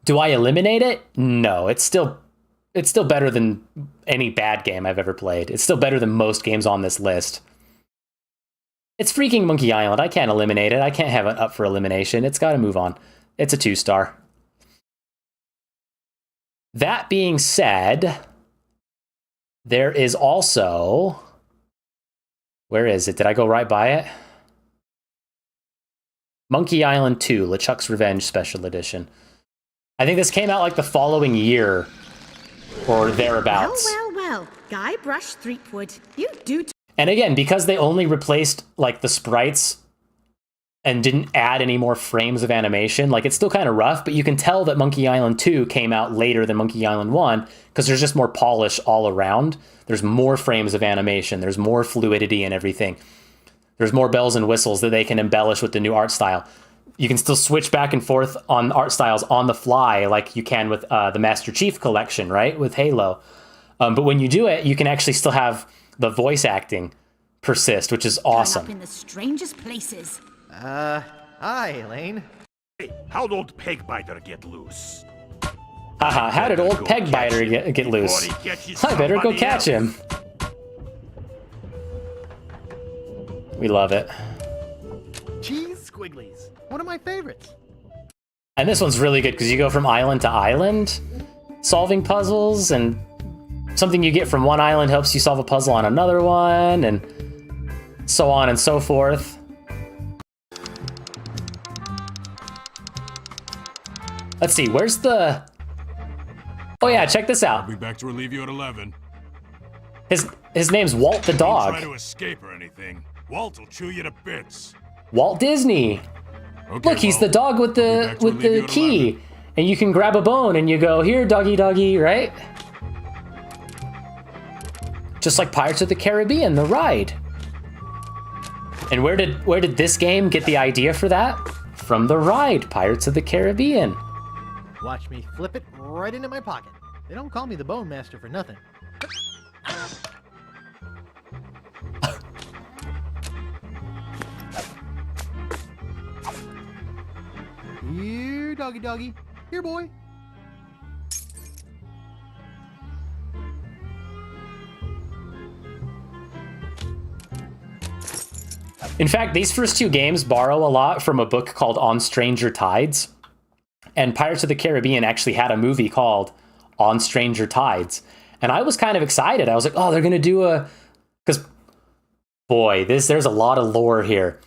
Do I eliminate it? No, it's still better than any bad game I've ever played. It's still better than most games on this list. It's freaking Monkey Island. I can't eliminate it. I can't have it up for elimination. It's got to move on. It's a 2-star. That being said, there is also... Where is it? Did I go right by it? Monkey Island 2, LeChuck's Revenge Special Edition. I think this came out like the following year or thereabouts. Well, Guybrush Threepwood, you do. And again, because they only replaced like the sprites and didn't add any more frames of animation, like it's still kind of rough, but you can tell that Monkey Island 2 came out later than Monkey Island 1 because there's just more polish all around. There's more frames of animation. There's more fluidity and everything. There's more bells and whistles that they can embellish with the new art style. You can still switch back and forth on art styles on the fly like you can with the Master Chief Collection, right? With Halo. But when you do it, you can actually still have the voice acting persist, which is awesome. Up in the strangest places. Hi, Elaine. Hey, how'd old Pegbiter get loose? Haha, how did old Pegbiter get loose? I better go catch him. We love it. Cheese squigglies. One of my favorites. And this one's really good because you go from island to island solving puzzles, and something you get from one island helps you solve a puzzle on another one, and so on and so forth. Let's see, where's the... Oh yeah, check this out. I'll be back to relieve you at 11. His name's Walt the dog. Don't try to escape or anything. Walt will chew you to bits. Walt Disney. Okay, look, he's the dog with the key. And you can grab a bone and you go, here, doggy, doggy, right? Just like Pirates of the Caribbean, the ride. And where did this game get the idea for that? From the ride, Pirates of the Caribbean. Watch me flip it right into my pocket. They don't call me the Bone Master for nothing. Here, doggy doggy. Here, boy. In fact, these first two games borrow a lot from a book called On Stranger Tides. And Pirates of the Caribbean actually had a movie called On Stranger Tides. And I was kind of excited. I was like, oh, they're going to do a... Because, boy, there's a lot of lore here.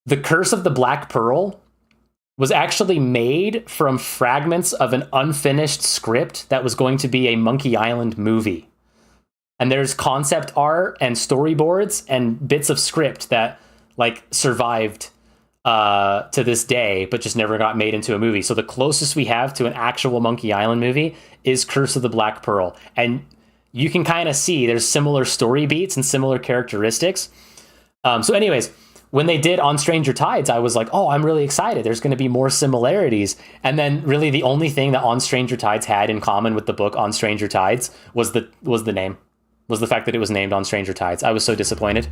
The Curse of the Black Pearl was actually made from fragments of an unfinished script that was going to be a Monkey Island movie. And there's concept art and storyboards and bits of script that like survived to this day, but just never got made into a movie. So the closest we have to an actual Monkey Island movie is Curse of the Black Pearl. And you can kind of see there's similar story beats and similar characteristics. So anyways, when they did On Stranger Tides, I was like, oh, I'm really excited. There's going to be more similarities. And then really the only thing that On Stranger Tides had in common with the book On Stranger Tides was the name. Was the fact that it was named On Stranger Tides. I was so disappointed.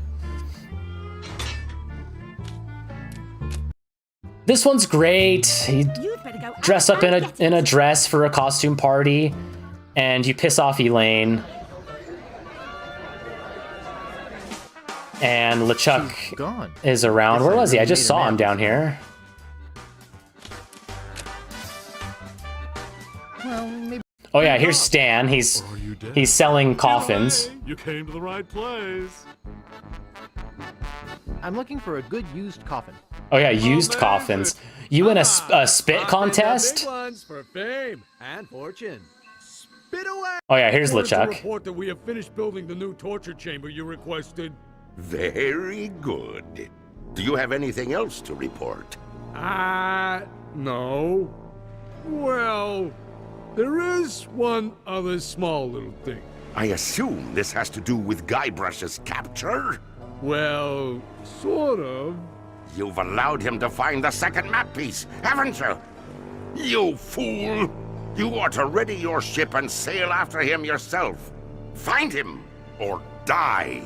This one's great. You dress up in a dress for a costume party, and you piss off Elaine. And LeChuck is around. Where was he? I just saw him down here. Well, maybe. Oh yeah, here's Stan. He's selling coffins. You came to the right place. I'm looking for a good used coffin. Oh yeah, used coffins. You in a spit contest? Big ones for fame and fortune. Spit away. Oh yeah, here's Word to LeChuck. report that we have finished building the new torture chamber you requested. Very good. Do you have anything else to report? No. Well, there is one other small little thing. I assume this has to do with Guybrush's capture? Well, sort of. You've allowed him to find the second map piece, haven't you? You fool! You ought to ready your ship and sail after him yourself. Find him, or die.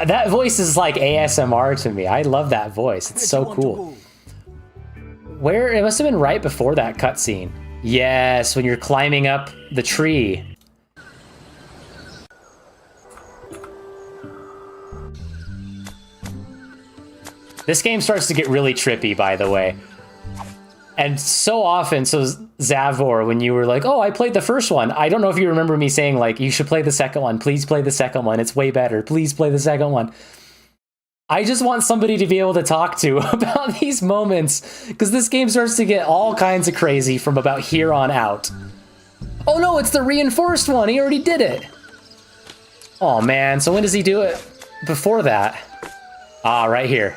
That voice is like ASMR to me. I love that voice. It's so cool. Where? It must have been right before that cutscene. Yes, when you're climbing up the tree. This game starts to get really trippy, by the way. And so often, so Zavor, when you were like, oh, I played the first one. I don't know if you remember me saying, like, you should play the second one. Please play the second one. It's way better. Please play the second one. I just want somebody to be able to talk to about these moments, because this game starts to get all kinds of crazy from about here on out. Oh no, it's the reinforced one. He already did it. Oh man, so when does he do it before that? Ah, right here.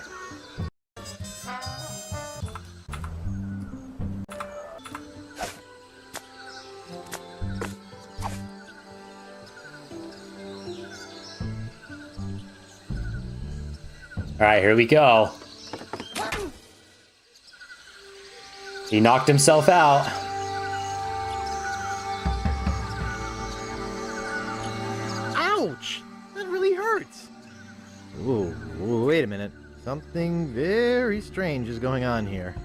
All right, here we go. He knocked himself out. Ouch! That really hurts. Ooh, wait a minute. Something very strange is going on here.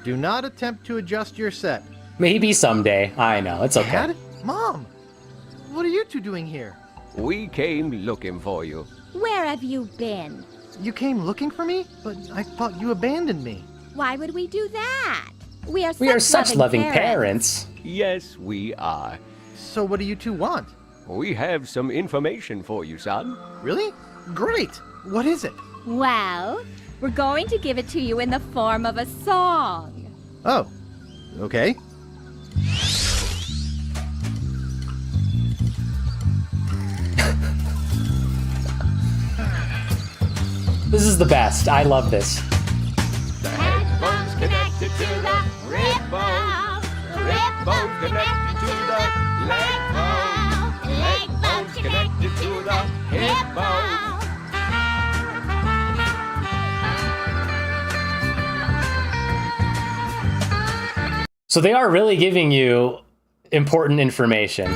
Do not attempt to adjust your set. Maybe someday. I know, it's okay. Dad? Mom! What are you two doing here? We came looking for you. Where have you been? You came looking for me? But I thought you abandoned me. Why would we do that? We are such loving parents. Yes, we are. So what do you two want? We have some information for you, son. Really? Great! What is it? Well, we're going to give it to you in the form of a song. Oh, okay. This is the best. I love this. The headphone's connected to the rib bone. Rib bone's connected to the leg bone. Leg bone's connected to the hip bone. So they are really giving you important information.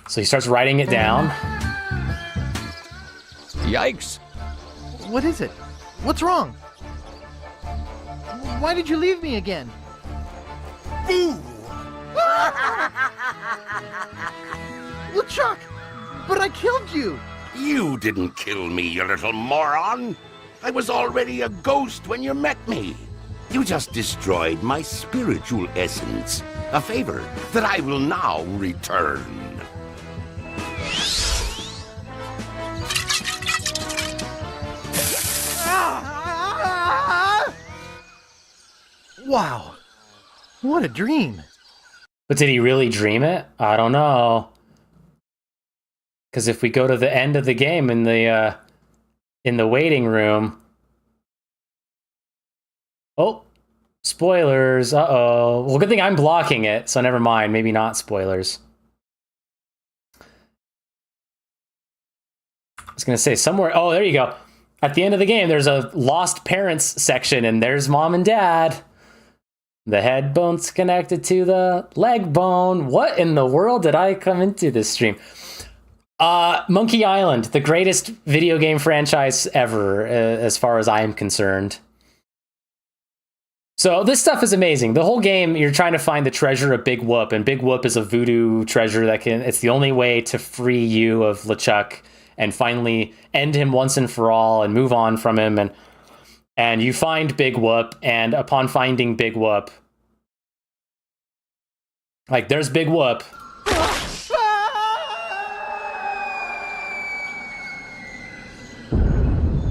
So he starts writing it down. Yikes. What is it? What's wrong? Why did you leave me again? Boo! LeChuck! But I killed you! You didn't kill me, you little moron! I was already a ghost when you met me. You just destroyed my spiritual essence. A favor that I will now return. Wow. What a dream. But did he really dream it? I don't know. Because if we go to the end of the game in the waiting room... Oh, spoilers. Uh-oh. Well, good thing I'm blocking it, so never mind. Maybe not spoilers. I was going to say somewhere... Oh, there you go. At the end of the game, there's a lost parents section, and there's mom and dad. The head bone's connected to the leg bone. What in the world did I come into this stream? Monkey Island, the greatest video game franchise ever, as far as I am concerned. So this stuff is amazing. The whole game, you're trying to find the treasure of Big Whoop, and Big Whoop is a voodoo treasure that it's the only way to free you of LeChuck and finally end him once and for all and move on from him. And you find Big Whoop, and upon finding Big Whoop, like, there's Big Whoop.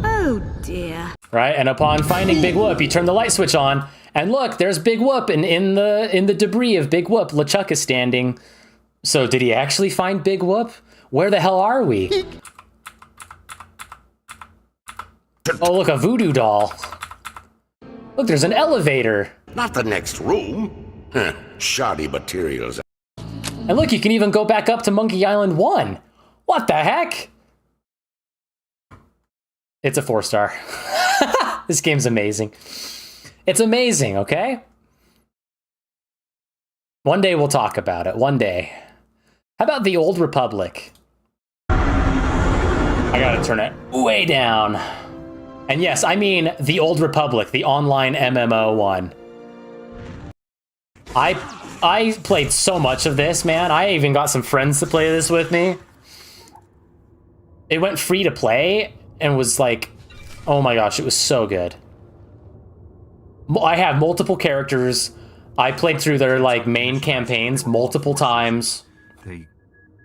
Oh dear. Right, and upon finding Big Whoop, you turn the light switch on, and look, there's Big Whoop, and in the debris of Big Whoop, LeChuck is standing. So did he actually find Big Whoop? Where the hell are we? Oh, look, a voodoo doll. Look, there's an elevator. Not the next room. Shoddy materials. And look, you can even go back up to Monkey Island 1. What the heck? It's a 4-star. This game's amazing. It's amazing, okay? One day we'll talk about it. One day. How about the Old Republic? I gotta turn it way down. And yes, I mean the Old Republic, the online MMO one. I played so much of this, man. I even got some friends to play this with me. It went free to play and was like, oh my gosh, it was so good. I have multiple characters. I played through their like main campaigns multiple times. They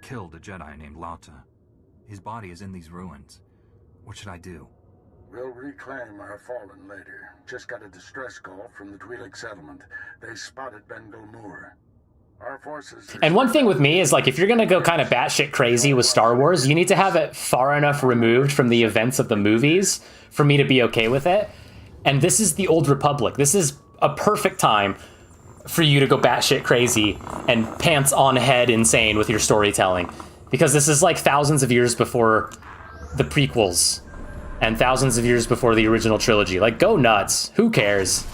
killed a Jedi named Lauta. His body is in these ruins. What should I do? We'll reclaim our fallen later. Just got a distress call from the Twi'lek settlement. They spotted Ben Gulmur. Our forces... And one thing with me is, like, if you're gonna go kind of batshit crazy with Star Wars, you need to have it far enough removed from the events of the movies for me to be okay with it. And this is the Old Republic. This is a perfect time for you to go batshit crazy and pants on head insane with your storytelling. Because this is like thousands of years before the prequels. And thousands of years before the original trilogy. Like, go nuts. Who cares?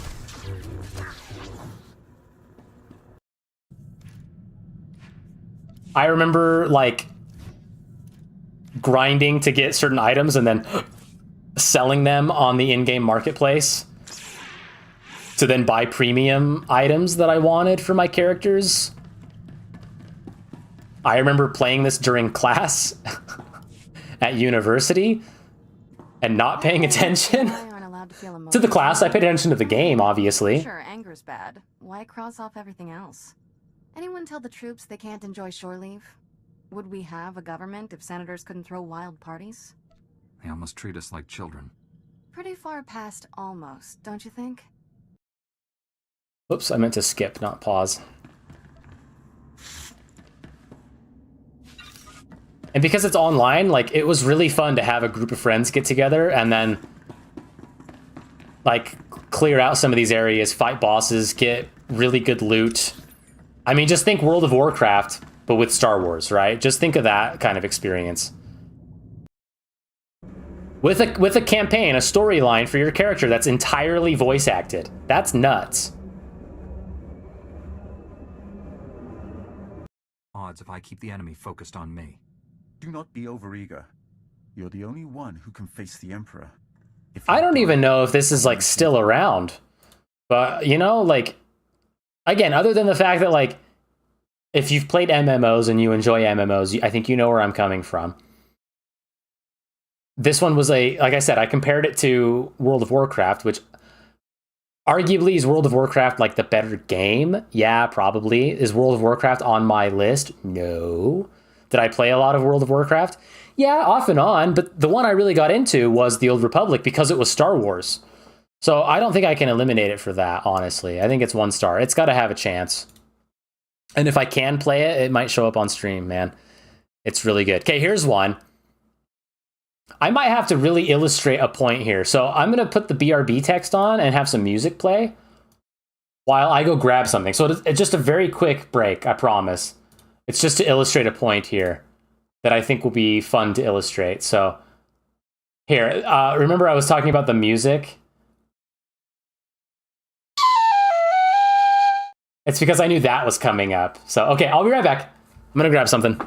I remember, like, grinding to get certain items and then selling them on the in-game marketplace to then buy premium items that I wanted for my characters. I remember playing this during class at university and not paying attention to the class. I paid attention to the game, obviously. Sure, anger's bad. Why cross off everything else? Anyone tell the troops they can't enjoy shore leave? Would we have a government if senators couldn't throw wild parties? They almost treat us like children. Pretty far past almost, don't you think? Oops, I meant to skip, not pause. And because it's online, like, it was really fun to have a group of friends get together and then, like, clear out some of these areas, fight bosses, get really good loot. I mean, just think World of Warcraft, but with Star Wars, right? Just think of that kind of experience. With a campaign, a storyline for your character that's entirely voice acted. That's nuts. Odds if I keep the enemy focused on me. Do not be overeager. You're the only one who can face the Emperor. I don't even know if this is, like, still around. But, you know, like, again, other than the fact that, like, if you've played MMOs and you enjoy MMOs, I think you know where I'm coming from. This one was like I said, I compared it to World of Warcraft, which arguably is World of Warcraft like the better game? Yeah, probably. Is World of Warcraft on my list? No. Did I play a lot of World of Warcraft? Yeah, off and on, but the one I really got into was the Old Republic because it was Star Wars. So I don't think I can eliminate it for that, honestly. I think it's 1 star. It's got to have a chance. And if I can play it, it might show up on stream, man. It's really good. Okay, here's one. I might have to really illustrate a point here. So I'm going to put the BRB text on and have some music play while I go grab something. So it's just a very quick break, I promise. It's just to illustrate a point here that I think will be fun to illustrate. So here, remember I was talking about the music? It's because I knew that was coming up. So, okay, I'll be right back. I'm going to grab something.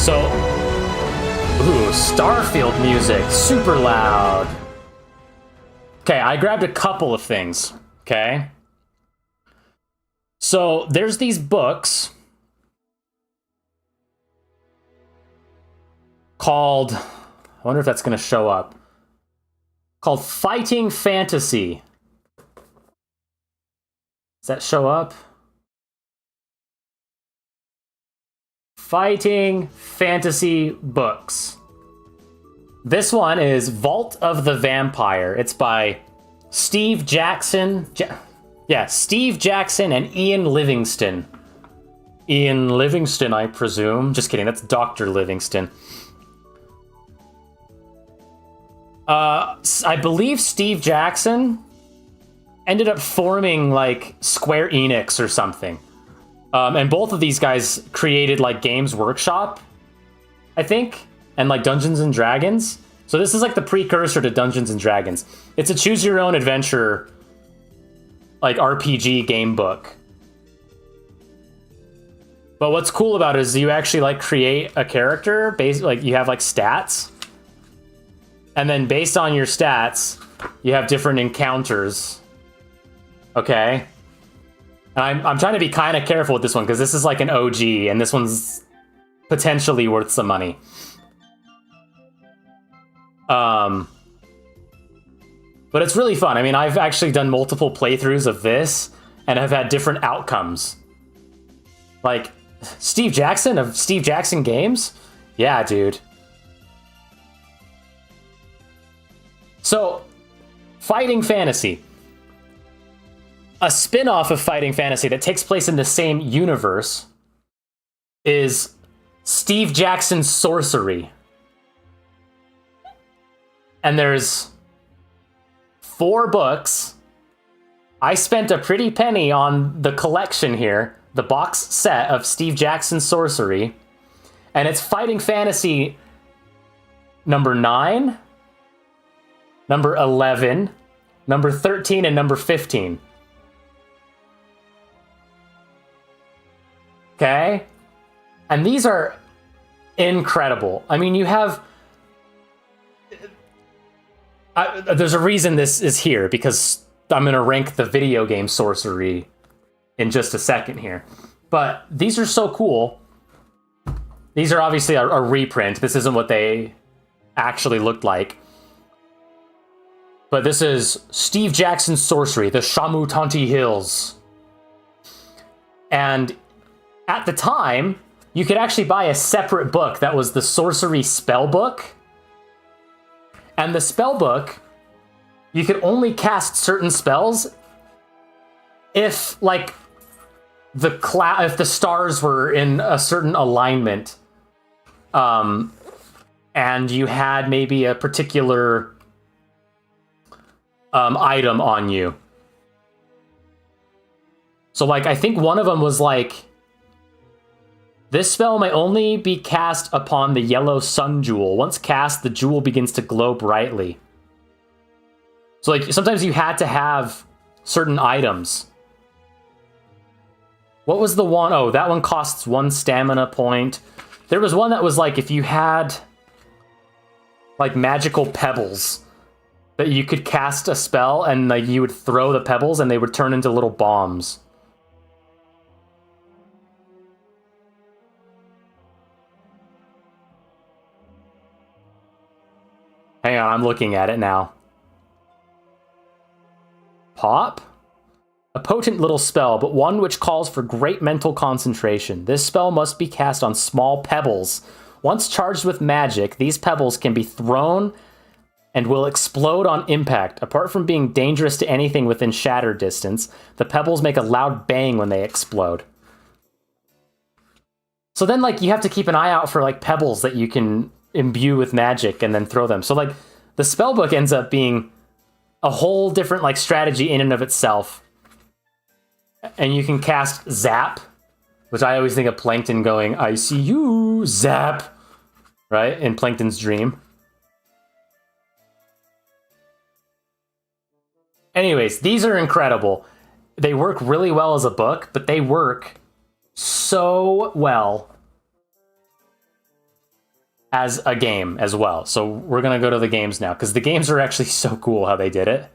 So, ooh, Starfield music, super loud. Okay, I grabbed a couple of things, okay? So, there's these books called, I wonder if that's going to show up, called Fighting Fantasy. Does that show up? Fighting Fantasy books. This one is Vault of the Vampire. It's by Steve Jackson. Steve Jackson and Ian Livingston. Ian Livingston, I presume. Just kidding, that's Dr. Livingston. I believe Steve Jackson ended up forming, like, Square Enix or something. And both of these guys created, like, Games Workshop, I think, and, like, Dungeons & Dragons. So this is, like, the precursor to Dungeons & Dragons. It's a choose-your-own-adventure, like, RPG game book. But what's cool about it is you actually, like, create a character, like, you have, like, stats. And then based on your stats, you have different encounters. Okay? And I'm trying to be kind of careful with this one, because this is like an OG, and this one's potentially worth some money. But it's really fun. I mean, I've actually done multiple playthroughs of this, and have had different outcomes. Like, Steve Jackson of Steve Jackson Games? Yeah, dude. So, Fighting Fantasy. A spin-off of Fighting Fantasy that takes place in the same universe is Steve Jackson's Sorcery. And there's 4 books. I spent a pretty penny on the collection here, the box set of Steve Jackson's Sorcery. And it's Fighting Fantasy number 9, number 11, number 13, and number 15. Okay? And these are incredible. I mean, you have... there's a reason this is here, because I'm going to rank the video game Sorcery in just a second here. But these are so cool. These are obviously a reprint. This isn't what they actually looked like. But this is Steve Jackson's Sorcery, the Shamutanti Hills. And at the time, you could actually buy a separate book that was the Sorcery Spellbook. And the spellbook, you could only cast certain spells if, like, if the stars were in a certain alignment, and you had maybe a particular item on you. So, like, I think one of them was like, this spell may only be cast upon the yellow sun jewel. Once cast, the jewel begins to glow brightly. So, like, sometimes you had to have certain items. What was the one? Oh, that one costs 1 stamina point. There was one that was like, if you had, like, magical pebbles, that you could cast a spell and, like, you would throw the pebbles and they would turn into little bombs. Hang on, I'm looking at it now. Pop? A potent little spell, but one which calls for great mental concentration. This spell must be cast on small pebbles. Once charged with magic, these pebbles can be thrown and will explode on impact. Apart from being dangerous to anything within shatter distance, the pebbles make a loud bang when they explode. So then, like, you have to keep an eye out for, like, pebbles that you can imbue with magic and then throw them. So, like, the spellbook ends up being a whole different, like, strategy in and of itself. And you can cast Zap, which I always think of Plankton going, I see you, Zap, right? In Plankton's dream. Anyways, these are incredible. They work really well as a book, but they work so well as a game as well. So we're going to go to the games now, because the games are actually so cool how they did it.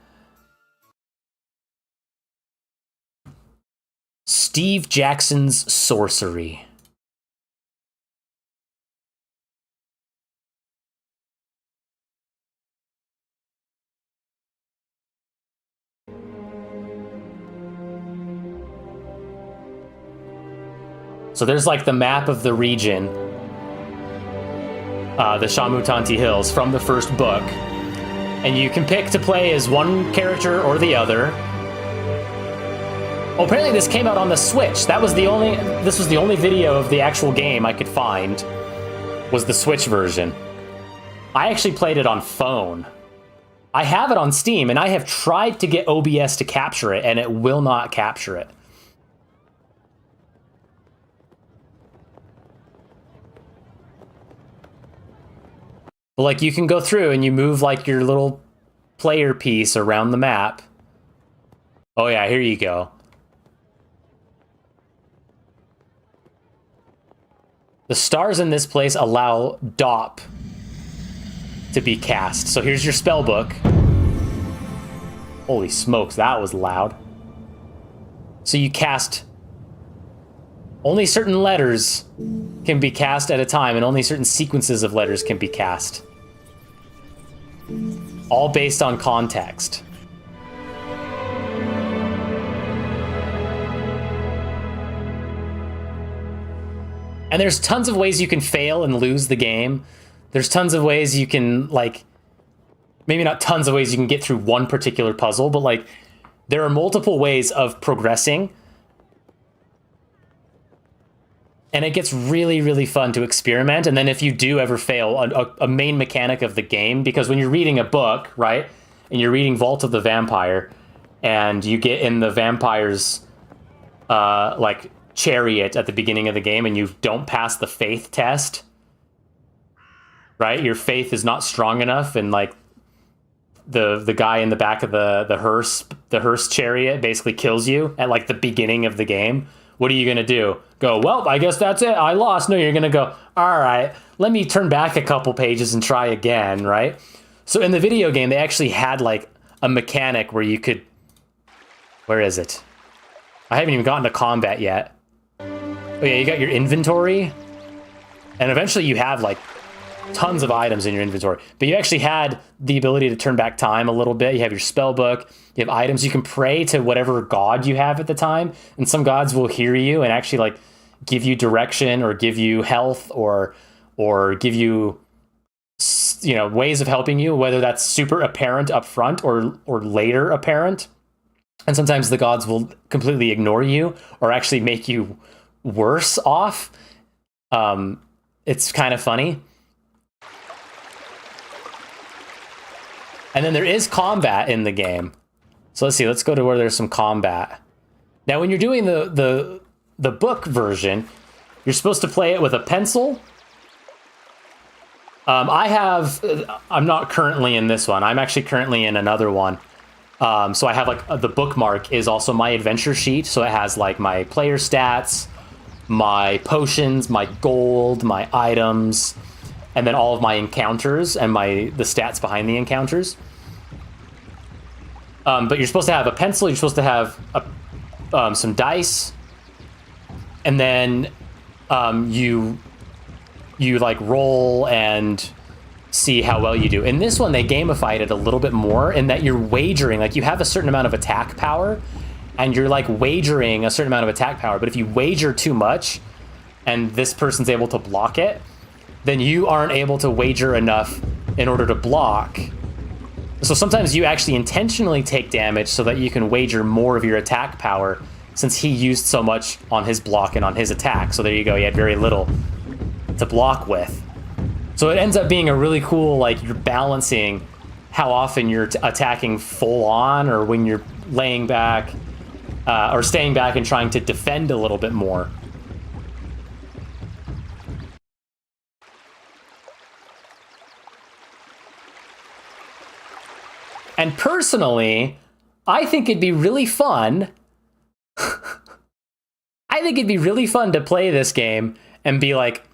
Steve Jackson's Sorcery. So there's like the map of the region, the Shamutanti Hills from the first book, and you can pick to play as one character or the other. Oh, apparently this came out on the Switch. This was the only video of the actual game I could find, was the Switch version. I actually played it on phone. I have it on Steam, and I have tried to get OBS to capture it, and it will not capture it. But, like, you can go through and you move, like, your little player piece around the map. Oh yeah, here you go. The stars in this place allow DOP to be cast. So here's your spell book. Holy smokes, that was loud. So you cast... Only certain letters can be cast at a time, and only certain sequences of letters can be cast. All based on context. And there's tons of ways you can fail and lose the game. There's tons of ways you can, like, maybe not tons of ways you can get through one particular puzzle, but like there are multiple ways of progressing. And it gets really, really fun to experiment. And then if you do ever fail, a main mechanic of the game, because when you're reading a book, right, and you're reading Vault of the Vampire, and you get in the vampire's, like, chariot at the beginning of the game, and you don't pass the faith test, right? Your faith is not strong enough, and, like, the guy in the back of the hearse chariot basically kills you at, like, the beginning of the game. What are you going to do? Go, well, I guess that's it. I lost. No, you're going to go, all right, let me turn back a couple pages and try again, right? So in the video game, they actually had, like, a mechanic where you could... Where is it? I haven't even gotten to combat yet. Oh, yeah, you got your inventory. And eventually you have, like, tons of items in your inventory. But you actually had the ability to turn back time a little bit. You have your spell book. You have items. You can pray to whatever god you have at the time. And some gods will hear you and actually, like, give you direction or give you health or give you, you know, ways of helping you, whether that's super apparent up front or later apparent. And sometimes the gods will completely ignore you or actually make you worse off. It's kind of funny. And then there is combat in the game. So let's see, let's go to where there's some combat. Now, when you're doing the book version, you're supposed to play it with a pencil. I'm not currently in this one. I'm actually currently in another one. So I have, like, the bookmark is also my adventure sheet. So it has, like, my player stats, my potions, my gold, my items, and then all of my encounters and the stats behind the encounters. But you're supposed to have a pencil. You're supposed to have some dice, and then you like roll and see how well you do. In this one, they gamified it a little bit more in that you're wagering. Like, you have a certain amount of attack power, and you're, like, wagering a certain amount of attack power. But if you wager too much, and this person's able to block it, then you aren't able to wager enough in order to block. So sometimes you actually intentionally take damage so that you can wager more of your attack power, since he used so much on his block and on his attack. So there you go, he had very little to block with. So it ends up being a really cool, like, you're balancing how often you're attacking full on or when you're laying back or staying back and trying to defend a little bit more. And personally, I think it'd be really fun. I think it'd be really fun to play this game and be like,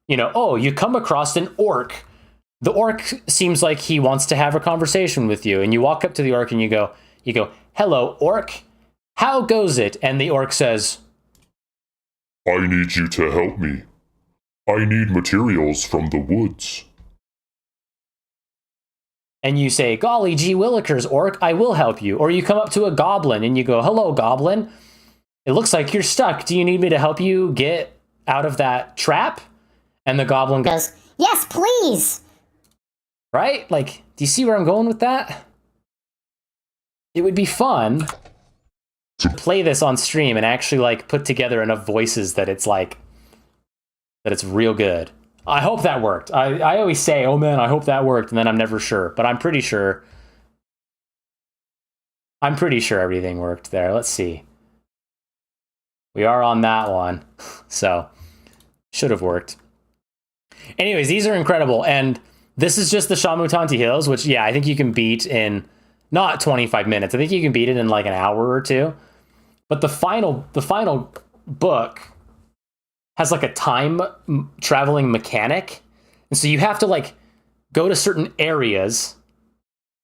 you know, oh, you come across an orc. The orc seems like he wants to have a conversation with you. And you walk up to the orc and you go, hello, orc. How goes it? And the orc says, I need you to help me. I need materials from the woods. And you say, golly gee willikers, orc, I will help you. Or you come up to a goblin and you go, hello, goblin. It looks like you're stuck. Do you need me to help you get out of that trap? And the goblin goes, yes, please. Right? Like, do you see where I'm going with that? It would be fun to play this on stream and actually, like, put together enough voices that it's like, that it's real good. I hope that worked. I always say, oh man, I hope that worked, and then I'm never sure. But I'm pretty sure everything worked there. Let's see. We are on that one. So, should have worked. Anyways, these are incredible. And this is just the Shamutanti Hills, which, yeah, I think you can beat in not 25 minutes. I think you can beat it in like an hour or two. But the final book has like a time traveling mechanic. And so you have to like go to certain areas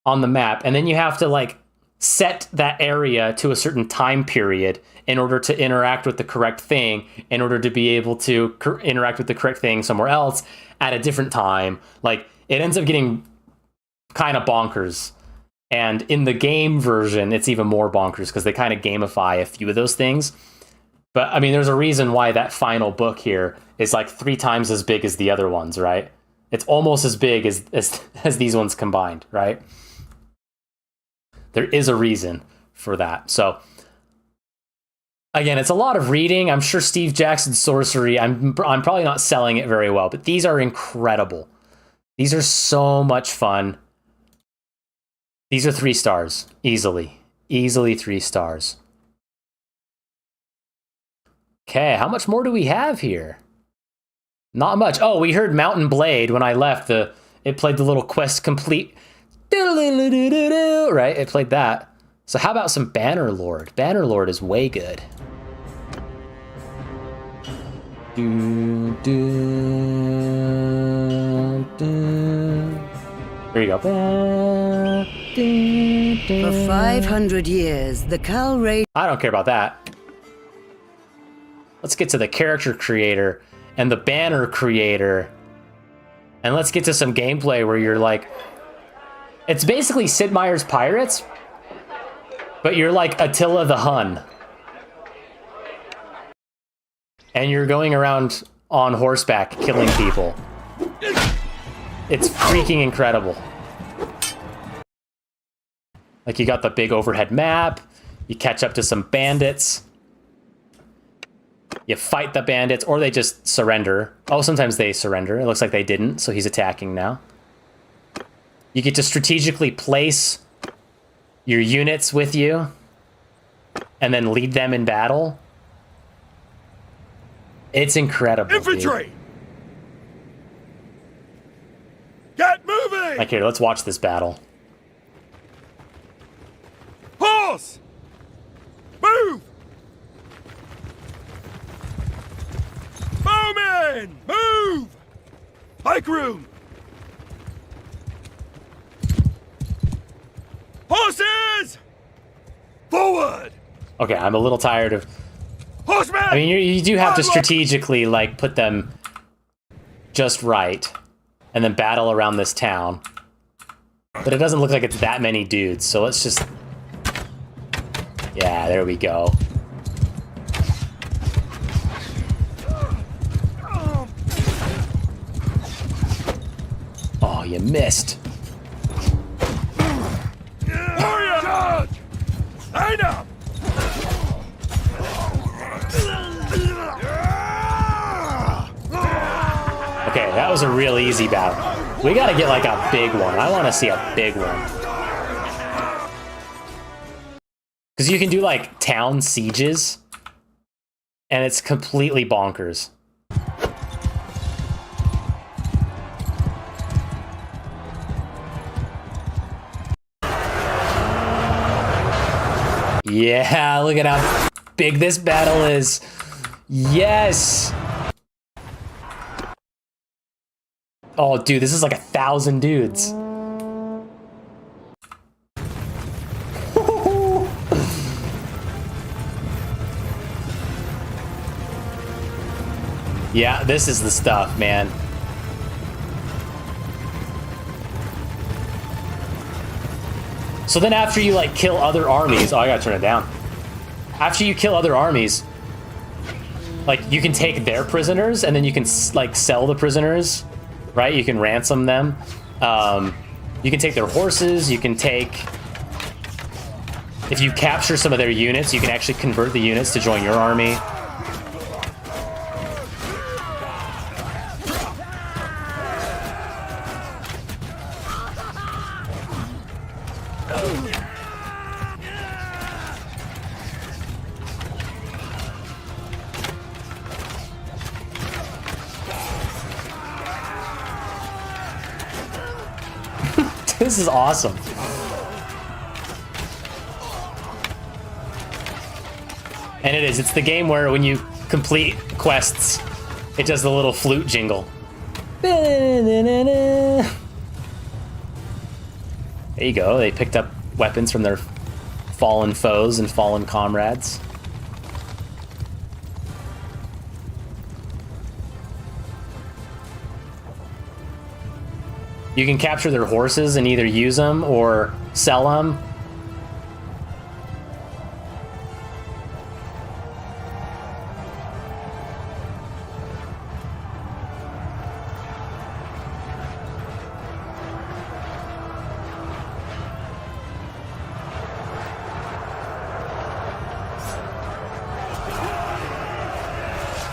on the map, and then you have to like set that area to a certain time period in order to interact with the correct thing, in order to be able to interact with the correct thing somewhere else at a different time. Like, it ends up getting kind of bonkers. And in the game version, it's even more bonkers because they kind of gamify a few of those things. But I mean, there's a reason why that final book here is like 3 times as big as the other ones, right? It's almost as big as these ones combined, right? There is a reason for that. So again, it's a lot of reading. I'm sure Steve Jackson's sorcery, I'm probably not selling it very well, but these are incredible. These are so much fun. These are 3 stars, easily. Easily 3 stars. Okay, how much more do we have here? Not much. Oh, we heard Mountain Blade when I left. It played the little quest complete. Right? It played that. So how about some Bannerlord? Bannerlord is way good. There you go. For 500 years, the Calray... I don't care about that. Let's get to the character creator and the banner creator. And let's get to some gameplay where you're like... It's basically Sid Meier's Pirates, but you're like Attila the Hun. And you're going around on horseback killing people. It's freaking incredible. Like, you got the big overhead map, you catch up to some bandits, you fight the bandits, or they just surrender. Oh, sometimes they surrender. It looks like they didn't, so he's attacking now. You get to strategically place your units with you and then lead them in battle. It's incredible. Infantry! Dude. Get moving! Like, here, let's watch this battle. Horse! Move! Bowman! Move! Pike room! Horses! Forward! Okay, I'm a little tired of... Horseman! I mean, you do have to strategically, like, put them just right. And then battle around this town. But it doesn't look like it's that many dudes, so let's just... Yeah, there we go. Oh, you missed. Charge! Line up! Okay, that was a real easy battle. We gotta get like a big one. I wanna see a big one. Because you can do like town sieges, and it's completely bonkers. Yeah, look at how big this battle is. Yes! Oh, dude, this is like 1,000 dudes. Yeah, this is the stuff, man. So then after you, like, kill other armies... Oh, I gotta turn it down. After you kill other armies, like, you can take their prisoners, and then you can, like, sell the prisoners, right? You can ransom them. You can take their horses, you can take... If you capture some of their units, you can actually convert the units to join your army. This is awesome. And it is. It's the game where when you complete quests, it does the little flute jingle. There you go. They picked up weapons from their fallen foes and fallen comrades. You can capture their horses and either use them or sell them.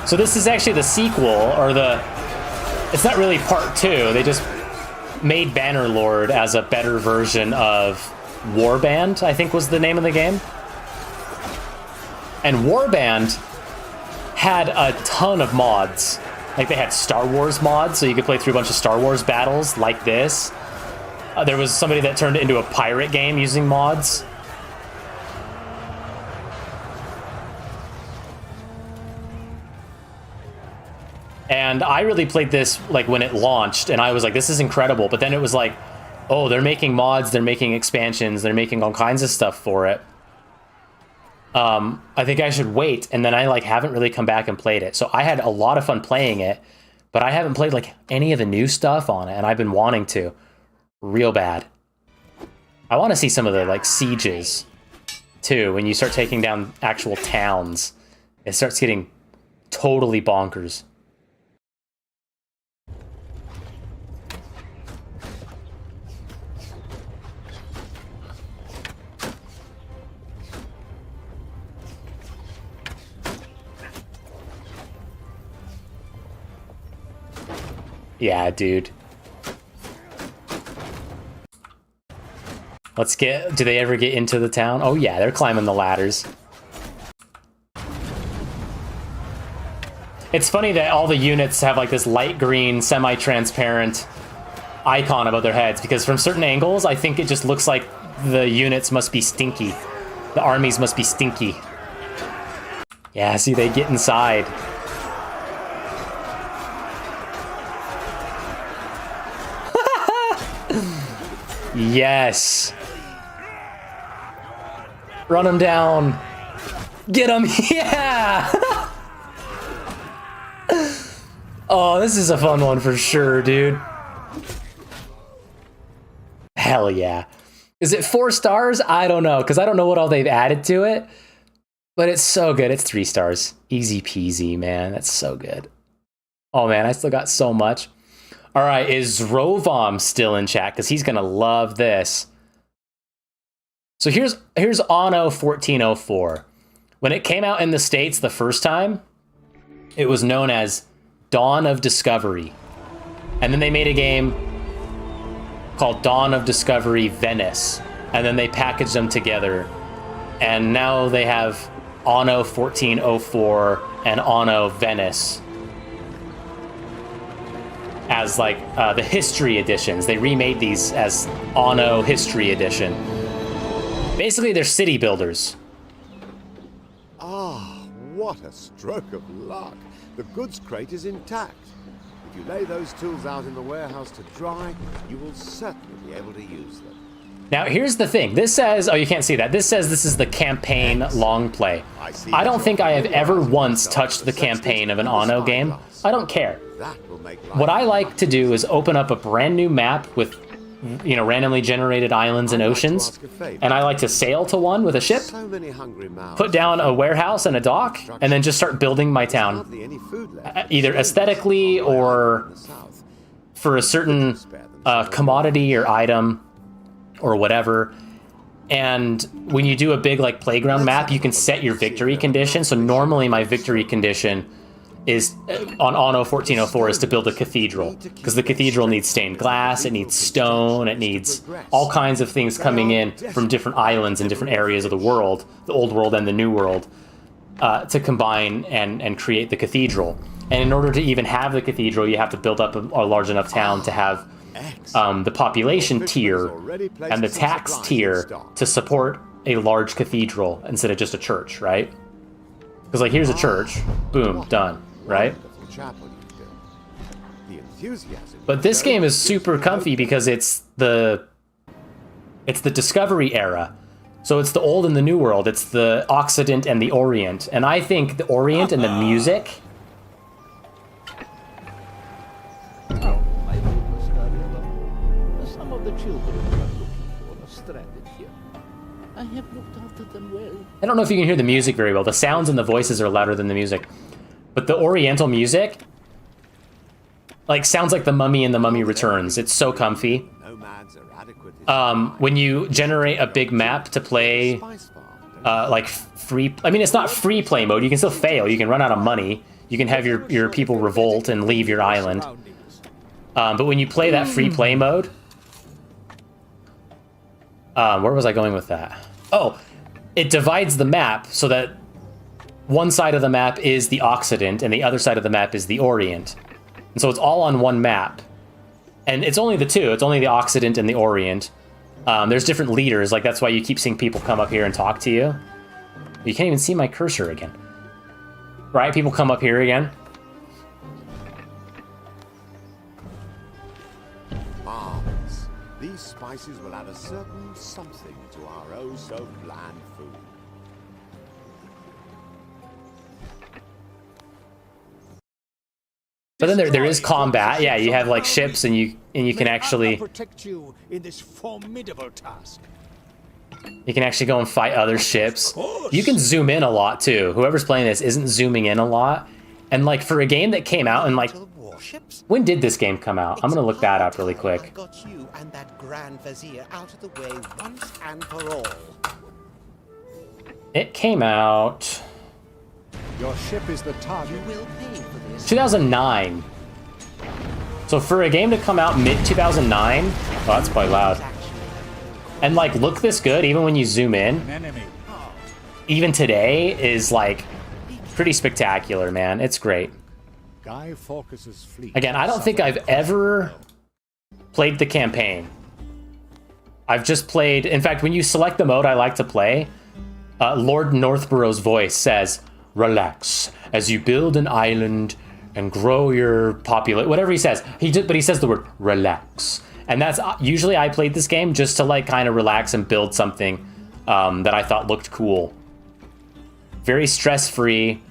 So this is actually the sequel, or it's not really part 2. They just made Bannerlord as a better version of Warband, I think was the name of the game. And Warband had a ton of mods. Like they had Star Wars mods, so you could play through a bunch of Star Wars battles like this. There was somebody that turned it into a pirate game using mods. And I really played this like when it launched, and I was like, this is incredible. But then it was like, oh, they're making mods, they're making expansions, they're making all kinds of stuff for it. I think I should wait, and then I like haven't really come back and played it. So I had a lot of fun playing it, but I haven't played like any of the new stuff on it, and I've been wanting to real bad. I want to see some of the like sieges too. When you start taking down actual towns, it starts getting totally bonkers. Yeah, dude. Let's get... Do they ever get into the town? Oh yeah, they're climbing the ladders. It's funny that all the units have like this light green, semi-transparent icon above their heads, because from certain angles, I think it just looks like the units must be stinky. The armies must be stinky. Yeah, see, they get inside. Yes. Run him down. Get him. Yeah. Oh, this is a fun one for sure, dude. Hell yeah. Is it 4 stars? I don't know, because I don't know what all they've added to it. But it's so good. It's 3 stars. Easy peasy, man. That's so good. Oh, man, I still got so much. All right, is Rovom still in chat? Because he's going to love this. So here's Anno 1404. When it came out in the States the first time, it was known as Dawn of Discovery. And then they made a game called Dawn of Discovery Venice. And then they packaged them together. And now they have Anno 1404 and Anno Venice as like the history editions. They remade these as Anno History Edition. Basically, they're city builders. Ah, what a stroke of luck. The goods crate is intact. If you lay those tools out in the warehouse to dry, you will certainly be able to use them. Now, here's the thing. This says, oh, you can't see that. This says this is the campaign long play. I don't think I have ever once touched the campaign of an Anno game. I don't care. What I like to do is open up a brand new map with, you know, randomly generated islands and oceans, and I like to sail to one with a ship, put down a warehouse and a dock, and then just start building my town, either aesthetically or for a certain commodity or item or whatever. And when you do a big like playground map, you can set your victory condition. So normally my victory condition is on Anno 1404 is to build a cathedral, because the cathedral needs stained glass, it needs stone, it needs all kinds of things coming in from different islands and different areas of the world, the old world and the new world, to combine and create the cathedral. And in order to even have the cathedral, you have to build up a large enough town to have the population tier and the tax tier to support a large cathedral instead of just a church, right? Because like here's a church, boom, done, right? But this game is super comfy because it's the Discovery era. So it's the old and the new world. It's the Occident and the Orient. And I think the Orient and the music... Some of the children are looking for are stranded here. I have looked after them well. I don't know if you can hear the music very well. The sounds and the voices are louder than the music. But the Oriental music, like, sounds like The Mummy and The Mummy Returns. It's so comfy. When you generate a big map to play, like, free... I mean, it's not free play mode. You can still fail. You can run out of money. you can have your people revolt and leave your island. But when you play that free play mode, where was I going with that? Oh, it divides the map so that one side of the map is the Occident and the other side of the map is the Orient. And so it's all on one map. And it's only the two. It's only the Occident and the Orient. There's different leaders. Like, that's why you keep seeing people come up here and talk to you. You can't even see my cursor again. Right? People come up here again. Marvelous. These spices will add a certain something to our oh-so-bland food. But then there is combat. Yeah, you have like ships, and you can actually protect you in this formidable task. You can actually go and fight other ships. You can zoom in a lot too. Whoever's playing this isn't zooming in a lot. And like for a game that came out in like, when did this game come out? I'm gonna look that up really quick. Got you and that Grand Vizier out of the way once and for all. It came out Your ship is the target. You will pay for this. 2009. So for a game to come out mid 2009, oh, that's quite loud. And like look this good, even when you zoom in, even today is like pretty spectacular, man. It's great. Guy Fawkes's fleet. Again, I don't think I've ever played the campaign. I've just played, in fact, when you select the mode I like to play, Lord Northborough's voice says, "Relax as you build an island and grow your population," whatever he says. But he says the word relax. And that's usually I played this game just to like kind of relax and build something that I thought looked cool. Very stress-free.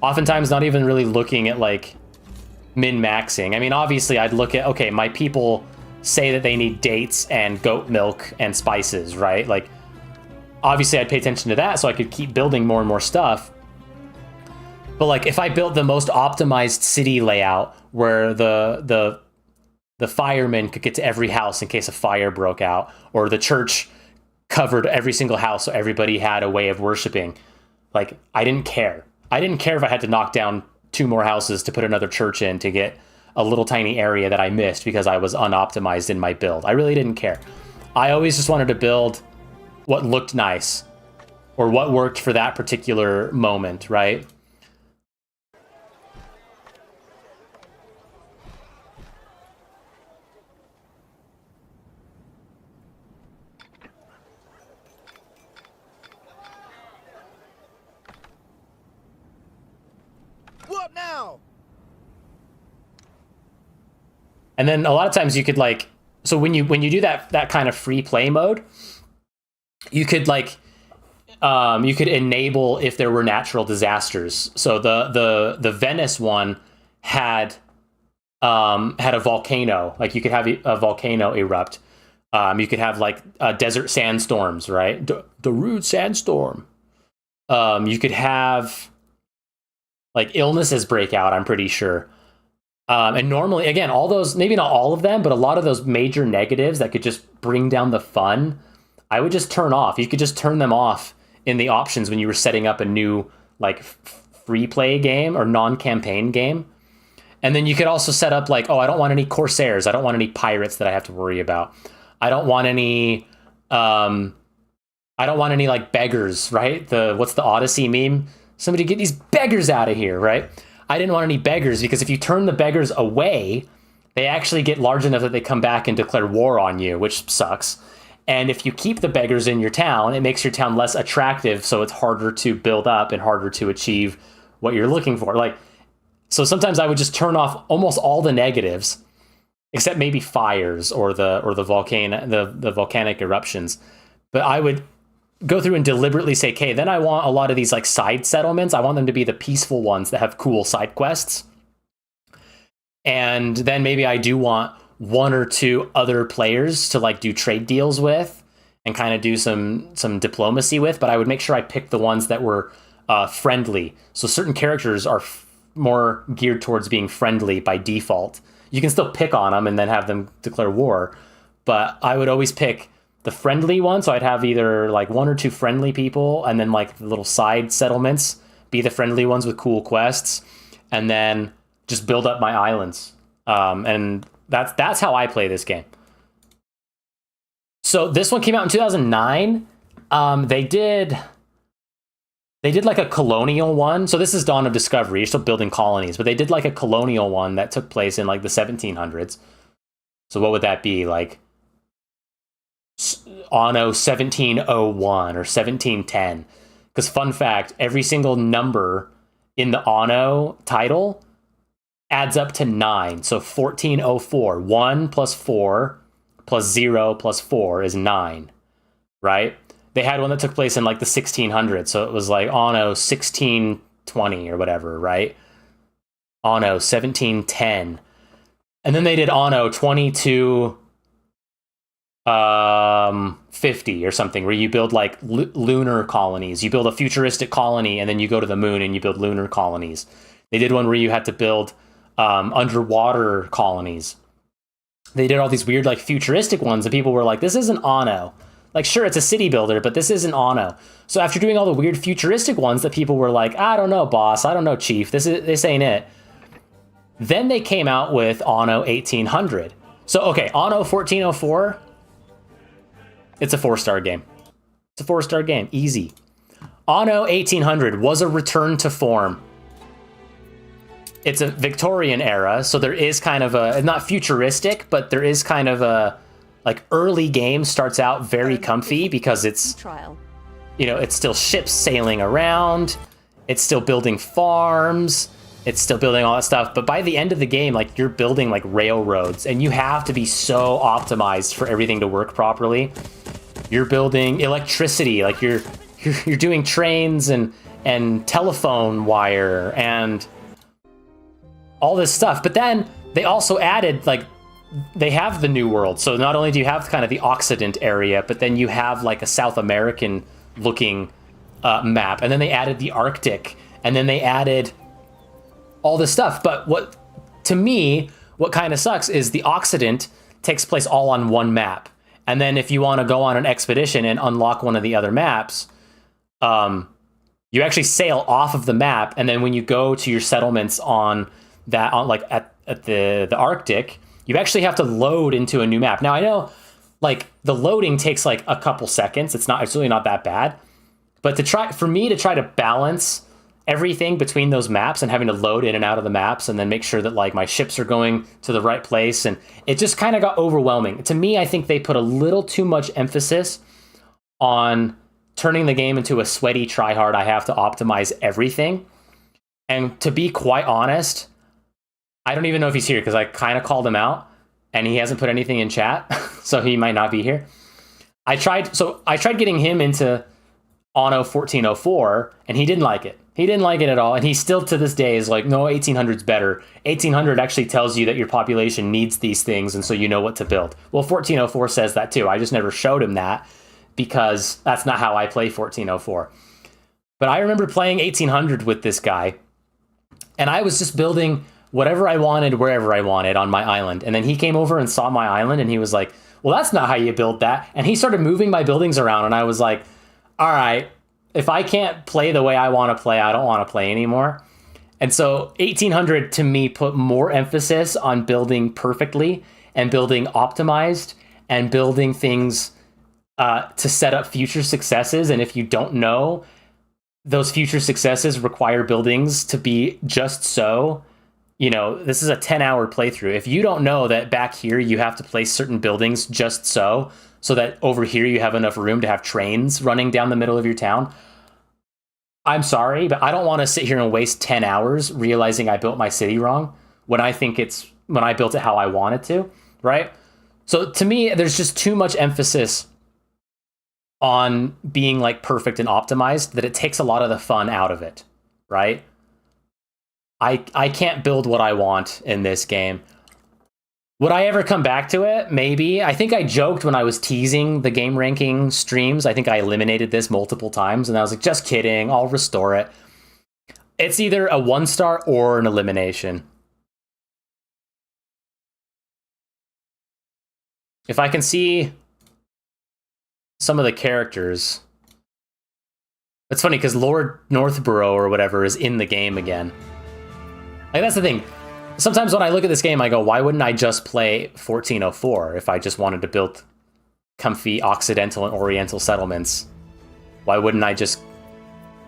Oftentimes not even really looking at like min-maxing. I mean, obviously I'd look at, okay, my people say that they need dates and goat milk and spices, right? Like, obviously I'd pay attention to that so I could keep building more and more stuff. But like if I built the most optimized city layout where the firemen could get to every house in case a fire broke out, or the church covered every single house so everybody had a way of worshiping, like I didn't care. I didn't care if I had to knock down 2 more houses to put another church in to get a little tiny area that I missed because I was unoptimized in my build. I really didn't care. I always just wanted to build what looked nice or what worked for that particular moment, right? What now? And then a lot of times you could like, so when you do that kind of free play mode, you could like you could enable if there were natural disasters. So the Venice one had a volcano. Like you could have a volcano erupt. You could have like desert sandstorms, right? The rude sandstorm. You could have like illnesses break out, I'm pretty sure. And normally, again, all those, maybe not all of them, but a lot of those major negatives that could just bring down the fun, I would just turn off. You could just turn them off in the options when you were setting up a new like free play game or non-campaign game. And then you could also set up like, oh, I don't want any Corsairs. I don't want any pirates that I have to worry about. I don't want any like beggars, right? What's the Odyssey meme? Somebody get these beggars out of here, right? I didn't want any beggars because if you turn the beggars away, they actually get large enough that they come back and declare war on you, which sucks. And if you keep the beggars in your town, it makes your town less attractive, so it's harder to build up and harder to achieve what you're looking for. Like, so sometimes I would just turn off almost all the negatives, except maybe fires or the volcanic eruptions. But I would go through and deliberately say, okay, then I want a lot of these like side settlements. I want them to be the peaceful ones that have cool side quests. And then maybe I do want 1 or 2 other players to like do trade deals with and kind of do some diplomacy with, but I would make sure I picked the ones that were friendly. So certain characters are more geared towards being friendly by default. You can still pick on them and then have them declare war, but I would always pick the friendly one. So I'd have either like 1 or 2 friendly people and then like the little side settlements be the friendly ones with cool quests. and then just build up my islands. And that's how I play this game. So this one came out in 2009. They did like a colonial one. So this is Dawn of Discovery. You're still building colonies, but they did like a colonial one that took place in like the 1700s. So what would that be? Like Anno 1701 or 1710. Because fun fact, every single number in the Anno title adds up to 9. So 1404. 1 plus 4 plus 0 plus 4 is 9. Right? They had one that took place in like the 1600s. So it was like Anno 1620 or whatever, right? Anno 1710. And then they did Anno 2250 or something, where you build like lunar colonies. You build a futuristic colony, and then you go to the moon and you build lunar colonies. They did one where you had to build underwater colonies. They did all these weird like futuristic ones, and people were like, this isn't Anno. Like, sure, it's a city builder, but this isn't Anno. So after doing all the weird futuristic ones that people were like, I don't know, boss. I don't know, chief. This ain't it. Then they came out with Anno 1800. So, okay, Anno 1404, it's a 4-star game. It's a 4-star game. Easy. Anno 1800 was a return to form. It's a Victorian era, so there is kind of a, not futuristic, but there is kind of a, like, early game starts out very comfy because it's, you know, it's still ships sailing around, it's still building farms, it's still building all that stuff, but by the end of the game, like, you're building, like, railroads, and you have to be so optimized for everything to work properly. You're building electricity, like, you're doing trains and telephone wire and all this stuff, but then they also added, like, they have the New World, so not only do you have kind of the Occident area, but then you have, like, a South American looking map, and then they added the Arctic, and then they added all this stuff. But what, to me, what kind of sucks is the Occident takes place all on one map. And then if you want to go on an expedition and unlock one of the other maps, you actually sail off of the map. And then when you go to your settlements on that, on like at the Arctic, you actually have to load into a new map. Now I know, like, the loading takes like a couple seconds. It's really not that bad. But for me to try to balance everything between those maps and having to load in and out of the maps and then make sure that, like, my ships are going to the right place, and it just kind of got overwhelming. To me, I think they put a little too much emphasis on turning the game into a sweaty tryhard. I have to optimize everything. And to be quite honest, I don't even know if he's here because I kind of called him out and he hasn't put anything in chat, so he might not be here. I tried getting him into Anno 1404 and he didn't like it. He didn't like it at all, and he still to this day is like, no, 1800's better. 1800 actually tells you that your population needs these things, and so you know what to build. Well, 1404 says that too. I just never showed him that because that's not how I play 1404. But I remember playing 1800 with this guy, and I was just building whatever I wanted, wherever I wanted on my island. And then he came over and saw my island, and he was like, well, that's not how you build that. And he started moving my buildings around, and I was like, all right, if I can't play the way I want to play, I don't want to play anymore. And so 1800 to me put more emphasis on building perfectly and building optimized and building things to set up future successes. And if you don't know, those future successes require buildings to be just so. You know, this is a 10-hour playthrough. If you don't know that back here you have to place certain buildings just so that over here you have enough room to have trains running down the middle of your town, I'm sorry, but I don't want to sit here and waste 10 hours realizing I built my city wrong when I built it how I wanted to, right? So to me, there's just too much emphasis on being, like, perfect and optimized that it takes a lot of the fun out of it, right? I can't build what I want in this game. Would I ever come back to it? Maybe. I think I joked when I was teasing the game ranking streams. I think I eliminated this multiple times, and I was like, just kidding, I'll restore it. It's either a 1-star or an elimination. If I can see some of the characters. It's funny because Lord Northborough or whatever is in the game again. Like, that's the thing. Sometimes when I look at this game, I go, why wouldn't I just play 1404 if I just wanted to build comfy Occidental and Oriental settlements? Why wouldn't I just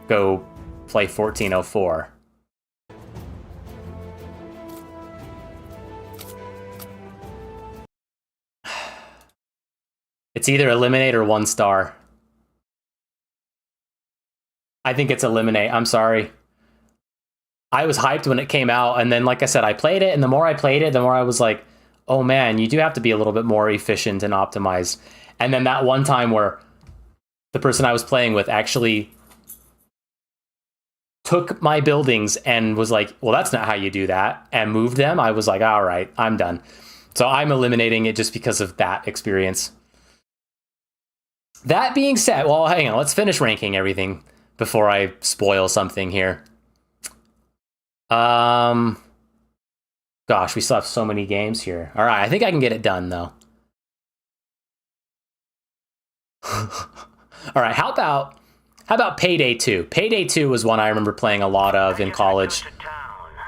go play 1404? It's either eliminate or 1 star. I think it's eliminate. I'm sorry. I was hyped when it came out, and then, like I said, I played it, and the more I played it, the more I was like, oh man, you do have to be a little bit more efficient and optimized. And then that one time where the person I was playing with actually took my buildings and was like, well, that's not how you do that, and moved them, I was like, all right, I'm done. So I'm eliminating it just because of that experience. That being said, well, hang on, let's finish ranking everything before I spoil something here. Gosh, we still have so many games here. All right, I think I can get it done, though. All right, how about Payday 2? Payday 2 was one I remember playing a lot of in college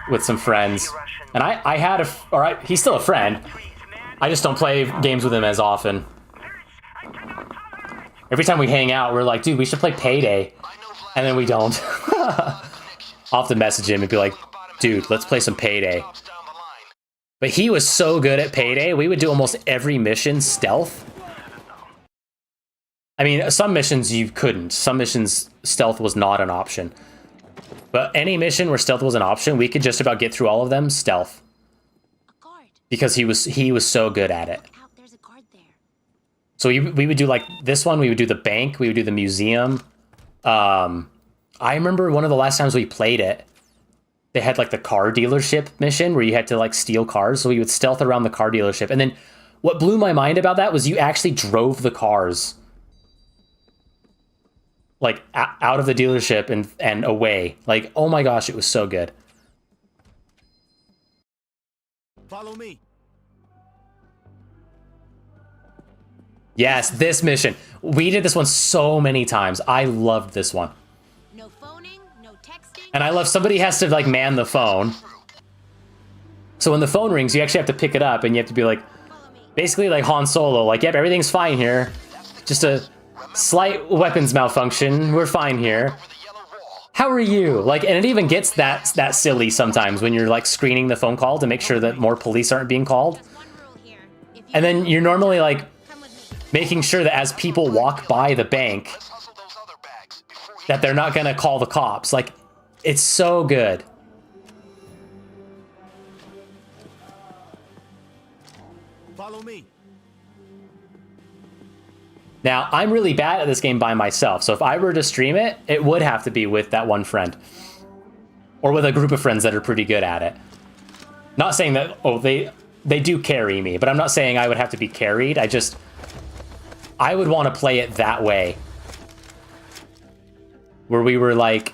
with some friends. And I had a... All right, he's still a friend. I just don't play games with him as often. Every time we hang out, we're like, dude, we should play Payday. And then we don't. I'll have to message him and be like, dude, let's play some Payday. But he was so good at Payday, we would do almost every mission stealth. I mean, some missions you couldn't. Some missions, stealth was not an option. But any mission where stealth was an option, we could just about get through all of them stealth. Because he was so good at it. So we would do like this one, we would do the bank, we would do the museum. I remember one of the last times we played it, they had like the car dealership mission where you had to like steal cars. So we would stealth around the car dealership. And then what blew my mind about that was you actually drove the cars like out of the dealership and away. Like, oh my gosh, it was so good. Follow me. Yes, this mission. We did this one so many times. I loved this one. No phoning, no texting. And I love somebody has to like man the phone. So when the phone rings, you actually have to pick it up and you have to be like, basically like Han Solo, like, yep, everything's fine here. Just a slight weapons malfunction. We're fine here. How are you? Like, and it even gets that silly sometimes when you're like screening the phone call to make sure that more police aren't being called. And then you're normally like making sure that as people walk by the bank that they're not gonna call the cops. Like, it's so good. Follow me. Now, I'm really bad at this game by myself, so if I were to stream it, it would have to be with that one friend. Or with a group of friends that are pretty good at it. Not saying that, oh, they do carry me, but I'm not saying I would have to be carried. I would want to play it that way. Where we were like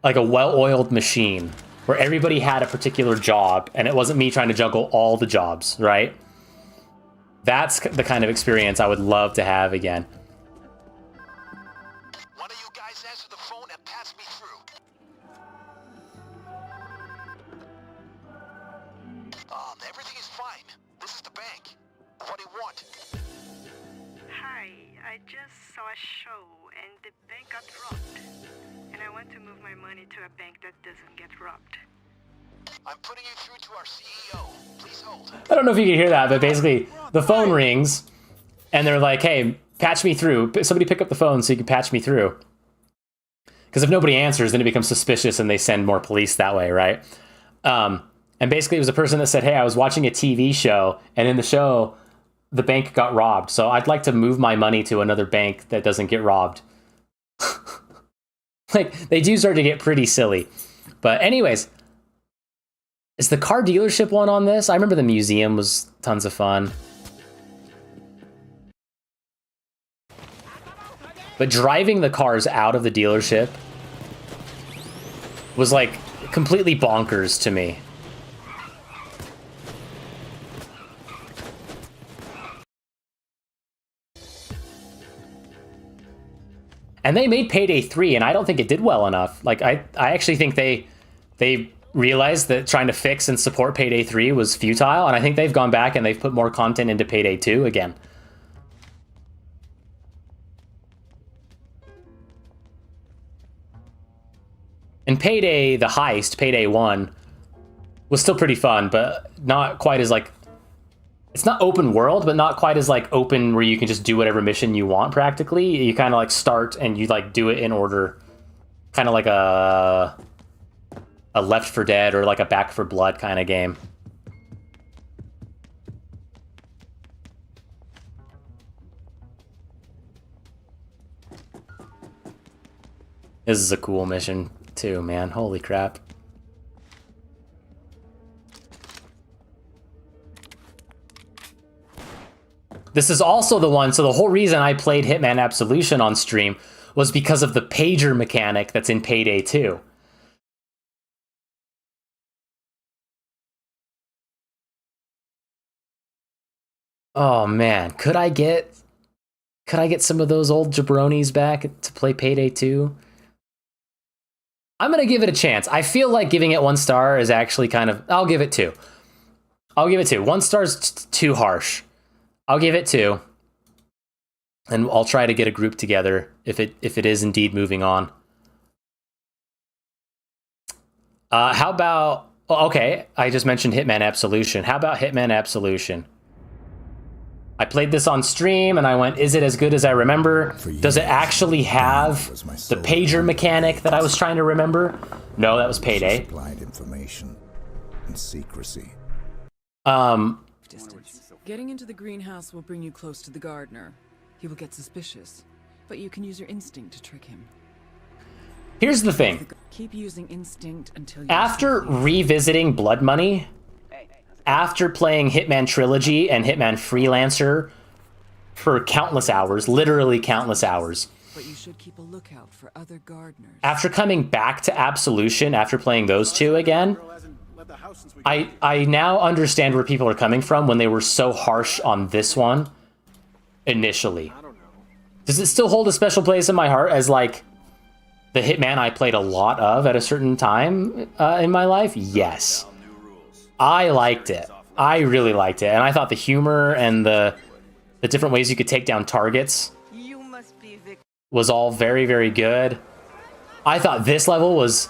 a well-oiled machine. Where everybody had a particular job, and it wasn't me trying to juggle all the jobs, right? That's the kind of experience I would love to have again. One of you guys answer the phone and pass me through. Everything is fine. This is the bank. What do you want? Hi, I just saw a show and the bank got robbed. And I want to move my money to a bank that doesn't get robbed. I'm putting you through to our CEO. Please hold. I don't know if you can hear that, but basically the phone rings and they're like, hey, patch me through. Somebody pick up the phone so you can patch me through. Because if nobody answers, then it becomes suspicious and they send more police that way, right? And basically it was a person that said, hey, I was watching a TV show and in the show, the bank got robbed. So I'd like to move my money to another bank that doesn't get robbed. Like, they do start to get pretty silly. But anyways, is the car dealership one on this? I remember the museum was tons of fun. But driving the cars out of the dealership was like completely bonkers to me. And they made Payday 3, and I don't think it did well enough. Like, I actually think they realized that trying to fix and support Payday 3 was futile, and I think they've gone back and they've put more content into Payday 2 again. And Payday, the heist, Payday 1, was still pretty fun, but not quite as like... It's not open world, but not quite as like open where you can just do whatever mission you want practically. You kind of like start and you like do it in order. Kind of like a Left 4 Dead or like a Back 4 Blood kind of game. This is a cool mission too, man. Holy crap. This is also the one, so the whole reason I played Hitman Absolution on stream was because of the pager mechanic that's in Payday 2. Oh man, could I get some of those old jabronis back to play Payday 2? I'm gonna give it a chance. I feel like giving it 1 star is actually kind of... I'll give it 2. I'll give it 2. 1 star's too harsh. I'll give it 2. And I'll try to get a group together if it is indeed moving on. How about... Okay, I just mentioned Hitman Absolution. How about Hitman Absolution? I played this on stream and I went, is it as good as I remember? Does it actually have the pager mechanic that I was trying to remember? No, that was Payday. Supplied information and secrecy. Getting into the greenhouse will bring you close to the gardener. He will get suspicious, but you can use your instinct to trick him. Here's the thing. Keep using instinct until you... After revisiting Blood Money, after playing Hitman Trilogy and Hitman Freelancer for countless hours, literally countless hours, but you should keep a lookout for other gardeners. After coming back to Absolution, after playing those two again, I now understand where people are coming from when they were so harsh on this one initially. Does it still hold a special place in my heart as like the Hitman I played a lot of at a certain time in my life? Yes. I liked it. I really liked it. And I thought the humor and the different ways you could take down targets was all very, very good. I thought this level was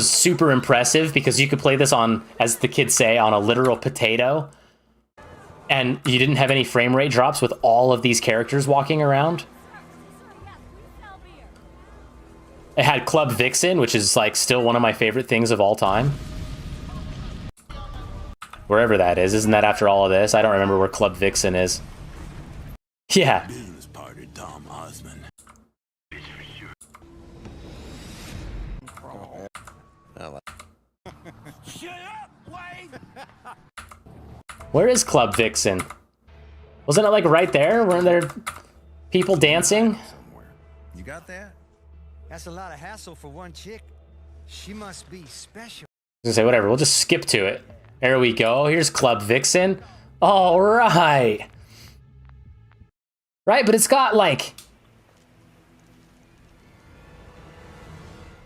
super impressive because you could play this on, as the kids say, on a literal potato. And you didn't have any frame rate drops with all of these characters walking around. It had Club Vixen, which is like still one of my favorite things of all time. Wherever that is. Isn't that after all of this? I don't remember where Club Vixen is. Yeah. Where is Club Vixen? Wasn't it like right there? Weren't there people dancing? You got that? That's a lot of hassle for one chick. She must be special. I was gonna say, whatever, we'll just skip to it. There we go. Here's Club Vixen. All right. Right, but it's got like...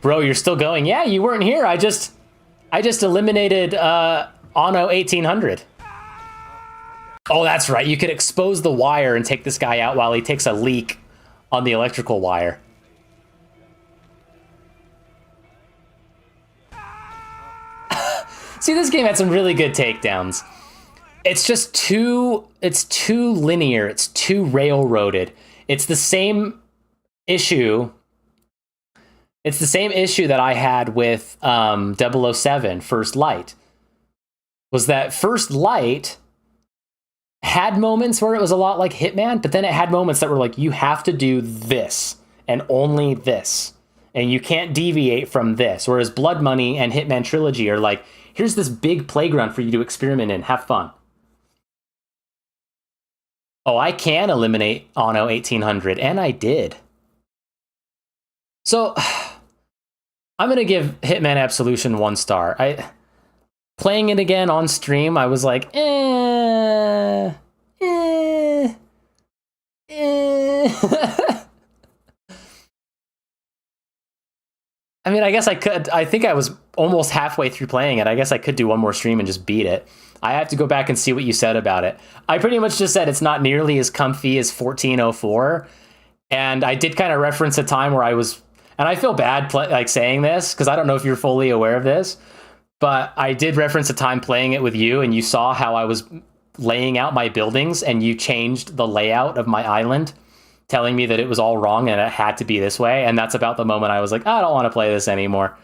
Bro, you're still going? Yeah, you weren't here. I just eliminated Anno 1800. Oh, that's right. You could expose the wire and take this guy out while he takes a leak on the electrical wire. See, this game had some really good takedowns. It's just it's too linear. It's too railroaded. It's the same issue. It's the same issue that I had with 007, First Light. Was that First Light had moments where it was a lot like Hitman, but then it had moments that were like, you have to do this and only this. And you can't deviate from this. Whereas Blood Money and Hitman Trilogy are like, here's this big playground for you to experiment in. Have fun. Oh, I can eliminate Anno 1800, and I did. So, I'm going to give Hitman Absolution 1 star. Playing it again on stream, I was like, I mean, I guess I could. I think I was almost halfway through playing it. I guess I could do one more stream and just beat it. I have to go back and see what you said about it. I pretty much just said it's not nearly as comfy as 1404. And I did kind of reference a time where I was, and I feel bad like saying this because I don't know if you're fully aware of this, but I did reference a time playing it with you, and you saw how I was laying out my buildings, and you changed the layout of my island, telling me that it was all wrong and it had to be this way. And that's about the moment I was like, I don't want to play this anymore.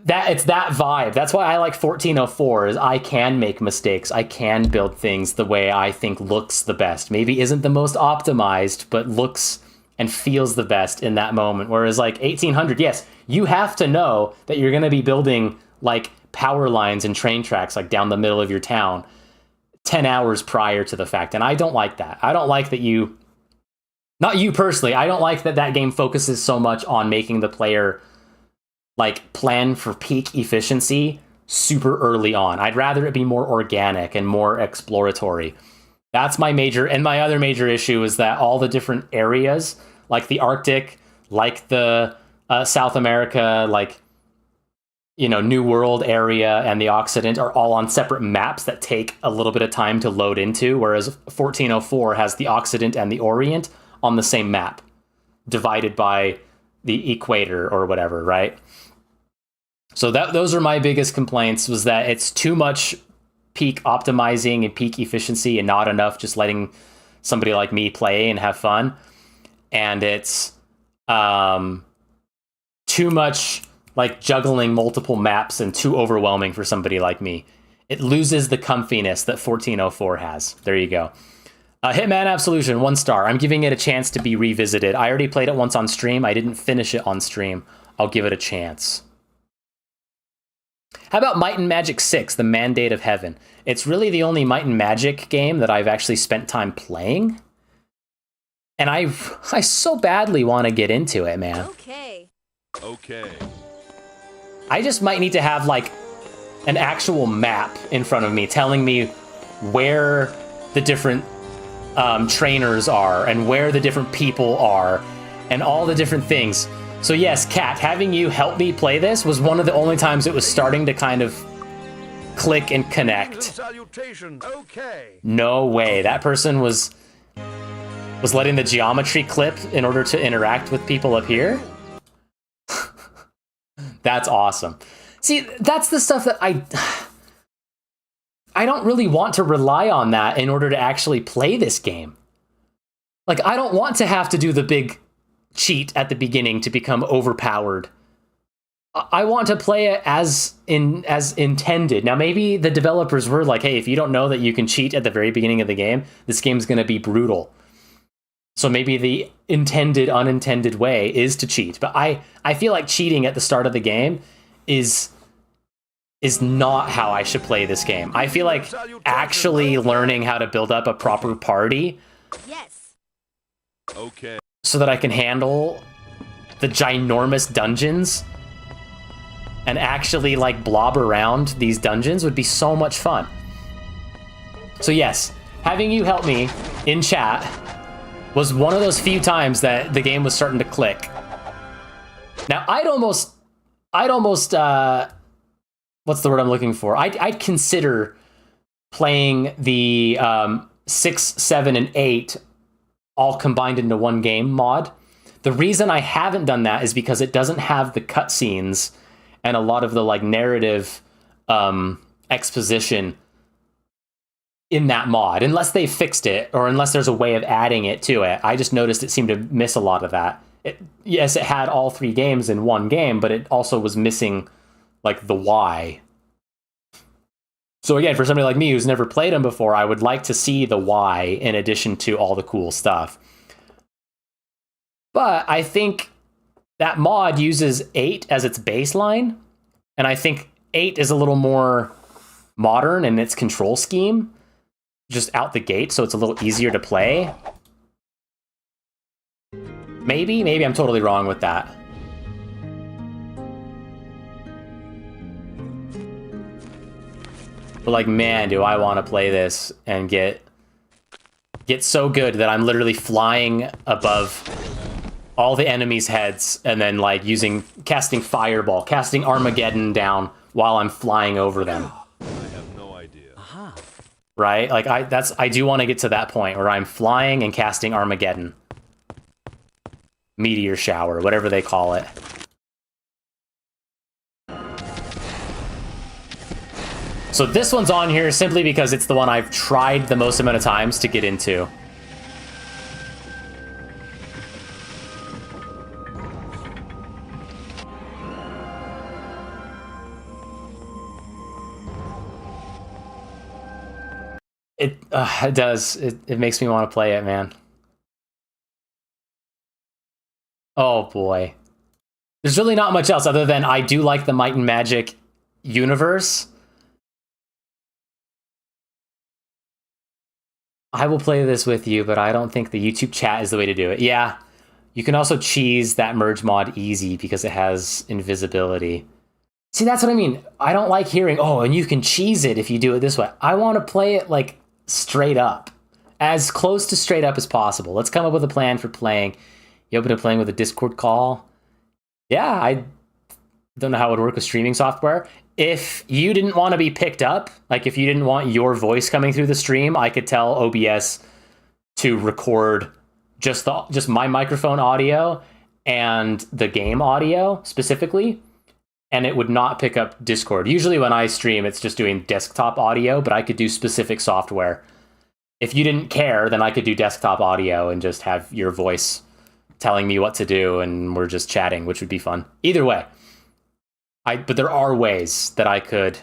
It's that vibe. That's why I like 1404, is I can make mistakes. I can build things the way I think looks the best. Maybe isn't the most optimized, but looks and feels the best in that moment. Whereas like 1800, yes, you have to know that you're going to be building like power lines and train tracks like down the middle of your town 10 hours prior to the fact. And I don't like that. I don't like that you, not you personally, I don't like that that game focuses so much on making the player like plan for peak efficiency super early on. I'd rather it be more organic and more exploratory. That's my major, and my other major issue is that all the different areas, like the Arctic, like the South America, like, you know, New World area and the Occident are all on separate maps that take a little bit of time to load into, whereas 1404 has the Occident and the Orient on the same map, divided by the equator or whatever, right? So those are my biggest complaints, was that it's too much peak optimizing and peak efficiency and not enough just letting somebody like me play and have fun. And it's too much like juggling multiple maps and too overwhelming for somebody like me. It loses the comfiness that 1404 has. There you go. Hitman Absolution, 1 star. I'm giving it a chance to be revisited. I already played it once on stream. I didn't finish it on stream. I'll give it a chance. How about Might and Magic 6, The Mandate of Heaven? It's really the only Might and Magic game that I've actually spent time playing. And I so badly want to get into it, man. Okay. I just might need to have like an actual map in front of me telling me where the different trainers are and where the different people are and all the different things. So yes, Kat, having you help me play this was one of the only times it was starting to kind of click and connect. No way. That person was letting the geometry clip in order to interact with people up here. That's awesome. See, that's the stuff that I don't really want to rely on that in order to actually play this game. Like, I don't want to have to do the big cheat at the beginning to become overpowered. I want to play it as intended. Now, maybe the developers were like, hey, if you don't know that you can cheat at the very beginning of the game, this game's going to be brutal. So maybe the intended, unintended way is to cheat. But I feel like cheating at the start of the game is not how I should play this game. I feel like actually learning how to build up a proper party. Yes. Okay. So that I can handle the ginormous dungeons and actually like blob around these dungeons would be so much fun. So yes, having you help me in chat was one of those few times that the game was starting to click. Now I'd almost what's the word I'm looking for? I'd consider playing the 6, 7, and 8 all combined into one game mod. The reason I haven't done that is because it doesn't have the cutscenes and a lot of the like narrative exposition in that mod, unless they fixed it or unless there's a way of adding it to it. I just noticed it seemed to miss a lot of that. Yes, it had all 3 games in one game, but it also was missing like the why. So again, for somebody like me who's never played them before, I would like to see the why in addition to all the cool stuff. But I think that mod uses 8 as its baseline, and I think 8 is a little more modern in its control scheme, just out the gate, so it's a little easier to play. Maybe I'm totally wrong with that. But like, man, do I want to play this and get so good that I'm literally flying above all the enemies' heads, and then like casting Fireball, casting Armageddon down while I'm flying over them. I have no idea. Right? Like I do want to get to that point where I'm flying and casting Armageddon. Meteor shower, whatever they call it. So this one's on here simply because it's the one I've tried the most amount of times to get into. It does. It makes me want to play it, man. Oh boy. There's really not much else other than I do like the Might and Magic universe. I will play this with you, but I don't think the YouTube chat is the way to do it. Yeah, you can also cheese that merge mod easy because it has invisibility. See, that's what I mean. I don't like hearing, oh, and you can cheese it if you do it this way. I want to play it like straight up, as close to straight up as possible. Let's come up with a plan for playing. You open to playing with a Discord call? Yeah, I don't know how it would work with streaming software. If you didn't want to be picked up, like if you didn't want your voice coming through the stream, I could tell OBS to record just my microphone audio and the game audio specifically, and it would not pick up Discord. Usually when I stream, it's just doing desktop audio, but I could do specific software. If you didn't care, then I could do desktop audio and just have your voice telling me what to do, and we're just chatting, which would be fun. Either way. But there are ways that I could.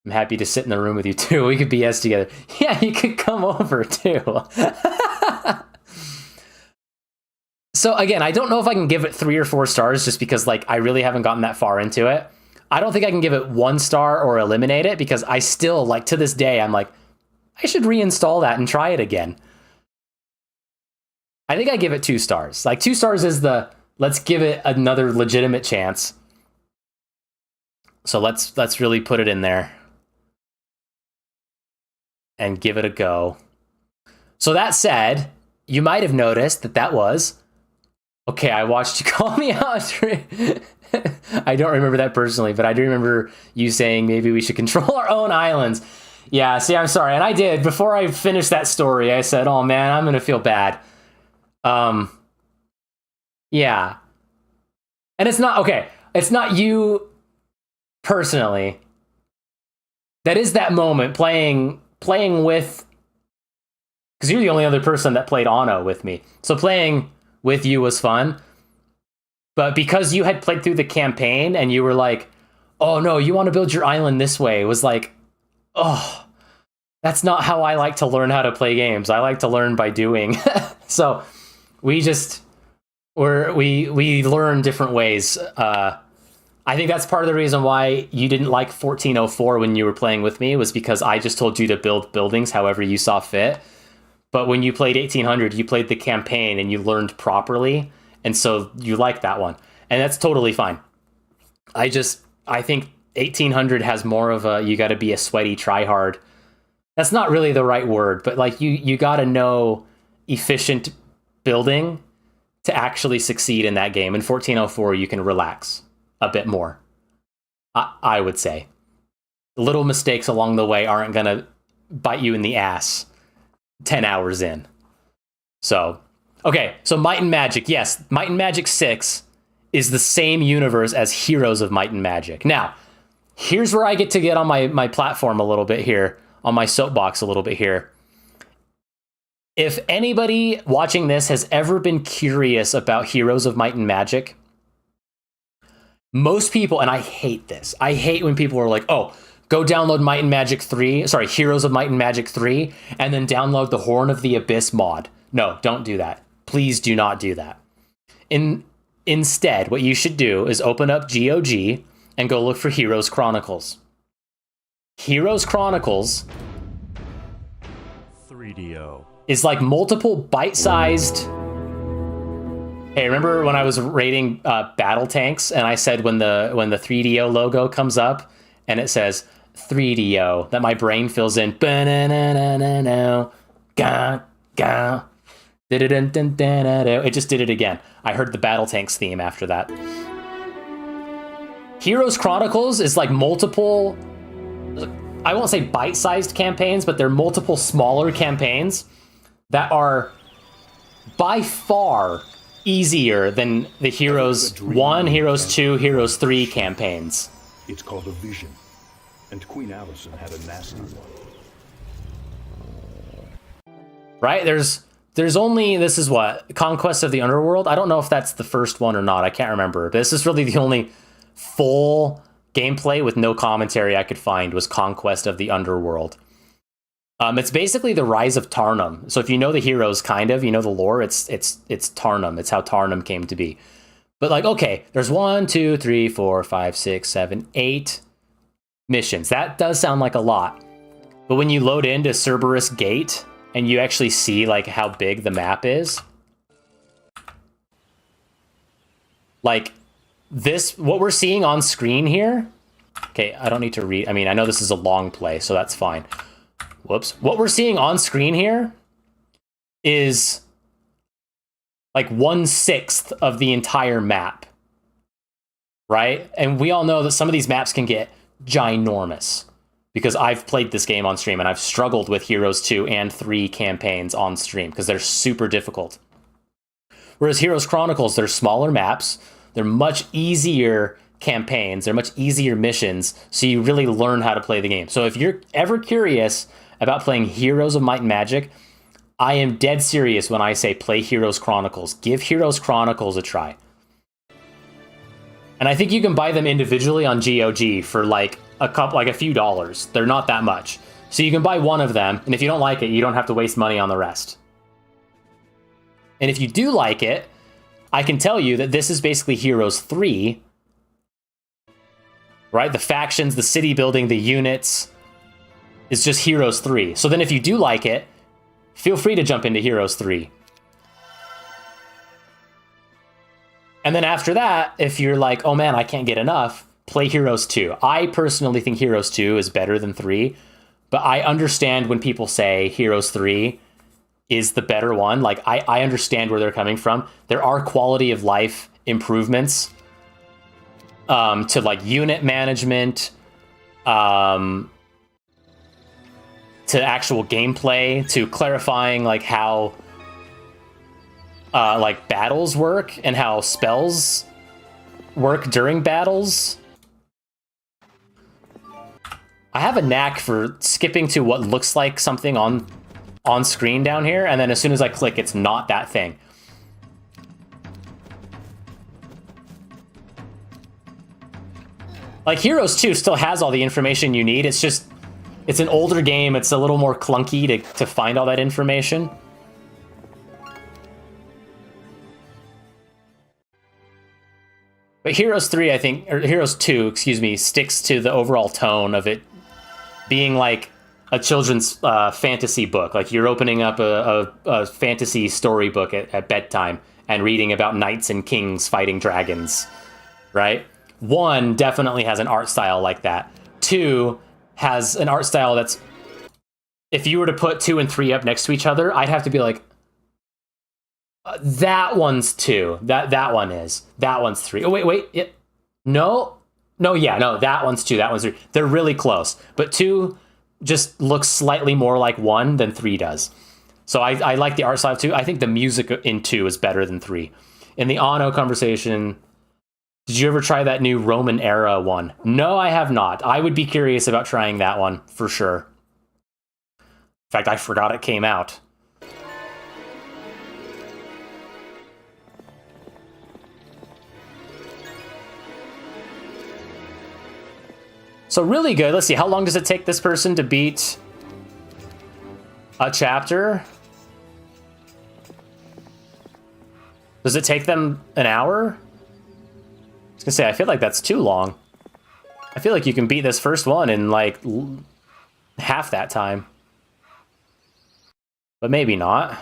I'm happy to sit in the room with you too. We could BS together. Yeah, you could come over too. So again, I don't know if I can give it 3 or 4 stars just because like I really haven't gotten that far into it. I don't think I can give it 1 star or eliminate it because I still, like, to this day, I'm like, I should reinstall that and try it again. I think I give it 2 stars. Like 2 stars is the let's give it another legitimate chance. So let's really put it in there and give it a go. So that said, you might have noticed that was okay. I watched you call me out. I don't remember that personally, but I do remember you saying maybe we should control our own islands. Yeah, see, I'm sorry. And I did. Before I finished that story, I said, oh man, I'm going to feel bad. Yeah. And it's not, okay, it's not you personally. That is that moment playing with, because you're the only other person that played Anno with me. So playing with you was fun. But because you had played through the campaign and you were like, oh no, you want to build your island this way, it was like, oh, that's not how I like to learn how to play games. I like to learn by doing. So we learn different ways. I think that's part of the reason why you didn't like 1404 when you were playing with me, was because I just told you to build buildings however you saw fit. But when you played 1800, you played the campaign and you learned properly. And so you like that one. And that's totally fine. I think 1800 has more of a, you got to be a sweaty tryhard. That's not really the right word, but like you got to know efficient building to actually succeed in that game. In 1404, you can relax a bit more. I would say. Little mistakes along the way aren't going to bite you in the ass 10 hours in. So, okay, so Might and Magic. Yes, Might and Magic 6 is the same universe as Heroes of Might and Magic. Now, here's where I get to get on my platform a little bit here, on my soapbox a little bit here. If anybody watching this has ever been curious about Heroes of Might and Magic, most people, and I hate this, I hate when people are like, oh, go download Might and Magic 3, sorry, Heroes of Might and Magic 3, and then download the Horn of the Abyss mod. No, don't do that. Please do not do that. Instead, what you should do is open up GOG and go look for Heroes Chronicles. Heroes Chronicles 3DO is like multiple bite-sized. Hey, remember when I was rating battle tanks and I said when the 3DO logo comes up and it says 3DO, that my brain fills in. Ba-na-na-na-na-na, ga, ga. It just did it again. I heard the Battle Tanks theme after that. Heroes Chronicles is like multiple, I won't say bite-sized campaigns, but they're multiple smaller campaigns that are by far easier than the Heroes 1, Heroes 2, Heroes 3 campaigns. It's called a vision, and Queen Allison had a nasty one. Right? There's only, this is what, Conquest of the Underworld? I don't know if that's the first one or not. I can't remember. This is really the only full gameplay with no commentary I could find was Conquest of the Underworld. It's basically the rise of Tarnum. So if you know the heroes, kind of, you know the lore, it's Tarnum. It's how Tarnum came to be. But like, okay, there's 1, 2, 3, 4, 5, 6, 7, 8 missions. That does sound like a lot. But when you load into Cerberus Gate and you actually see like how big the map is, like this, what we're seeing on screen here. Okay, I don't need to read. I mean, I know this is a long play, so that's fine. Whoops. What we're seeing on screen here is like 1/6 of the entire map, right? And we all know that some of these maps can get ginormous because I've played this game on stream and I've struggled with Heroes 2 and 3 campaigns on stream because they're super difficult. Whereas Heroes Chronicles, they're smaller maps, they're much easier campaigns, they're much easier missions, so you really learn how to play the game. So if you're ever curious about playing Heroes of Might and Magic, I am dead serious when I say play Heroes Chronicles. Give Heroes Chronicles a try. And I think you can buy them individually on GOG for like a few dollars. They're not that much. So you can buy one of them, and if you don't like it, you don't have to waste money on the rest. And if you do like it, I can tell you that this is basically Heroes 3, right? The factions, the city building, the units is just Heroes 3. So then if you do like it, feel free to jump into Heroes 3. And then after that, if you're like, oh man, I can't get enough, play Heroes 2. I personally think Heroes 2 is better than 3, but I understand when people say Heroes 3 is the better one. Like, I understand where they're coming from. There are quality of life improvements to like unit management, to actual gameplay, to clarifying like how like battles work and how spells work during battles. I have a knack for skipping to what looks like something on screen down here, and then as soon as I click, it's not that thing. Like Heroes 2 still has all the information you need. It's just, it's an older game. It's a little more clunky to find all that information. But Heroes 3, I think, or Heroes 2, excuse me, sticks to the overall tone of it being like a children's fantasy book. Like you're opening up a fantasy storybook at bedtime and reading about knights and kings fighting dragons, right? 1 definitely has an art style like that. 2 has an art style that's, if you were to put 2 and 3 up next to each other, I'd have to be like, that one's 2. That one is. That one's 3. Oh, wait. No, that one's 2. That one's 3. They're really close. But 2 just looks slightly more like 1 than 3 does. So I like the art style of 2. I think the music in 2 is better than 3. In the Anno conversation, did you ever try that new Roman era one? No, I have not. I would be curious about trying that one for sure. In fact, I forgot it came out. So really good. Let's see, how long does it take this person to beat a chapter? Does it take them an hour? I was gonna say, I feel like that's too long. I feel like you can beat this first one in like half that time. But maybe not.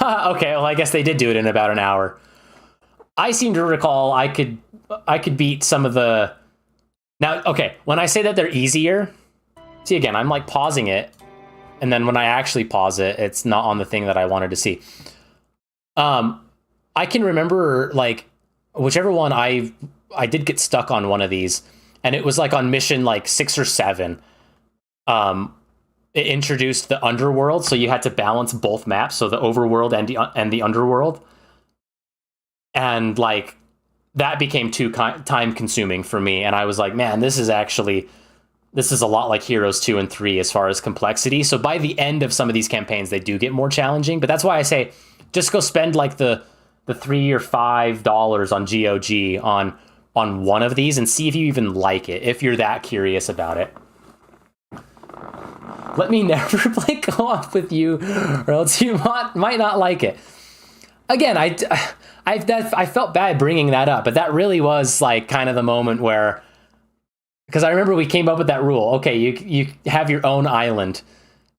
Okay, well, I guess they did do it in about an hour. I seem to recall I could beat some of the... Now, okay, when I say that they're easier, see, again, I'm like pausing it, and then when I actually pause it, it's not on the thing that I wanted to see. I can remember, like, whichever one I did get stuck on one of these, and it was like on mission like 6 or 7. It introduced the underworld, so you had to balance both maps, so the overworld and the underworld. And like that became too time consuming for me, and I was like, man, this is a lot like Heroes 2 and 3 as far as complexity. So by the end of some of these campaigns, they do get more challenging, but that's why I say just go spend like the $3 or $5 on GOG on one of these and see if you even like it, if you're that curious about it. Let me never play co-op with you, or else you might not like it. Again, I felt bad bringing that up, but that really was like kind of the moment where, because I remember we came up with that rule. Okay, you have your own island,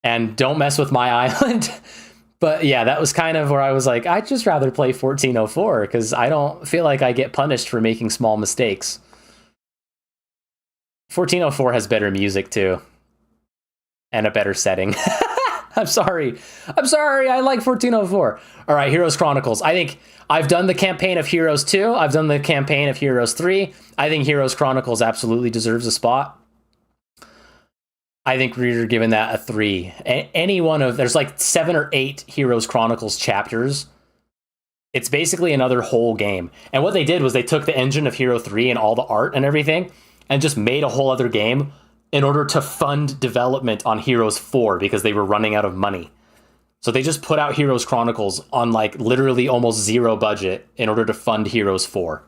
and don't mess with my island. But yeah, that was kind of where I was like, I'd just rather play 1404 because I don't feel like I get punished for making small mistakes. 1404 has better music too. And a better setting. I'm sorry. I like 1404. All right, Heroes Chronicles. I think I've done the campaign of Heroes 2. I've done the campaign of Heroes 3. I think Heroes Chronicles absolutely deserves a spot. I think we're giving that a 3. Any one of... There's like 7 or 8 Heroes Chronicles chapters. It's basically another whole game. And what they did was they took the engine of Hero 3 and all the art and everything and just made a whole other game in order to fund development on Heroes 4 because they were running out of money. So they just put out Heroes Chronicles on like literally almost 0 budget in order to fund Heroes 4.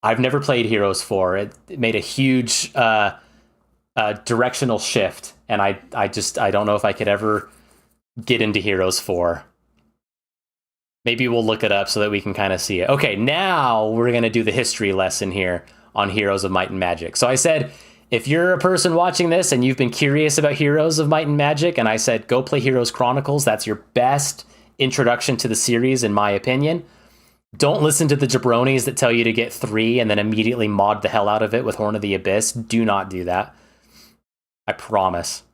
I've never played Heroes 4. It made a huge directional shift, and I don't know if I could ever get into Heroes 4. Maybe we'll look it up so that we can kind of see it. Okay, now we're going to do the history lesson here on Heroes of Might and Magic. So I said, if you're a person watching this and you've been curious about Heroes of Might and Magic, and I said, go play Heroes Chronicles, that's your best introduction to the series, in my opinion. Don't listen to the jabronis that tell you to get 3 and then immediately mod the hell out of it with Horn of the Abyss. Do not do that. I promise.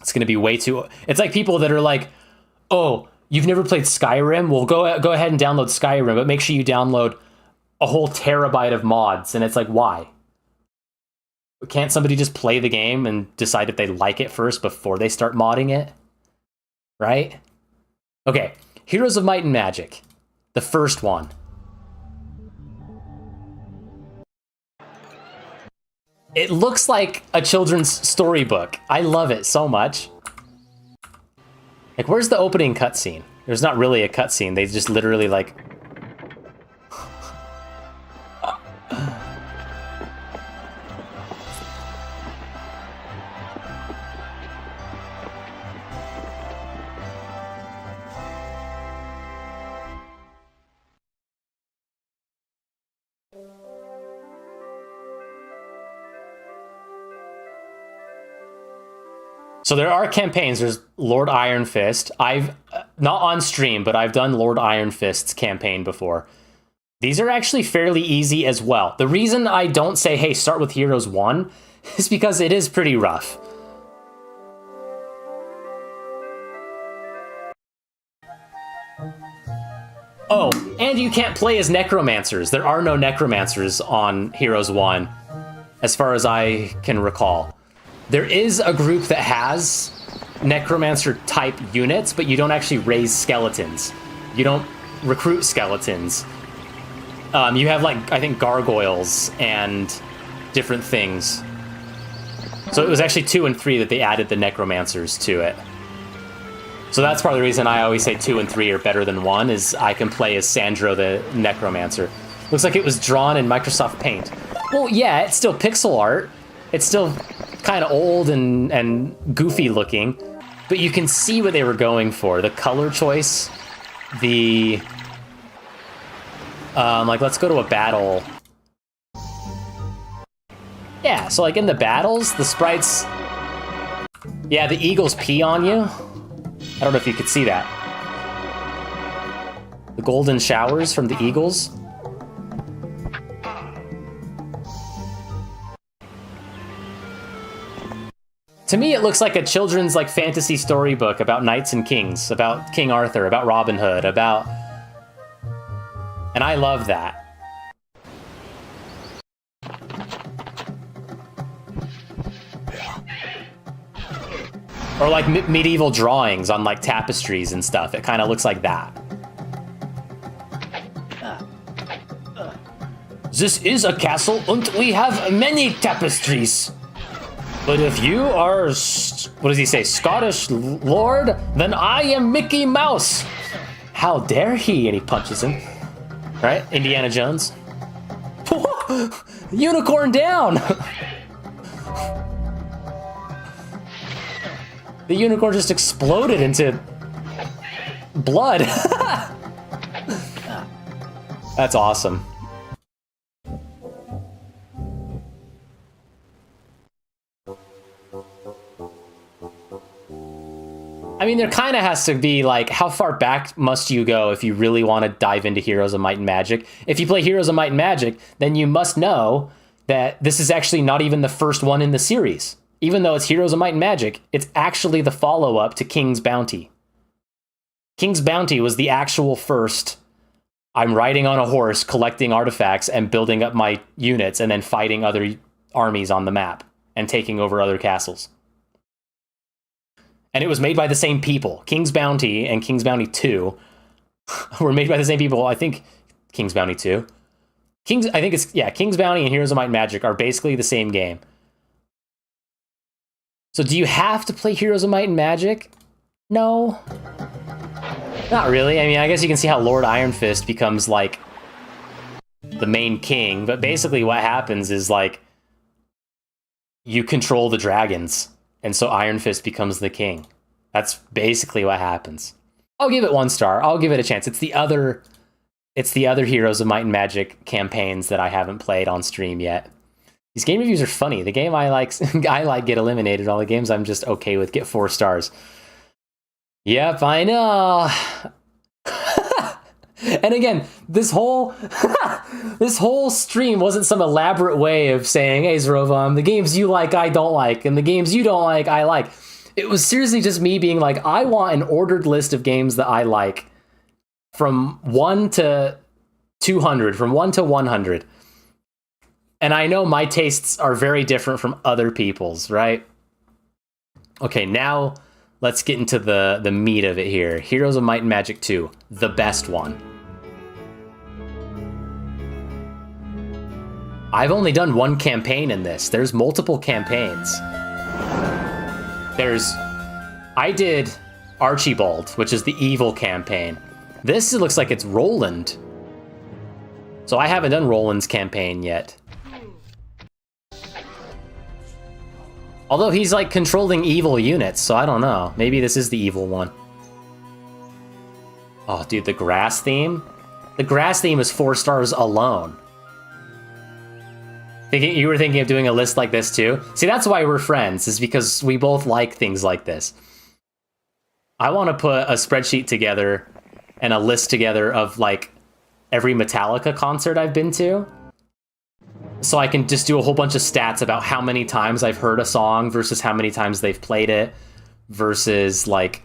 It's going to be way too... It's like people that are like, oh, you've never played Skyrim? Well, go ahead and download Skyrim, but make sure you download a whole terabyte of mods. And it's like, why? Can't somebody just play the game and decide if they like it first before they start modding it? Right? Okay, Heroes of Might and Magic. The first one. It looks like a children's storybook. I love it so much. Like, where's the opening cutscene? There's not really a cutscene. They just literally, like... So there are campaigns. There's Lord Iron Fist. I've, not on stream, but I've done Lord Iron Fist's campaign before. These are actually fairly easy as well. The reason I don't say, hey, start with Heroes 1 is because it is pretty rough. Oh, and you can't play as necromancers. There are no necromancers on Heroes 1, as far as I can recall. There is a group that has necromancer-type units, but you don't actually raise skeletons. You don't recruit skeletons. You have, like, I think gargoyles and different things. So it was actually 2 and 3 that they added the necromancers to it. So that's part of the reason I always say 2 and 3 are better than 1, is I can play as Sandro the necromancer. Looks like it was drawn in Microsoft Paint. Well, yeah, it's still pixel art. It's still kind of old and goofy looking, but you can see what they were going for. The color choice, the... like, let's go to a battle. Yeah, so like in the battles, the sprites... Yeah, the eagles pee on you. I don't know if you could see that. The golden showers from the eagles. To me, it looks like a children's like fantasy storybook about knights and kings, about King Arthur, about Robin Hood, about... And I love that. Or like medieval drawings on like tapestries and stuff. It kind of looks like that. This is a castle and we have many tapestries. But if you are, what does he say, Scottish lord, then I am Mickey Mouse. How dare he? And he punches him. Right? Indiana Jones. Unicorn down! The unicorn just exploded into blood. That's awesome. I mean, there kind of has to be, like, how far back must you go if you really want to dive into Heroes of Might and Magic? If you play Heroes of Might and Magic, then you must know that this is actually not even the first one in the series. Even though it's Heroes of Might and Magic, it's actually the follow-up to King's Bounty. King's Bounty was the actual first, I'm riding on a horse, collecting artifacts, and building up my units, and then fighting other armies on the map, and taking over other castles. And it was made by the same people. King's Bounty and King's Bounty 2 were made by the same people. I think King's Bounty 2. King's Bounty and Heroes of Might and Magic are basically the same game. So do you have to play Heroes of Might and Magic? No. Not really. I mean, I guess you can see how Lord Iron Fist becomes, like, the main king. But basically what happens is, like, you control the dragons. And so Iron Fist becomes the king. That's basically what happens. I'll give it 1 star. I'll give it a chance. It's the other Heroes of Might and Magic campaigns that I haven't played on stream yet. These game reviews are funny. The game I like get eliminated. All the games I'm just okay with get 4 stars. Yep, I know. And again, this whole stream wasn't some elaborate way of saying, hey, Zerovam, the games you like, I don't like, and the games you don't like, I like. It was seriously just me being like, I want an ordered list of games that I like from 1 to 200, from 1 to 100. And I know my tastes are very different from other people's, right? Okay, now let's get into the meat of it here. Heroes of Might and Magic 2, the best one. I've only done 1 campaign in this. There's multiple campaigns. I did Archibald, which is the evil campaign. This looks like it's Roland. So I haven't done Roland's campaign yet. Although he's like controlling evil units, so I don't know. Maybe this is the evil one. Oh, dude, the grass theme? The grass theme is 4 stars alone. You were thinking of doing a list like this too? See, that's why we're friends, is because we both like things like this. I want to put a spreadsheet together and a list together of like every Metallica concert I've been to. So I can just do a whole bunch of stats about how many times I've heard a song versus how many times they've played it versus like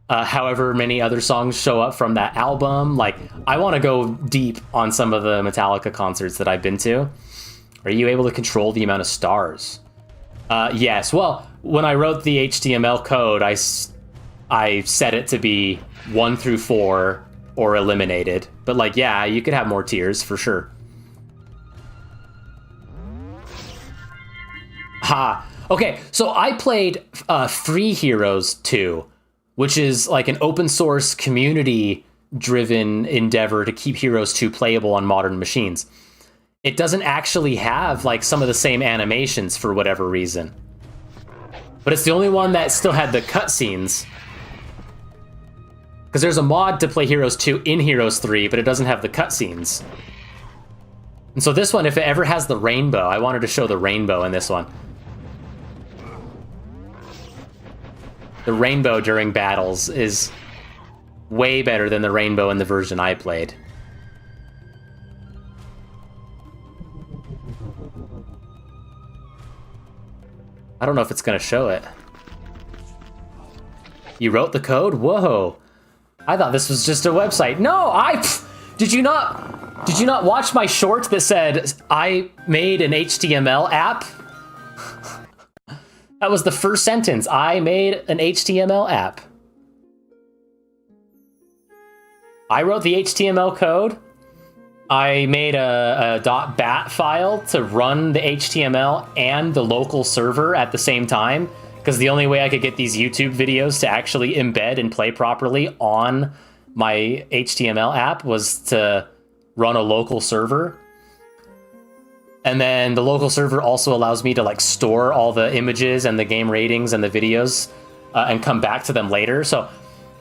however many other songs show up from that album. Like, I want to go deep on some of the Metallica concerts that I've been to. Are you able to control the amount of stars? Yes. Well, when I wrote the HTML code, I set it to be 1 through 4 or eliminated. But like, yeah, you could have more tiers for sure. Ha. Okay, so I played Free Heroes 2, which is like an open source community-driven endeavor to keep Heroes 2 playable on modern machines. It doesn't actually have like some of the same animations for whatever reason. But it's the only one that still had the cutscenes. Because there's a mod to play Heroes 2 in Heroes 3, but it doesn't have the cutscenes. And so this one, if it ever has the rainbow, I wanted to show the rainbow in this one. The rainbow during battles is Way better than the rainbow in the version I played. I don't know if it's gonna show it. You wrote the code? Whoa. I thought this was just a website. No, did you not watch my short that said I made an HTML app? That was the first sentence. I made an HTML app. I wrote the HTML code. I made a .bat file to run the HTML and the local server at the same time, because the only way I could get these YouTube videos to actually embed and play properly on my HTML app was to run a local server. And then the local server also allows me to like store all the images and the game ratings and the videos and come back to them later. So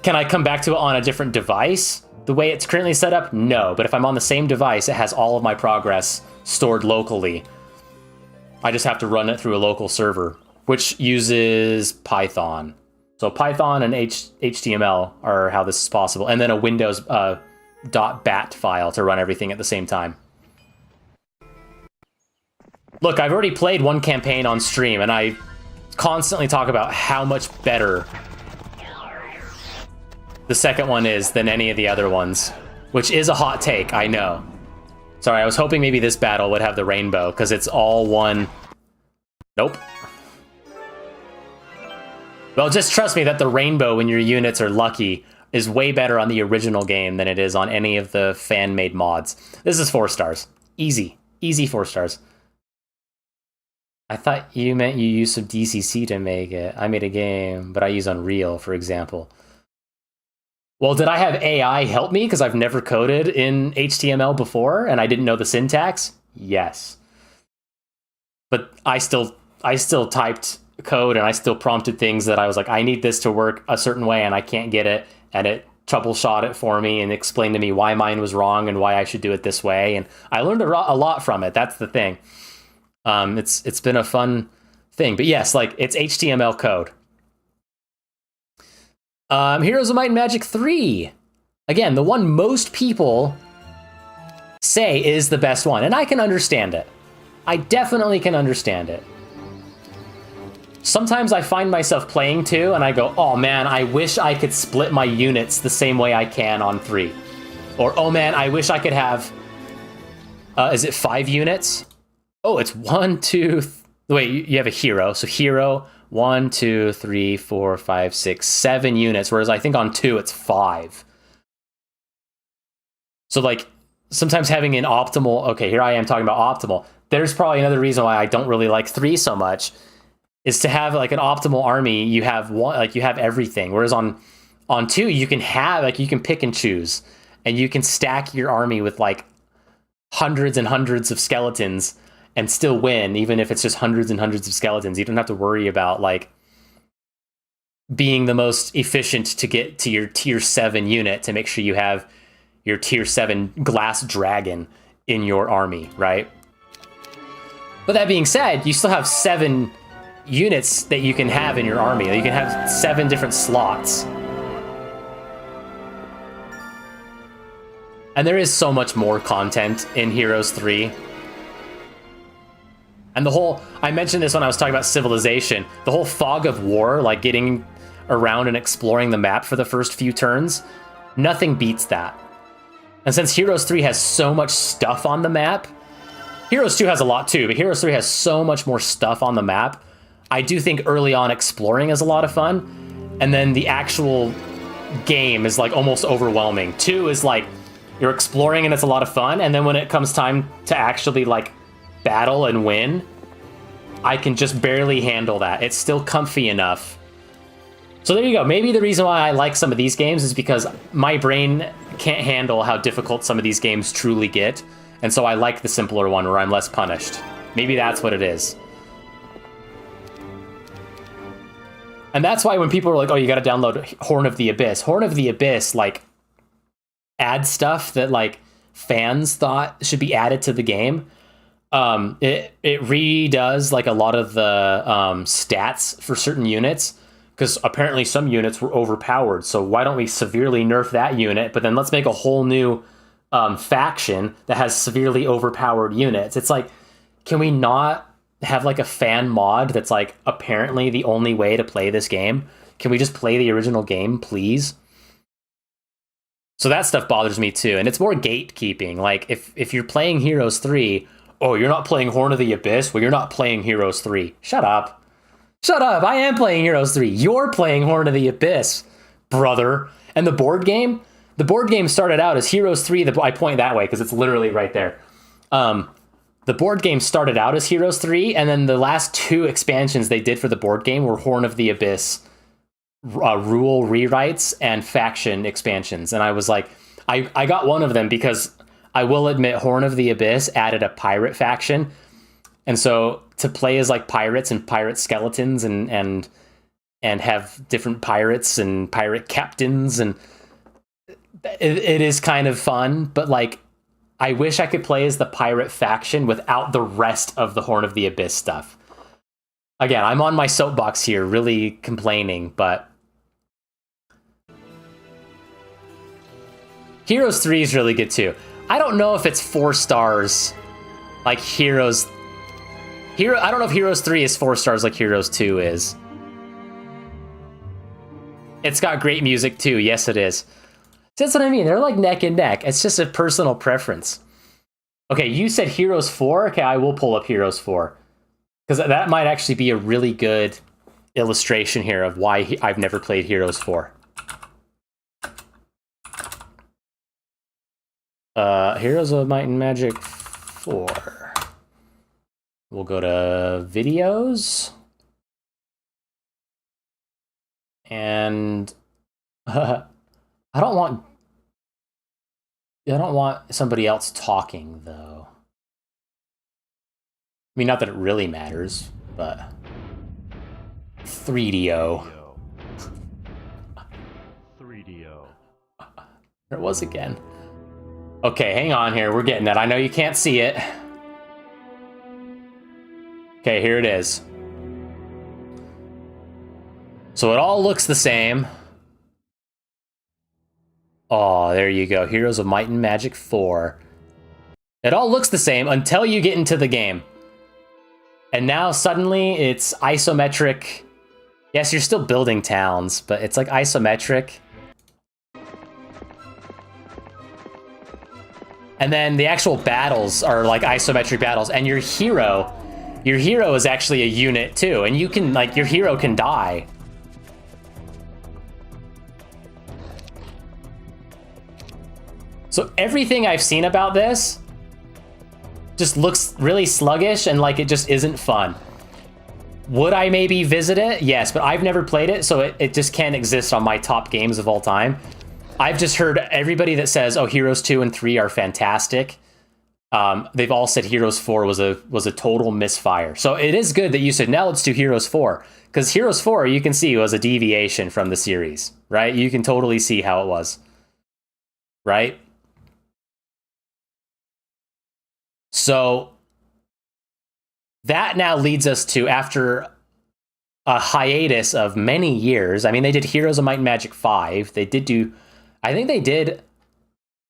can I come back to it on a different device? The way it's currently set up, no. But if I'm on the same device, it has all of my progress stored locally. I just have to run it through a local server, which uses Python. So Python and HTML are how this is possible. And then a Windows .bat file to run everything at the same time. Look, I've already played one campaign on stream, and I constantly talk about how much better the second one is than any of the other ones, which is a hot take, I know. Sorry, I was hoping maybe this battle would have the rainbow, because it's all one... Nope. Well, just trust me that the rainbow when your units are lucky is way better on the original game than it is on any of the fan-made mods. This is 4 stars. Easy. Easy 4 stars. I thought you meant you used some DCC to make it. I made a game, but I use Unreal, for example. Well, did I have AI help me because I've never coded in HTML before and I didn't know the syntax? Yes. But I still typed code and I still prompted things that I was like, I need this to work a certain way and I can't get it. And it troubleshot it for me and explained to me why mine was wrong and why I should do it this way. And I learned a lot from it. That's the thing. It's been a fun thing. But yes, like it's HTML code. Heroes of Might and Magic 3. Again, the one most people say is the best one, and I can understand it. I definitely can understand it. Sometimes I find myself playing 2, and I go, oh man, I wish I could split my units the same way I can on 3. Or, oh man, I wish I could have... is it 5 units? Oh, it's 1, 2... Wait, you have a hero. So hero... 1, 2, 3, 4, 5, 6, 7 units, whereas I think on 2 it's 5. So like sometimes having an optimal, okay, here I am talking about optimal. There's probably another reason why I don't really like 3 so much, is to have like an optimal army, you have one, like you have everything. Whereas on 2 you can have, like you can pick and choose and you can stack your army with like hundreds and hundreds of skeletons and still win, even if it's just hundreds and hundreds of skeletons. You don't have to worry about like being the most efficient to get to your tier 7 unit to make sure you have your tier 7 glass dragon in your army, right? But that being said, you still have 7 units that you can have in your army. You can have 7 different slots. And there is so much more content in Heroes 3. And the whole, I mentioned this when I was talking about Civilization, the whole fog of war, like getting around and exploring the map for the first few turns, nothing beats that. And since Heroes 3 has so much stuff on the map, Heroes 2 has a lot too, but Heroes 3 has so much more stuff on the map, I do think early on exploring is a lot of fun, and then the actual game is like almost overwhelming. 2 is like, you're exploring and it's a lot of fun, and then when it comes time to actually like battle and win, I can just barely handle that. It's still comfy enough. So there you go. Maybe the reason why I like some of these games is because my brain can't handle how difficult some of these games truly get, and so I like the simpler one where I'm less punished. Maybe that's what it is. And that's why when people are like, oh, you gotta download Horn of the Abyss. Horn of the Abyss, like, adds stuff that, like, fans thought should be added to the game. It redoes like a lot of the stats for certain units, because apparently some units were overpowered, so why don't we severely nerf that unit, but then let's make a whole new faction that has severely overpowered units. It's like, can we not have like a fan mod that's like apparently the only way to play this game? Can we just play the original game, please? So that stuff bothers me too, and it's more gatekeeping. Like, if you're playing Heroes 3, oh, you're not playing Horn of the Abyss? Well, you're not playing Heroes 3. Shut up. Shut up, I am playing Heroes 3. You're playing Horn of the Abyss, brother. And the board game started out as Heroes 3. I point that way because it's literally right there. The board game started out as Heroes 3, and then the last 2 expansions they did for the board game were Horn of the Abyss rule rewrites and faction expansions. And I was like, I got one of them because I will admit Horn of the Abyss added a pirate faction. And so to play as like pirates and pirate skeletons and have different pirates and pirate captains, and it is kind of fun, but like, I wish I could play as the pirate faction without the rest of the Horn of the Abyss stuff. Again, I'm on my soapbox here, really complaining, but Heroes 3 is really good too. I don't know if it's 4 stars like Heroes. I don't know if Heroes 3 is 4 stars like Heroes 2 is. It's got great music too. Yes, it is. That's what I mean. They're like neck and neck. It's just a personal preference. Okay, you said Heroes 4. Okay, I will pull up Heroes 4. Because that might actually be a really good illustration here of why I've never played Heroes 4. Heroes of Might and Magic 4. We'll go to videos. And I don't want somebody else talking, though. I mean, not that it really matters, but 3DO. 3DO. There it was again. Okay, hang on here. We're getting it. I know you can't see it. Okay, here it is. So it all looks the same. Oh, there you go. Heroes of Might and Magic 4. It all looks the same until you get into the game. And now suddenly it's isometric. Yes, you're still building towns, but it's like isometric. And then the actual battles are like isometric battles, and your hero is actually a unit too, and you can, like, your hero can die. So everything I've seen about this just looks really sluggish and like it just isn't fun. Would I maybe visit it? Yes, but I've never played it, so it just can't exist on my top games of all time. I've just heard everybody that says, oh, Heroes 2 and 3 are fantastic. They've all said Heroes 4 was a total misfire. So it is good that you said, now let's do Heroes 4. Because Heroes 4, you can see, was a deviation from the series, right? You can totally see how it was, right? So that now leads us to, after a hiatus of many years, I mean, they did Heroes of Might and Magic 5. They did do, I think they did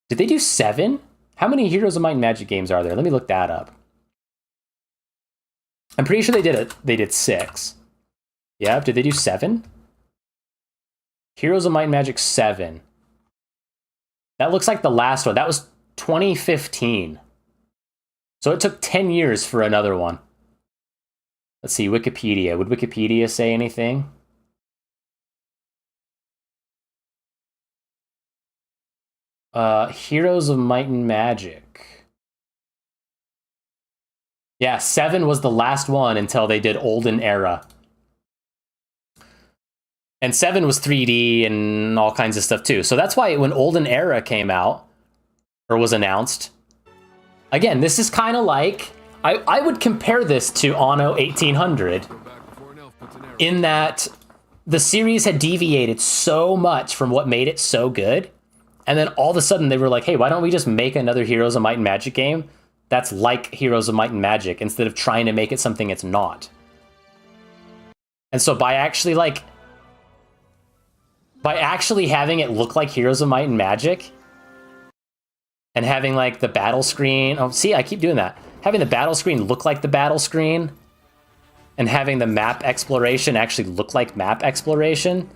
they do 7? How many Heroes of Might and Magic games are there? Let me look that up. I'm pretty sure they did 6. Yeah, did they do 7? Heroes of Might and Magic 7. That looks like the last one. That was 2015. So it took 10 years for another one. Let's see, Wikipedia. Would Wikipedia say anything? Heroes of Might and Magic. Yeah, 7 was the last one until they did Olden Era. And 7 was 3D and all kinds of stuff too. So that's why when Olden Era came out, or was announced, again, this is kind of like, I would compare this to Anno 1800 in that the series had deviated so much from what made it so good. And then all of a sudden they were like, hey, why don't we just make another Heroes of Might and Magic game that's like Heroes of Might and Magic instead of trying to make it something it's not. And so by actually like By actually having it look like Heroes of Might and Magic, and having like the battle screen. Oh, see, I keep doing that. Having the battle screen look like the battle screen, and having the map exploration actually look like map exploration.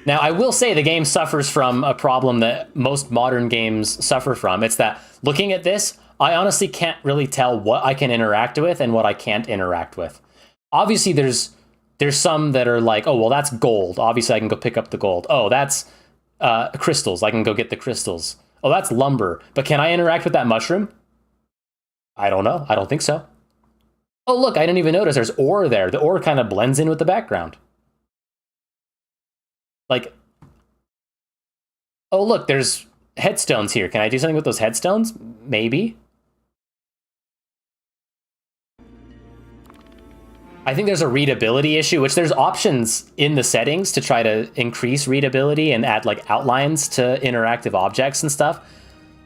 Now, I will say the game suffers from a problem that most modern games suffer from. It's that looking at this, I honestly can't really tell what I can interact with and what I can't interact with. Obviously, there's some that are like, oh, well, that's gold. Obviously, I can go pick up the gold. Oh, that's crystals. I can go get the crystals. Oh, that's lumber. But can I interact with that mushroom? I don't know. I don't think so. Oh, look, I didn't even notice there's ore there. The ore kind of blends in with the background. Like, oh, look, there's headstones here. Can I do something with those headstones? Maybe. I think there's a readability issue, which there's options in the settings to try to increase readability and add like outlines to interactive objects and stuff.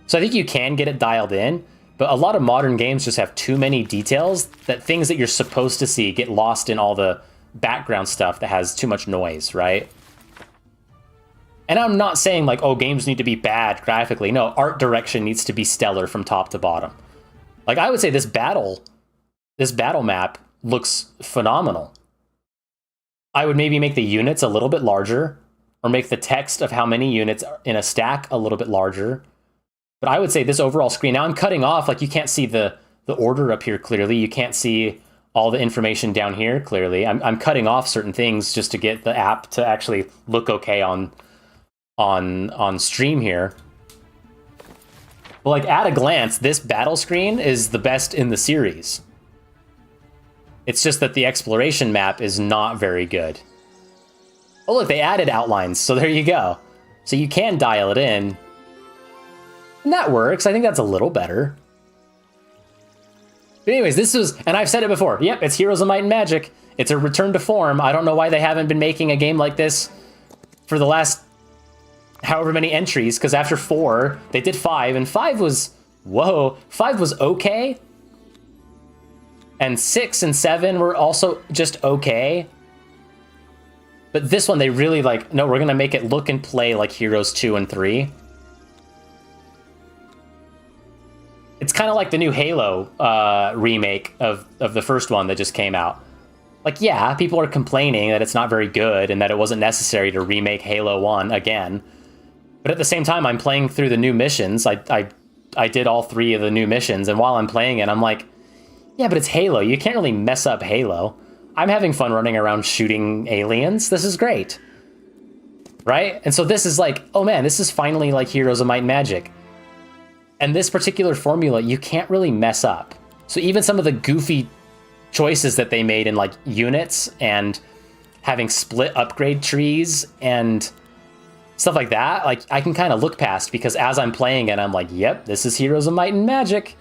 So I think you can get it dialed in, but a lot of modern games just have too many details that things that you're supposed to see get lost in all the background stuff that has too much noise, right? And I'm not saying like, oh, games need to be bad graphically. No, art direction needs to be stellar from top to bottom. Like I would say this battle map looks phenomenal. I would maybe make the units a little bit larger, or make the text of how many units are in a stack a little bit larger. But I would say this overall screen, now I'm cutting off, like you can't see the order up here clearly. You can't see all the information down here clearly. I'm cutting off certain things just to get the app to actually look okay on stream here. But like at a glance, this battle screen is the best in the series. It's just that the exploration map is not very good. Oh look, they added outlines, so there you go. So you can dial it in. And that works. I think that's a little better. But anyways, this was, and I've said it before, yep, it's Heroes of Might and Magic. It's a return to form. I don't know why they haven't been making a game like this for the last however many entries, because after 4, they did 5, and 5 was, whoa, 5 was okay. And 6 and 7 were also just okay. But this one, they really like, no, we're going to make it look and play like Heroes 2 and 3. It's kind of like the new Halo remake of the first one that just came out. Like, yeah, people are complaining that it's not very good and that it wasn't necessary to remake Halo 1 again. But at the same time, I'm playing through the new missions. I did all 3 of the new missions, and while I'm playing it, I'm like, yeah, but it's Halo. You can't really mess up Halo. I'm having fun running around shooting aliens. This is great. Right? And so this is like, oh man, this is finally like Heroes of Might and Magic. And this particular formula, you can't really mess up. So even some of the goofy choices that they made in like units and having split upgrade trees and stuff like that, like I can kind of look past, because as I'm playing it, I'm like, yep, this is Heroes of Might and Magic.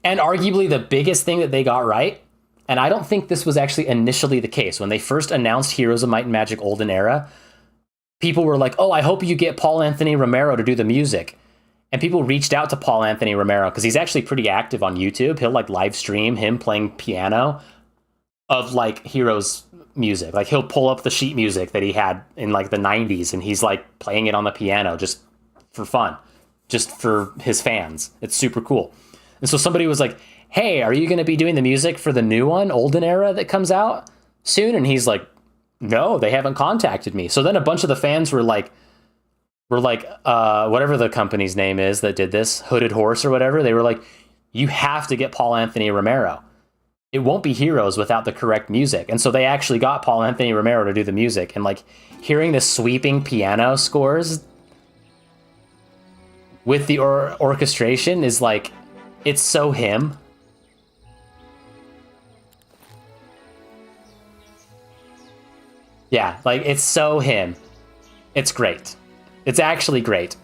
And arguably the biggest thing that they got right, and I don't think this was actually initially the case, when they first announced Heroes of Might and Magic Olden Era, people were like, oh, I hope you get Paul Anthony Romero to do the music. And people reached out to Paul Anthony Romero, because he's actually pretty active on YouTube. He'll like live stream him playing piano of like Heroes music. Like he'll pull up the sheet music that he had in like the 90s, and he's like playing it on the piano just for fun, just for his fans. It's super cool. And so somebody was like, hey, are you going to be doing the music for the new one, Olden Era, that comes out soon? And he's like, no, they haven't contacted me. So then a bunch of the fans were like, whatever the company's name is that did this, Hooded Horse or whatever, they were like, you have to get Paul Anthony Romero. It won't be Heroes without the correct music. And so they actually got Paul Anthony Romero to do the music. And like hearing the sweeping piano scores with the orchestration is like, it's so him. Yeah, like it's so him. It's great. It's actually great.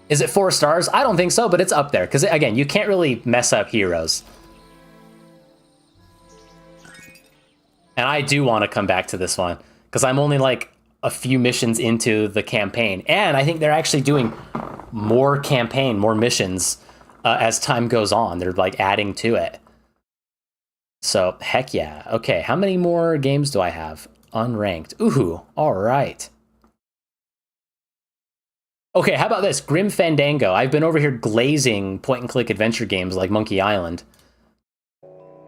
Is it 4 stars? I don't think so, but it's up there. Because again, you can't really mess up Heroes. And I do want to come back to this one, because I'm only like a few missions into the campaign. And I think they're actually doing more missions as time goes on. They're like adding to it. So, heck yeah. Okay, how many more games do I have? Unranked. Ooh, all right. Okay, how about this? Grim Fandango. I've been over here glazing point-and-click adventure games like Monkey Island.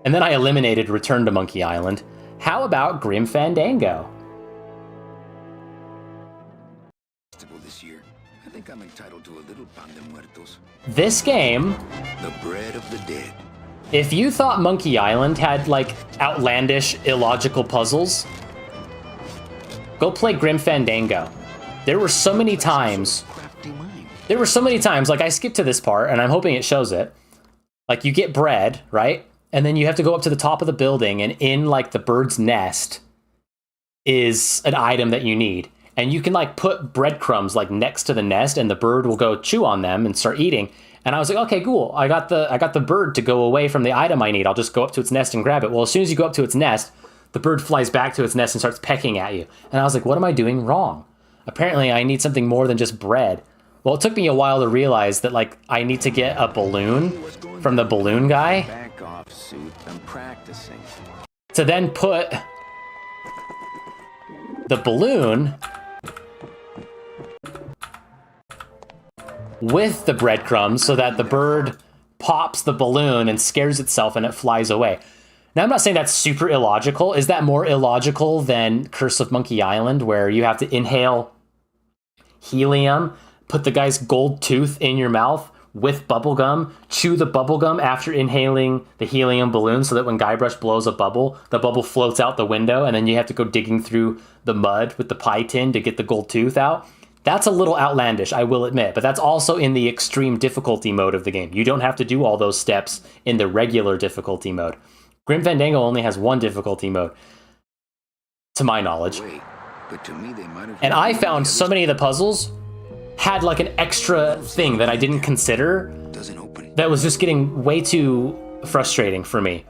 And then I eliminated Return to Monkey Island. How about Grim Fandango? This year, I think I'm entitled to a little pan de muertos. This game... The bread of the dead. If you thought Monkey Island had, like, outlandish, illogical puzzles, go play Grim Fandango. There were so many times... like, I skipped to this part, and I'm hoping it shows it. Like, you get bread, right? And then you have to go up to the top of the building, and in, like, the bird's nest is an item that you need. And you can, like, put breadcrumbs, like, next to the nest, and the bird will go chew on them and start eating. And I was like, okay, cool. I got the bird to go away from the item I need. I'll just go up to its nest and grab it. Well, as soon as you go up to its nest, the bird flies back to its nest and starts pecking at you. And I was like, what am I doing wrong? Apparently, I need something more than just bread. Well, it took me a while to realize that, like, I need to get a balloon from the balloon guy. Back off, suit. I'm practicing. To then put the balloon with the breadcrumbs so that the bird pops the balloon and scares itself and it flies away. Now, I'm not saying that's super illogical. Is that more illogical than Curse of Monkey Island, where you have to inhale helium, put the guy's gold tooth in your mouth with bubblegum, chew the bubblegum after inhaling the helium balloon so that when Guybrush blows a bubble, the bubble floats out the window, and then you have to go digging through the mud with the pie tin to get the gold tooth out? That's a little outlandish, I will admit, but that's also in the extreme difficulty mode of the game. You don't have to do all those steps in the regular difficulty mode. Grim Fandango only has one difficulty mode, to my knowledge. But to me, they might have... And I found so many of the puzzles had like an extra thing that I didn't consider that was just getting way too frustrating for me.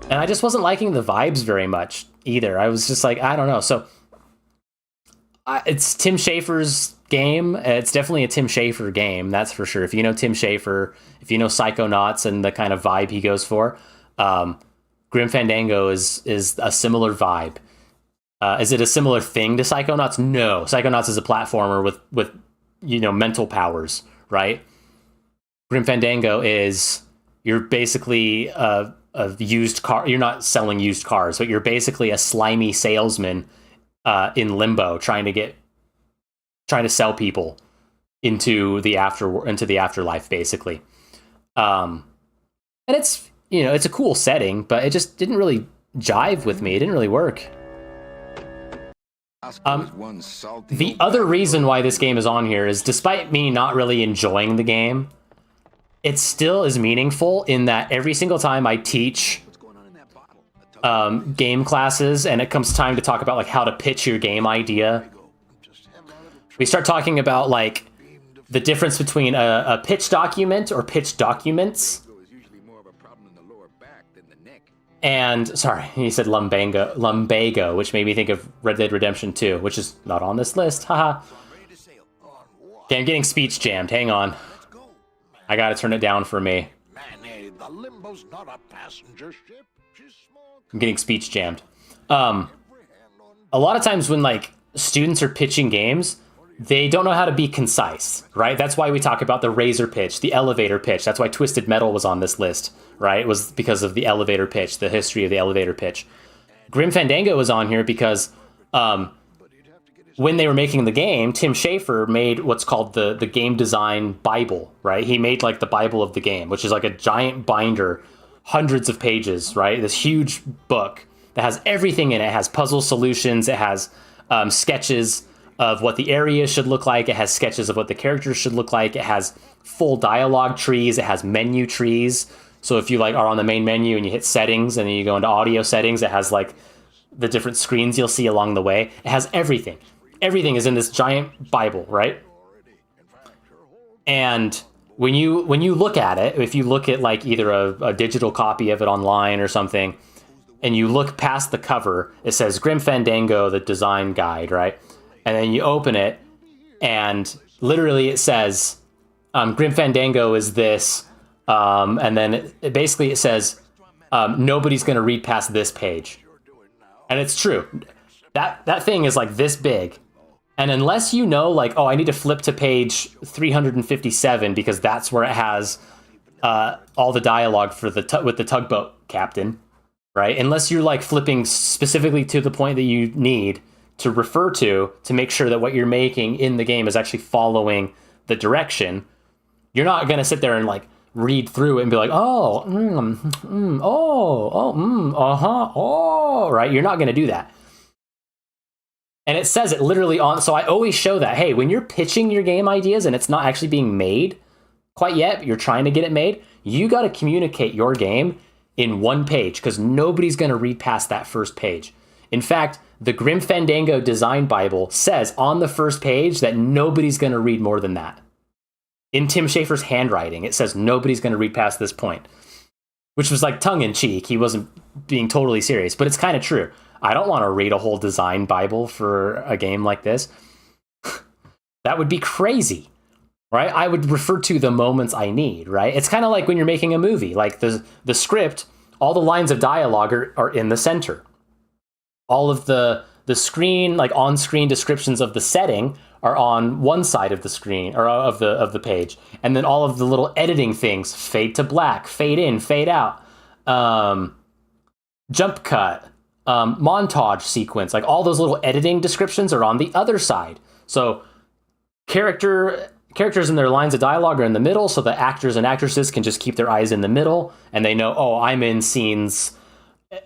And I just wasn't liking the vibes very much either. I was just like, I don't know. So it's Tim Schafer's game. It's definitely a Tim Schafer game, that's for sure. If you know Tim Schafer, if you know Psychonauts and the kind of vibe he goes for, Grim Fandango is a similar vibe. Is it a similar thing to Psychonauts? No. Psychonauts is a platformer with mental powers, right? Grim Fandango is, you're basically a used car. You're not selling used cars, but you're basically a slimy salesman in limbo, trying to sell people into the afterlife, basically. And it's it's a cool setting, but it just didn't really jive with me. It didn't really work. The other reason why this game is on here is, despite me not really enjoying the game, it still is meaningful in that every single time I teach game classes and it comes time to talk about like how to pitch your game idea, we start talking about like the difference between a pitch document or pitch documents. And, sorry, he said lumbago, which made me think of Red Dead Redemption 2, which is not on this list, haha. Okay, I'm getting speech jammed, hang on. I gotta turn it down for me. I'm getting speech jammed. A lot of times when, like, students are pitching games, they don't know how to be concise, right? That's why we talk about the razor pitch, the elevator pitch. That's why Twisted Metal was on this list, right? It was because of the elevator pitch, the history of the elevator pitch. Grim Fandango was on here because when they were making the game, Tim Schafer made what's called the game design Bible, right? He made like the Bible of the game, which is like a giant binder, hundreds of pages, right? This huge book that has everything in it. It has puzzle solutions. It has sketches of what the area should look like. It has sketches of what the characters should look like. It has full dialogue trees. It has menu trees. So if you like are on the main menu and you hit settings and then you go into audio settings, it has like the different screens you'll see along the way. It has everything. Everything is in this giant Bible, right? And when you look at it, if you look at like either a digital copy of it online or something, and you look past the cover, it says Grim Fandango, the design guide, right? And then you open it, and literally it says, Grim Fandango is this, and then it basically it says, nobody's going to read past this page. And it's true. That thing is like this big. And unless you know, like, oh, I need to flip to page 357 because that's where it has all the dialogue for with the tugboat captain, right? Unless you're like flipping specifically to the point that you need to refer to make sure that what you're making in the game is actually following the direction, you're not going to sit there and like read through it and be like, oh, right? You're not going to do that. And it says it literally on, so I always show that, hey, when you're pitching your game ideas and it's not actually being made quite yet, but you're trying to get it made, you got to communicate your game in one page because nobody's going to read past that first page. In fact, the Grim Fandango Design Bible says on the first page that nobody's going to read more than that. In Tim Schafer's handwriting, it says nobody's going to read past this point, which was like tongue-in-cheek. He wasn't being totally serious, but it's kind of true. I don't want to read a whole design Bible for a game like this. That would be crazy, right? I would refer to the moments I need, right? It's kind of like when you're making a movie, like the script, all the lines of dialogue are in the center. All of the screen, like on-screen descriptions of the setting are on one side of the screen or of the page. And then all of the little editing things, fade to black, fade in, fade out, jump cut, montage sequence, like all those little editing descriptions are on the other side. So characters and their lines of dialogue are in the middle, so the actors and actresses can just keep their eyes in the middle and they know, oh, I'm in scenes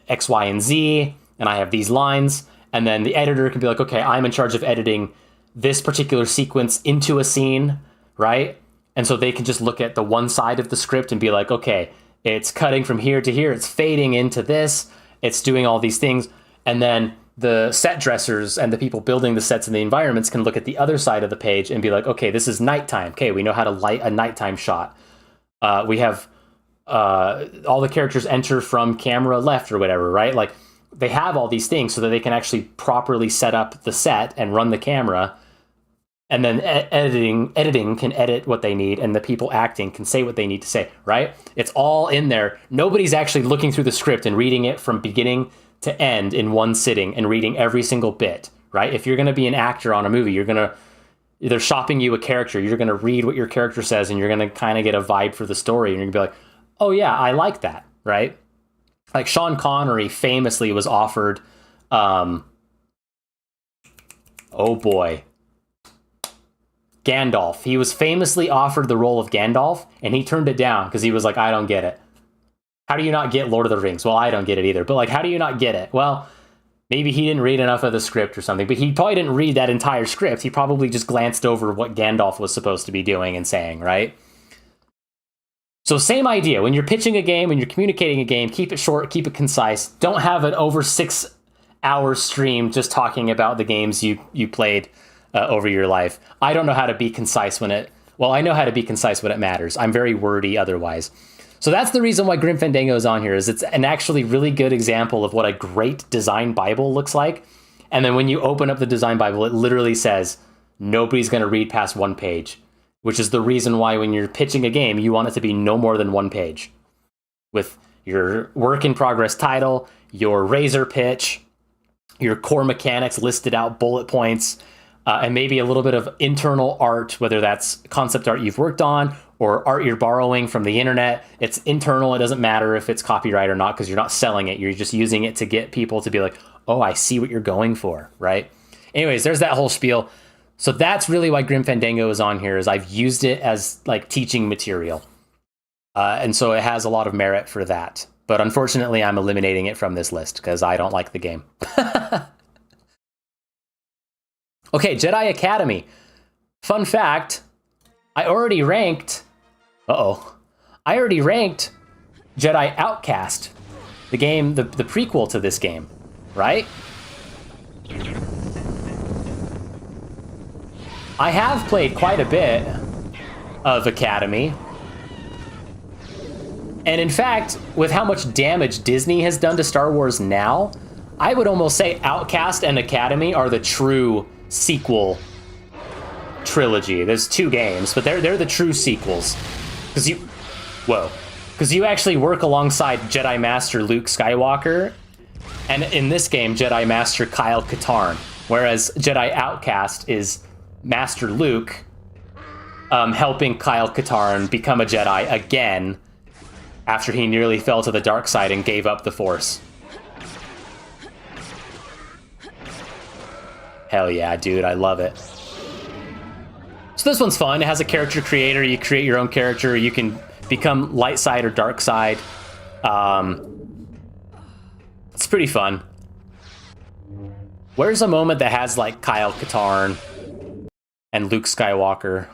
X, Y, and Z, and I have these lines. And then the editor can be like, okay, I'm in charge of editing this particular sequence into a scene, right? And so they can just look at the one side of the script and be like, okay, it's cutting from here to here, it's fading into this, it's doing all these things. And then the set dressers and the people building the sets and the environments can look at the other side of the page and be like, okay, this is nighttime. Okay, we know how to light a nighttime shot. We have all the characters enter from camera left or whatever, right? Like they have all these things so that they can actually properly set up the set and run the camera. And then editing can edit what they need, and the people acting can say what they need to say, right? It's all in there. Nobody's actually looking through the script and reading it from beginning to end in one sitting and reading every single bit, right? If you're going to be an actor on a movie, they're shopping you a character, you're going to read what your character says, and you're going to kind of get a vibe for the story, and you're going to be like, oh yeah, I like that, right? Like Sean Connery famously was offered, oh boy, Gandalf. He was famously offered the role of Gandalf, and he turned it down because he was like, I don't get it. How do you not get Lord of the Rings? Well, I don't get it either. But like, how do you not get it? Well, maybe he didn't read enough of the script or something, but he probably didn't read that entire script. He probably just glanced over what Gandalf was supposed to be doing and saying, right? So same idea. When you're pitching a game, when you're communicating a game, keep it short, keep it concise. Don't have an over 6 hour stream just talking about the games you played over your life. I don't know how to be concise I know how to be concise when it matters. I'm very wordy otherwise. So that's the reason why Grim Fandango is on here, is it's an actually really good example of what a great design Bible looks like. And then when you open up the design Bible, it literally says, nobody's going to read past one page, which is the reason why when you're pitching a game, you want it to be no more than one page with your work in progress title, your razor pitch, your core mechanics listed out, bullet points, and maybe a little bit of internal art, whether that's concept art you've worked on or art you're borrowing from the internet. It's internal. It doesn't matter if it's copyright or not because you're not selling it. You're just using it to get people to be like, oh, I see what you're going for, right? Anyways, there's that whole spiel. So that's really why Grim Fandango is on here, is I've used it as like teaching material. And so it has a lot of merit for that. But unfortunately, I'm eliminating it from this list because I don't like the game. Okay, Jedi Academy. Fun fact, I already ranked Jedi Outcast, the game, the prequel to this game, right? I have played quite a bit of Academy. And in fact, with how much damage Disney has done to Star Wars now, I would almost say Outcast and Academy are the true sequel trilogy. There's 2 games, but they're the true sequels. Because Because you actually work alongside Jedi Master Luke Skywalker, and in this game, Jedi Master Kyle Katarn, whereas Jedi Outcast is Master Luke helping Kyle Katarn become a Jedi again after he nearly fell to the dark side and gave up the Force. Hell yeah, dude, I love it. So this one's fun. It has a character creator. You create your own character. You can become light side or dark side. It's pretty fun. Where's a moment that has like Kyle Katarn and Luke Skywalker?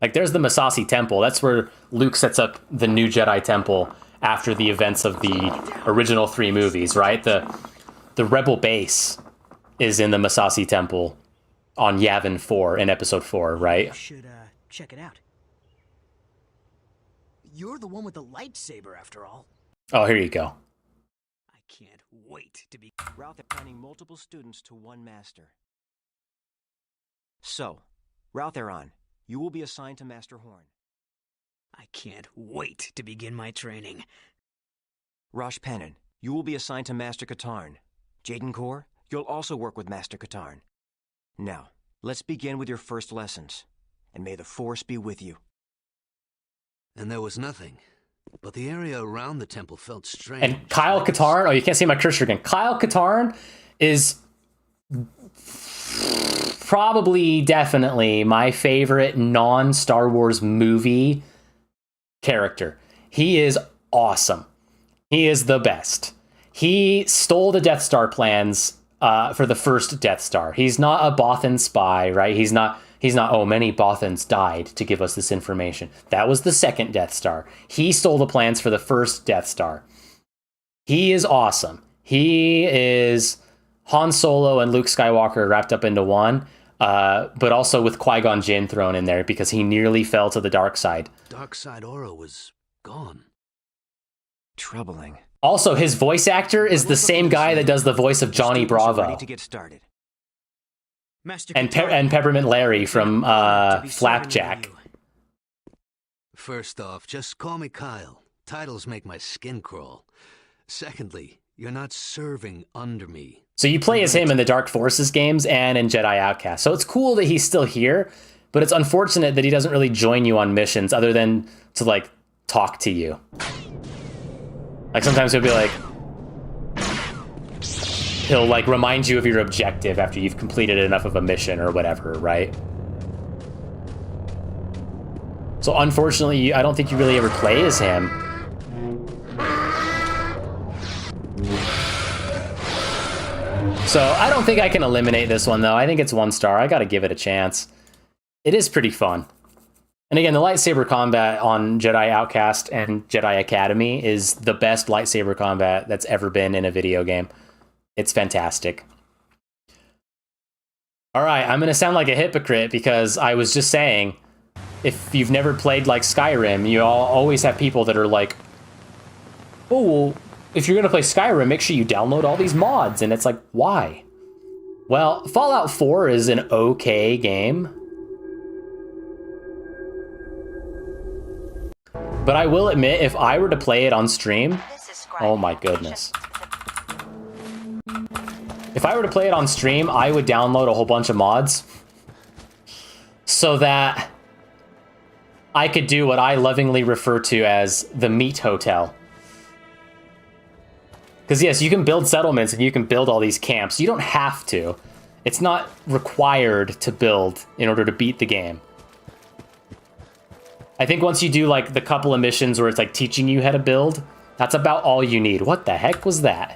Like there's the Massassi Temple. That's where Luke sets up the new Jedi Temple after the events of the original 3 movies, right? The Rebel base is in the Massassi Temple on Yavin 4 in Episode 4, right? You should check it out. You're the one with the lightsaber, after all. Oh, here you go. I can't wait to be... Route assigning multiple students to one master. So, Route Theron, you will be assigned to Master Horn. I can't wait to begin my training. Rosh Panin, you will be assigned to Master Katarn. Jaden Kor, you'll also work with Master Katarn. Now, let's begin with your first lessons, and may the Force be with you. And there was nothing, but the area around the temple felt strange. And Kyle Katarn, oh, you can't see my cursor again. Kyle Katarn is probably, definitely my favorite non-Star Wars movie character. He is awesome. He is the best. He stole the Death Star plans for the first Death Star. He's not a Bothan spy, right? He's not, oh, many Bothans died to give us this information. That was the second Death Star. He stole the plans for the first Death Star. He is awesome. He is Han Solo and Luke Skywalker wrapped up into one, but also with Qui-Gon Jinn thrown in there because he nearly fell to the dark side. Dark side aura was gone. Troubling. Also, his voice actor is the same guy that does the voice of Johnny Bravo. Ready to get started. And Peppermint Larry from Flapjack. First off, just call me Kyle. Titles make my skin crawl. Secondly, you're not serving under me. So you play as him in the Dark Forces games and in Jedi Outcast. So it's cool that he's still here, but it's unfortunate that he doesn't really join you on missions other than to, like, talk to you. Like, sometimes he'll be like... He'll, like, remind you of your objective after you've completed enough of a mission or whatever, right? So, unfortunately, I don't think you really ever play as him. So, I don't think I can eliminate this one, though. I think it's 1 star. I gotta give it a chance. It is pretty fun. And again, the lightsaber combat on Jedi Outcast and Jedi Academy is the best lightsaber combat that's ever been in a video game. It's fantastic. All right, I'm going to sound like a hypocrite because I was just saying, if you've never played like Skyrim, you always have people that are like, oh, well, if you're going to play Skyrim, make sure you download all these mods. And it's like, why? Well, Fallout 4 is an okay game. But I will admit, if I were to play it on stream, oh my goodness. If I were to play it on stream, I would download a whole bunch of mods so that I could do what I lovingly refer to as the meat hotel. Because yes, you can build settlements and you can build all these camps. You don't have to. It's not required to build in order to beat the game. I think once you do like the couple of missions where it's like teaching you how to build, that's about all you need. What the heck was that?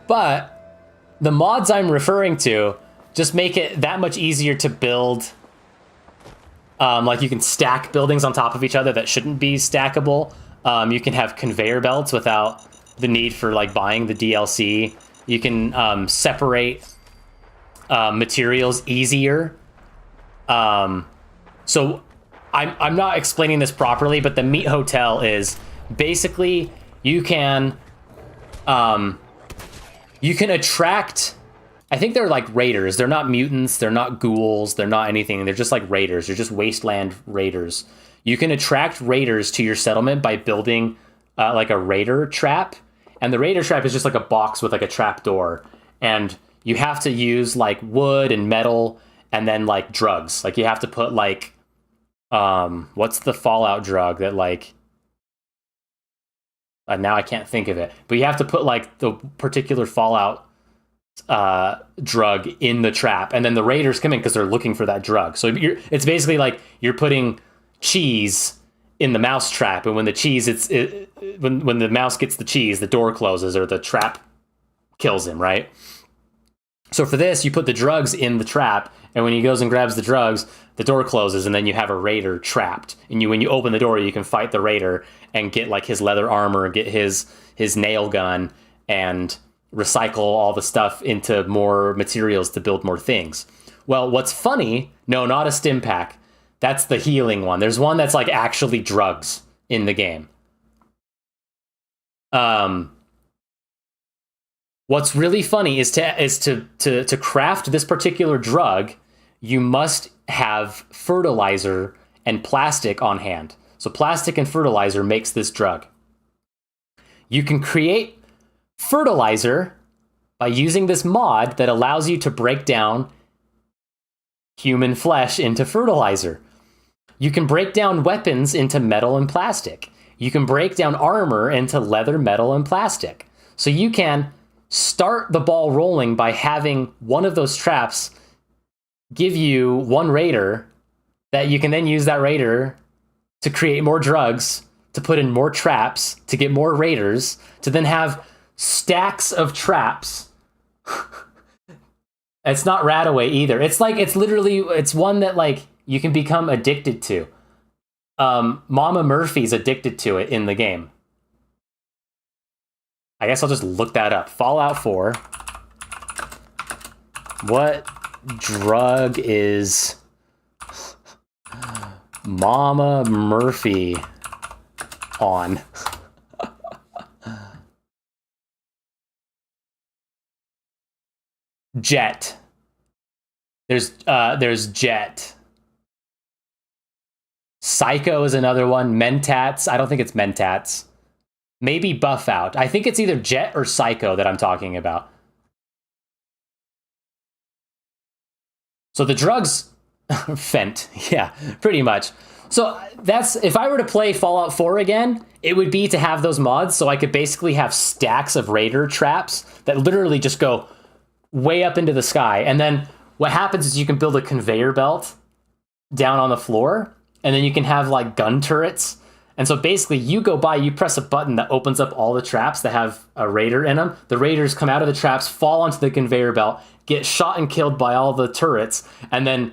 But the mods I'm referring to just make it that much easier to build. Like you can stack buildings on top of each other that shouldn't be stackable. You can have conveyor belts without the need for like buying the DLC. You can separate materials easier. So I'm not explaining this properly, but the meat hotel is basically you can you can attract, I think they're like raiders. They're not mutants, they're not ghouls, they're not anything. They're just like raiders. They're just wasteland raiders. You can attract raiders to your settlement by building like a raider trap. And the raider trap is just like a box with like a trap door. And you have to use like wood and metal and then like drugs. Like you have to put like, what's the Fallout drug that like, now I can't think of it, but you have to put like the particular Fallout drug in the trap, and then the raiders come in because they're looking for that drug. So it's basically like you're putting cheese in the mouse trap, and when the cheese, when the mouse gets the cheese, the door closes or the trap kills him, right? So for this, you put the drugs in the trap, and when he goes and grabs the drugs, the door closes, and then you have a raider trapped. And when you open the door, you can fight the raider and get like his leather armor, get his nail gun, and recycle all the stuff into more materials to build more things. Well, what's funny, no, not a stim pack. That's the healing one. There's one that's like actually drugs in the game. What's really funny is to craft this particular drug, you must have fertilizer and plastic on hand. So plastic and fertilizer makes this drug. You can create fertilizer by using this mod that allows you to break down human flesh into fertilizer. You can break down weapons into metal and plastic. You can break down armor into leather, metal, and plastic. So you can start the ball rolling by having one of those traps give you one raider that you can then use that raider to create more drugs, to put in more traps, to get more raiders, to then have stacks of traps. It's not Radaway either. It's like, it's one that like you can become addicted to. Mama Murphy's addicted to it in the game. I guess I'll just look that up. Fallout 4. What drug is Mama Murphy on? Jet. There's Jet. Psycho is another one. Mentats. I don't think it's Mentats. Maybe Buff Out. I think it's either Jet or Psycho that I'm talking about. So the drugs, Fent, yeah, pretty much. So that's, if I were to play Fallout 4 again, it would be to have those mods so I could basically have stacks of raider traps that literally just go way up into the sky. And then what happens is you can build a conveyor belt down on the floor, and then you can have like gun turrets. And so basically you go by, you press a button that opens up all the traps that have a raider in them. The raiders come out of the traps, fall onto the conveyor belt, get shot and killed by all the turrets, and then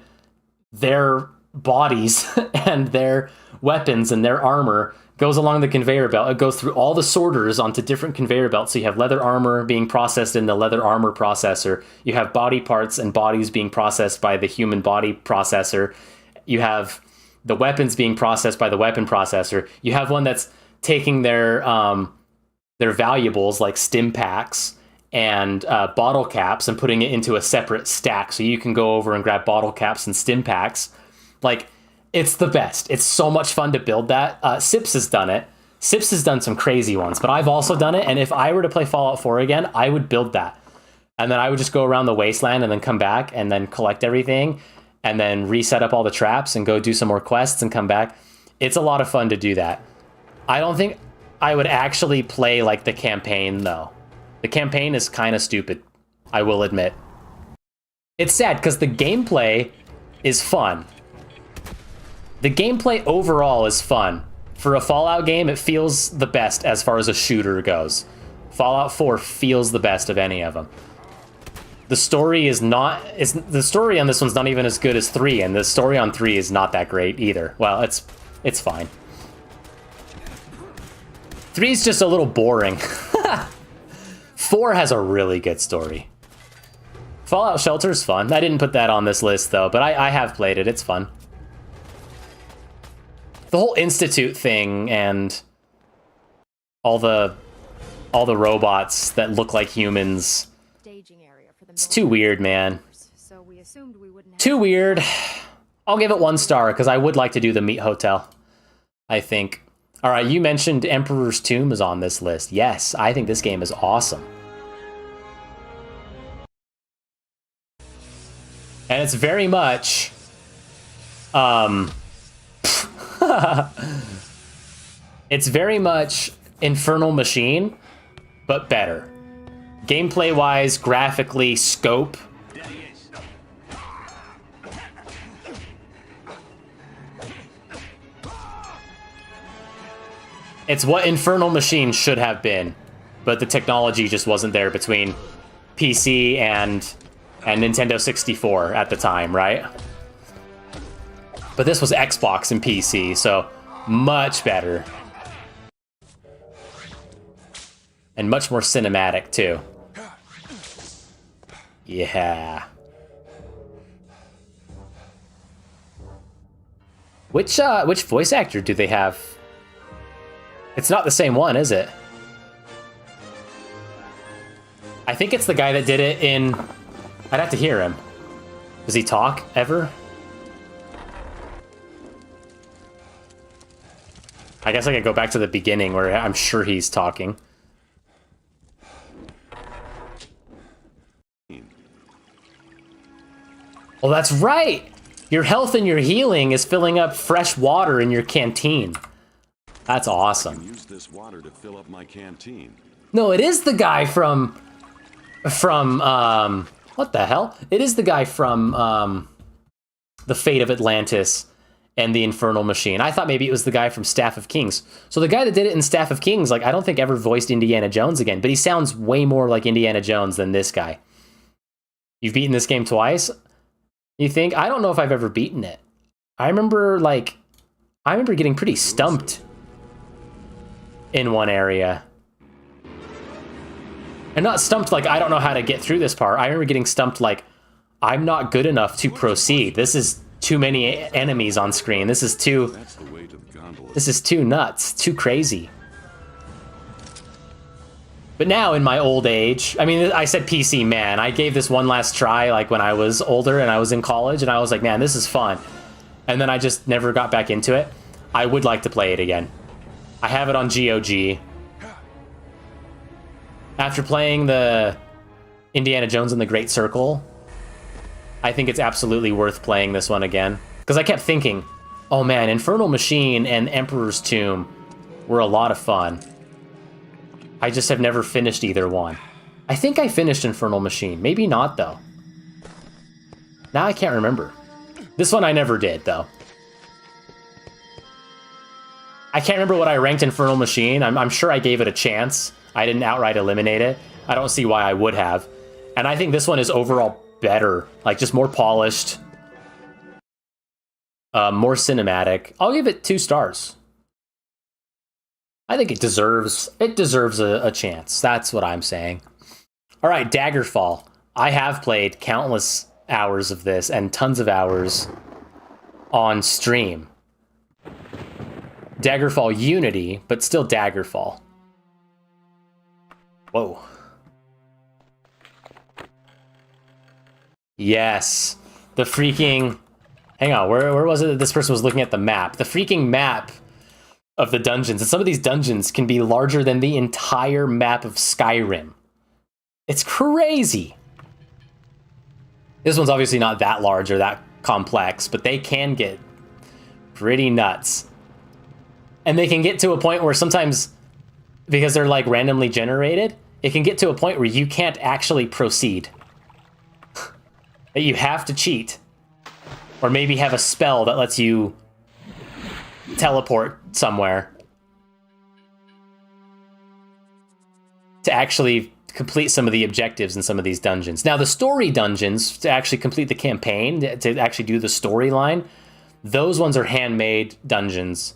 their bodies and their weapons and their armor goes along the conveyor belt. It goes through all the sorters onto different conveyor belts. So you have leather armor being processed in the leather armor processor. You have body parts and bodies being processed by the human body processor. You have the weapons being processed by the weapon processor. You have one that's taking their valuables like stim packs and bottle caps and putting it into a separate stack. So you can go over and grab bottle caps and stim packs. Like, it's the best. It's so much fun to build that. Sips has done it. Sips has done some crazy ones, but I've also done it. And if I were to play Fallout 4 again, I would build that. And then I would just go around the wasteland and then come back and then collect everything and then reset up all the traps and go do some more quests and come back. It's a lot of fun to do that. I don't think I would actually play like the campaign though. The campaign is kind of stupid, I will admit. It's sad because the gameplay is fun. The gameplay overall is fun. For a Fallout game, it feels the best as far as a shooter goes. Fallout 4 feels the best of any of them. The story is not... the story on this one's not even as good as 3, and the story on 3 is not that great either. Well, it's fine. 3 is just a little boring. 4 has a really good story. Fallout Shelter's fun. I didn't put that on this list, though, but I have played it. It's fun. The whole Institute thing and all the all the robots that look like humans. It's too weird, man. Too weird. I'll give it 1 star because I would like to do the Meat Hotel, I think. All right, you mentioned Emperor's Tomb is on this list. Yes, I think this game is awesome. And it's very much it's very much Infernal Machine, but better. Gameplay-wise, graphically, scope. It's what Infernal Machine should have been, but the technology just wasn't there between PC and Nintendo 64 at the time, right? But this was Xbox and PC, so much better. And much more cinematic, too. Yeah. Which voice actor do they have? It's not the same one, is it? I think it's the guy that did it in... I'd have to hear him. Does he talk, ever? I guess I could go back to the beginning where I'm sure he's talking. Well, that's right! Your health and your healing is filling up fresh water in your canteen. That's awesome. Use this water to fill up my canteen. No, it is the guy from what the hell? It is the guy from The Fate of Atlantis and the Infernal Machine. I thought maybe it was the guy from Staff of Kings. So the guy that did it in Staff of Kings, like, I don't think ever voiced Indiana Jones again, but he sounds way more like Indiana Jones than this guy. You've beaten this game twice? You think? I don't know if I've ever beaten it. I remember getting pretty stumped in one area. And not stumped like I don't know how to get through this part. I remember getting stumped like I'm not good enough to proceed. This is too many enemies on screen. This is too nuts, too crazy. But now in my old age, I mean, I said PC, man. I gave this one last try like when I was older and I was in college and I was like, man, this is fun. And then I just never got back into it. I would like to play it again. I have it on GOG. After playing the Indiana Jones and the Great Circle, I think it's absolutely worth playing this one again. Because I kept thinking, oh man, Infernal Machine and Emperor's Tomb were a lot of fun. I just have never finished either one. I think I finished Infernal Machine. Maybe not, though. Now I can't remember. This one I never did, though. I can't remember what I ranked Infernal Machine. I'm sure I gave it a chance. I didn't outright eliminate it. I don't see why I would have. And I think this one is overall better. Like, just more polished. More cinematic. I'll give it 2 stars. I think it deserves a chance. That's what I'm saying. All right, Daggerfall. I have played countless hours of this and tons of hours on stream. Daggerfall Unity, but still Daggerfall. Whoa. Yes. The freaking... Hang on, where was it that this person was looking at the map? The freaking map of the dungeons. And some of these dungeons can be larger than the entire map of Skyrim. It's crazy. This one's obviously not that large or that complex, but they can get pretty nuts. And they can get to a point where sometimes, because they're like randomly generated, it can get to a point where you can't actually proceed. That you have to cheat. Or maybe have a spell that lets you teleport somewhere to actually complete some of the objectives in some of these dungeons. Now, the story dungeons, to actually complete the campaign, to actually do the storyline, those ones are handmade dungeons.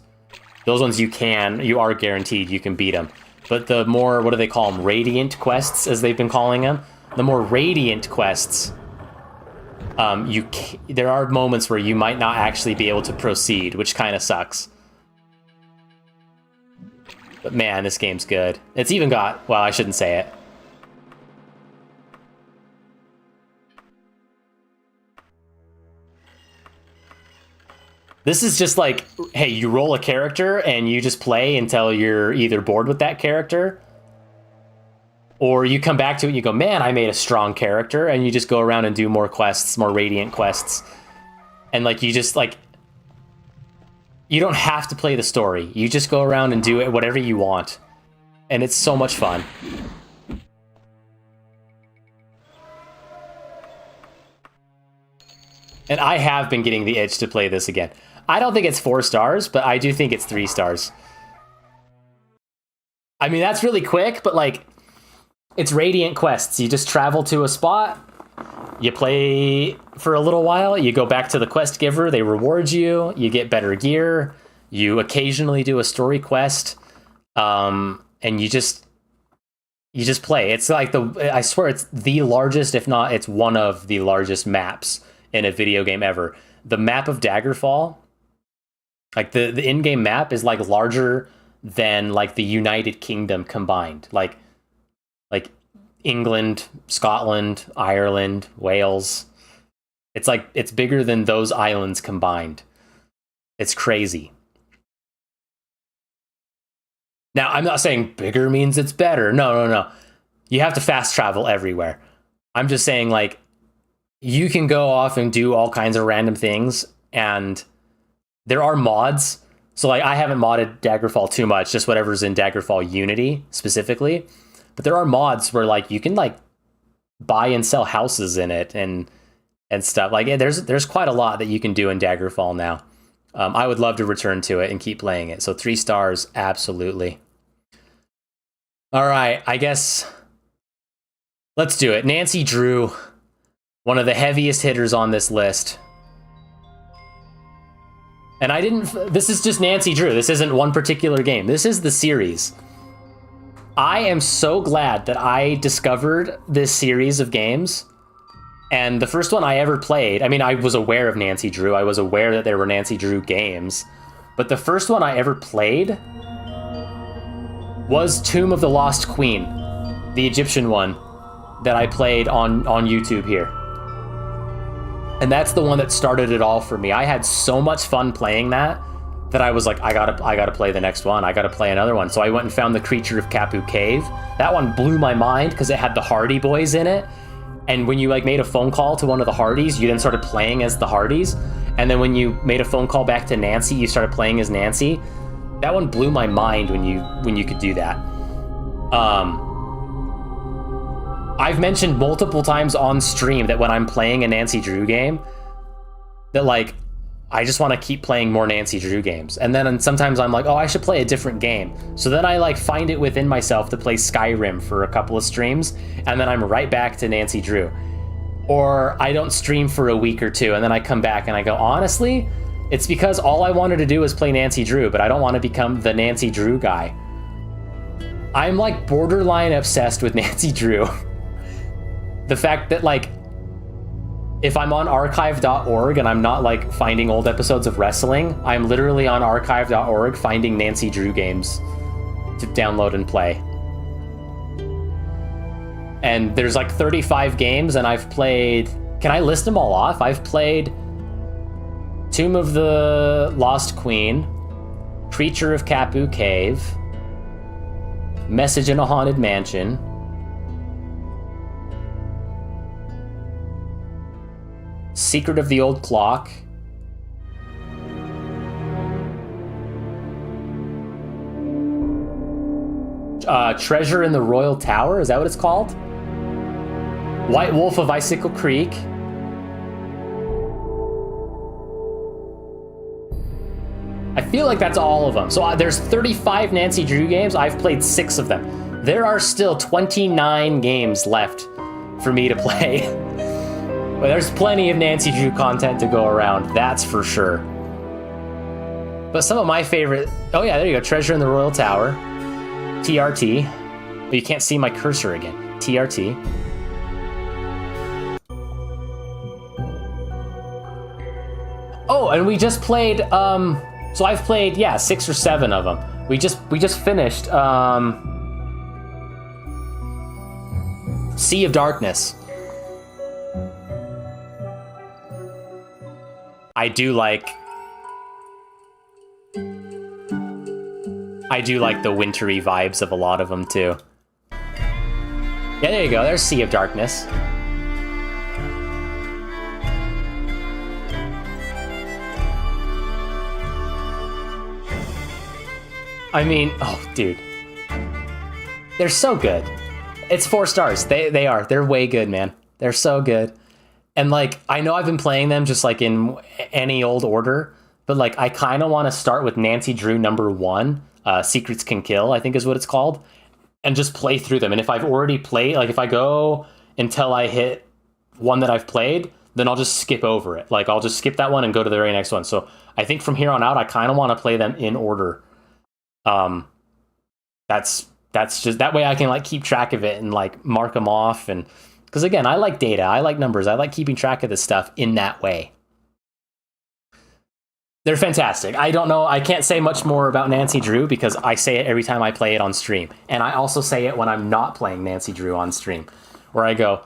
Those ones you are guaranteed you can beat them. But the more, what do they call them? Radiant quests, as they've been calling them. The more radiant quests, there are moments where you might not actually be able to proceed, which kind of sucks. But man, this game's good. It's even got, well, I shouldn't say it. This is just like, hey, you roll a character and you just play until you're either bored with that character, or you come back to it and you go, man, I made a strong character, and you just go around and do more quests, more Radiant quests. And like, you just like, you don't have to play the story. You just go around and do it whatever you want. And it's so much fun. And I have been getting the itch to play this again. I don't think it's 4 stars, but I do think it's 3 stars. I mean, that's really quick, but like, it's Radiant quests. You just travel to a spot, you play for a little while, you go back to the quest giver, they reward you, you get better gear, you occasionally do a story quest, and you just play. It's like I swear it's the largest, if not it's one of the largest maps in a video game ever. The map of Daggerfall, like the in-game map is like larger than like the United Kingdom combined. Like England, Scotland, Ireland, Wales. It's like, it's bigger than those islands combined. It's crazy. Now, I'm not saying bigger means it's better. No. You have to fast travel everywhere. I'm just saying, like, you can go off and do all kinds of random things, and there are mods. So, like, I haven't modded Daggerfall too much, just whatever's in Daggerfall Unity specifically. But there are mods where, like, you can, like, buy and sell houses in it and stuff. Like, there's quite a lot that you can do in Daggerfall now. I would love to return to it and keep playing it. So 3 stars, absolutely. All right, I guess let's do it. Nancy Drew, one of the heaviest hitters on this list. And this is just Nancy Drew. This isn't one particular game. This is the series. I am so glad that I discovered this series of games. And the first one I ever played, I mean, I was aware of Nancy Drew. I was aware that there were Nancy Drew games. But the first one I ever played was Tomb of the Lost Queen, the Egyptian one that I played on YouTube here. And that's the one that started it all for me. I had so much fun playing that I was like, I gotta play the next one. I gotta play another one. So I went and found the Creature of Kapu Cave. That one blew my mind because it had the Hardy Boys in it. And when you like made a phone call to one of the Hardys, you then started playing as the Hardys. And then when you made a phone call back to Nancy, you started playing as Nancy. That one blew my mind when you could do that. I've mentioned multiple times on stream that when I'm playing a Nancy Drew game, that like, I just want to keep playing more Nancy Drew games. And then sometimes I'm like, oh, I should play a different game. So then I like find it within myself to play Skyrim for a couple of streams, and then I'm right back to Nancy Drew. Or I don't stream for a week or two, and then I come back and I go, honestly, it's because all I wanted to do was play Nancy Drew, but I don't want to become the Nancy Drew guy. I'm like borderline obsessed with Nancy Drew. The fact that like, if I'm on archive.org and I'm not like finding old episodes of wrestling, I'm literally on archive.org finding Nancy Drew games to download and play. And there's like 35 games, and I've played, can I list them all off? I've played Tomb of the Lost Queen, Creature of Kapu Cave, Message in a Haunted Mansion, Secret of the Old Clock, Treasure in the Royal Tower, is that what it's called? White Wolf of Icicle Creek. I feel like that's all of them. So there's 35 Nancy Drew games. I've played 6 of them. There are still 29 games left for me to play. But there's plenty of Nancy Drew content to go around, that's for sure. But some of my favorite... Oh yeah, there you go. Treasure in the Royal Tower. TRT. Oh, you can't see my cursor again. TRT. Oh, and we just played... So I've played, 6 or 7 of them. We just finished Sea of Darkness. I do like the wintry vibes of a lot of them too. Yeah, there you go. There's Sea of Darkness. I mean, oh, dude. They're so good. It's 4 stars. They are. They're way good, man. They're so good. And, like, I know I've been playing them just, like, in any old order, but, like, I kind of want to start with Nancy Drew #1, Secrets Can Kill, I think is what it's called, and just play through them. And if I've already played, like, if I go until I hit one that I've played, then I'll just skip over it. Like, I'll just skip that one and go to the very next one. So I think from here on out, I kind of want to play them in order. That's just that way I can like keep track of it and like mark them off. And because again, I like data, I like numbers, I like keeping track of this stuff in that way. They're fantastic. I don't know, I can't say much more about Nancy Drew because I say it every time I play it on stream. And I also say it when I'm not playing Nancy Drew on stream, where I go,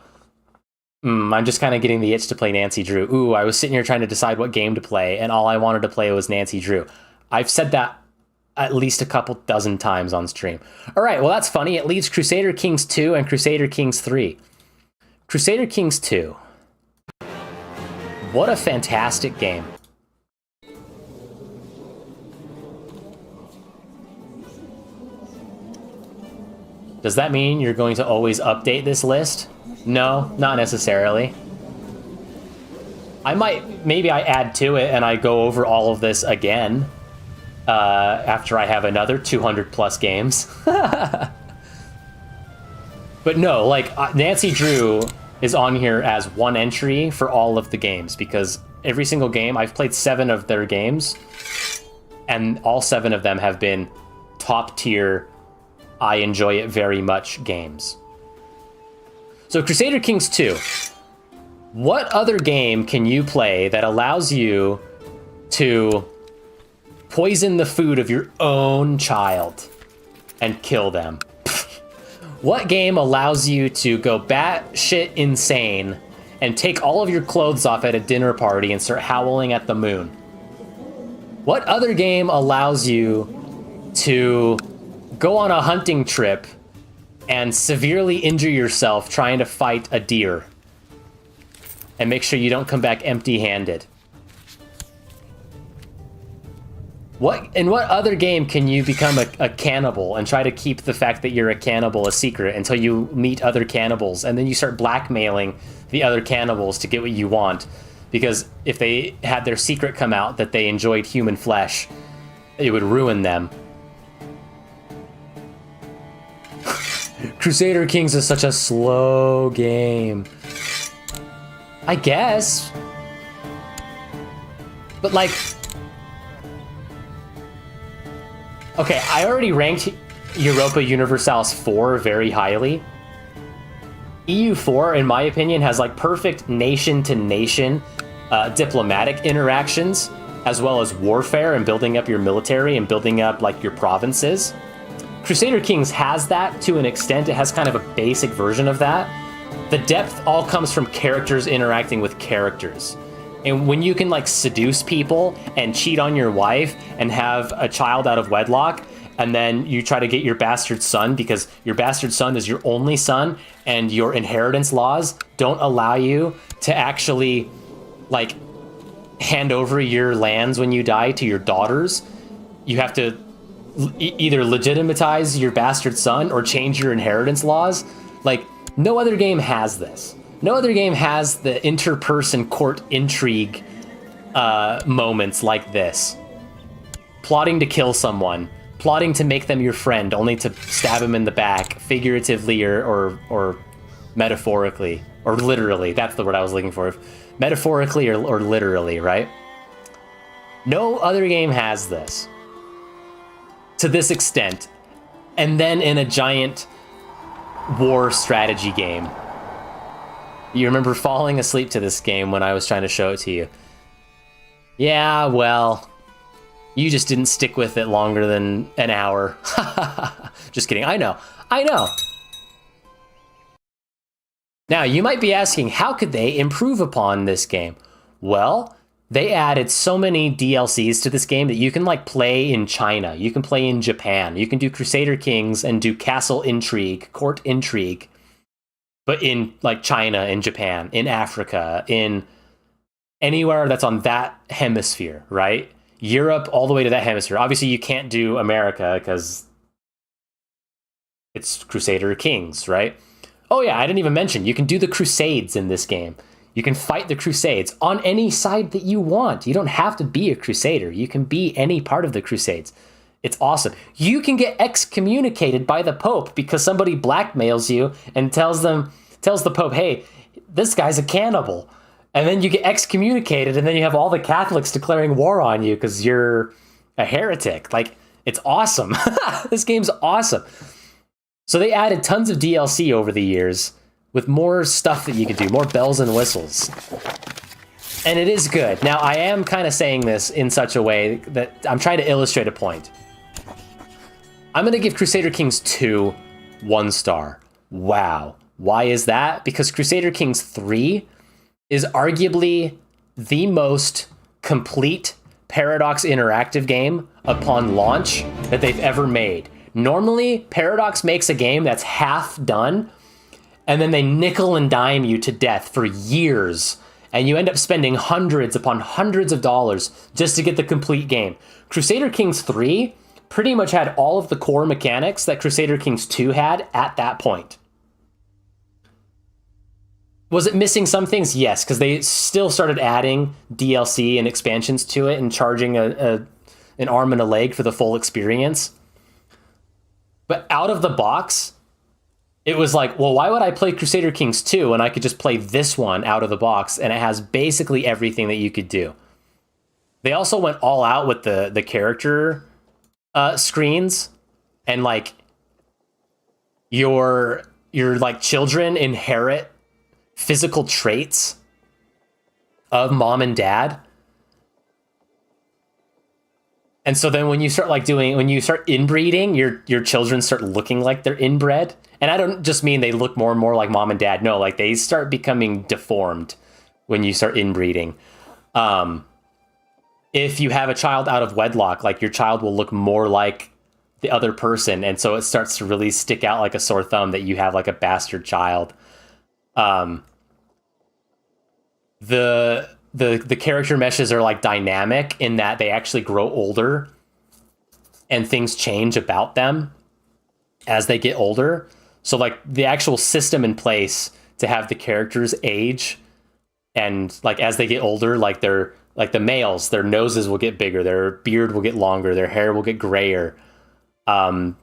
I'm just kind of getting the itch to play Nancy Drew. Ooh, I was sitting here trying to decide what game to play, and all I wanted to play was Nancy Drew. I've said that at least a couple dozen times on stream. All right, well, that's funny. It leaves Crusader Kings 2 and Crusader Kings 3. Crusader Kings 2. What a fantastic game. Does that mean you're going to always update this list? No, not necessarily. Maybe I add to it and I go over all of this again after I have another 200 plus games. But no, like Nancy Drew is on here as one entry for all of the games because every single game, I've played 7 of their games and all 7 of them have been top tier, I enjoy it very much games. So Crusader Kings 2. What other game can you play that allows you to poison the food of your own child and kill them? What game allows you to go batshit insane and take all of your clothes off at a dinner party and start howling at the moon? What other game allows you to go on a hunting trip and severely injure yourself trying to fight a deer and make sure you don't come back empty-handed? In what other game can you become a cannibal and try to keep the fact that you're a cannibal a secret until you meet other cannibals and then you start blackmailing the other cannibals to get what you want? Because if they had their secret come out that they enjoyed human flesh, it would ruin them. Crusader Kings is such a slow game. I guess. But like... Okay, I already ranked Europa Universalis 4 very highly. EU4, in my opinion, has like perfect nation-to-nation diplomatic interactions, as well as warfare and building up your military and building up like your provinces. Crusader Kings has that to an extent. It has kind of a basic version of that. The depth all comes from characters interacting with characters. And when you can like seduce people and cheat on your wife and have a child out of wedlock, and then you try to get your bastard son because your bastard son is your only son and your inheritance laws don't allow you to actually like hand over your lands when you die to your daughters, you have to either legitimatize your bastard son or change your inheritance laws. Like, no other game has this. No other game has the interperson court intrigue moments like this. Plotting to kill someone, plotting to make them your friend, only to stab him in the back, figuratively or metaphorically, or literally. That's the word I was looking for. Metaphorically or literally, right? No other game has this to this extent, and then in a giant war strategy game. You remember falling asleep to this game when I was trying to show it to you. Yeah, well, You just didn't stick with it longer than an hour. Just kidding. I know. Now, you might be asking, how could they improve upon this game? Well, they added so many DLCs to this game that you can like play in China, you can play in Japan, you can do Crusader Kings and do castle intrigue, court intrigue, but in like China, in Japan, in Africa, in anywhere that's on that hemisphere, right? Europe, all the way to that hemisphere. Obviously, you can't do America because it's Crusader Kings, right? Oh yeah, I didn't even mention, you can do the Crusades in this game. You can fight the Crusades on any side that you want. You don't have to be a Crusader. You can be any part of the Crusades. It's awesome. You can get excommunicated by the Pope because somebody blackmails you and tells the Pope, hey, this guy's a cannibal. And then you get excommunicated, and then you have all the Catholics declaring war on you because you're a heretic. Like, it's awesome. This game's awesome. So they added tons of DLC over the years with more stuff that you could do, more bells and whistles. And it is good. Now, I am kind of saying this in such a way that I'm trying to illustrate a point. I'm going to give Crusader Kings 2 1 star. Wow. Why is that? Because Crusader Kings 3 is arguably the most complete Paradox interactive game upon launch that they've ever made. Normally, Paradox makes a game that's half done, and then they nickel and dime you to death for years, and you end up spending hundreds upon hundreds of dollars just to get the complete game. Crusader Kings 3 pretty much had all of the core mechanics that Crusader Kings 2 had at that point. Was it missing some things? Yes, because they still started adding DLC and expansions to it and charging an arm and a leg for the full experience. But out of the box, it was like, well, why would I play Crusader Kings 2 when I could just play this one out of the box and it has basically everything that you could do? They also went all out with the character screens, and like your like children inherit physical traits of mom and dad. And so then when you start inbreeding, your children start looking like they're inbred. And I don't just mean they look more and more like mom and dad. No, like they start becoming deformed when you start inbreeding. If you have a child out of wedlock, like your child will look more like the other person. And so it starts to really stick out like a sore thumb that you have like a bastard child. The character meshes are like dynamic in that they actually grow older and things change about them as they get older. So like the actual system in place to have the characters age, and like as they get older, like they're like the males, their noses will get bigger, their beard will get longer, their hair will get grayer. The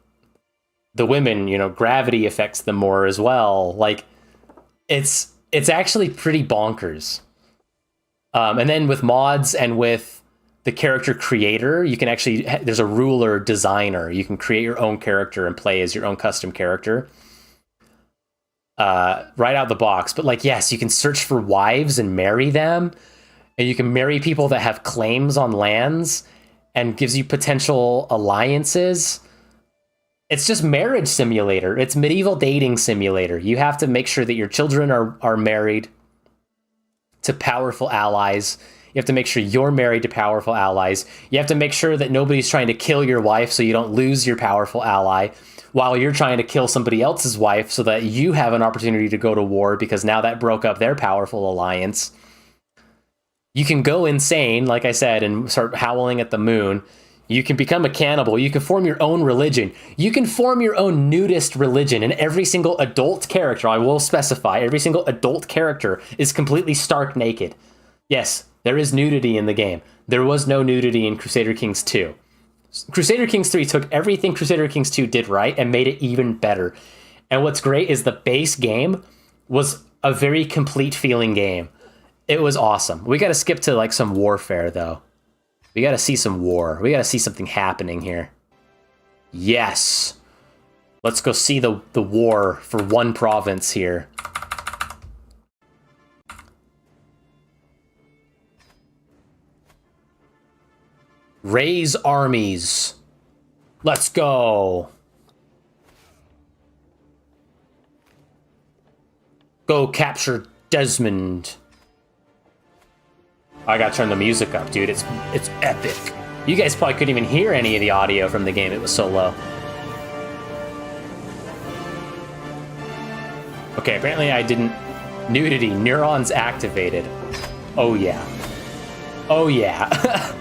women, gravity affects them more as well. Like it's actually pretty bonkers. And then with mods and with the character creator, you can actually, there's a ruler designer. You can create your own character and play as your own custom character. Right out the box. But like, yes, you can search for wives and marry them. And you can marry people that have claims on lands and gives you potential alliances. It's just marriage simulator. It's medieval dating simulator. You have to make sure that your children are married to powerful allies. You have to make sure you're married to powerful allies. You have to make sure that nobody's trying to kill your wife so you don't lose your powerful ally, while you're trying to kill somebody else's wife so that you have an opportunity to go to war because now that broke up their powerful alliance. You can go insane, like I said, and start howling at the moon. You can become a cannibal. You can form your own religion. You can form your own nudist religion, and every single adult character, I will specify, every single adult character is completely stark naked. Yes, there is nudity in the game. There was no nudity in Crusader Kings 2. Crusader Kings 3 took everything Crusader Kings 2 did right and made it even better. And what's great is the base game was a very complete feeling game. It was awesome. We got to skip to like some warfare though. We got to see some war. We got to see something happening here. Yes. Let's go see the war for one province here. Raise armies. Let's go. Go capture Desmond. I gotta turn the music up, dude. It's epic. You guys probably couldn't even hear any of the audio from the game. It was so low. Okay, apparently I didn't... Nudity. Neurons activated. Oh, yeah. Oh, yeah.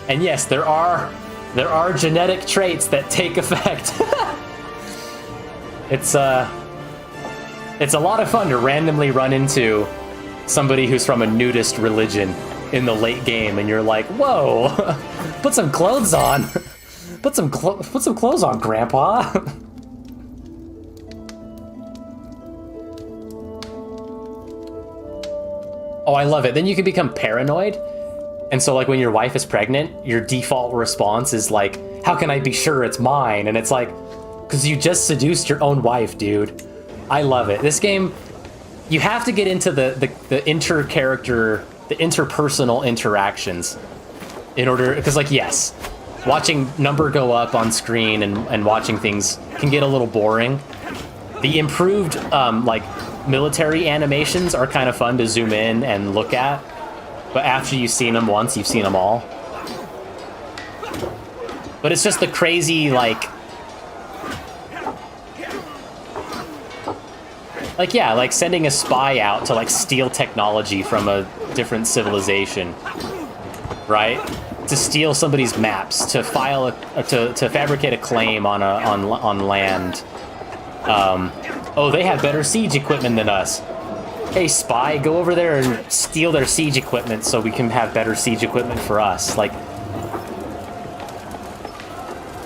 And yes, there are genetic traits that take effect. It's a lot of fun to randomly run into somebody who's from a nudist religion in the late game, and you're like, whoa, put some clothes on. Put some clothes on, Grandpa. Oh, I love it. Then you can become paranoid. And so, like, when your wife is pregnant, your default response is like, how can I be sure it's mine? And it's like, because you just seduced your own wife, dude. I love it. This game, you have to get into the inter-character, the interpersonal interactions in order, because, like, yes, watching number go up on screen and watching things can get a little boring. The improved, like, military animations are kind of fun to zoom in and look at. But after you've seen them once, you've seen them all. But it's just the crazy, like, yeah, like sending a spy out to, like, steal technology from a different civilization, right? To steal somebody's maps, to file to fabricate a claim on land. Oh, they have better siege equipment than us. Hey, spy, go over there and steal their siege equipment so we can have better siege equipment for us. Like,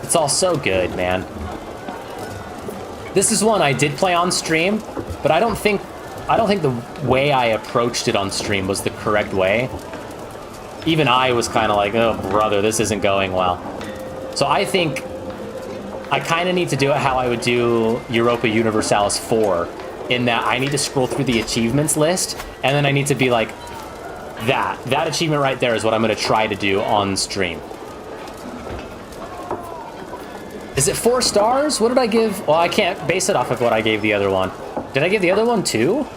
it's all so good, man. This is one I did play on stream, but I don't think the way I approached it on stream was the correct way. Even I was kind of like, oh, brother, this isn't going well. So I think I kind of need to do it how I would do Europa Universalis 4. In that I need to scroll through the achievements list, and then I need to be like, that achievement right there is what I'm going to try to do on stream. Is it 4 stars? What did I give? Well, I can't base it off of what I gave the other one. Did I give the other one 2?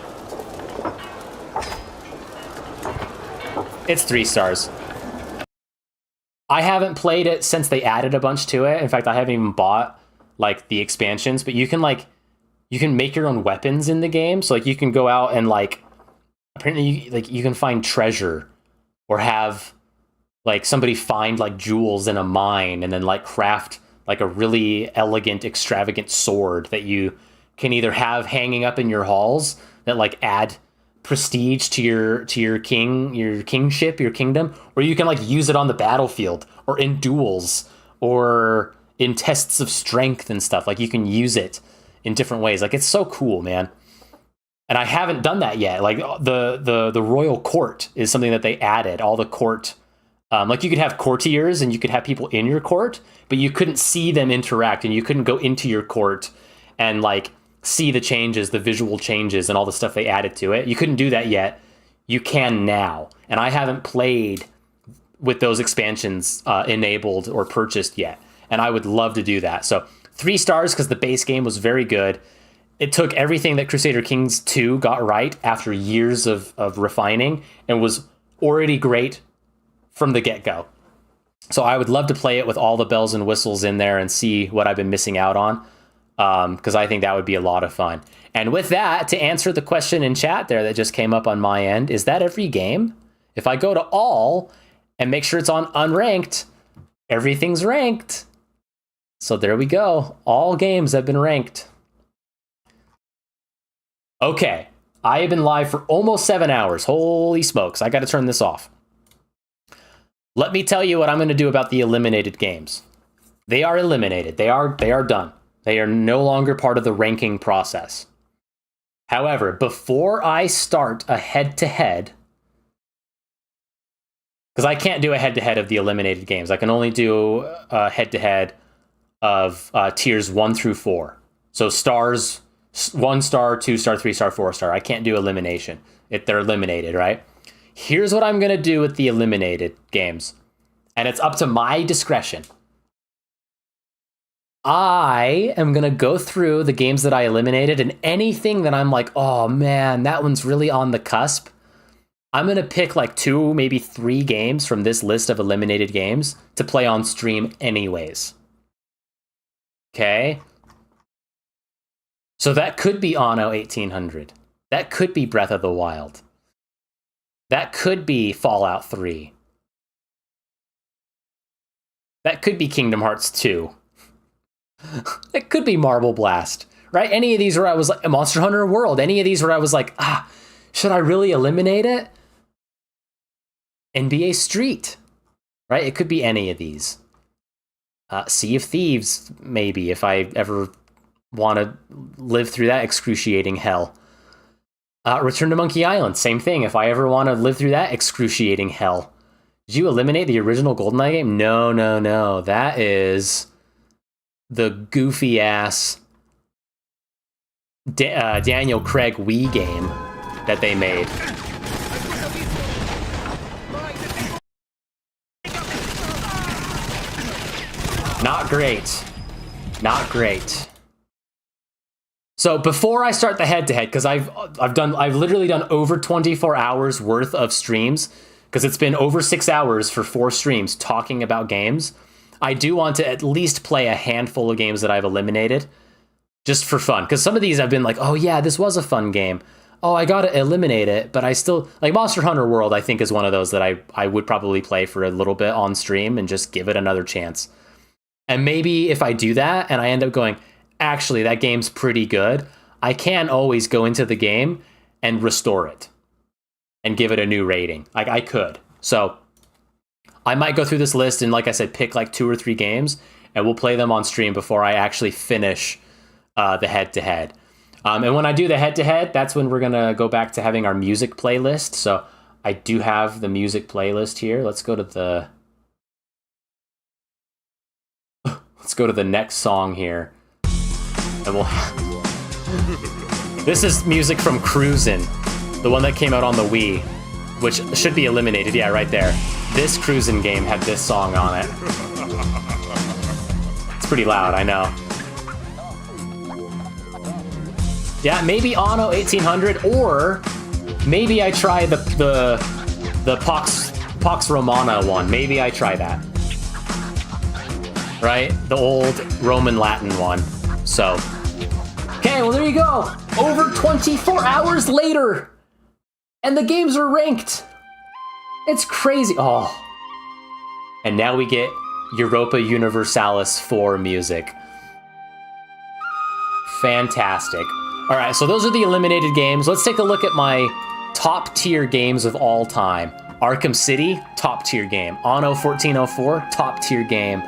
It's 3 stars. I haven't played it since they added a bunch to it. In fact, I haven't even bought, like, the expansions, but you can make your own weapons in the game. So, like, you can go out and, like, apparently, you can find treasure or have, like, somebody find, like, jewels in a mine and then, like, craft, like, a really elegant, extravagant sword that you can either have hanging up in your halls that, like, add prestige to your kingship, your kingdom, or you can, like, use it on the battlefield or in duels or in tests of strength and stuff. Like, you can use it in different ways. Like, it's so cool, man. And I haven't done that yet. Like, the royal court is something that they added. All the court, like, you could have courtiers and you could have people in your court, but you couldn't see them interact, and you couldn't go into your court and, like, see the changes, the visual changes and all the stuff they added to it. You couldn't do that yet. You can now. And I haven't played with those expansions enabled or purchased yet. And I would love to do that. So 3 stars because the base game was very good. It took everything that Crusader Kings 2 got right after years of refining and was already great from the get-go. So I would love to play it with all the bells and whistles in there and see what I've been missing out on, because I think that would be a lot of fun. And with that, to answer the question in chat there that just came up on my end, is that every game? If I go to all and make sure it's on unranked, everything's ranked. So there we go. All games have been ranked. Okay. I have been live for almost 7 hours. Holy smokes. I got to turn this off. Let me tell you what I'm going to do about the eliminated games. They are eliminated. They are done. They are no longer part of the ranking process. However, before I start a head-to-head, because I can't do a head-to-head of the eliminated games. I can only do a head-to-head of tiers 1 through 4. So stars, 1 star, 2 star, 3 star, 4 star. I can't do elimination. They're eliminated, right? Here's what I'm going to do with the eliminated games. And it's up to my discretion. I am going to go through the games that I eliminated, and anything that I'm like, oh man, that one's really on the cusp, I'm going to pick like 2, maybe 3 games from this list of eliminated games to play on stream anyways. Okay? So that could be Anno 1800. That could be Breath of the Wild. That could be Fallout 3. That could be Kingdom Hearts 2. It could be Marble Blast, right? Any of these where I was like, Monster Hunter World, any of these where I was like, should I really eliminate it? NBA Street, right? It could be any of these. Sea of Thieves, maybe, if I ever want to live through that excruciating hell. Return to Monkey Island, same thing, if I ever want to live through that excruciating hell. Did you eliminate the original GoldenEye game? No. That is the goofy-ass Daniel Craig Wii game that they made. Not great. Not great. So before I start the head-to-head, because I've literally done over 24 hours worth of streams, because it's been over 6 hours for 4 streams talking about games. I do want to at least play a handful of games that I've eliminated, just for fun. Because some of these I've been like, oh yeah, this was a fun game. Oh, I gotta eliminate it, but I still... Like Monster Hunter World, I think, is one of those that I would probably play for a little bit on stream and just give it another chance. And maybe if I do that and I end up going, actually, that game's pretty good, I can always go into the game and restore it and give it a new rating. Like, I could. So I might go through this list and, like I said, pick like 2 or 3 games, and we'll play them on stream before I actually finish the head-to-head. And when I do the head-to-head, that's when we're going to go back to having our music playlist. So I do have the music playlist here. Let's go to the... Let's go to the next song here. And we'll... This is music from Cruisin', the one that came out on the Wii, which should be eliminated. Yeah, right there. This Cruisin' game had this song on it. It's pretty loud, I know. Yeah, maybe Anno 1800, or maybe I try the Pax Romana one. Maybe I try that. Right? The old Roman Latin one. So, okay, well there you go. Over 24 hours later, and the games are ranked. It's crazy. Oh. And now we get Europa Universalis 4 music. Fantastic. All right, so those are the eliminated games. Let's take a look at my top tier games of all time. Arkham City, top tier game. Anno 1404, top tier game.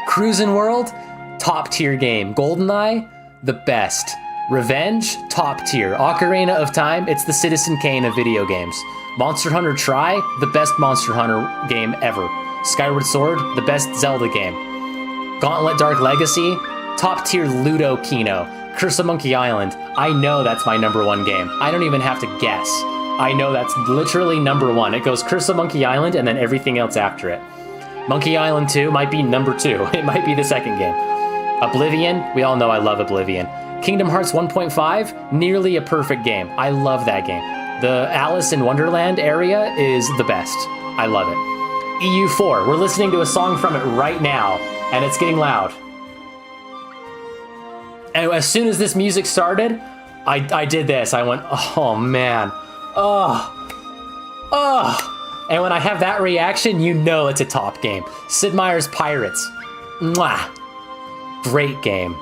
Cruisin' World, top tier game. GoldenEye, the best. Revenge, top tier. Ocarina of Time, it's the Citizen Kane of video games. Monster Hunter Tri, the best Monster Hunter game ever. Skyward Sword, the best Zelda game. Gauntlet Dark Legacy, top tier Ludo Kino. Curse of Monkey Island, I know that's my #1 game. I don't even have to guess. I know that's literally #1. It goes Curse of Monkey Island and then everything else after it. Monkey Island 2 might be #2. It might be the second game. Oblivion, we all know I love Oblivion. Kingdom Hearts 1.5, nearly a perfect game. I love that game. The Alice in Wonderland area is the best. I love it. EU4, we're listening to a song from it right now, and it's getting loud. And as soon as this music started, I did this. I went, oh man, oh. And when I have that reaction, you know it's a top game. Sid Meier's Pirates, mwah, great game.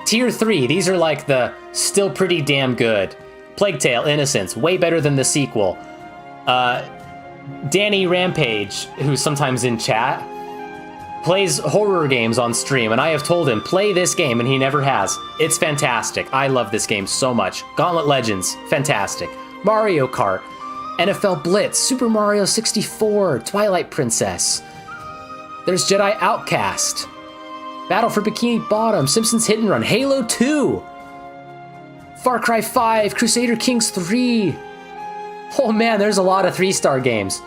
Tier 3, these are like the still pretty damn good. Plague Tale, Innocence, way better than the sequel. Danny Rampage, who's sometimes in chat, plays horror games on stream, and I have told him, play this game, and he never has. It's fantastic. I love this game so much. Gauntlet Legends, fantastic. Mario Kart, NFL Blitz, Super Mario 64, Twilight Princess. There's Jedi Outcast, Battle for Bikini Bottom, Simpsons Hit and Run, Halo 2, Far Cry 5, Crusader Kings 3, Oh man, there's a lot of 3-star games.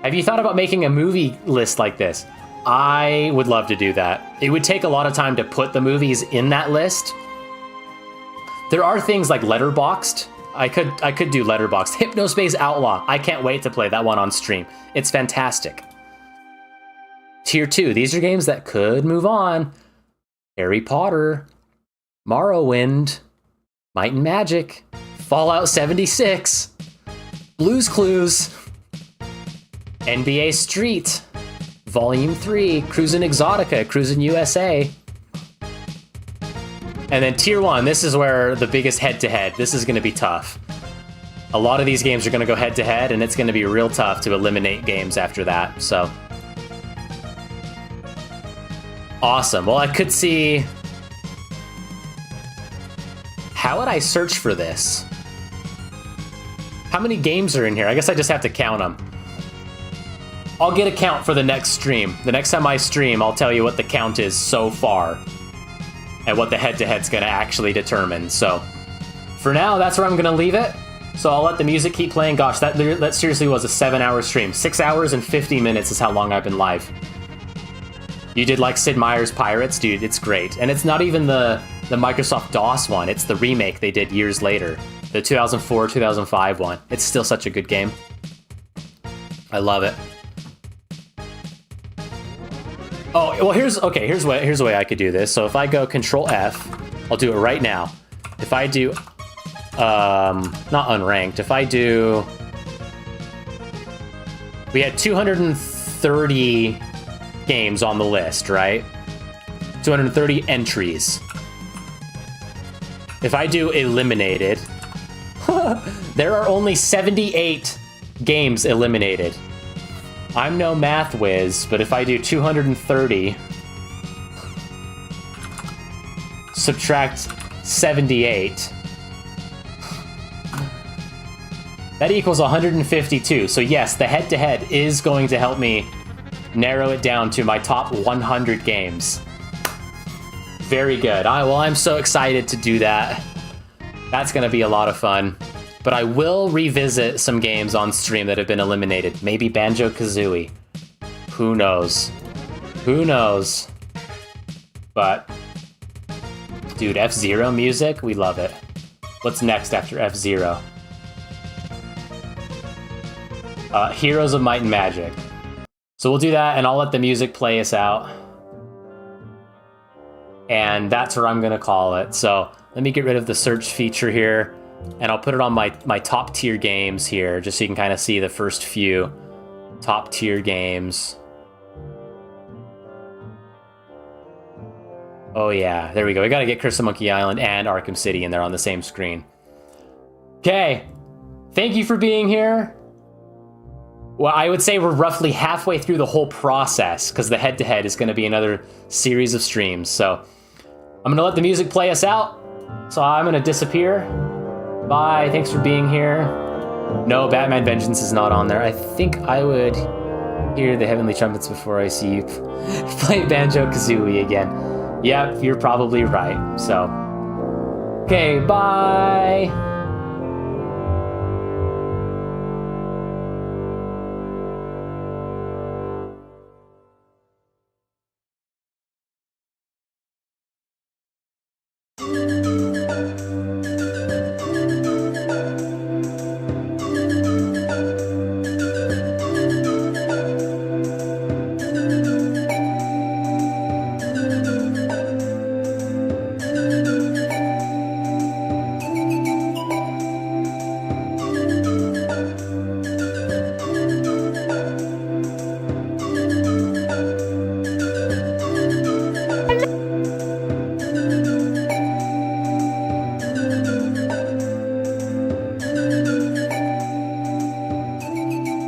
Have you thought about making a movie list like this? I would love to do that. It would take a lot of time to put the movies in that list. There are things like Letterboxd. I could do Letterboxd. Hypnospace Outlaw. I can't wait to play that one on stream. It's fantastic. Tier 2. These are games that could move on. Harry Potter, Morrowind, Might and Magic, Fallout 76, Blue's Clues, NBA Street, Volume 3, Cruisin' Exotica, Cruisin' USA. And then Tier 1, this is where the biggest head-to-head. This is going to be tough. A lot of these games are going to go head-to-head, and it's going to be real tough to eliminate games after that, so... Awesome. Well, I could see... How would I search for this? How many games are in here? I guess I just have to count them. I'll get a count for the next stream. The next time I stream, I'll tell you what the count is so far. And what the head-to-head's gonna actually determine. So, for now, that's where I'm gonna leave it. So I'll let the music keep playing. Gosh, that seriously was a 7-hour stream. 6 hours and 50 minutes is how long I've been live. You did like Sid Meier's Pirates? Dude, it's great. And it's not even the Microsoft DOS one. It's the remake they did years later. The 2004, 2005 one. It's still such a good game. I love it. Oh, well, here's a way I could do this. So if I go Control F, I'll do it right now. If I do, not unranked, if I do, we had 230 games on the list, right? 230 entries. If I do eliminated, there are only 78 games eliminated. I'm no math whiz, but if I do 230, subtract 78, that equals 152. So yes, the head-to-head is going to help me narrow it down to my top 100 games. Very good. Well, I'm so excited to do that. That's going to be a lot of fun. But I will revisit some games on stream that have been eliminated. Maybe Banjo-Kazooie. Who knows? Who knows? But, dude, F-Zero music? We love it. What's next after F-Zero? Heroes of Might and Magic. So we'll do that, and I'll let the music play us out. And that's what I'm going to call it. So let me get rid of the search feature here. And I'll put it on my top tier games here, just so you can kind of see the first few top tier games. Oh yeah, there we go. We got to get Crystal Monkey Island and Arkham City in there on the same screen. Okay, thank you for being here. Well, I would say we're roughly halfway through the whole process, because the head-to-head is going to be another series of streams. So I'm going to let the music play us out. So I'm going to disappear. Bye, thanks for being here. No, Batman Vengeance is not on there. I think I would hear the Heavenly Trumpets before I see you play Banjo-Kazooie again. Yep, you're probably right, so. Okay, bye!